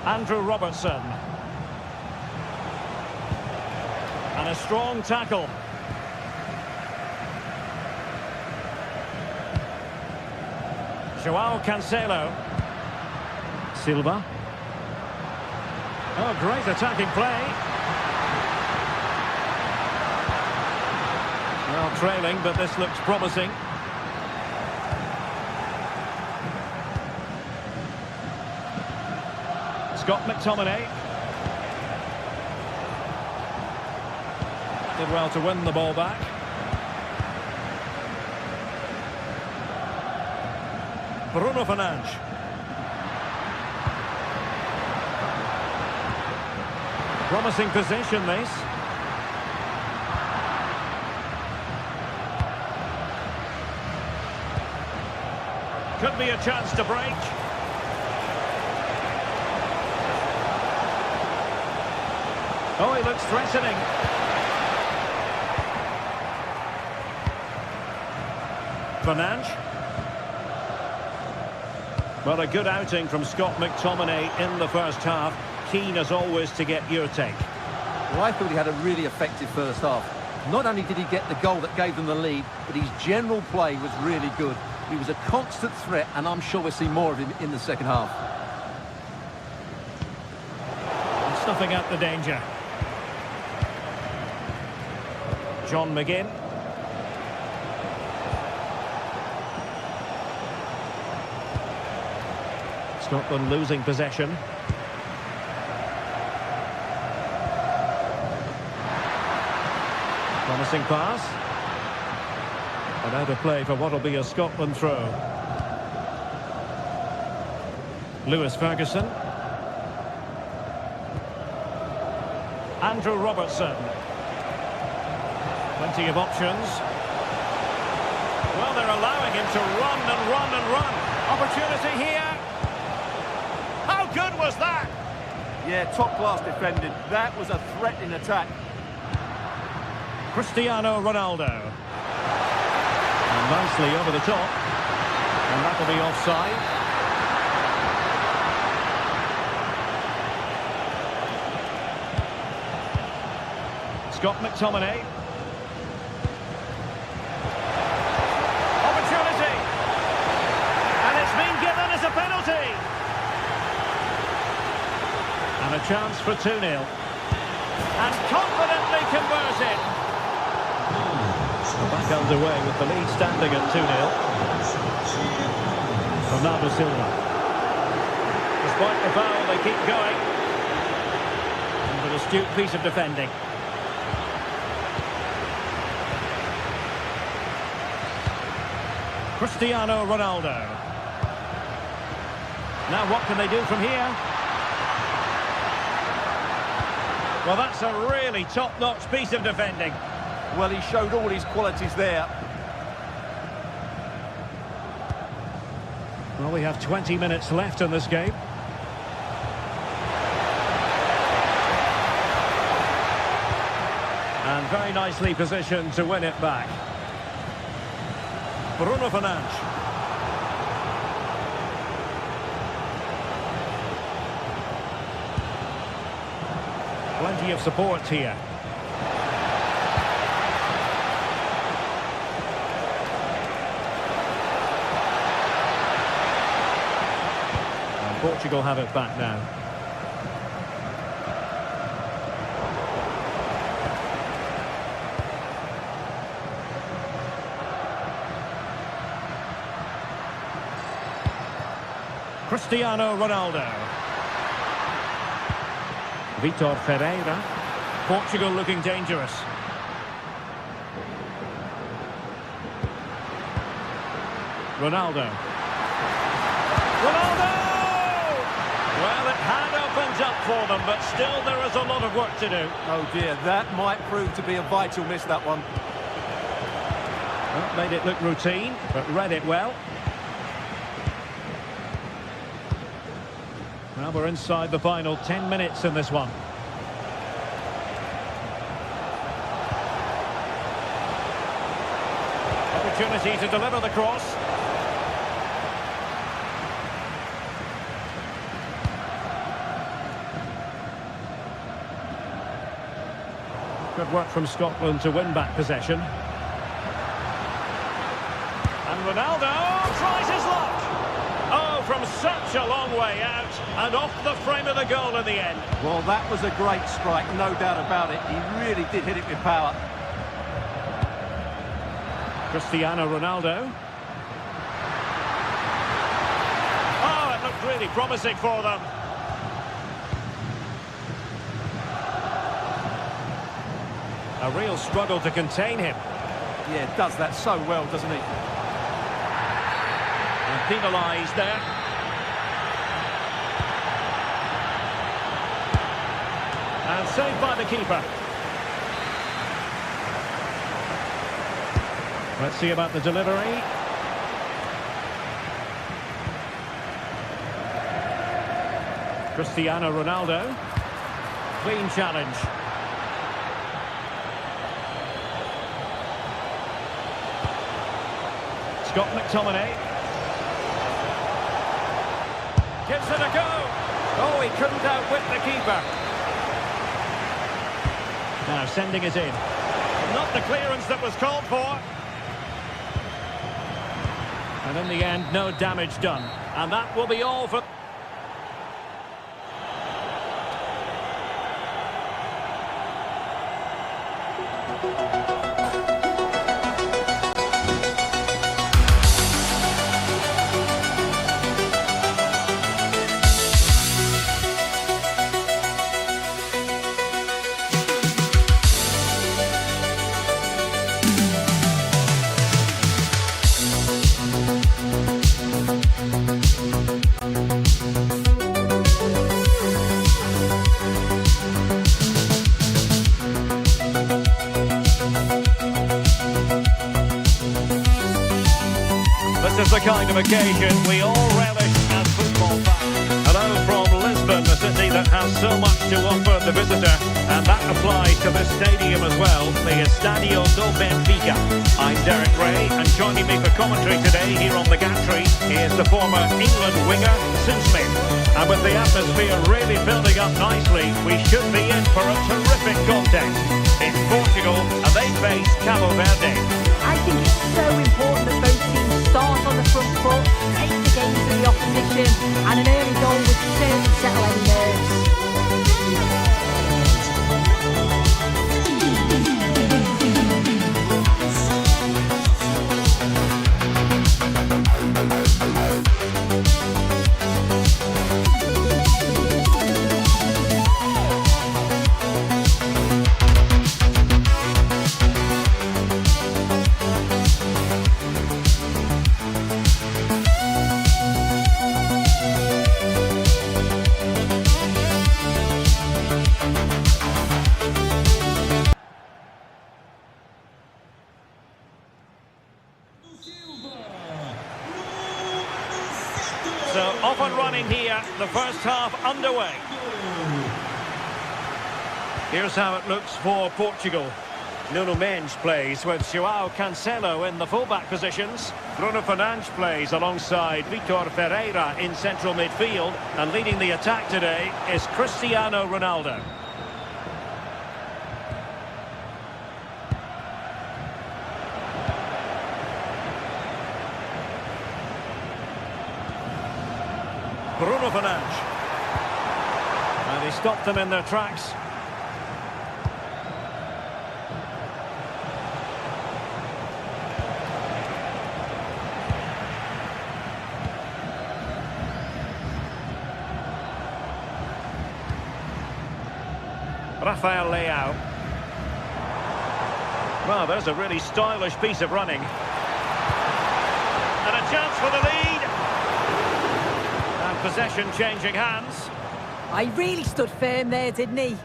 Andrew Robertson. And a strong tackle. Joao Cancelo. Silva. Oh, great attacking play. Well, trailing, but this looks promising. Scott McTominay. Did well to win the ball back. Bruno Fernandes. Promising position, this. Could be a chance to break. Oh, he looks threatening. Fernandes. Well, a good outing from Scott McTominay in the first half. Keen as always to get your take. Well, I thought he had a really effective first half. Not only did he get the goal that gave them the lead, but his general play was really good. He was a constant threat, and I'm sure we'll see more of him in the second half. And snuffing out the danger. John McGinn. Scotland losing possession. Promising pass. And out of play for what will be a Scotland throw. Lewis Ferguson. Andrew Robertson. Plenty of options. Well, they're allowing him to run and run and run. Opportunity here. How good was that? Yeah, top-class defending. That was a threatening attack. Cristiano Ronaldo. And nicely over the top. And that will be offside. Scott McTominay. Opportunity. And it's been given as a penalty. And a chance for 2-0. And confidently converted. Back underway with the lead standing at 2-0. Bernardo Silva. Despite the foul, they keep going. And an astute piece of defending. Cristiano Ronaldo. Now what can they do from here? Well, that's a really top-notch piece of defending. Well, he showed all his qualities there. Well, we have 20 minutes left in this game. And very nicely positioned to win it back. Bruno Fernandes. Plenty of support here. And Portugal have it back now. Cristiano Ronaldo. Vitor Ferreira. Portugal looking dangerous. Ronaldo. Ronaldo! Well, it had opened up for them, but still there is a lot of work to do. Oh dear, that might prove to be a vital miss, that one. Well, made it look routine, but read it well. Well, we're inside the final 10 minutes in this one. Opportunity to deliver the cross. Good work from Scotland to win back possession. And Ronaldo tries his luck. Oh, from such a long way out, and off the frame of the goal in the end. Well, that was a great strike, no doubt about it. He really did hit it with power. Cristiano Ronaldo. Oh, it looked really promising for them. A real struggle to contain him. Yeah, does that so well, doesn't he? And penalised there. And saved by the keeper. Let's see about the delivery. Cristiano Ronaldo. Clean challenge. Scott McTominay. Gives it a go. Oh, he couldn't outwit the keeper. Now sending it in. Not the clearance that was called for. And in the end, no damage done. And that will be all for... This is the kind of occasion we all relish as football fans. Hello from Lisbon, a city that has so much to offer the visitor, and that applies to this stadium as well, the Estadio do Benfica. I'm Derek Ray, and joining me for commentary today here on the gantry is the former England winger, Sim Smith. And with the atmosphere really building up nicely, we should be in for a terrific contest. It's Portugal, and they face Cabo Verde. I think it's so important that both teams start on the front foot, take the game to the opposition, and an early goal would certainly settle any nerves. So off and running here, the first half underway. Here's how it looks for Portugal. Nuno Mendes plays with Joao Cancelo in the fullback positions. Bruno Fernandes plays alongside Vitor Ferreira in central midfield. And leading the attack today is Cristiano Ronaldo. Bruno Fernandes. And he stopped them in their tracks. Rafael Leao. Well, there's a really stylish piece of running. And a chance for the lead. And possession changing hands. I really stood firm there, didn't he?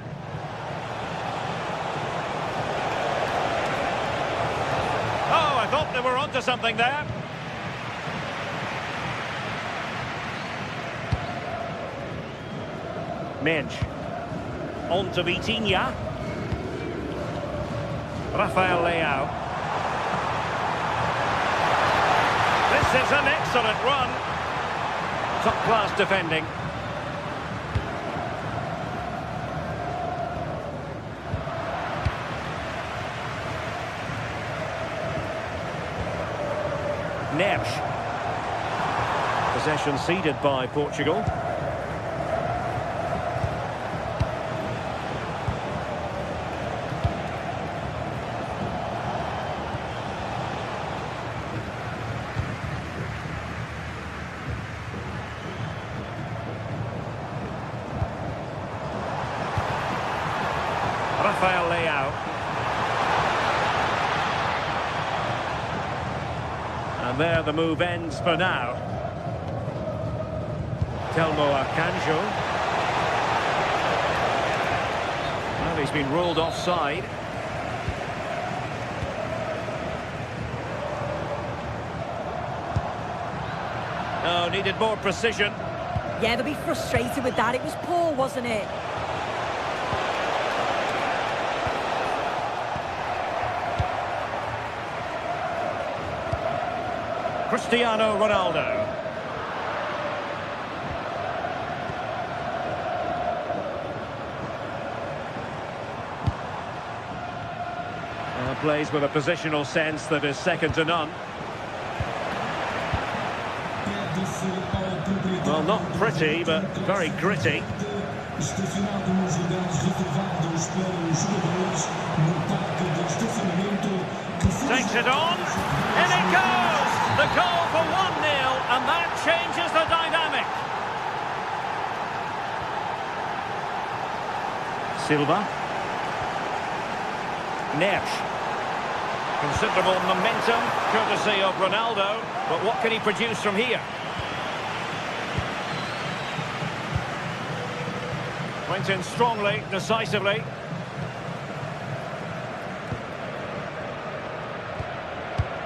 Oh, I thought they were onto something there. Mendes. On to Vitinha. Rafael Leao. This is an excellent run. Top-class defending. Neves. Possession ceded by Portugal. Rafael Leao. And there the move ends for now. Telmo Akanjo. Well, he's been ruled offside. Oh, needed more precision. Yeah, they'll be frustrated with that. It was poor, wasn't it? Cristiano Ronaldo. Plays with a positional sense that is second to none. Well, not pretty, but very gritty. Takes it on, and it goes! The goal for 1-0, and that changes the dynamic. Silva. Neves. Considerable momentum, courtesy of Ronaldo, but what can he produce from here? Went in strongly, decisively.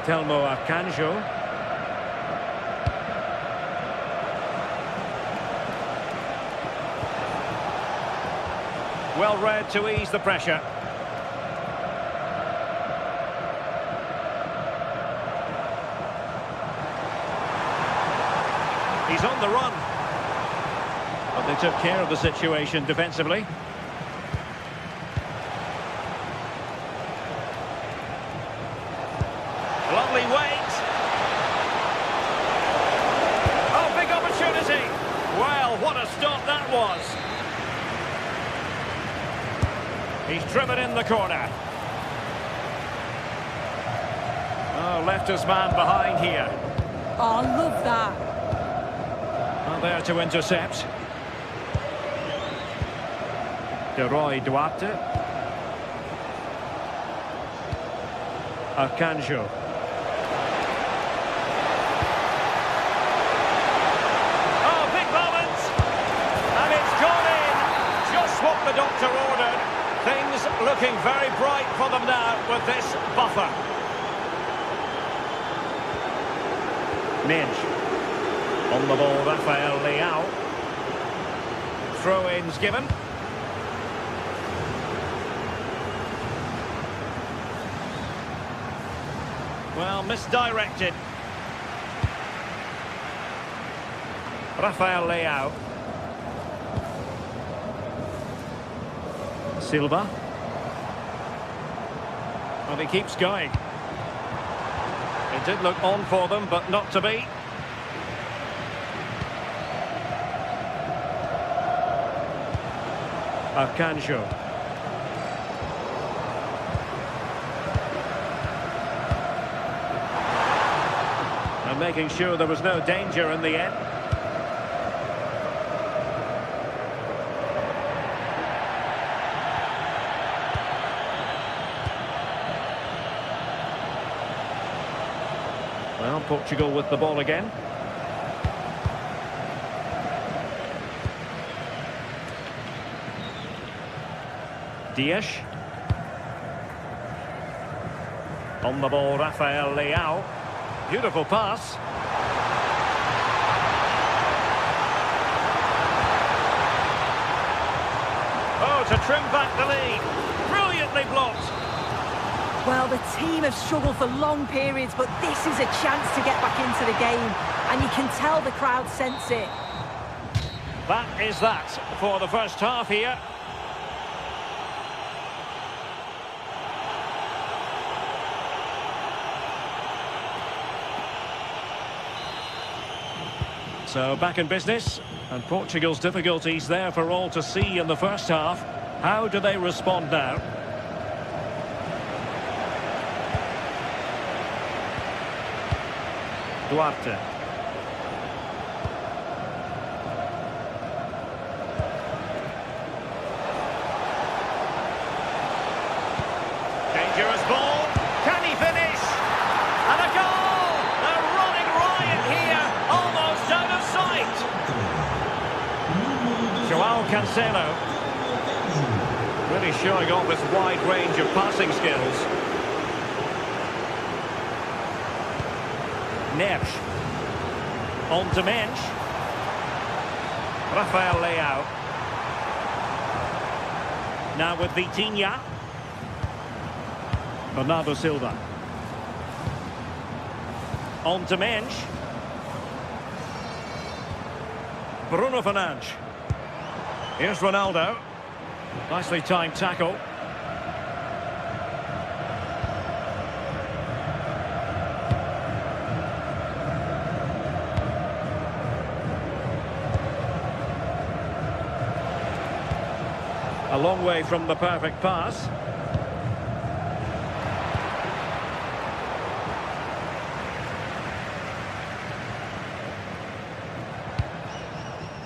Telmo Akanjo. Well read to ease the pressure. He's on the run. But they took care of the situation defensively. Lovely wait. Oh, big opportunity. Well, what a stop that was. He's driven in the corner. Oh, left his man behind here. Oh, I love that. There to intercept. De Roy Duarte. Akanjo. Oh, big moment! And it's gone in! Just what the doctor ordered. Things looking very bright for them now with this buffer. Mendes. On the ball, Rafael Leao. Throw-ins given. Well, misdirected. Rafael Leao. Silva. Well, he keeps going. It did look on for them, but not to be. Akanjo. And making sure there was no danger in the end. Well, Portugal with the ball again. Dias. On the ball, Rafael Leao. Beautiful pass. Oh, to trim back the lead. Brilliantly blocked. Well, the team have struggled for long periods, but this is a chance to get back into the game. And you can tell the crowd sense it. That is that for the first half here. So back in business, and Portugal's difficulties there for all to see in the first half. How do they respond now? Duarte. Dangerous ball. Can he finish? And a goal! A running riot here, almost out of sight. Joao Cancelo. Really showing off his wide range of passing skills. Neves. On to Mensch. Rafael Leao. Now with Vitinha. Bernardo Silva. On to Mensch. Bruno Fernandes. Here's Ronaldo. Nicely timed tackle. A long way from the perfect pass.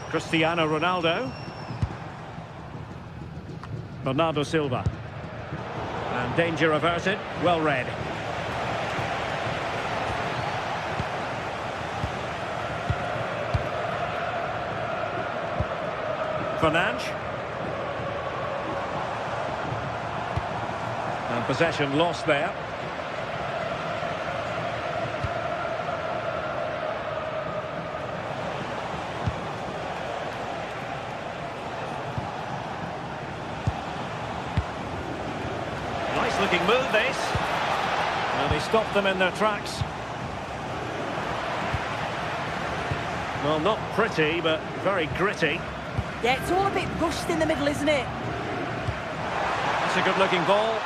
Cristiano Ronaldo. Bernardo Silva. And danger averted. Well read. Fernandes. And possession lost there. Nice looking move this. And he stopped them in their tracks. Well, not pretty, but very gritty. Yeah, it's all a bit rushed in the middle, isn't it? That's a good looking ball.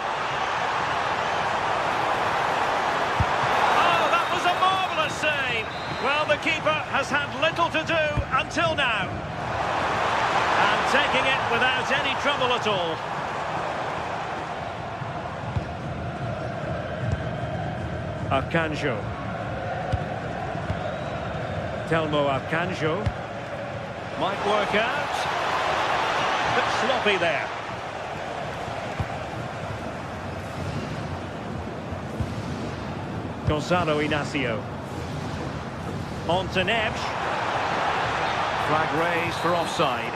Save. Well, the keeper has had little to do until now. And taking it without any trouble at all. Akanjo. Telmo Akanjo. Might work out. Bit sloppy there. Gonzalo Inacio. On to Neves. Flag raised for offside.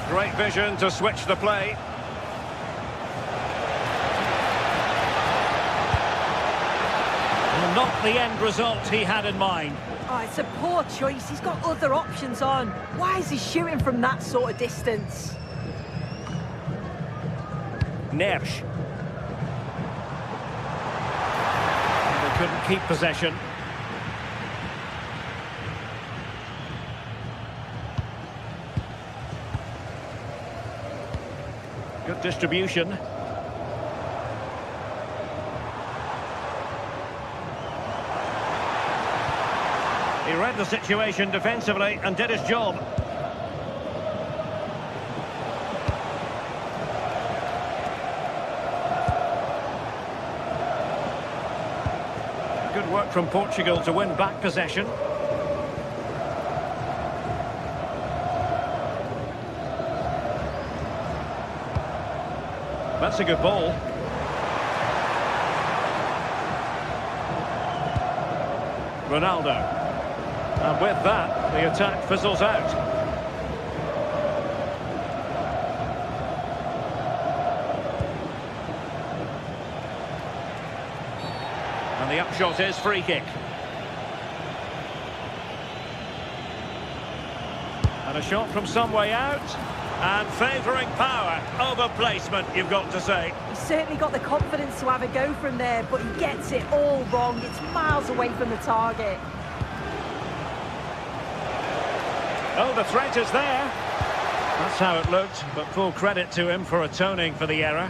Great vision to switch the play. Not the end result he had in mind. Oh, it's a poor choice. He's got other options on. Why is he shooting from that sort of distance? Neves. They couldn't keep possession. Good distribution. He read the situation defensively and did his job. Good work from Portugal to win back possession. That's a good ball. Ronaldo. And with that, the attack fizzles out. And the upshot is free kick. And a shot from some way out. And favouring power over placement, you've got to say. He's certainly got the confidence to have a go from there, but he gets it all wrong. It's miles away from the target. Oh, the threat is there. That's how it looked, but full credit to him for atoning for the error.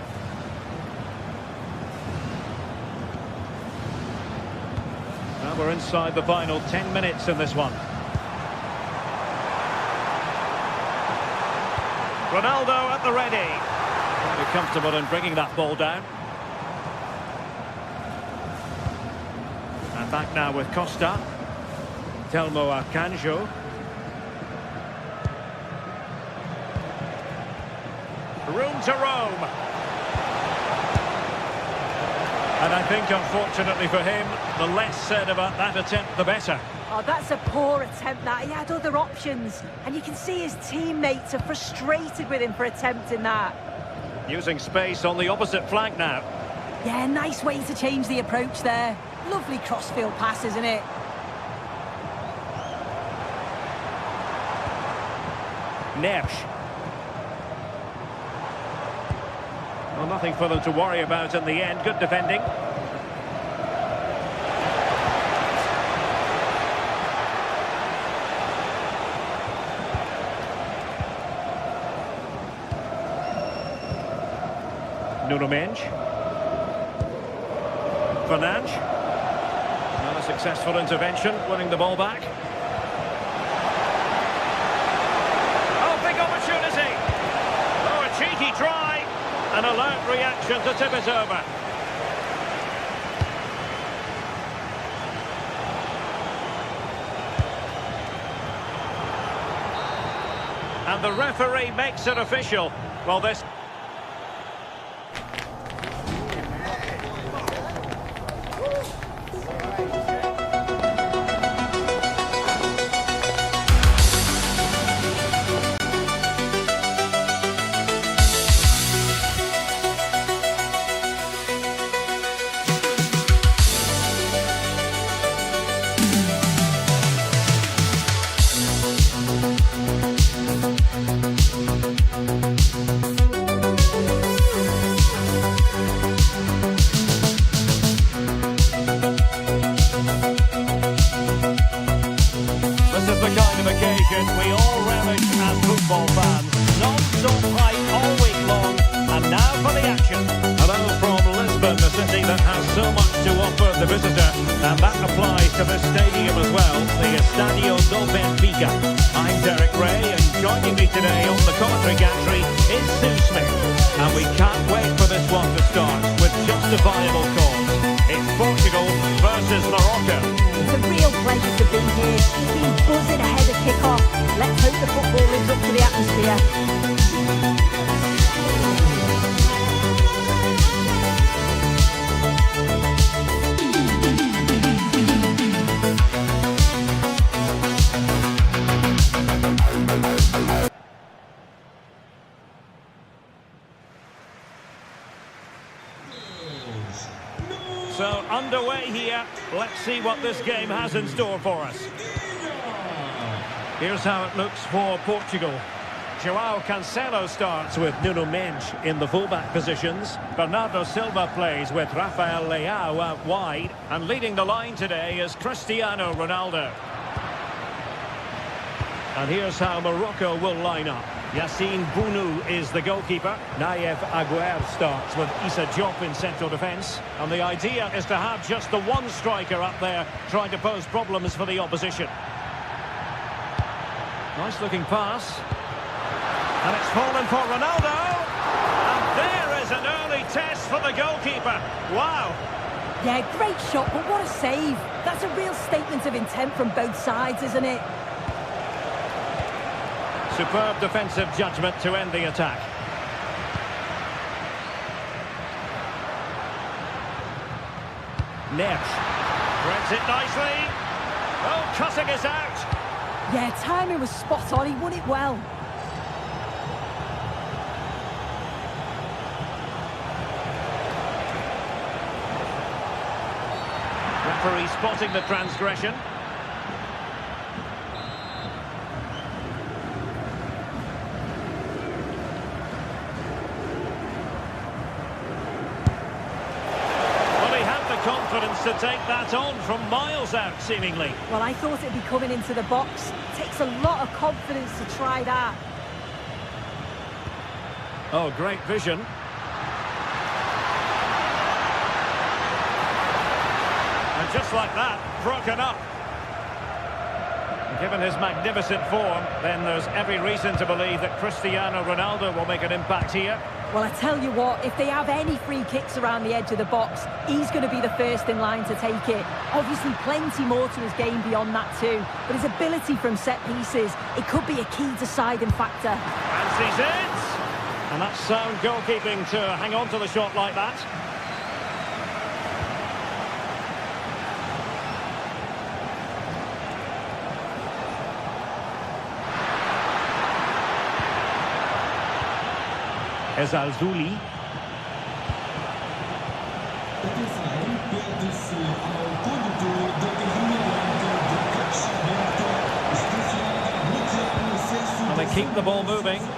Now we're inside the final 10 minutes in this one. Ronaldo at the ready. Very comfortable in bringing that ball down. And back now with Costa. Telmo Akanjo. Room to roam. And I think, unfortunately for him, the less said about that attempt, the better. Oh, that's a poor attempt, that. He had other options. And you can see his teammates are frustrated with him for attempting that. Using space on the opposite flank now. Yeah, nice way to change the approach there. Lovely crossfield pass, isn't it? Neves. Well, nothing for them to worry about in the end. Good defending. Nuno Mendes. Fernandes. Not a successful intervention, winning the ball back. Oh, big opportunity. Oh, a cheeky try. An alert reaction to tip it over. And the referee makes it official. Well, this... we all relish as football fans. Non-stop hype all week long. And now for the action. Hello from Lisbon, the city that has so much to offer the visitor. And that applies to this stadium as well, the Estadio do Benfica. I'm Derek Ray, and joining me today on the commentary gantry is Sue Smith. And we can't wait for this one to start with justifiable cause. It's Portugal versus Morocco. It's a real pleasure to be here. It's been buzzing ahead of kick-off. Let's hope the football lives up to the atmosphere. So underway here. Let's see what this game has in store for us. Here's how it looks for Portugal. Joao Cancelo starts with Nuno Mendes in the fullback positions. Bernardo Silva plays with Rafael Leao out wide. And leading the line today is Cristiano Ronaldo. And here's how Morocco will line up. Yassine Bounou is the goalkeeper. Naïef Aguerd starts with Issa Diop in central defence. And the idea is to have just the one striker up there trying to pose problems for the opposition. Nice looking pass. And it's fallen for Ronaldo. And there is an early test for the goalkeeper. Wow. Yeah, great shot, but what a save. That's a real statement of intent from both sides, isn't it? Superb defensive judgment to end the attack. Neves threads it nicely. Oh, cutting is out. Yeah, timing was spot on. He won it well. Referee spotting the transgression. Confidence to take that on from miles out, seemingly. Well, I thought it'd be coming into the box. It takes a lot of confidence to try that. Oh, great vision. And just like that, broken up. Given his magnificent form, then there's every reason to believe that Cristiano Ronaldo will make an impact here. Well, I tell you what, if they have any free kicks around the edge of the box, he's going to be the first in line to take it. Obviously, plenty more to his game beyond that too. But his ability from set pieces, it could be a key deciding factor. And sees it! And that's sound goalkeeping to hang on to the shot like that. Ezalzouli. And they keep the ball moving. And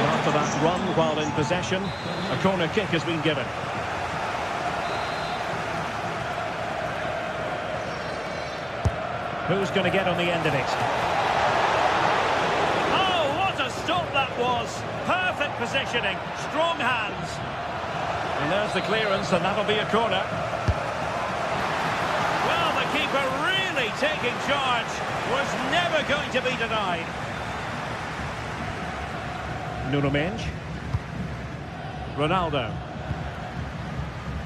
after that run while in possession, a corner kick has been given. Who's going to get on the end of it? That was perfect positioning, strong hands, and there's the clearance, and that'll be a corner. Well, the keeper really taking charge, was never going to be denied. Nuno Mendes, Ronaldo,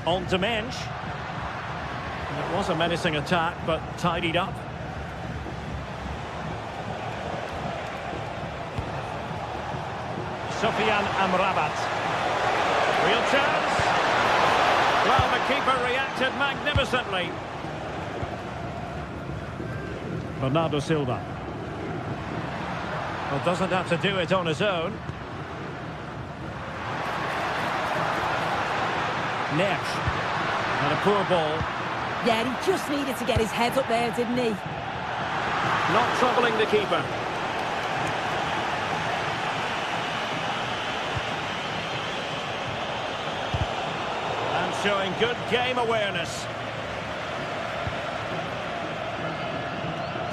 on to Mendes. It was a menacing attack, but tidied up. Sofiane Amrabat. Real chance. Well, the keeper reacted magnificently. Bernardo Silva. Well, doesn't have to do it on his own. Neves. And a poor ball. Yeah, he just needed to get his head up there, didn't he? Not troubling the keeper. Showing good game awareness.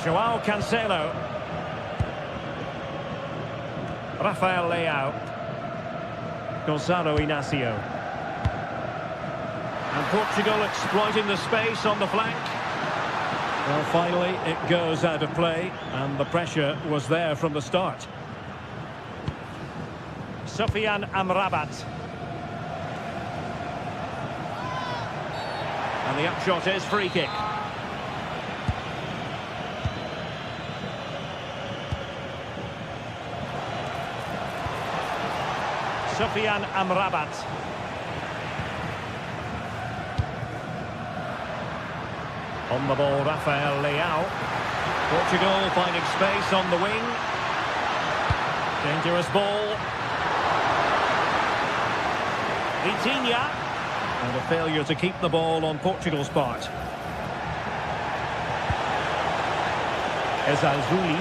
Joao Cancelo. Rafael Leao. Gonzalo Inacio. And Portugal exploiting the space on the flank. Well, finally, it goes out of play, and the pressure was there from the start. Sofiane Amrabat. And the upshot is free kick. Sofiane Amrabat. On the ball, Rafael Leao. Portugal finding space on the wing. Dangerous ball. Vitinha. And a failure to keep the ball on Portugal's part. Ezalzouli.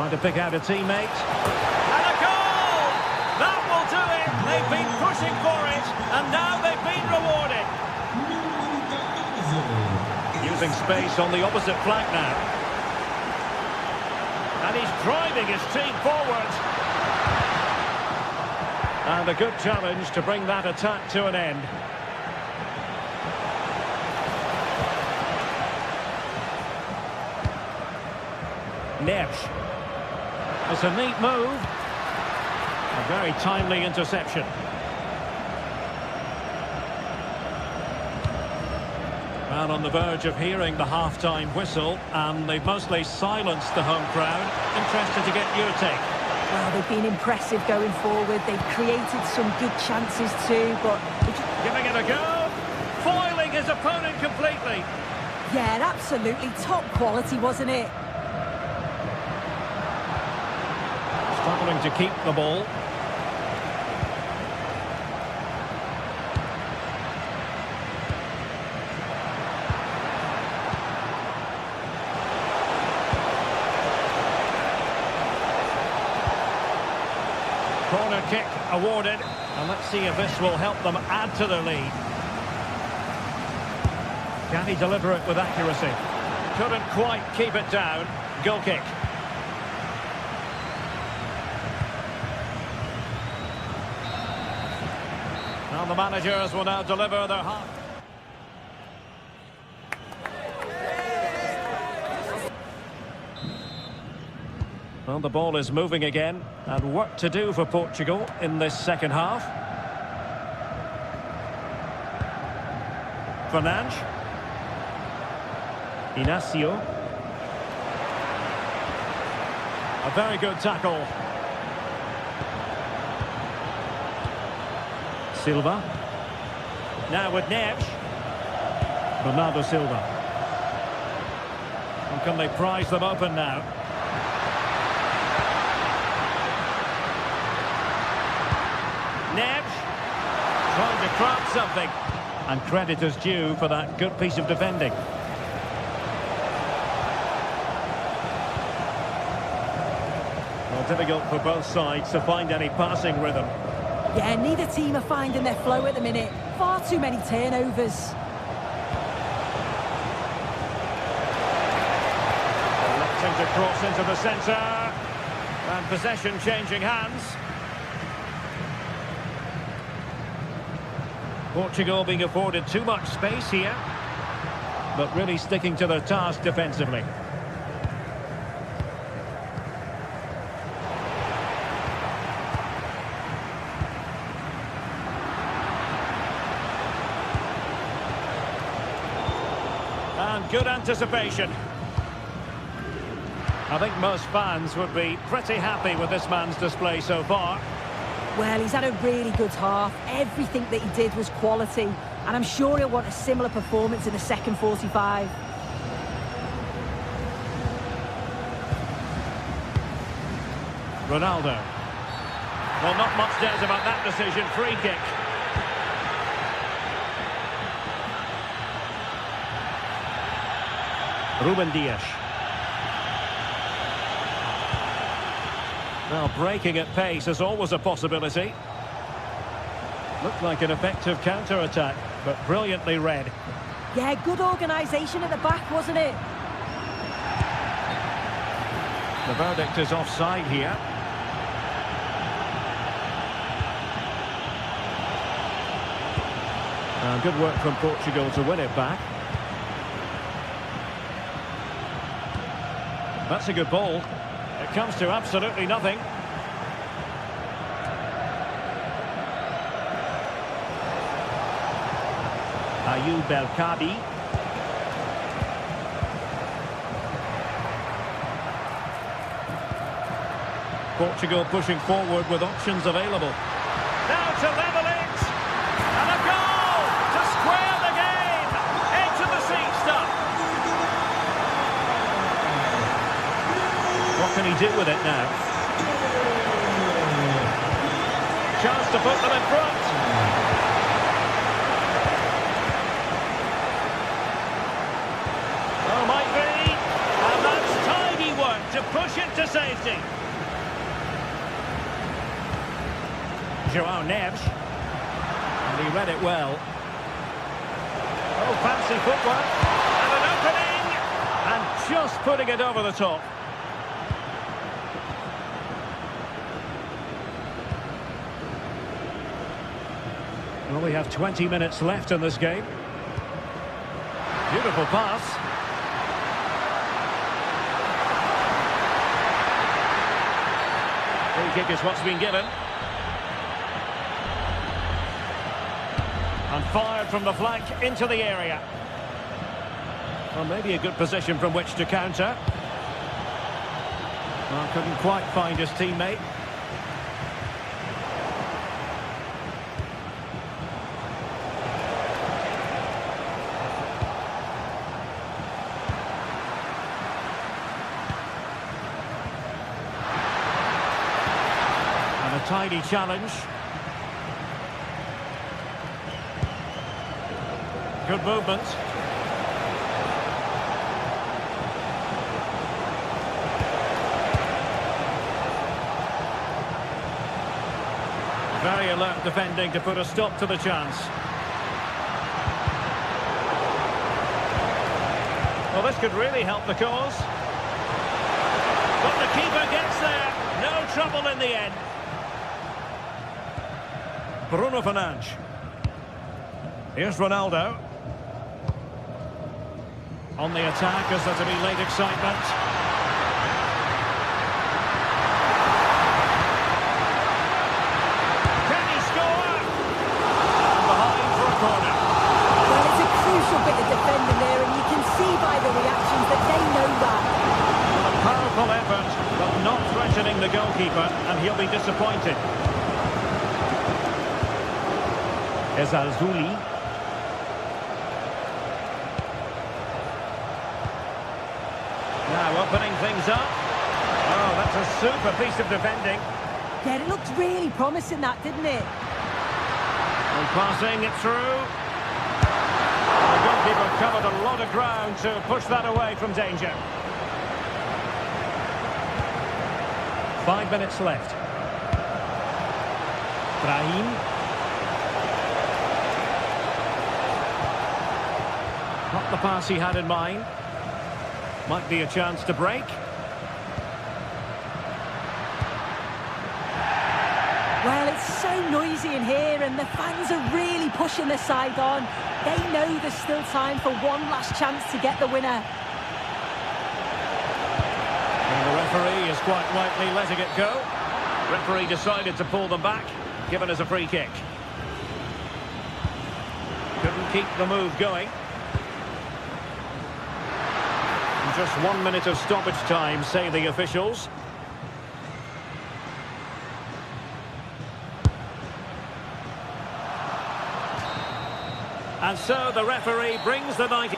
Trying to pick out a teammate. And a goal! That will do it! They've been pushing for it, and now they've been rewarded. Using space on the opposite flank now. And he's driving his team forward. And a good challenge to bring that attack to an end. Neves. It's a neat move. A very timely interception. Well, on the verge of hearing the half-time whistle, and they've mostly silenced the home crowd. Interested to get your take. Well, they've been impressive going forward. They've created some good chances too, but... Giving it a go. Foiling his opponent completely. Yeah, absolutely top quality, wasn't it? Struggling to keep the ball. Corner kick awarded, and let's see if this will help them add to their lead. Can he deliver it with accuracy? Couldn't quite keep it down. Goal kick. Well, the managers will now deliver their half. Well, the ball is moving again, and work to do for Portugal in this second half. Fernandes. Inacio. A very good tackle. Silva. Now with Neves. Bernardo Silva. And can they prize them open now? Neves. Trying to craft something. And credit is due for that good piece of defending. Well, difficult for both sides to find any passing rhythm. Yeah, neither team are finding their flow at the minute. Far too many turnovers. Electing to cross into the centre. And possession changing hands. Portugal being afforded too much space here, but really sticking to their task defensively. And good anticipation. I think most fans would be pretty happy with this man's display so far. Well, he's had a really good half. Everything that he did was quality. And I'm sure he'll want a similar performance in the second 45. Ronaldo. Well, not much doubt about that decision. Free kick. Ruben Dias. Well, breaking at pace is always a possibility. Looked like an effective counter-attack, but brilliantly read. Yeah, good organisation at the back, wasn't it? The verdict is offside here. Good work from Portugal to win it back. That's a good ball. It comes to absolutely nothing. Ayoub El-Kadi. Portugal pushing forward with options available. Now to level it. And a goal to square the game. Edge of the seat stuff. What can he do with it now? Chance to put them in front. Oh, might be. And that's tidy work to push it to safety. João Neves. And he read it well. Oh, fancy footwork. And an opening. And just putting it over the top. Well, we have 20 minutes left in this game. Beautiful pass. Free kick is what's been given. And fired from the flank into the area. Well, maybe a good position from which to counter. Well, couldn't quite find his teammate. And a tidy challenge. Good movement. Very alert defending to put a stop to the chance. Well, this could really help the cause. But the keeper gets there. No trouble in the end. Bruno Fernandes. Here's Ronaldo. On the attack, as there to be late excitement. Can he score? And behind for a corner. Well, it's a crucial bit of defending there, and you can see by the reactions that they know that. A powerful effort, but not threatening the goalkeeper, and he'll be disappointed. Ezazuli. Now opening things up. Oh, that's a super piece of defending. Yeah, it looked really promising, that, didn't it? And passing it through. The goalkeeper covered a lot of ground to push that away from danger. 5 minutes left. Brahim. Not the pass he had in mind. Might be a chance to break. Well, it's so noisy in here, and the fans are really pushing the side on. They know there's still time for one last chance to get the winner. And the referee is quite rightly letting it go. Referee decided to pull them back, given as a free kick. Couldn't keep the move going. Just 1 minute of stoppage time, say the officials. And so the referee brings the 90.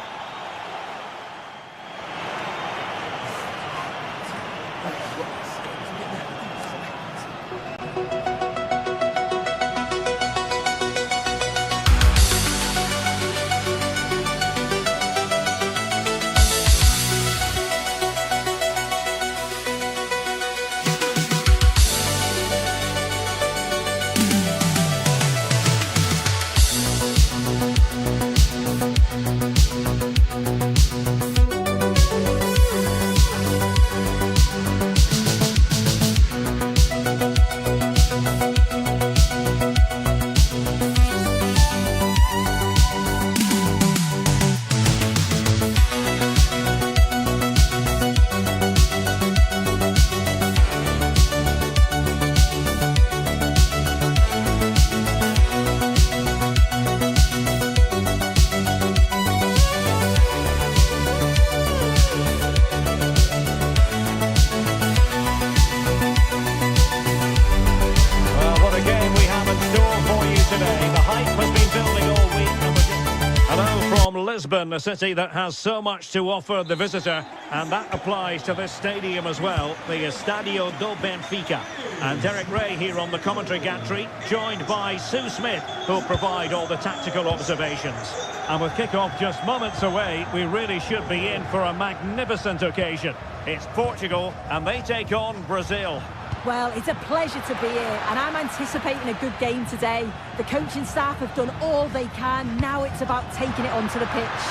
Lisbon, a city that has so much to offer the visitor, and that applies to this stadium as well, the Estadio do Benfica. And Derek Ray here on the commentary gantry, joined by Sue Smith, who'll provide all the tactical observations. And with kick-off just moments away, we really should be in for a magnificent occasion. It's Portugal, and they take on Brazil. Well, it's a pleasure to be here, and I'm anticipating a good game today. The coaching staff have done all they can. Now it's about taking it onto the pitch.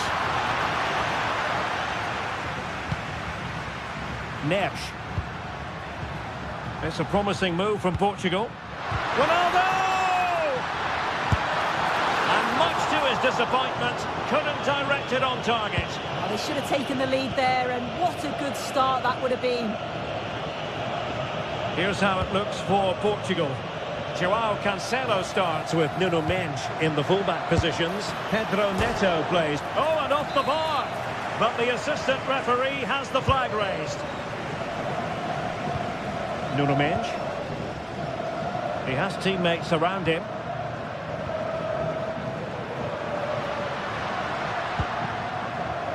Neves. It's a promising move from Portugal. Ronaldo! And much to his disappointment, couldn't direct it on target. Well, they should have taken the lead there, and what a good start that would have been. Here's how it looks for Portugal. João Cancelo starts with Nuno Mendes in the fullback positions. Pedro Neto plays. Oh, and off the bar! But the assistant referee has the flag raised. Nuno Mendes. He has teammates around him.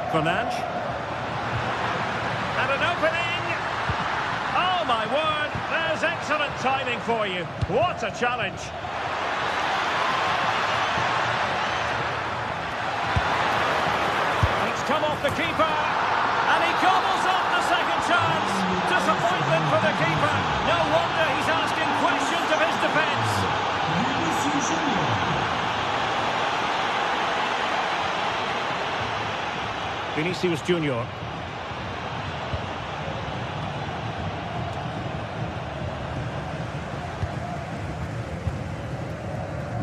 Fernandes. And an opening! Oh my word, there's excellent timing for you. What a challenge. It's come off the keeper, and he gobbles up the second chance. Disappointment for the keeper. No wonder he's asking questions of his defence. Vinicius Junior.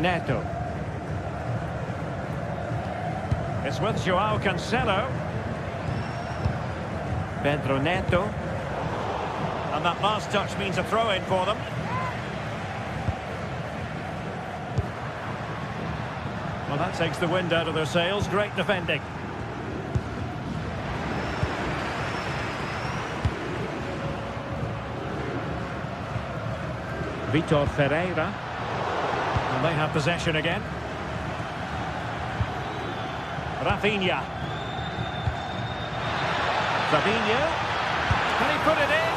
Neto. It's with João Cancelo. Pedro Neto. And that last touch means a throw-in for them. Well, that takes the wind out of their sails. Great defending. Vitor Ferreira. And they have possession again. Rafinha. Fabinho. Can he put it in?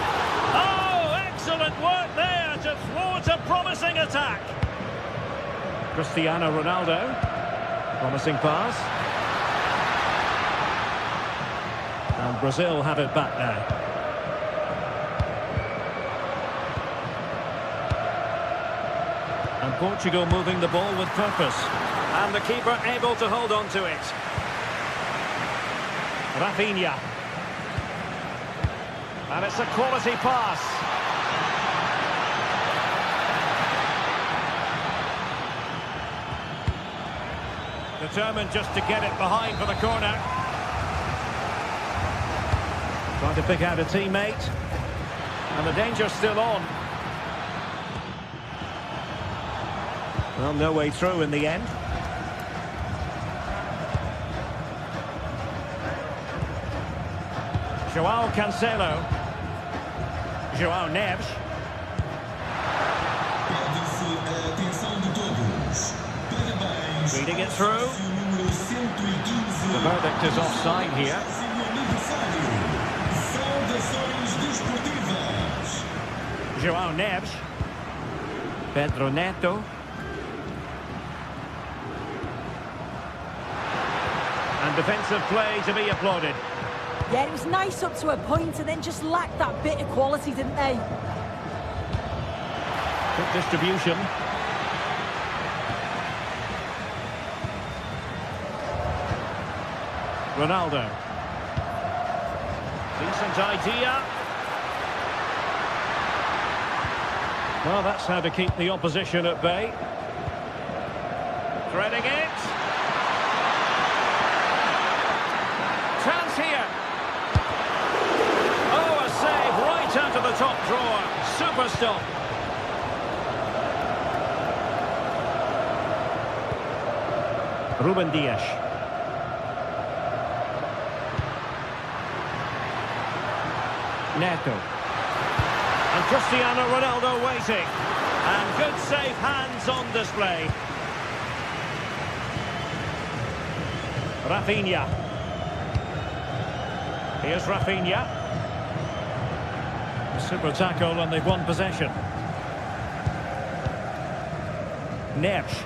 Oh, excellent work there to thwart a promising attack. Cristiano Ronaldo. Promising pass. And Brazil have it back now. And Portugal moving the ball with purpose. And the keeper able to hold on to it. Rafinha. And it's a quality pass. Determined just to get it behind for the corner. Trying to pick out a teammate. And the danger's still on. Well, no way through in the end. João Cancelo. João Neves. Reading it through. The verdict is offside here. João Neves. Pedro Neto. And defensive play to be applauded. Yeah, it was nice up to a point and then just lacked that bit of quality, didn't they? Good distribution. Ronaldo. Decent idea. Well, that's how to keep the opposition at bay. Threading it. Chance here. Oh, a save right out of the top drawer. Super stop. Ruben Dias. Neto. And Cristiano Ronaldo waiting. And good safe hands on display. Rafinha. Here's Rafinha. Super tackle and they've won possession. Neves.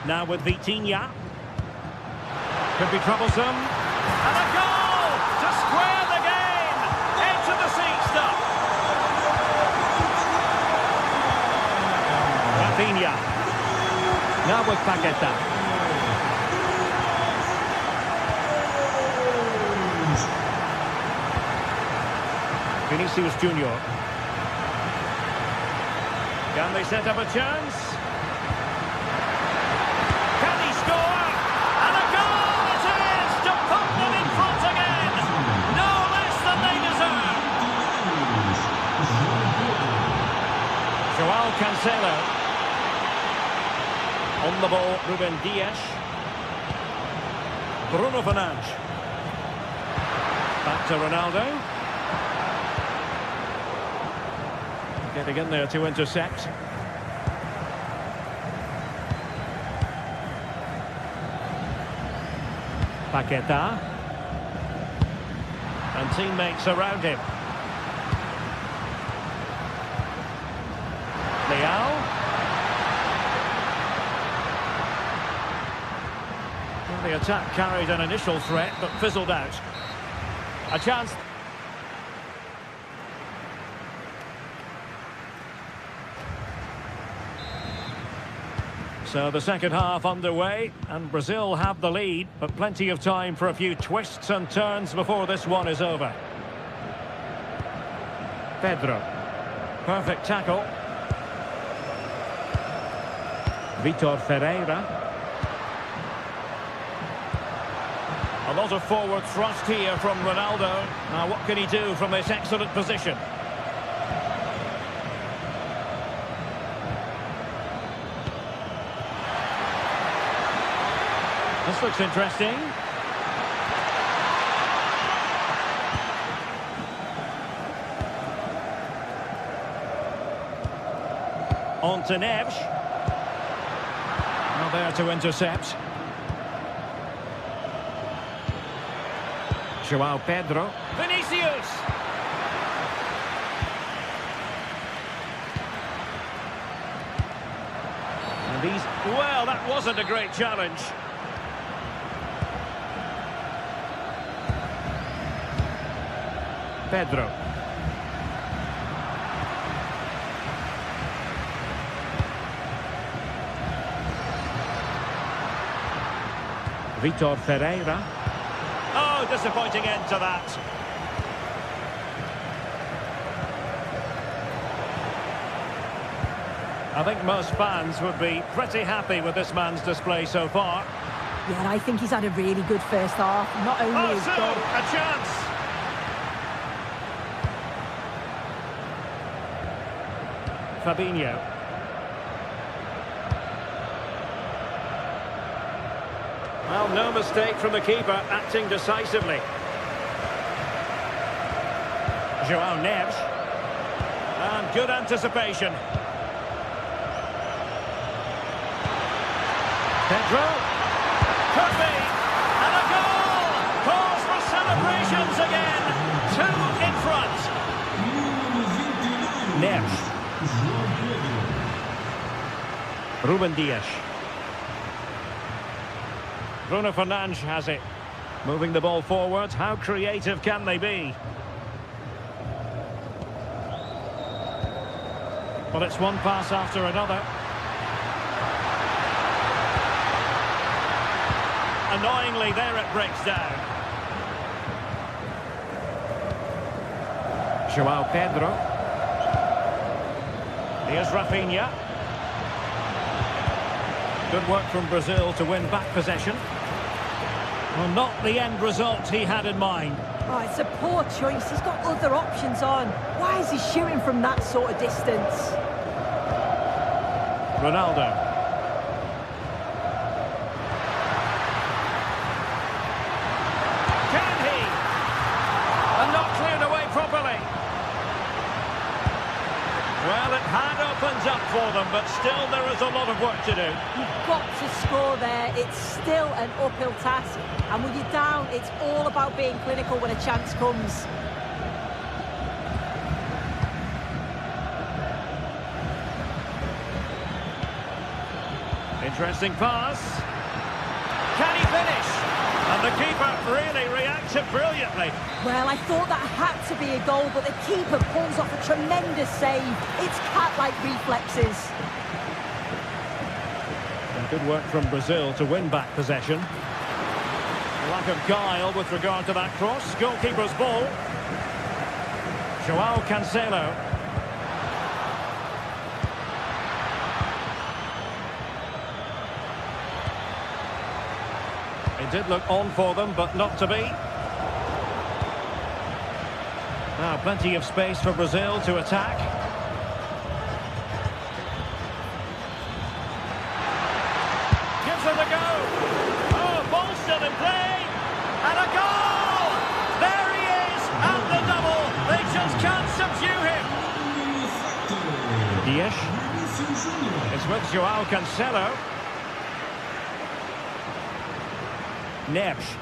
Now with Vitinha. Could be troublesome. And a goal to square the game. Rafinha. Now with Paqueta. Vinicius Junior. Can they set up a chance? Can he score? And a goal it is to put them in front again. No less than they deserve. Joao Cancelo. On the ball, Ruben Dias. Bruno Fernandes. Back to Ronaldo. Getting in there to intercept. Paqueta. And teammates around him. Leao. Well, the attack carried an initial threat but fizzled out. A chance. So the second half underway, and Brazil have the lead, but plenty of time for a few twists and turns before this one is over. Pedro. Perfect tackle. Vitor Ferreira. A lot of forward thrust here from Ronaldo. Now what can he do from this excellent position? This looks interesting. On to Neves. Now there to intercept. Joao Pedro. Vinicius! And he's... Well, that wasn't a great challenge. Pedro. Vitor Ferreira. Oh, disappointing end to that. I think most fans would be pretty happy with this man's display so far. Yeah, and I think he's had a really good first half. Not only his goal... a chance! Fabinho. Well, no mistake from the keeper, acting decisively. Joao Neves. And good anticipation. Pedro. Could be. And a goal! Calls for celebrations again. 2 in front. Neves. Ruben Dias. Bruno Fernandes has it. Moving the ball forward. How creative can they be? Well, it's one pass after another. Annoyingly, there it breaks down. Joao Pedro. Here's Rafinha. Good work from Brazil to win back possession. Well, not the end result he had in mind. Oh, it's a poor choice. He's got other options on. Why is he shooting from that sort of distance? Ronaldo. Can he? And not cleared away properly. Well, it had opened up for them, but still there is a lot of work to do. You've got to score there. It's still an uphill task. And when you're down, it's all about being clinical when a chance comes. Interesting pass. Can he finish? And the keeper really reacted brilliantly. Well, I thought that had to be a goal, but the keeper pulls off a tremendous save. It's cat-like reflexes. Good work from Brazil to win back possession. Lack of guile with regard to that cross. Goalkeeper's ball. João Cancelo. It did look on for them, but not to be. Now, plenty of space for Brazil to attack. Gives it a go. Oh, ball still in play. And a goal! There he is! And the double! They just can't subdue him. Dias. It's with João Cancelo. Neves.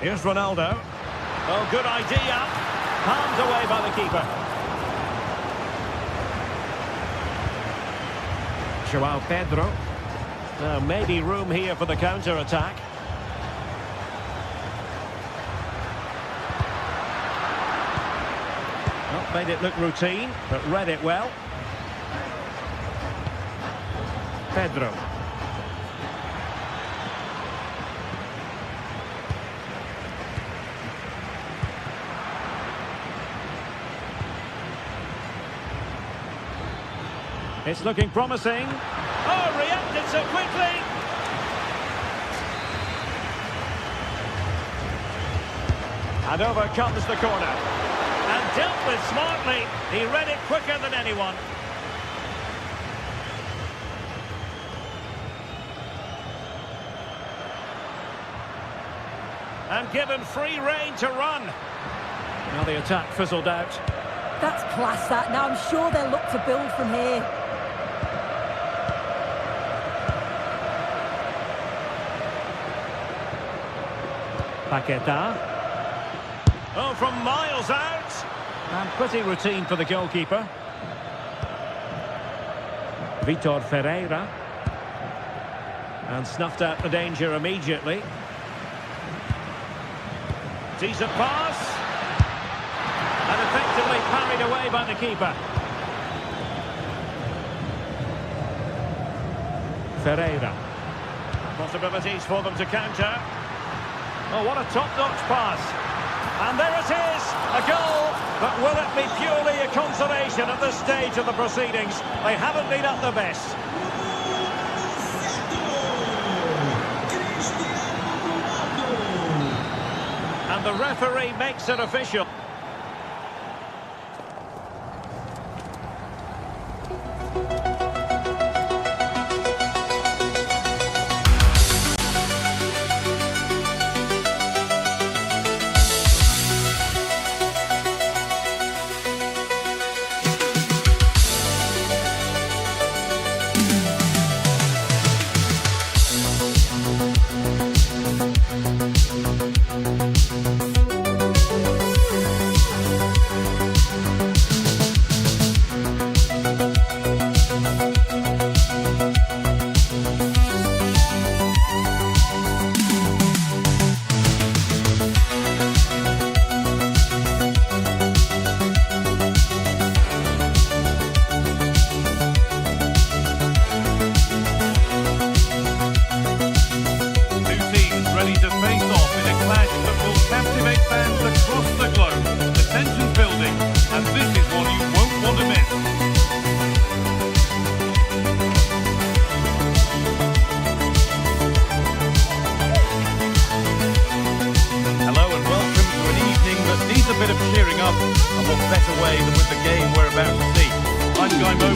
Here's Ronaldo. Oh, good idea. Palmed away by the keeper. João Pedro. Maybe room here for the counter-attack. Not made it look routine, but read it well. Pedro. It's looking promising. Oh, reacted so quickly. And over comes the corner. And dealt with smartly. He read it quicker than anyone. And given free rein to run. Now the attack fizzled out. That's class, that. Now I'm sure they'll look to build from here. Paquetá. Oh, from miles out. And pretty routine for the goalkeeper. Vitor Ferreira. And snuffed out the danger immediately. Decent pass. And effectively parried away by the keeper. Ferreira. Possibilities for them to counter. Oh, what a top-notch pass. And there it is, a goal. But will it be purely a consolation at this stage of the proceedings? They haven't been at their best. And the referee makes it official.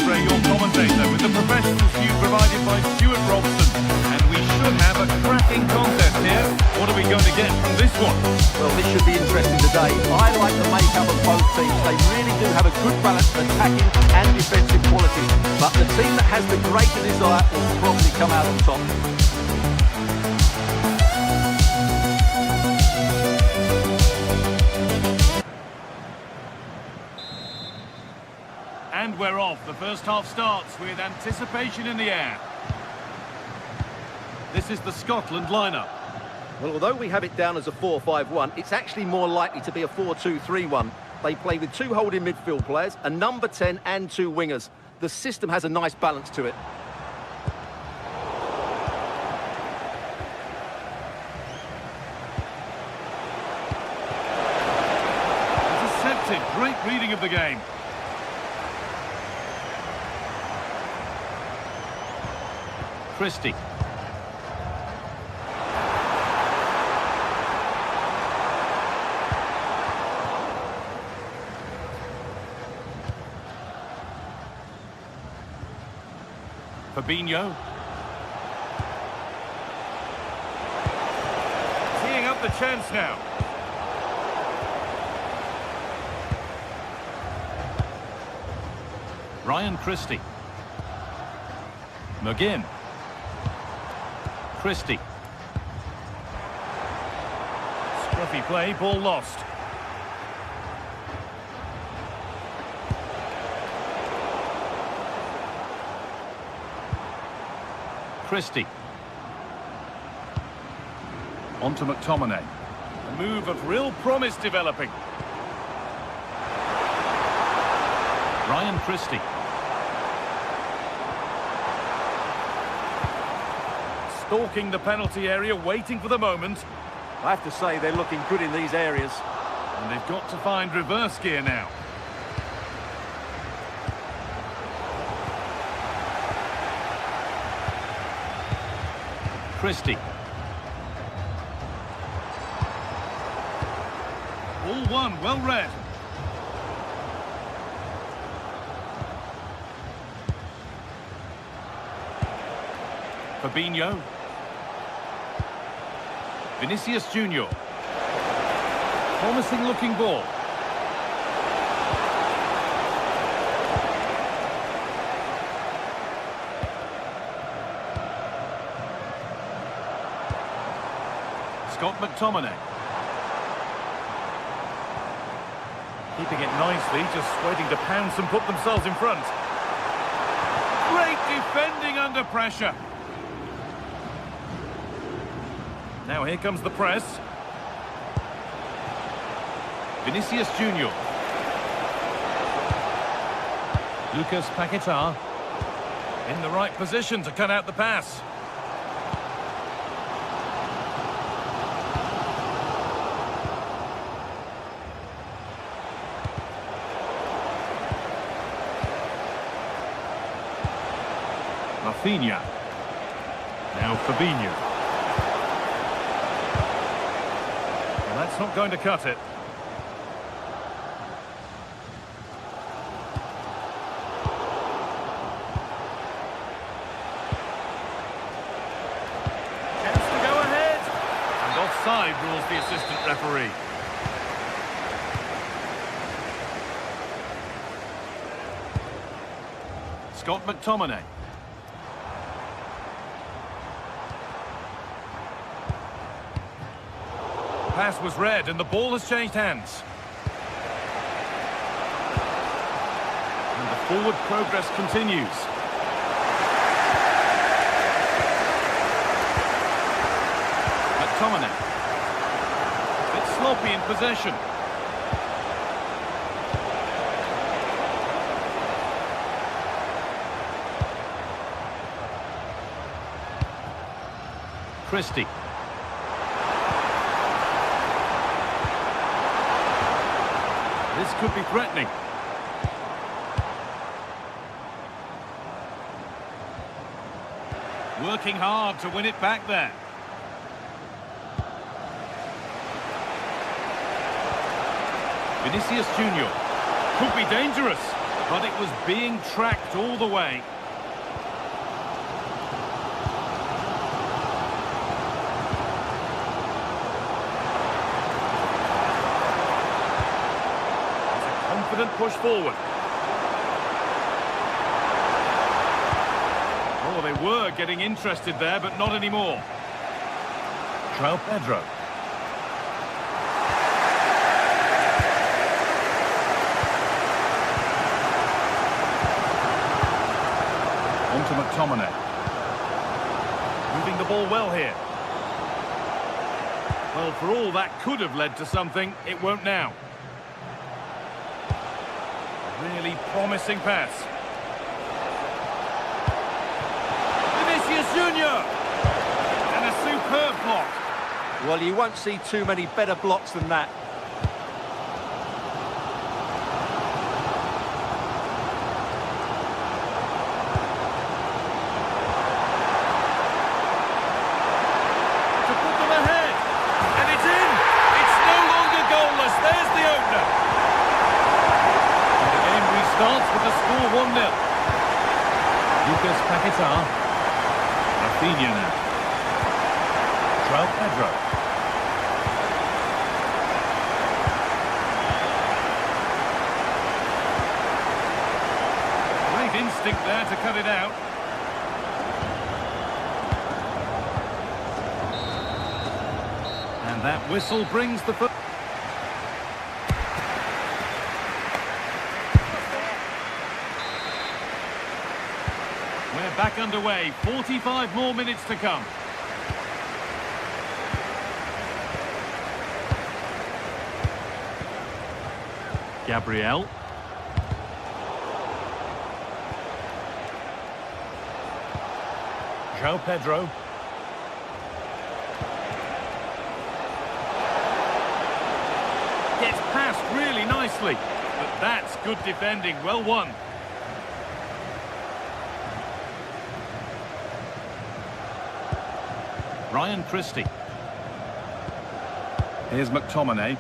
Your commentator with the professional view provided by and we should have a cracking contest here. What are we going to get from this one? Well, this should be interesting today. I like the makeup of both teams. They really do have a good balance of attacking and defensive qualities. But the team that has the greater desire will probably come out on top. And we're off. The first half starts with anticipation in the air. This is the Scotland lineup. Well, although we have it down as a 4-5-1, it's actually more likely to be a 4-2-3-1. They play with two holding midfield players, a number 10 and two wingers. The system has a nice balance to it. beginning of the game. Christie. Fabinho. Teeing up the chance now. Ryan Christie. McGinn. Christie. Scruffy play, ball lost. Christie. On to McTominay. A move of real promise developing. Ryan Christie. Stalking the penalty area, waiting for the moment. I have to say they're looking good in these areas. And they've got to find reverse gear now. Christie. All one, well read. Fabinho. Vinicius Junior. Promising looking ball. Scott McTominay. Keeping it nicely, just waiting to pounce and put themselves in front. Great defending under pressure. Now here comes the press. Vinicius Junior. Lucas Paquetá. In the right position to cut out the pass. Rafinha. Now Fabinho. Well, that's not going to cut it. Chance to go ahead. And offside rules the assistant referee. Scott McTominay. Pass was read and the ball has changed hands. And the forward progress continues. McTominay. A bit sloppy in possession. Christie. This could be threatening. Working hard to win it back there. Vinicius Junior. Could be dangerous, but it was being tracked all the way. Push forward. Oh, they were getting interested there, but not anymore. João Pedro. On to McTominay. Moving the ball well here. Well, for all that could have led to something, it won't now. Really promising pass. Vinicius Junior! And a superb block. Well, you won't see too many better blocks than that. Lucas Paquetá. Rafinha now. João Pedro. Great instinct there to cut it out. And that whistle brings the foot. We're back underway. 45 more minutes to come. Gabriel. João Pedro. Gets past really nicely. But that's good defending. Well won. Ryan Christie. Here's McTominay.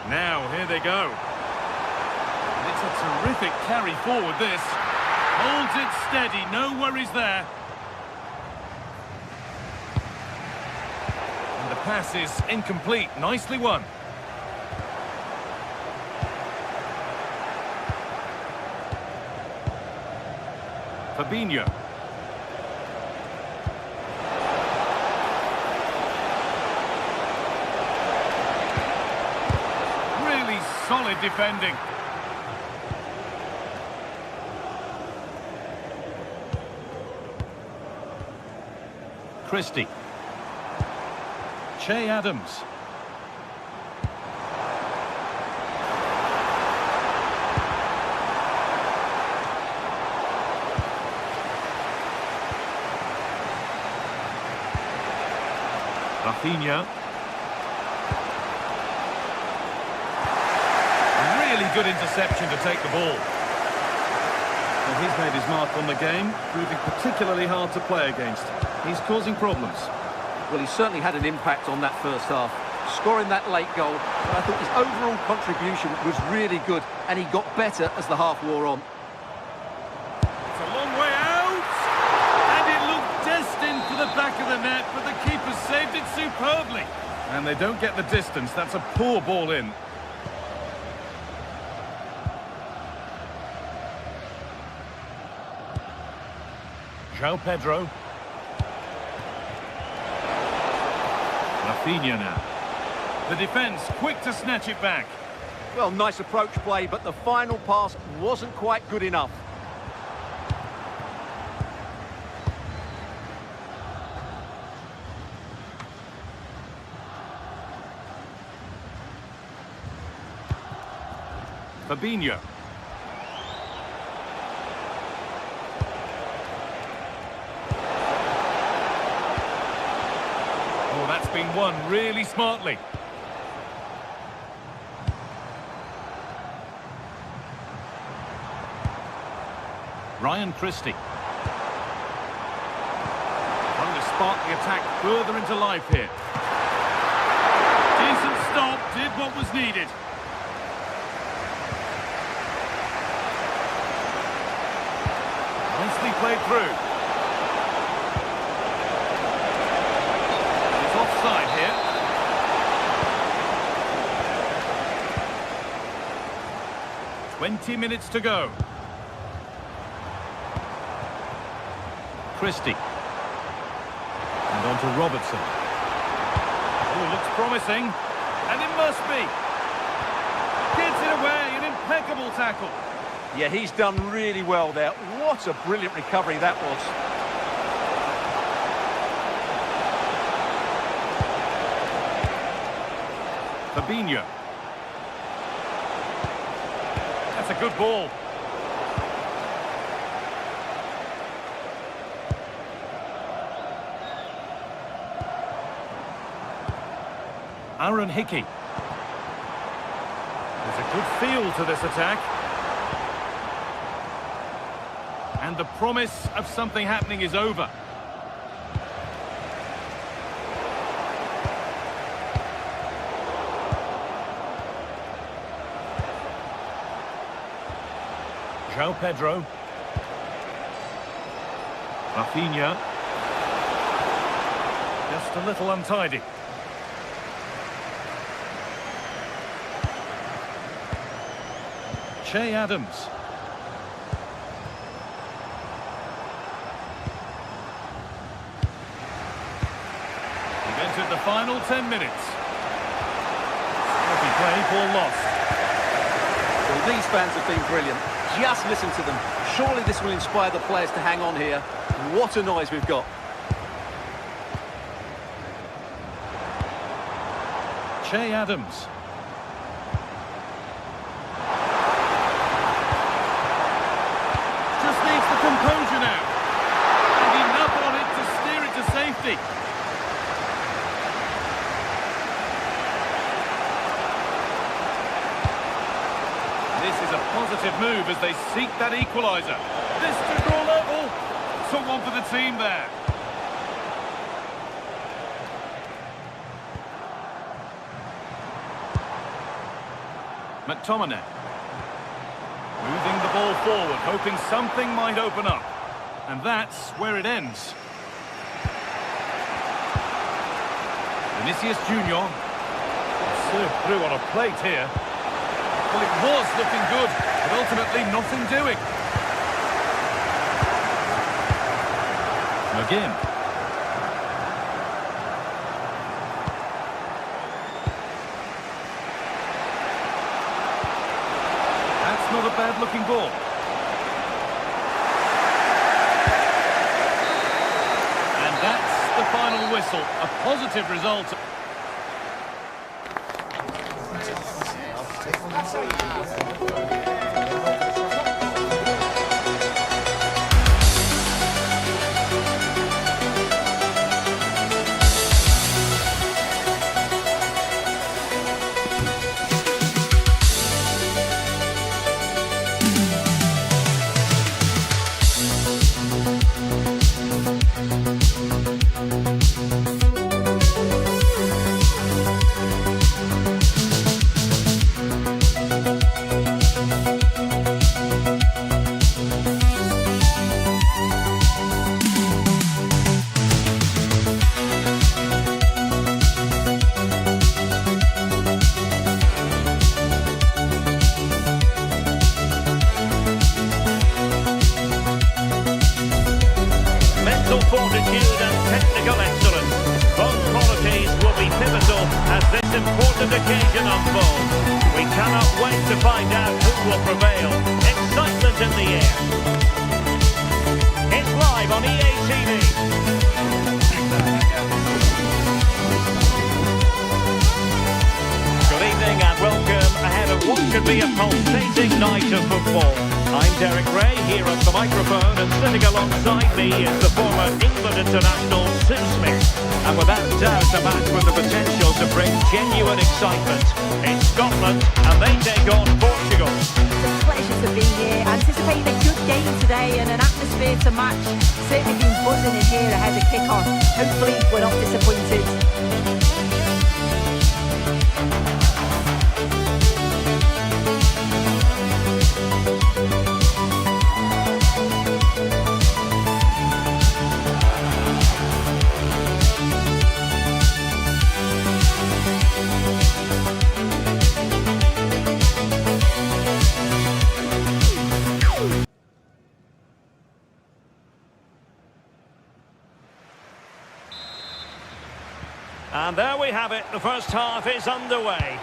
Now, here they go. It's a terrific carry forward, this. Holds it steady, no worries there. And the pass is incomplete, nicely won. Fabinho. Solid defending. Christie. Che Adams. Rafinha. Good interception to take the ball. Well, he's made his mark on the game, proving particularly hard to play against. He's causing problems. Well, he certainly had an impact on that first half, scoring that late goal. But I thought his overall contribution was really good, and he got better as the half wore on. It's a long way out, and it looked destined for the back of the net, but the keeper saved it superbly. And they don't get the distance. That's a poor ball in. João Pedro. Rafinha now. The defence quick to snatch it back. Well, nice approach play, but the final pass wasn't quite good enough. Fabinho. That's been won really smartly. Ryan Christie. Trying to spark the attack further into life here. Decent stop, did what was needed. Nicely played through. Offside here. "20 minutes to go. Christie. And on to Robertson. Oh, looks promising. And it must be. Gets it away, an impeccable tackle. Yeah, he's done really well there. What a brilliant recovery that was. Fabinho. That's a good ball. Aaron Hickey. There's a good feel to this attack. And the promise of something happening is over. João Pedro. Rafinha. Just a little untidy. Che Adams. We've entered the final 10 minutes. Sloppy play, ball lost. Well, these fans have been brilliant. Just listen to them. Surely this will inspire the players to hang on here. What a noise we've got. Che Adams. Just needs the composure now. And enough on it to steer it to safety. This is a positive move as they seek that equaliser. This to draw level. Took one for the team there. McTominay. Moving the ball forward, hoping something might open up. And that's where it ends. Vinicius Junior. Served through on a plate here. Well, it was looking good, but ultimately nothing doing. Again. That's not a bad-looking ball. And that's the final whistle. A positive result. Fortitude and technical excellence. Both qualities will be pivotal as this important occasion unfolds. We cannot wait to find out who will prevail. Excitement in the air. It's live on EA TV. Good evening and welcome ahead of what should be a pulsating night of football. I'm Derek Ray here at the microphone, and sitting alongside me is the former England international Sue Smith. And without doubt a match with the potential to bring genuine excitement. It's Scotland and they take on Portugal. It's a pleasure to be here, anticipating a good game today and an atmosphere to match. Certainly been buzzing in here ahead of kick-off. Hopefully we're not disappointed. And there we have it, the first half is underway.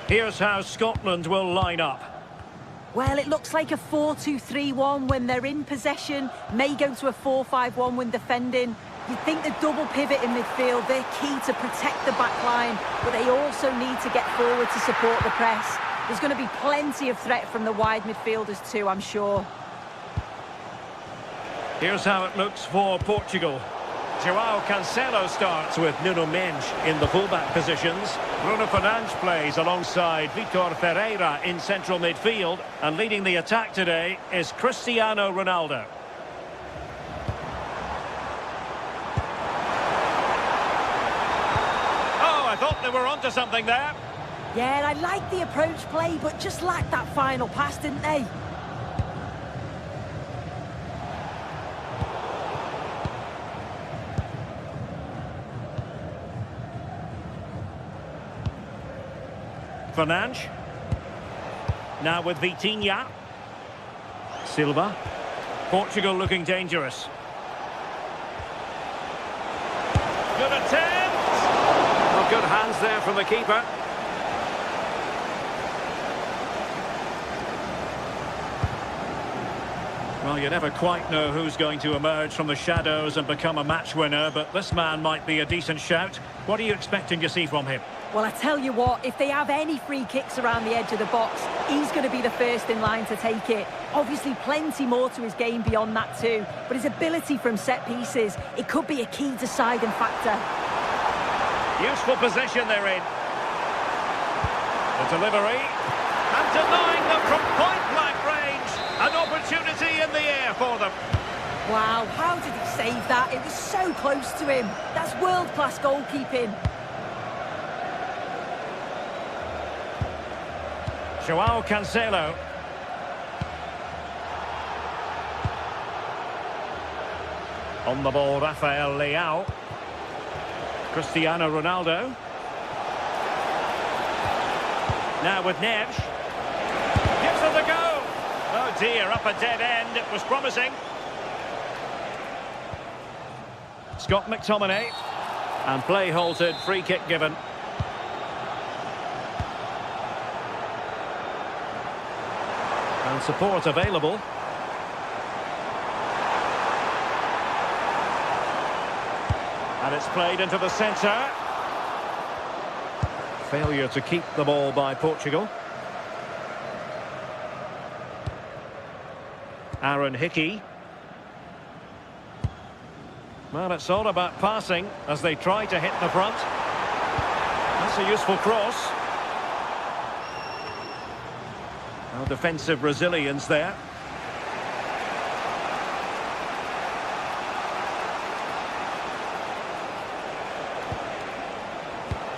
Here's how Scotland will line up. Well, it looks like a 4-2-3-1 when they're in possession. May go to a 4-5-1 when defending. You'd think the double pivot in midfield, they're key to protect the back line, but they also need to get forward to support the press. There's going to be plenty of threat from the wide midfielders too, I'm sure. Here's how it looks for Portugal. João Cancelo starts with Nuno Mendes in the fullback positions. Bruno Fernandes plays alongside Vitor Ferreira in central midfield. And leading the attack today is Cristiano Ronaldo. Oh, I thought they were onto something there. Yeah, I like the approach play, but just lacked that final pass, didn't they? Fernandes. Now with Vitinha. Silva. Portugal looking dangerous. Good attempt! Well, good hands there from the keeper. Well, you never quite know who's going to emerge from the shadows and become a match winner, but this man might be a decent shout. What are you expecting to see from him? Well, I tell you what, if they have any free kicks around the edge of the box, he's going to be the first in line to take it. Obviously, plenty more to his game beyond that too, but his ability from set pieces, it could be a key deciding factor. Useful position they're in. The delivery. And denying them from point-blank range. An opportunity in the air for them. Wow, how did he save that? It was so close to him. That's world-class goalkeeping. Joao Cancelo. On the ball, Rafael Leao. Cristiano Ronaldo. Now with Neves. Gives it a go. Oh dear, up a dead end. It was promising. Scott McTominay. And play halted, free kick given. And support available. And it's played into the centre. Failure to keep the ball by Portugal. Aaron Hickey. Well, it's all about passing as they try to hit the front. That's a useful cross. Well, defensive resilience there.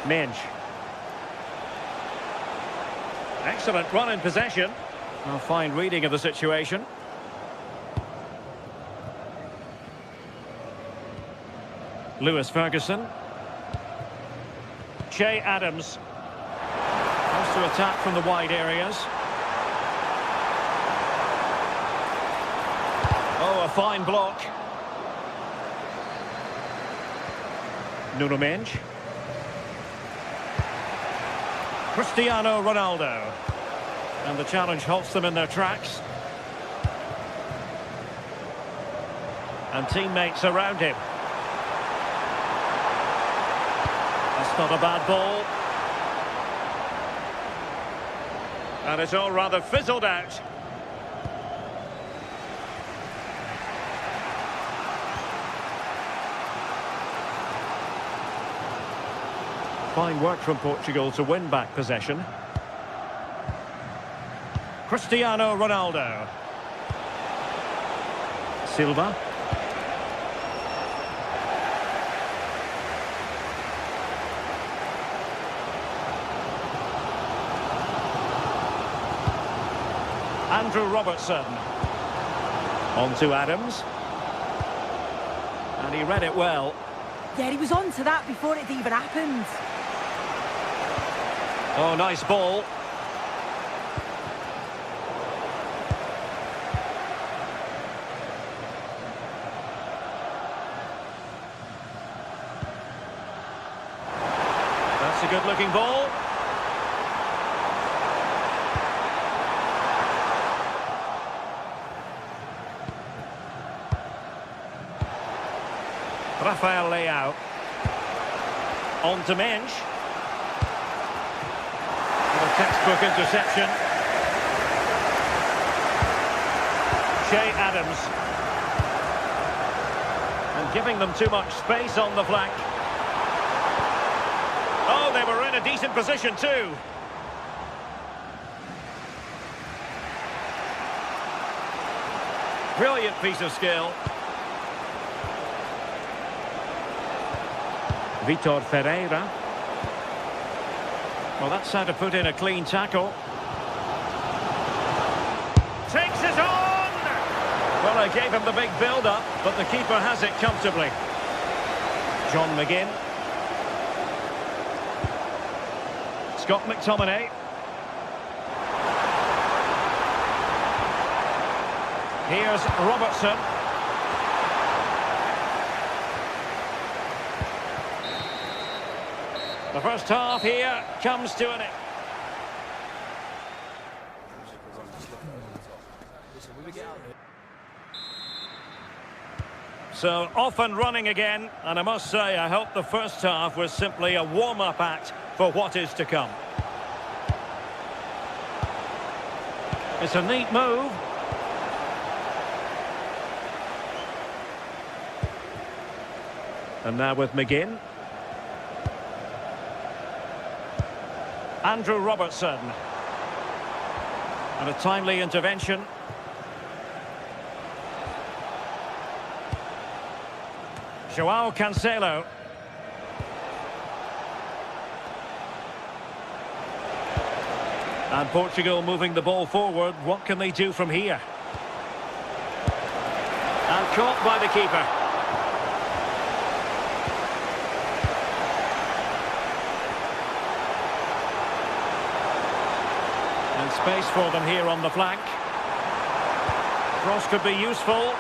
Minge. Excellent run in possession. A fine reading of the situation. Lewis Ferguson. Che Adams. Has to attack from the wide areas. Oh, a fine block. Nuno Mendes. Cristiano Ronaldo. And the challenge halts them in their tracks. And teammates around him. That's not a bad ball. And it's all rather fizzled out. Fine work from Portugal to win back possession. Cristiano Ronaldo. Silva. Andrew Robertson. On to Adams. And he read it well. Yeah, he was on to that before it even happened. Oh, nice ball. That's a good-looking ball. Rafael Leao. On to Mendes. Textbook interception. Che Adams. And giving them too much space on the flank. Oh, they were in a decent position too. Brilliant piece of skill. Vitor Ferreira. Well, that's how to put in a clean tackle. Takes it on! Well, I gave him the big build-up, but the keeper has it comfortably. John McGinn. Scott McTominay. Here's Robertson. The first half here comes to an end. So off and running again, and I must say I hope the first half was simply a warm-up act for what is to come. It's a neat move. And now with McGinn. Andrew Robertson. And a timely intervention. Joao Cancelo. And Portugal moving the ball forward. What can they do from here? And caught by the keeper. And space for them here on the flank. Cross could be useful.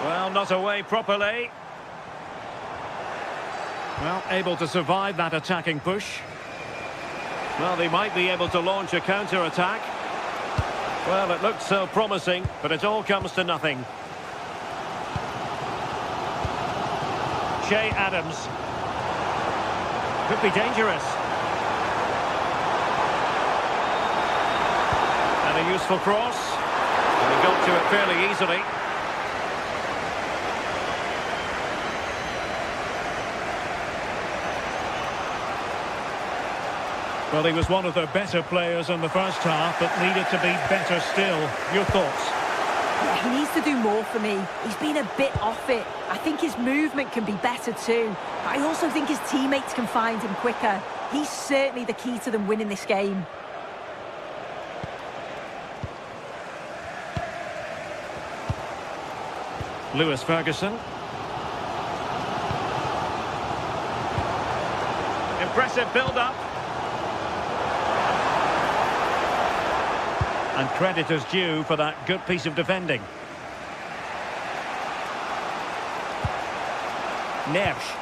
Well, not away properly. Well, able to survive that attacking push. Well, they might be able to launch a counter-attack. Well, it looked so promising, but it all comes to nothing. Che Adams. Could be dangerous. And a useful cross. And he got to it fairly easily. Well, he was one of their better players in the first half, but needed to be better still. Your thoughts? Yeah, he needs to do more for me. He's been a bit off it. I think his movement can be better too. But I also think his teammates can find him quicker. He's certainly the key to them winning this game. Lewis Ferguson. Impressive build-up. And credit is due for that good piece of defending. Neves.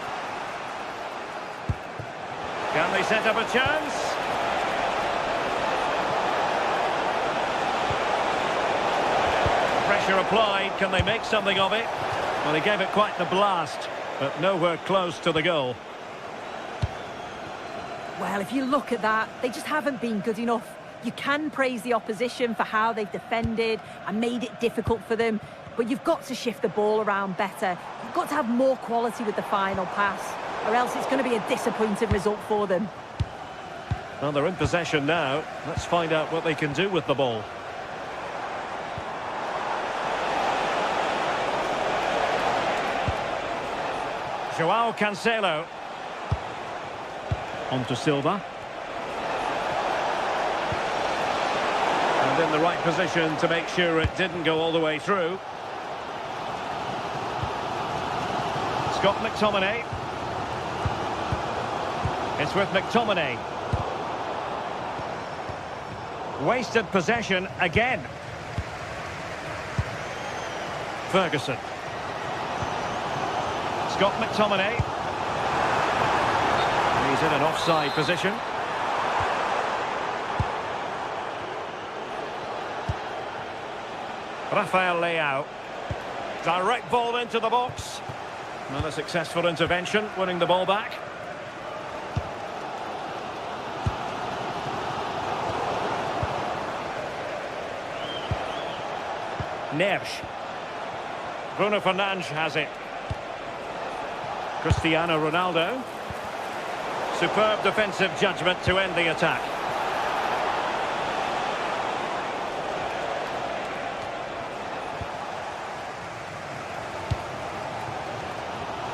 Can they set up a chance? Pressure applied. Can they make something of it? Well, he gave it quite the blast, but nowhere close to the goal. Well, if you look at that, they just haven't been good enough. You can praise the opposition for how they've defended and made it difficult for them, but you've got to shift the ball around better. You've got to have more quality with the final pass, or else it's going to be a disappointing result for them. Well, they're in possession now. Let's find out what they can do with the ball. Joao Cancelo. On to Silva. And in the right position to make sure it didn't go all the way through. Scott McTominay. It's with McTominay. Wasted possession again. Ferguson. Scott McTominay. He's in an offside position. Rafael Leao. Direct ball into the box. Not a successful intervention, winning the ball back. Neves. Bruno Fernandes has it. Cristiano Ronaldo. Superb defensive judgment to end the attack.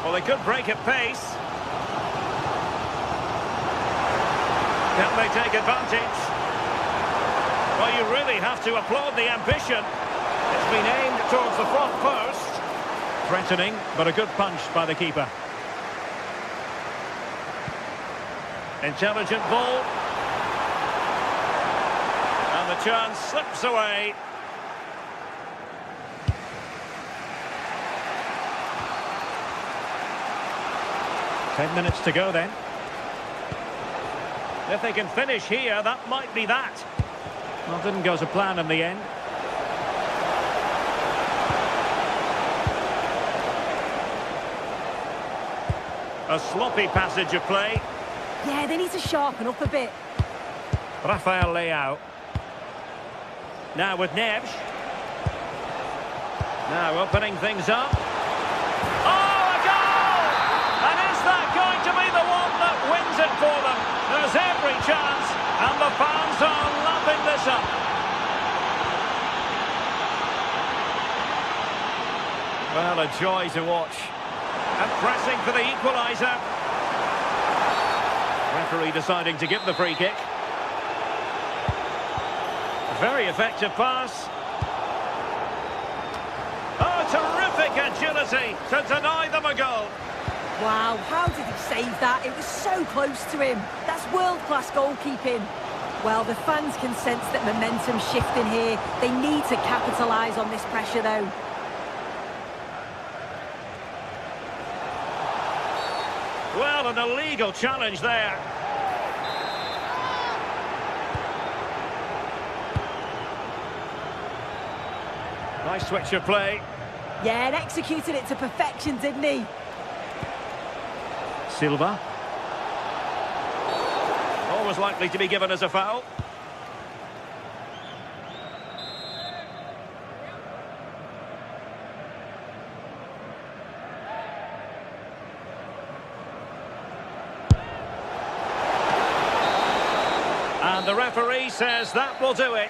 Well, they could break at pace. Can they take advantage? Well, you really have to applaud the ambition. It's been aimed towards the front post. Threatening, but a good punch by the keeper. Intelligent ball. And the chance slips away. 10 minutes to go then. If they can finish here, that might be that. Well, didn't go to plan in the end. A sloppy passage of play. Yeah, they need to sharpen up a bit. Rafael Leao. Now with Neves. Now opening things up. Oh, a goal! And is that going to be the one that wins it for them? There's every chance, and the fans are lapping this up. Well, a joy to watch. And pressing for the equaliser. Referee deciding to give the free kick. Very effective pass. Oh, terrific agility to deny them a goal. Wow, how did he save that? It was so close to him. That's world-class goalkeeping. Well, the fans can sense that momentum's shifting here. They need to capitalise on this pressure, though. Well, an illegal challenge there. Nice switch of play. Yeah, and executed it to perfection, didn't he? Silva. Always likely to be given as a foul. And the referee says that will do it.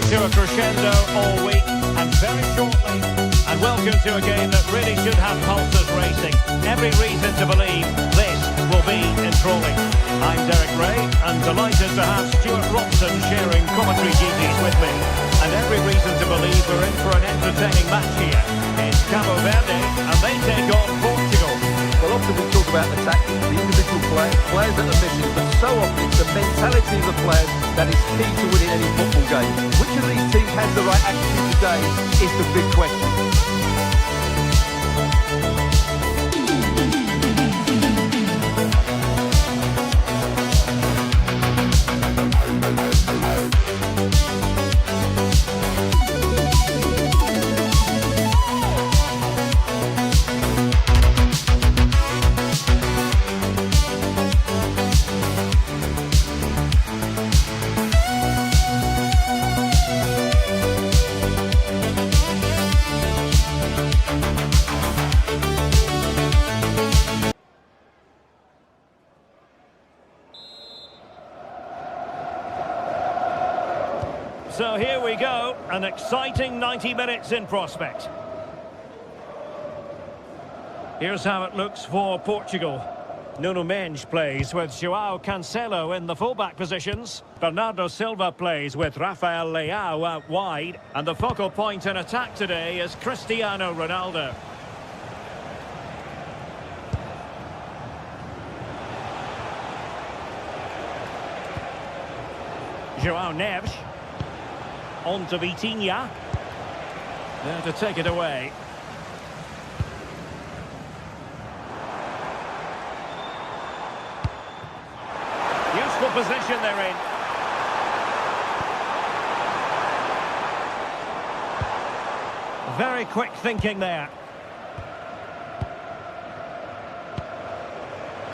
To a crescendo all week and very shortly, and welcome to a game that really should have pulses racing. Every reason to believe this will be enthralling. I'm Derek Ray and delighted to have Stuart Robson sharing commentary duties with me, and every reason to believe we're in for an entertaining match here. It's Cabo Verde and they take on Portugal. Well, often we talk about the tactics, the individual players that are missing, but so often it's the mentality of the players that is key to winning any football game. Which of these teams has the right attitude today is the big question. So here we go, an exciting 90 minutes in prospect. Here's how it looks for Portugal. Nuno Mendes plays with João Cancelo in the fullback positions. Bernardo Silva plays with Rafael Leao out wide. And the focal point in attack today is Cristiano Ronaldo. João Neves. On to Vitinha. There to take it away. Useful position they're in. Very quick thinking there.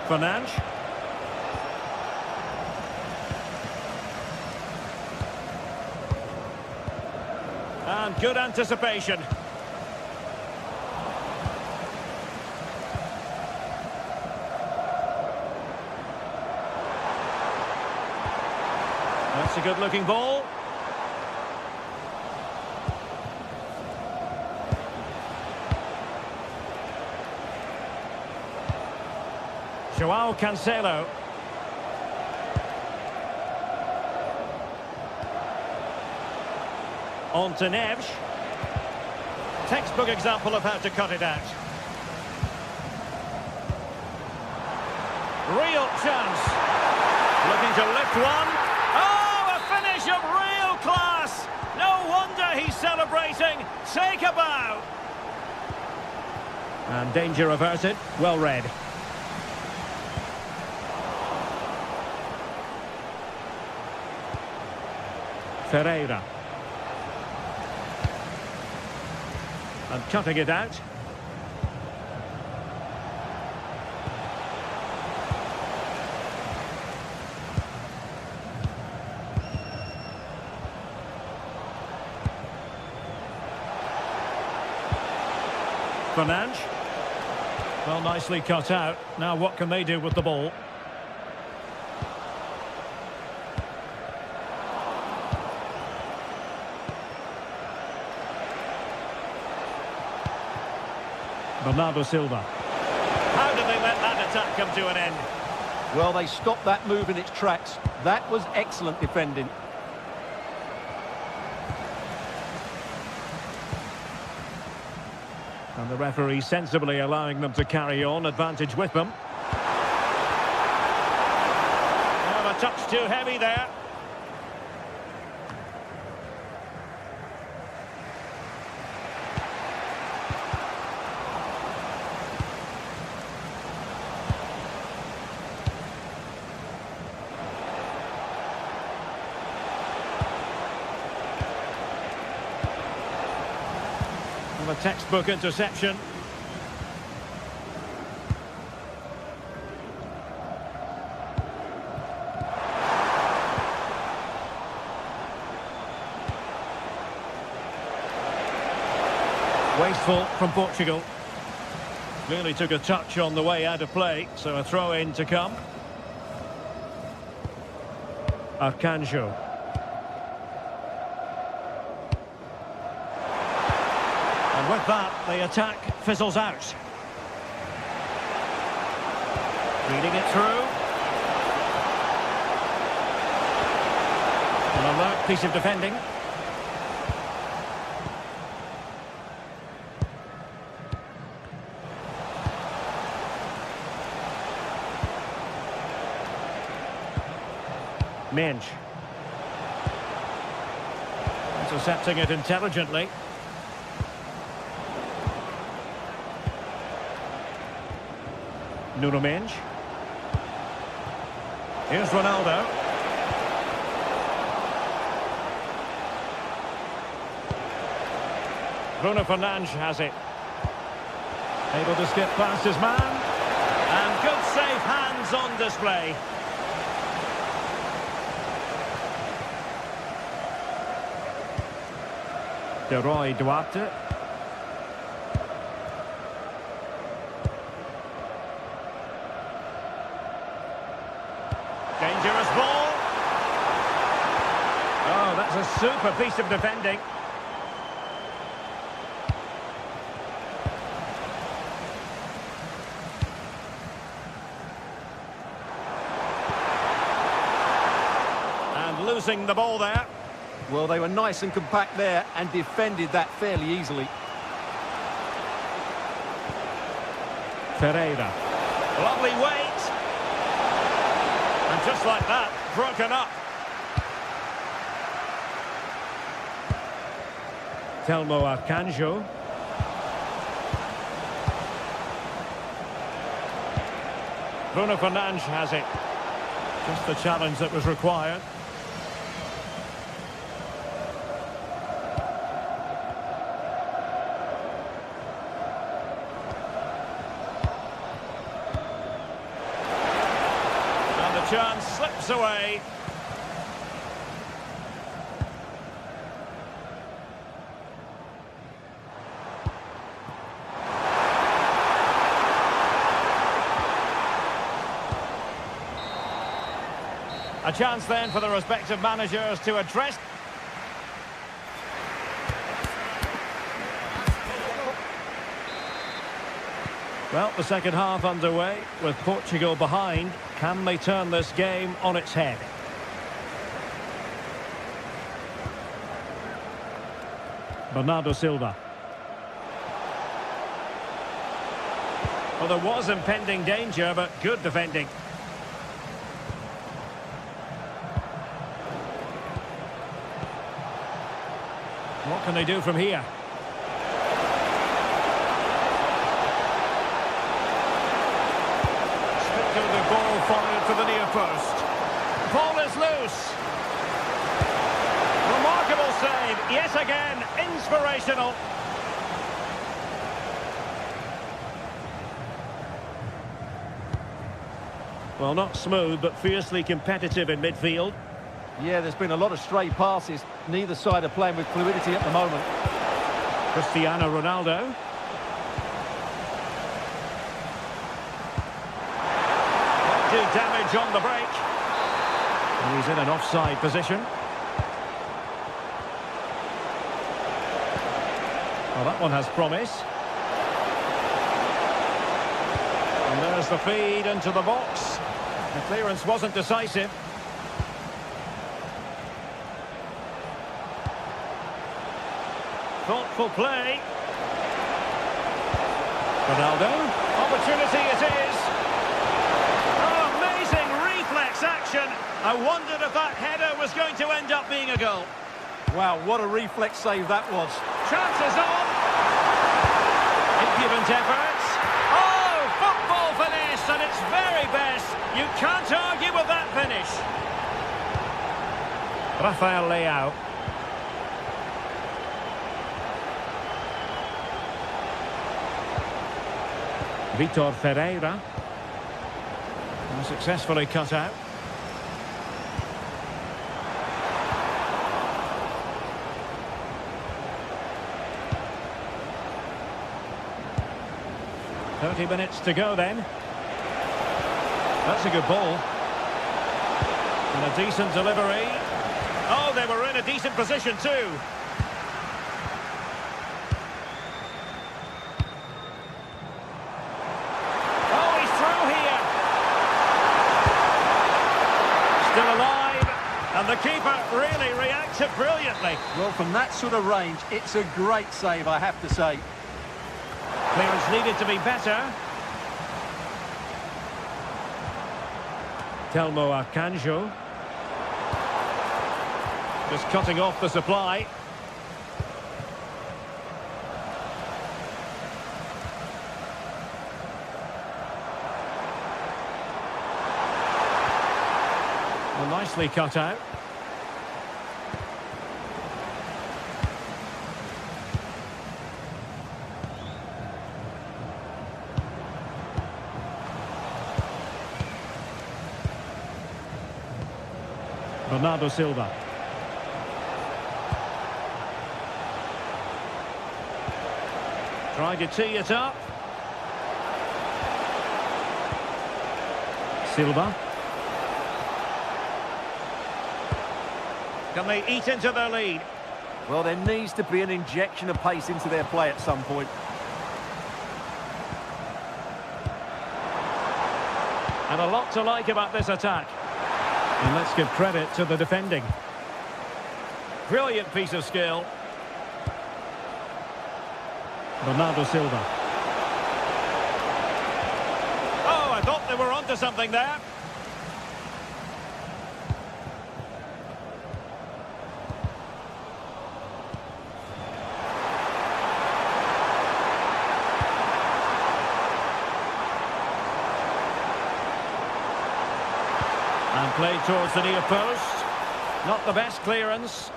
Fernandes. And good anticipation. That's a good-looking ball. Joao Cancelo. On to Neves. Textbook example of how to cut it out. Real chance. Looking to lift one. Oh, a finish of real class. No wonder he's celebrating. Take a bow. And danger averted. Well read. Ferreira. And cutting it out. Fernandes. Well, nicely cut out. Now what can they do with the ball? Bernardo Silva. How did they let that attack come to an end? Well, they stopped that move in its tracks. That was excellent defending. And the referee sensibly allowing them to carry on, advantage with them. Well, a touch too heavy there. A textbook interception. Wasteful from Portugal. Clearly took a touch on the way out of play, so a throw-in to come. Arcanjo. And with that, the attack fizzles out. Reading it through. An alert piece of defending. Minge. Intercepting it intelligently. Nuno Mendes. Here's Ronaldo. Bruno Fernandes has it. Able to skip past his man. And good safe hands on display. De Roy Duarte. Dangerous ball. Oh, that's a super piece of defending. And losing the ball there. Well, they were nice and compact there and defended that fairly easily. Ferreira. Lovely weight. And just like that, broken up. Telmo Arcanjo. Bruno Fernandes has it. Just the challenge that was required. Chance slips away. A chance then for the respective managers to address. Well, the second half underway with Portugal behind. Can they turn this game on its head? Bernardo Silva. Well, there was impending danger, but good defending. What can they do from here? Stick to the ball fired for the near post. Ball is loose. Remarkable save, yet again, inspirational. Well, not smooth, but fiercely competitive in midfield. Yeah, there's been a lot of stray passes. Neither side are playing with fluidity at the moment. Cristiano Ronaldo. Do damage on the break. And he's in an offside position. Well, that one has promise. And there's the feed into the box. The clearance wasn't decisive. Thoughtful play. Ronaldo. Opportunity it is. Oh, amazing reflex action. I wondered if that header was going to end up being a goal. Wow, what a reflex save that was. Chances on. Impudent efforts. Oh, football finish at its very best. You can't argue with that finish. Rafael Leao. Vitor Ferreira. Successfully cut out. "30 minutes to go then." That's a good ball. And a decent delivery. Oh, they were in a decent position too. Oh, he's through here. Still alive. And the keeper really reacted brilliantly. Well, from that sort of range, it's a great save, I have to say. Clearance needed to be better. Telmo Akanjo. Just cutting off the supply. Well, nicely cut out. Bernardo Silva. Trying to tee it up. Silva. Can they eat into their lead? Well, there needs to be an injection of pace into their play at some point. And a lot to like about this attack. And let's give credit to the defending. Brilliant piece of skill. Bernardo Silva. Oh, I thought they were onto something there. And played towards the near post. Not the best clearance.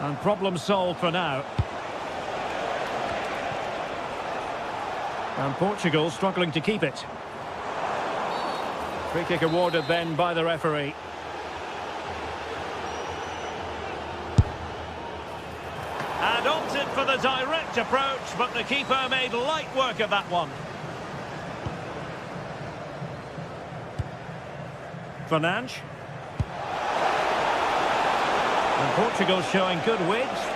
And problem solved for now. And Portugal struggling to keep it. Free kick awarded then by the referee. And opted for the direct approach, but the keeper made light work of that one. Fernandes. Portugal showing good width.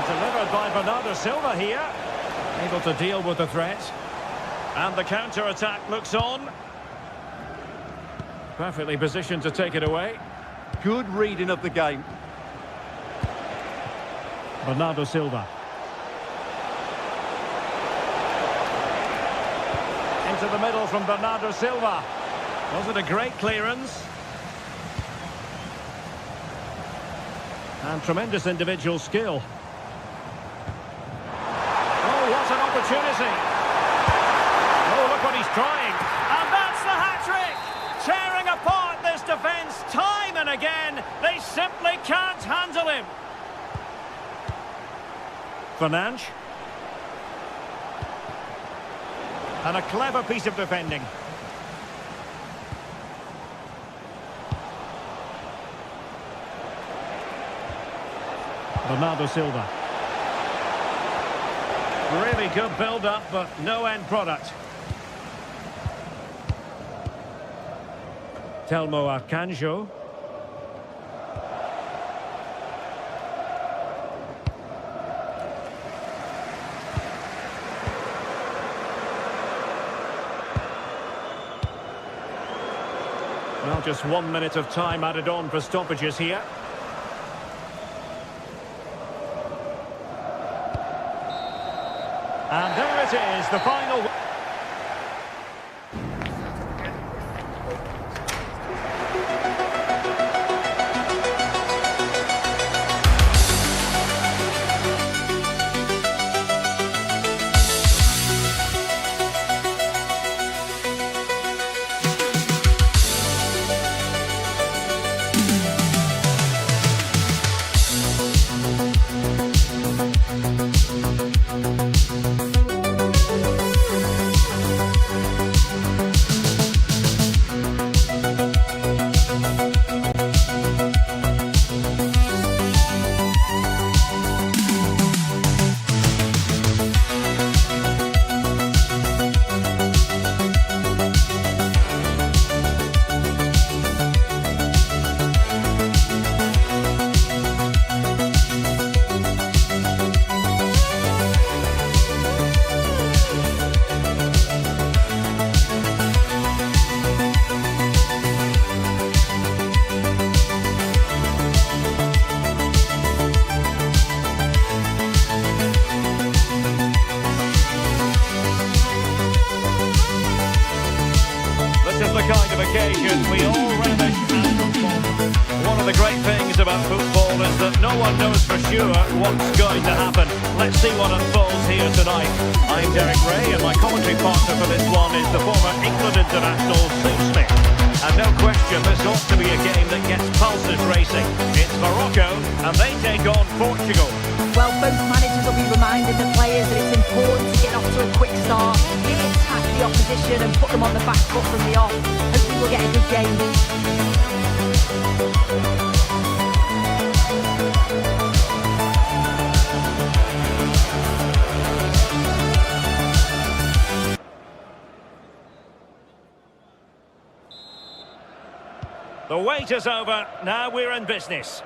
Delivered by Bernardo Silva here. Able to deal with the threat. And the counter-attack looks on. Perfectly positioned to take it away. Good reading of the game. Bernardo Silva. Into the middle from Bernardo Silva. Was it a great clearance? And tremendous individual skill. Oh, what an opportunity. Oh, look what he's trying. And that's the hat-trick! Tearing apart this defence time and again. They simply can't handle him. Fernandes. And a clever piece of defending. Bernardo Silva. Really good build-up, but no end product. Telmo Arcanjo. Well, just 1 minute of time added on for stoppages here. And there it is, the final. This is the kind of occasion we all relish at football. One of the great things about football is that no one knows for sure what's going to happen. Let's see what unfolds here tonight. I'm Derek Ray, and my commentary partner for this one is the former England international Sue Smith. And no question, this ought to be a game that gets pulses racing. It's Morocco, and they take on Portugal. Well, both managers will be reminding the players that it's important to get off to a quick start, really attack the opposition and put them on the back foot from the off. Hopefully we'll get a good game. The wait is over, now we're in business.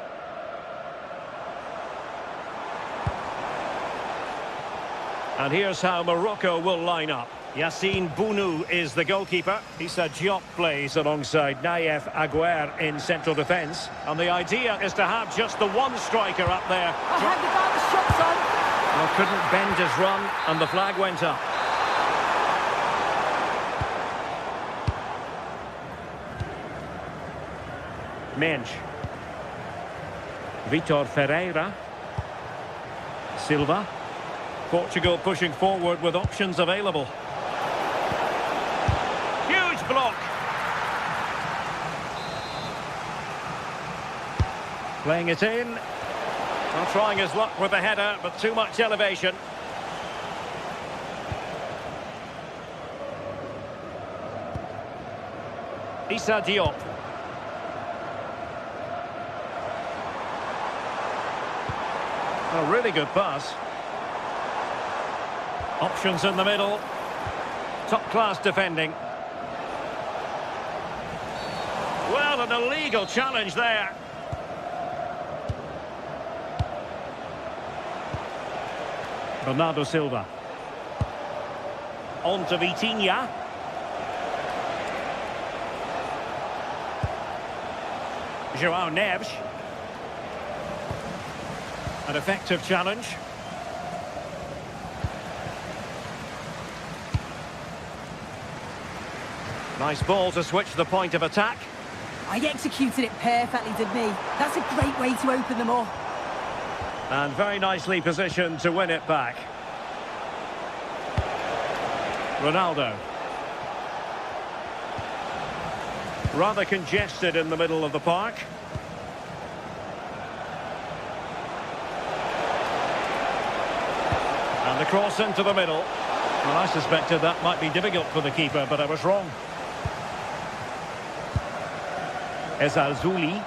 And here's how Morocco will line up. Yassine Bounou is the goalkeeper. Issa Diop plays alongside Naïef Aguer in central defence. And the idea is to have just the one striker up there. I had the guy the shots on. Well, couldn't bend his run, and the flag went up. Mensch. Vitor Ferreira. Silva. Portugal pushing forward with options available. Huge block. Playing it in. Well, trying his luck with the header, but too much elevation. Issa Diop. A really good pass. Options in the middle. Top-class defending. Well, an illegal challenge there. Bernardo Silva. On to Vitinha. João Neves. An effective challenge. Nice ball to switch the point of attack. I executed it perfectly, didn't he? That's a great way to open them up. And very nicely positioned to win it back. Ronaldo. Rather congested in the middle of the park. And the cross into the middle. Well, I suspected that might be difficult for the keeper, but I was wrong. Ezalzouli.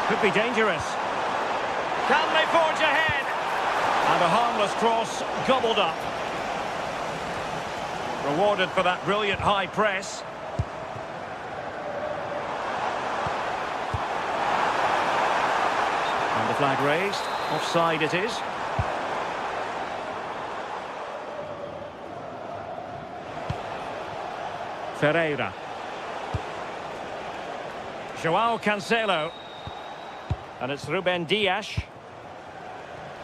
Could be dangerous. Can they forge ahead? And a harmless cross gobbled up. Rewarded for that brilliant high press. And the flag raised. Offside it is. Ferreira. João Cancelo. And it's Ruben Dias.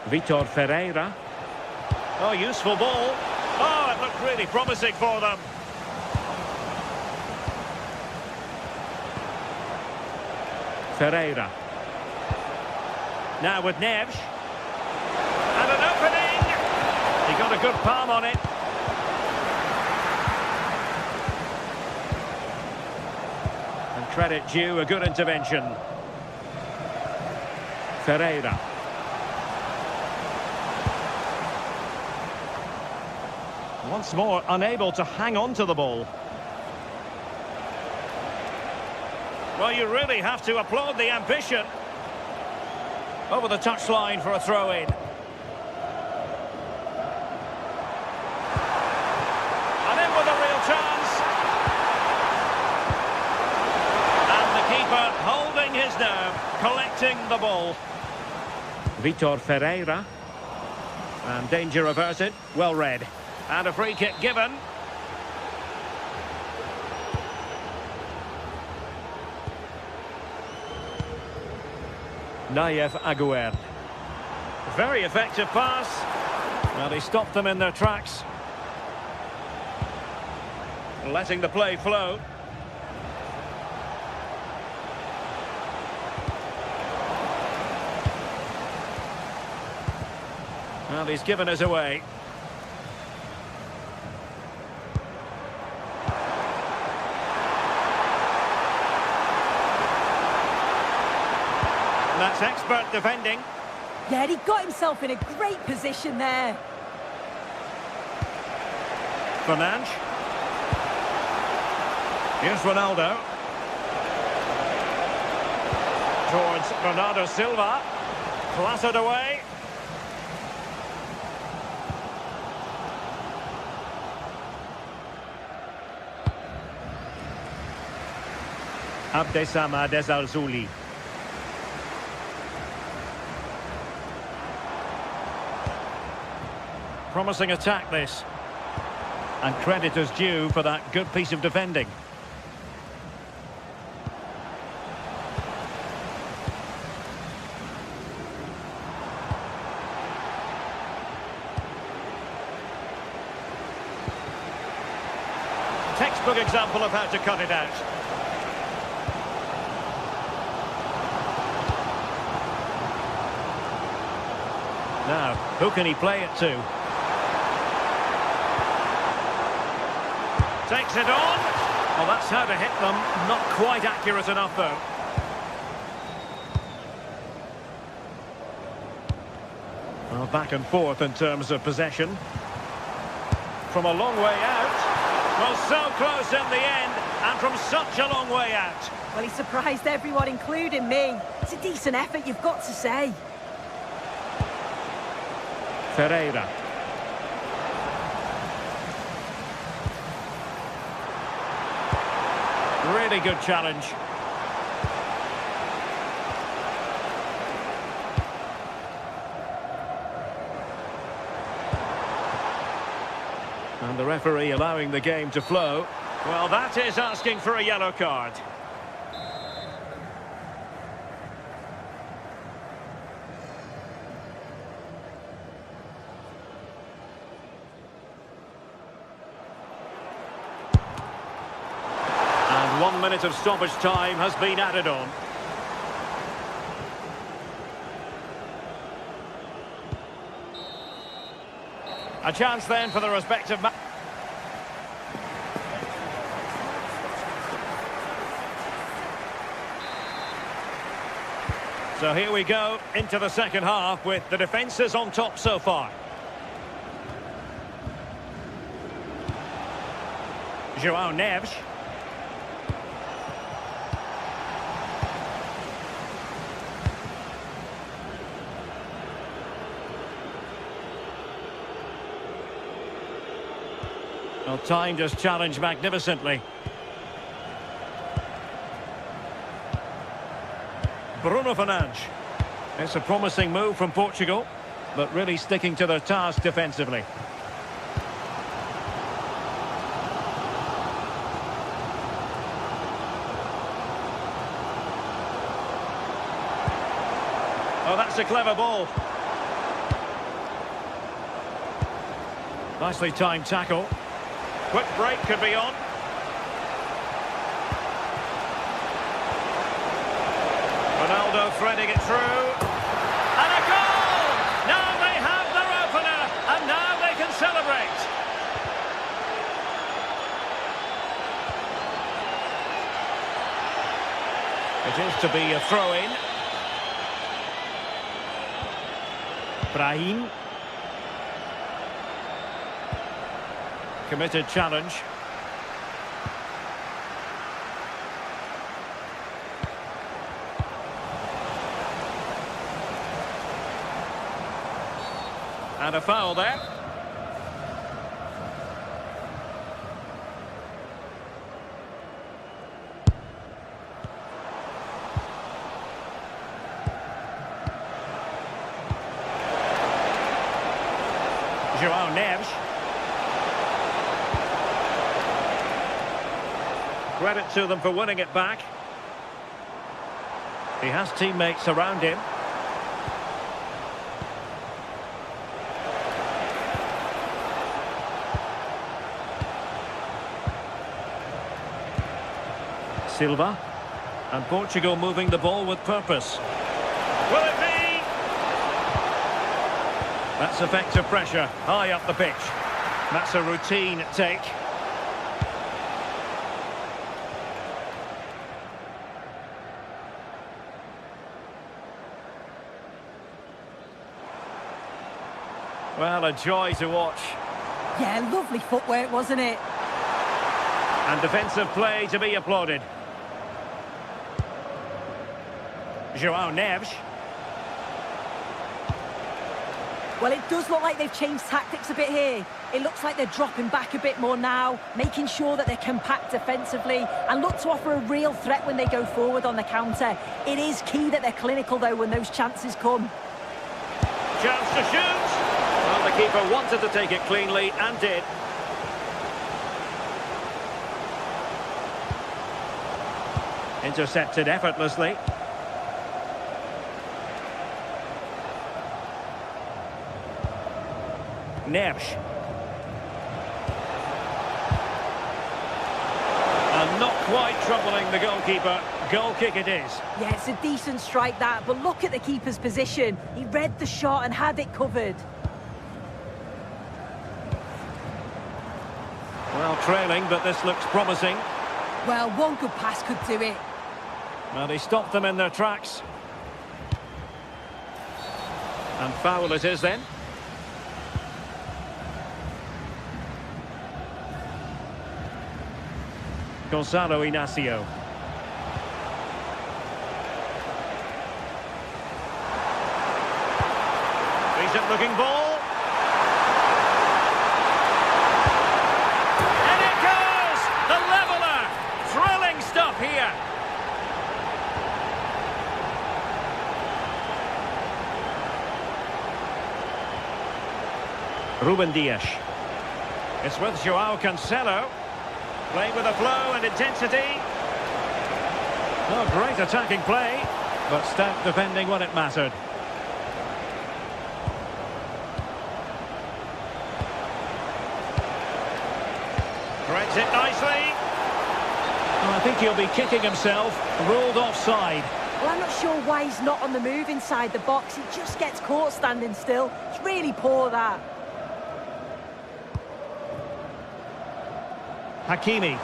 Vitor Ferreira. Oh, useful ball. Oh, it looked really promising for them. Ferreira. Now with Neves. And an opening. He got a good palm on it. And credit due, a good intervention. Ferreira. Once more, unable to hang on to the ball. Well, you really have to applaud the ambition. Over the touchline for a throw-in. And in with a real chance. And the keeper holding his nerve, collecting the ball. Vitor Ferreira. And danger averted, well read. And a free kick given. Nayef Aguerd. Very effective pass. Well, he stopped them in their tracks. Letting the play flow. Well, he's given us away. That's expert defending. Yeah, he got himself in a great position there. Fernandes. Here's Ronaldo. Towards Bernardo Silva. Clattered away. Abdessamad Ezalzouli. Promising attack, this. And credit is due for that good piece of defending. Textbook example of how to cut it out. Now, who can he play it to? Takes it on. Well, that's how to hit them. Not quite accurate enough, though. Well, back and forth in terms of possession. From a long way out. Well, so close in the end, and from such a long way out. Well, he surprised everyone, including me. It's a decent effort, you've got to say. Really good challenge. And the referee allowing the game to flow. Well, that is asking for a yellow card. And 1 minute of stoppage time has been added on. A chance then for the respective match. So here we go into the second half with the defences on top so far. João Neves. Well, timed his challenge magnificently. Bruno Fernandes. It's a promising move from Portugal, but really sticking to their task defensively. Oh, that's a clever ball. Nicely timed tackle. Quick break could be on. Ronaldo threading it through. And a goal! Now they have their opener, and now they can celebrate. It is to be a throw-in. Brahim. Committed challenge. And a foul there. João Neves. Credit to them for winning it back. He has teammates around him. Silva. And Portugal moving the ball with purpose. Will it be? That's effective pressure, high up the pitch. That's a routine take. Well, a joy to watch. Yeah, lovely footwork, wasn't it? And defensive play to be applauded. João Neves. Well, it does look like they've changed tactics a bit here. It looks like they're dropping back a bit more now, making sure that they're compact defensively and look to offer a real threat when they go forward on the counter. It is key that they're clinical, though, when those chances come. Chance to shoot. Well, the keeper wanted to take it cleanly and did. Intercepted effortlessly. Neves. And not quite troubling the goalkeeper. Goal kick it is. Yeah, it's a decent strike, that, but look at the keeper's position. He read the shot and had it covered. Well, trailing, but this looks promising. Well, one good pass could do it. Well, he stopped them in their tracks. And foul it is then. Gonzalo Inacio. Decent looking ball. And it goes! The leveller! Thrilling stuff! Ruben Dias. It's with Joao Cancelo. Playing with a flow and intensity. Oh, great attacking play, but stout defending when it mattered. Threads it nicely. Oh, I think he'll be kicking himself. Ruled offside. Well, I'm not sure why he's not on the move inside the box. He just gets caught standing still. It's really poor, that. Hakimi.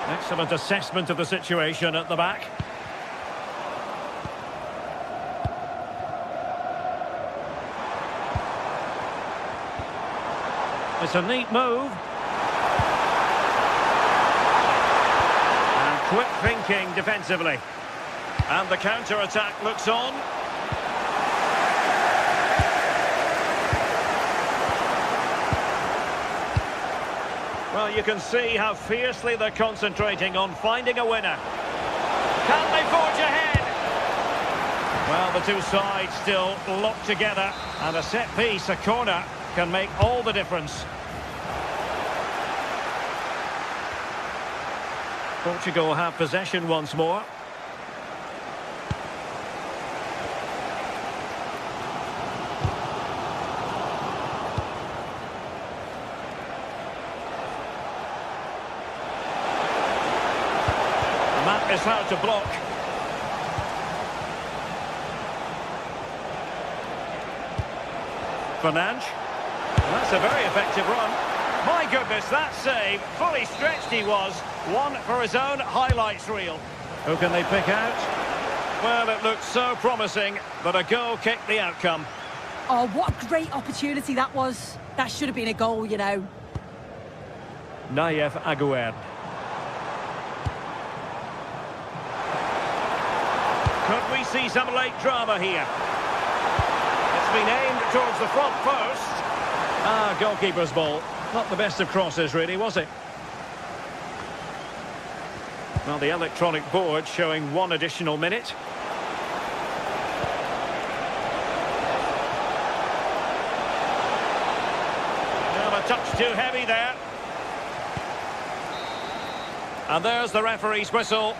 Excellent assessment of the situation at the back. It's a neat move. And quick thinking defensively. And the counter-attack looks on. Well, you can see how fiercely they're concentrating on finding a winner. Can they forge ahead? Well, the two sides still locked together, and a set piece, a corner, can make all the difference. Portugal have possession once more. Is hard to block. Fernandes. That's a very effective run. My goodness, that save. Fully stretched he was. One for his own highlights reel. Who can they pick out? Well, it looked so promising, but a goal kicked the outcome. Oh, what a great opportunity that was. That should have been a goal, you know. Nayef Aguerd. Could we see some late drama here? It's been aimed towards the front post. Ah, goalkeeper's ball. Not the best of crosses, really, was it? Well, the electronic board showing 1 additional minute. Well, a touch too heavy there. And there's the referee's whistle.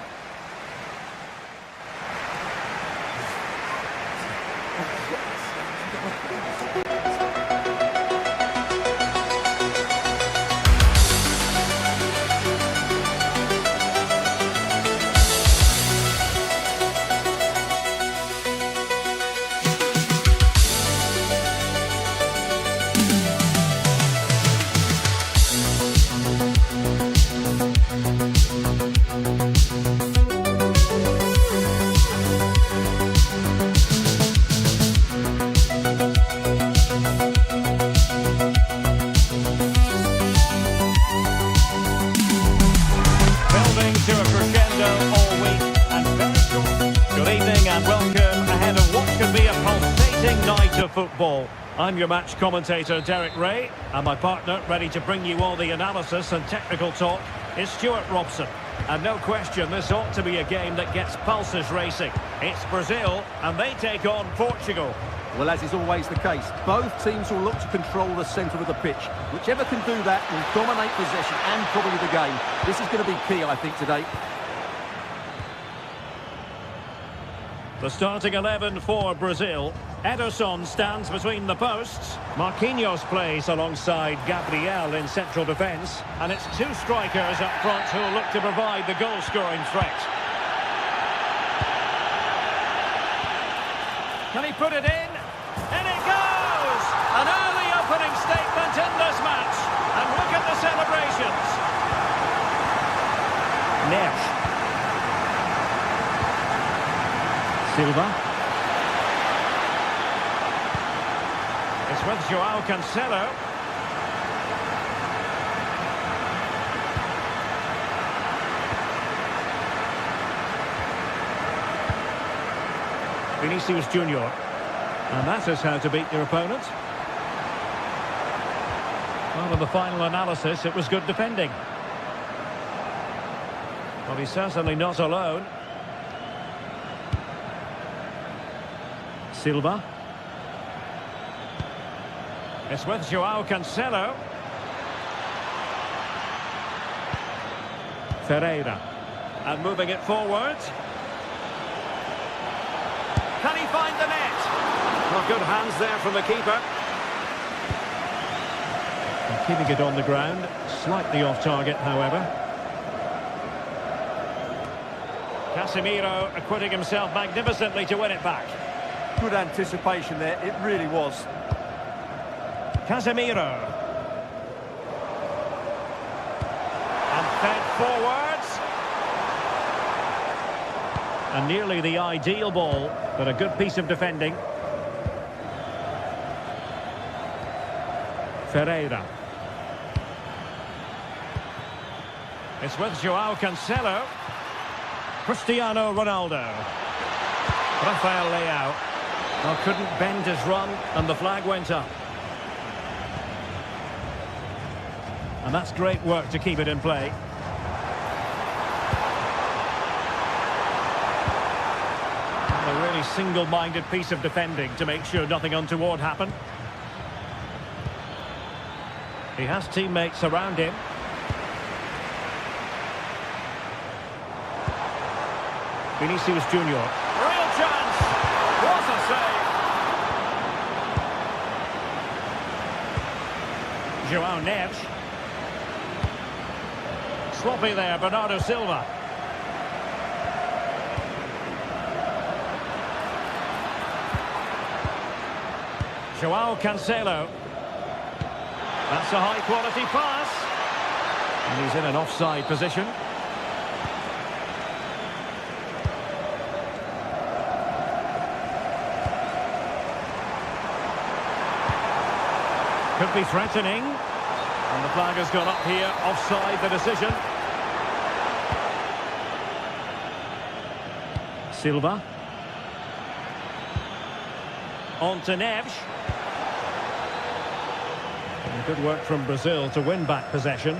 Football. I'm your match commentator Derek Ray, and my partner ready to bring you all the analysis and technical talk is Stuart Robson. And no question, this ought to be a game that gets pulses racing. It's Brazil and they take on Portugal. Well, as is always the case, both teams will look to control the centre of the pitch. Whichever can do that will dominate possession and probably the game. This is going to be key, I think, today. The starting 11 for Brazil. Ederson stands between the posts. Marquinhos plays alongside Gabriel in central defence. And it's two strikers up front who will look to provide the goal-scoring threat. Can he put it in? And it goes! An early opening statement in this match. And look at the celebrations. Neves. Silva. It's with Joao Cancelo. Vinicius Junior. And that is how to beat your opponent. Well, in the final analysis, it was good defending. Well, he's certainly not alone. Silva. It's with Joao Cancelo. Ferreira. And moving it forward. Can he find the net? Well, good hands there from the keeper. And keeping it on the ground. Slightly off target, however. Casemiro acquitting himself magnificently to win it back. Good anticipation there, it really was. Casemiro. And fed forwards. And nearly the ideal ball, but a good piece of defending. Ferreira. It's with Joao Cancelo. Cristiano Ronaldo. Rafael Leao. Well, couldn't bend his run, and the flag went up. And that's great work to keep it in play. A really single-minded piece of defending to make sure nothing untoward happened. He has teammates around him. Vinicius Junior. Real chance! What a save! Joao Neves. Sloppy there, Bernardo Silva. Joao Cancelo. That's a high-quality pass. And he's in an offside position. Could be threatening. And the flag has gone up here, offside the decision. Silva. On to Neves. And good work from Brazil to win back possession.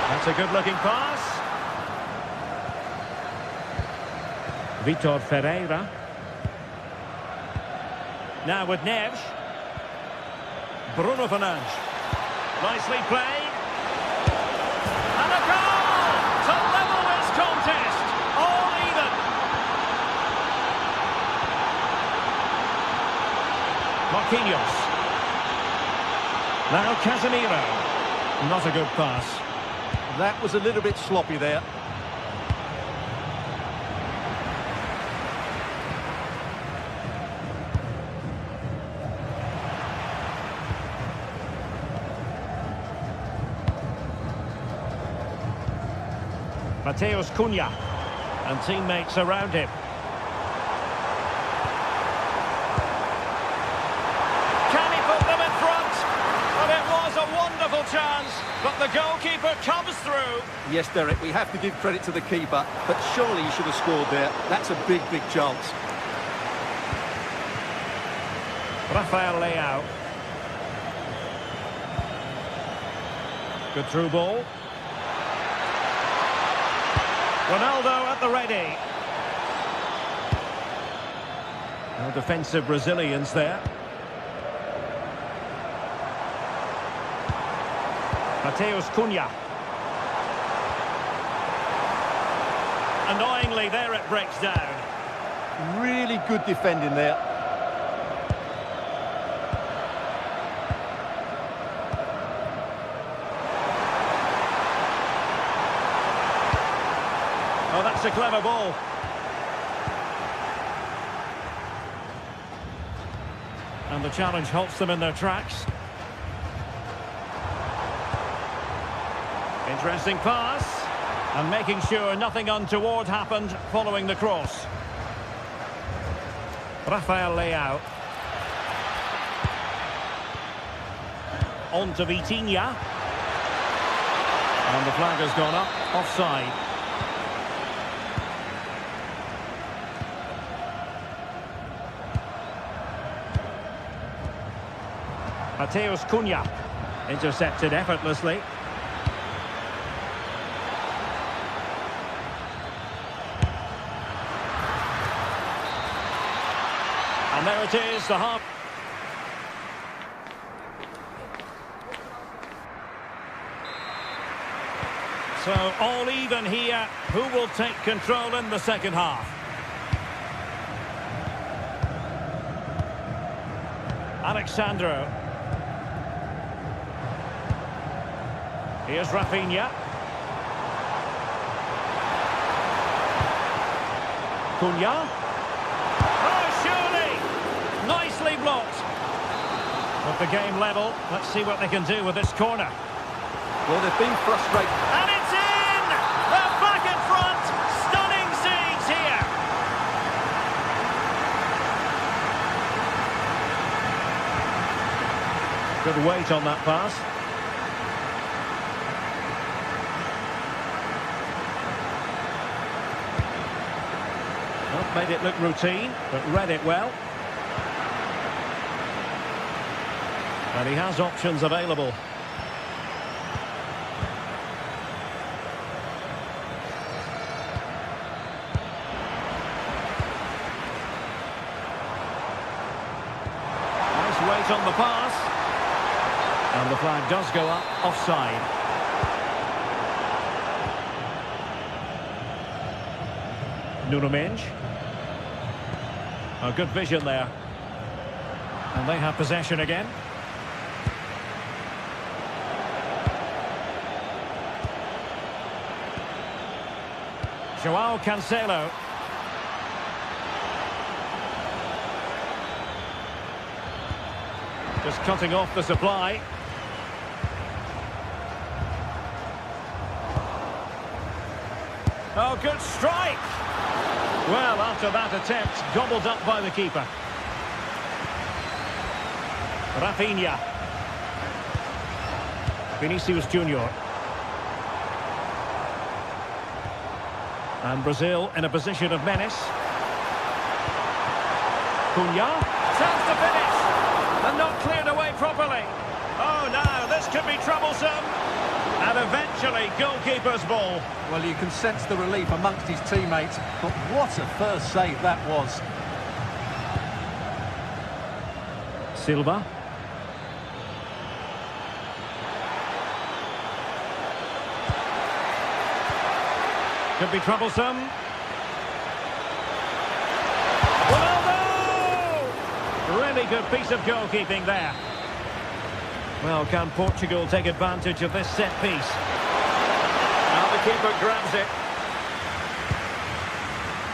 That's a good-looking pass. Vitor Ferreira. Now with Neves. Bruno Fernandes. Nicely played. And a goal to level this contest. All even. Marquinhos. Now Casemiro. Not a good pass. That was a little bit sloppy there. Mateus Cunha and teammates around him. Can he put them in front? Well, it was a wonderful chance, but the goalkeeper comes through. Yes, Derek, we have to give credit to the keeper, but surely he should have scored there. That's a big, big chance. Rafael Leao. Good through ball. Ronaldo at the ready. No defensive Brazilians there. Mateus Cunha. Annoyingly, there it breaks down. Really good defending there. Oh, that's a clever ball. And the challenge halts them in their tracks. Interesting pass. And making sure nothing untoward happened following the cross. Rafael Leao. On to Vitinha. And the flag has gone up, offside. Mateus Cunha intercepted effortlessly. And there it is, the half. So all even here. Who will take control in the second half? Alexandro. Here's Rafinha. Cunha. Oh, surely! Nicely blocked. With the game level, let's see what they can do with this corner. Well, they've been frustrated. And it's in! They're back in front! Stunning scenes here! Good weight on that pass. Well, made it look routine, but read it well. And he has options available. Weight on the pass. And the flag does go up, offside. Nuno Mendes. A good vision there. And they have possession again. Joao Cancelo. Just cutting off the supply. Oh, good strike! Well, after that attempt, gobbled up by the keeper. Rafinha. Vinicius Junior. And Brazil in a position of menace. Cunha. Chance to finish! And not cleared away properly. Oh, now this could be troublesome. And eventually, goalkeeper's ball. Well, you can sense the relief amongst his teammates, but what a first save that was. Silva. Could be troublesome. Really good piece of goalkeeping there. Well, can Portugal take advantage of this set piece? Now the keeper grabs it.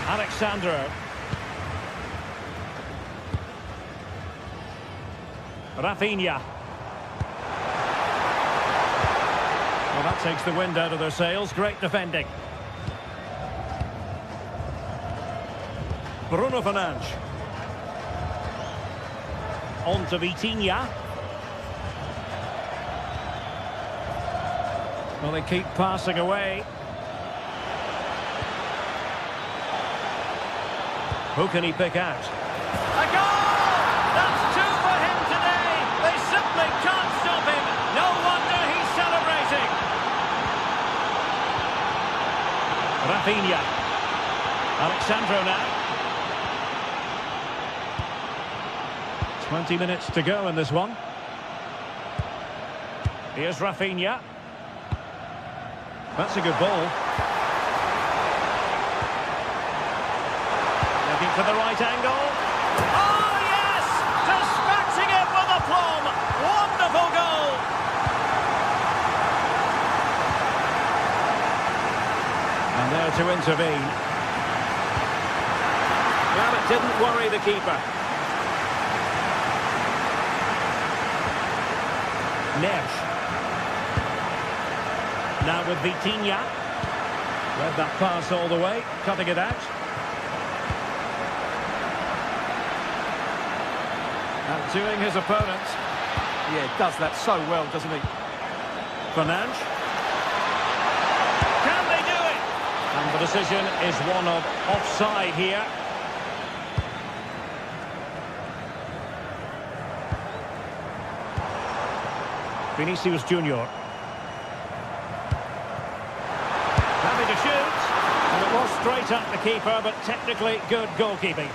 Alexandro. Rafinha. Well, that takes the wind out of their sails. Great defending. Bruno Fernandes. On to Vitinha. Well, they keep passing away. Who can he pick out? A goal! That's two for him today. They simply can't stop him. No wonder he's celebrating. Rafinha. Alexandro now. 20 minutes to go in this one. Here's Rafinha. That's a good ball. Looking for the right angle. Oh, yes! Dispatching it with aplomb. Wonderful goal. And there to intervene. Well, it didn't worry the keeper. Neves. Now with Vitinha. Read that pass all the way, cutting it out. Outdoing his opponent. Yeah, does that so well, doesn't he? Fernandes. Can they do it? And the decision is one of offside here. Vinicius Junior. Having to shoot. And it was straight at the keeper, but technically good goalkeeping.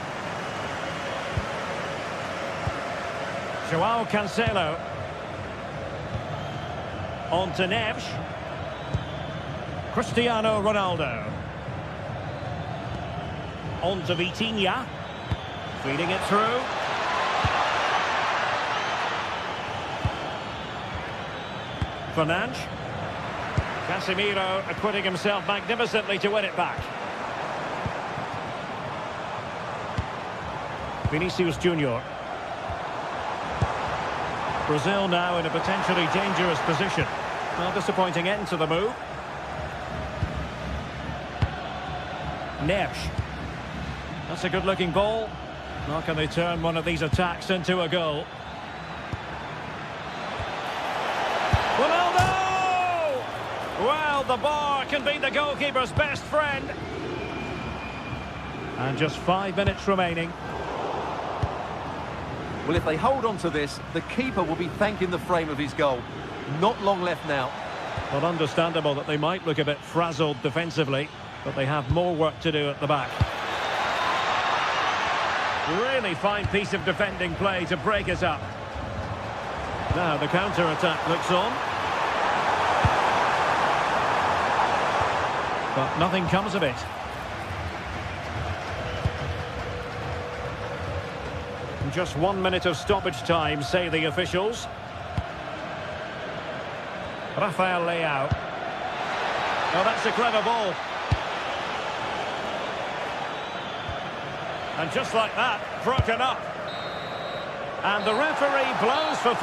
Joao Cancelo. On to Neves. Cristiano Ronaldo. On to Vitinha. Feeding it through. Fernandes. Casemiro acquitting himself magnificently to win it back. Vinicius Junior. Brazil now in a potentially dangerous position. Well, disappointing end to the move. Neves. That's a good-looking ball. How can they turn one of these attacks into a goal? Ronaldo! Well, the bar can be the goalkeeper's best friend. And just 5 minutes remaining. Well, if they hold on to this, the keeper will be thanking the frame of his goal. Not long left now. Well, understandable that they might look a bit frazzled defensively, but they have more work to do at the back. Really fine piece of defending play to break us up. Now the counter-attack looks on. But nothing comes of it. Just 1 minute of stoppage time, say the officials. Rafael Leao. Oh, that's a clever ball. And just like that, broken up. And the referee blows for...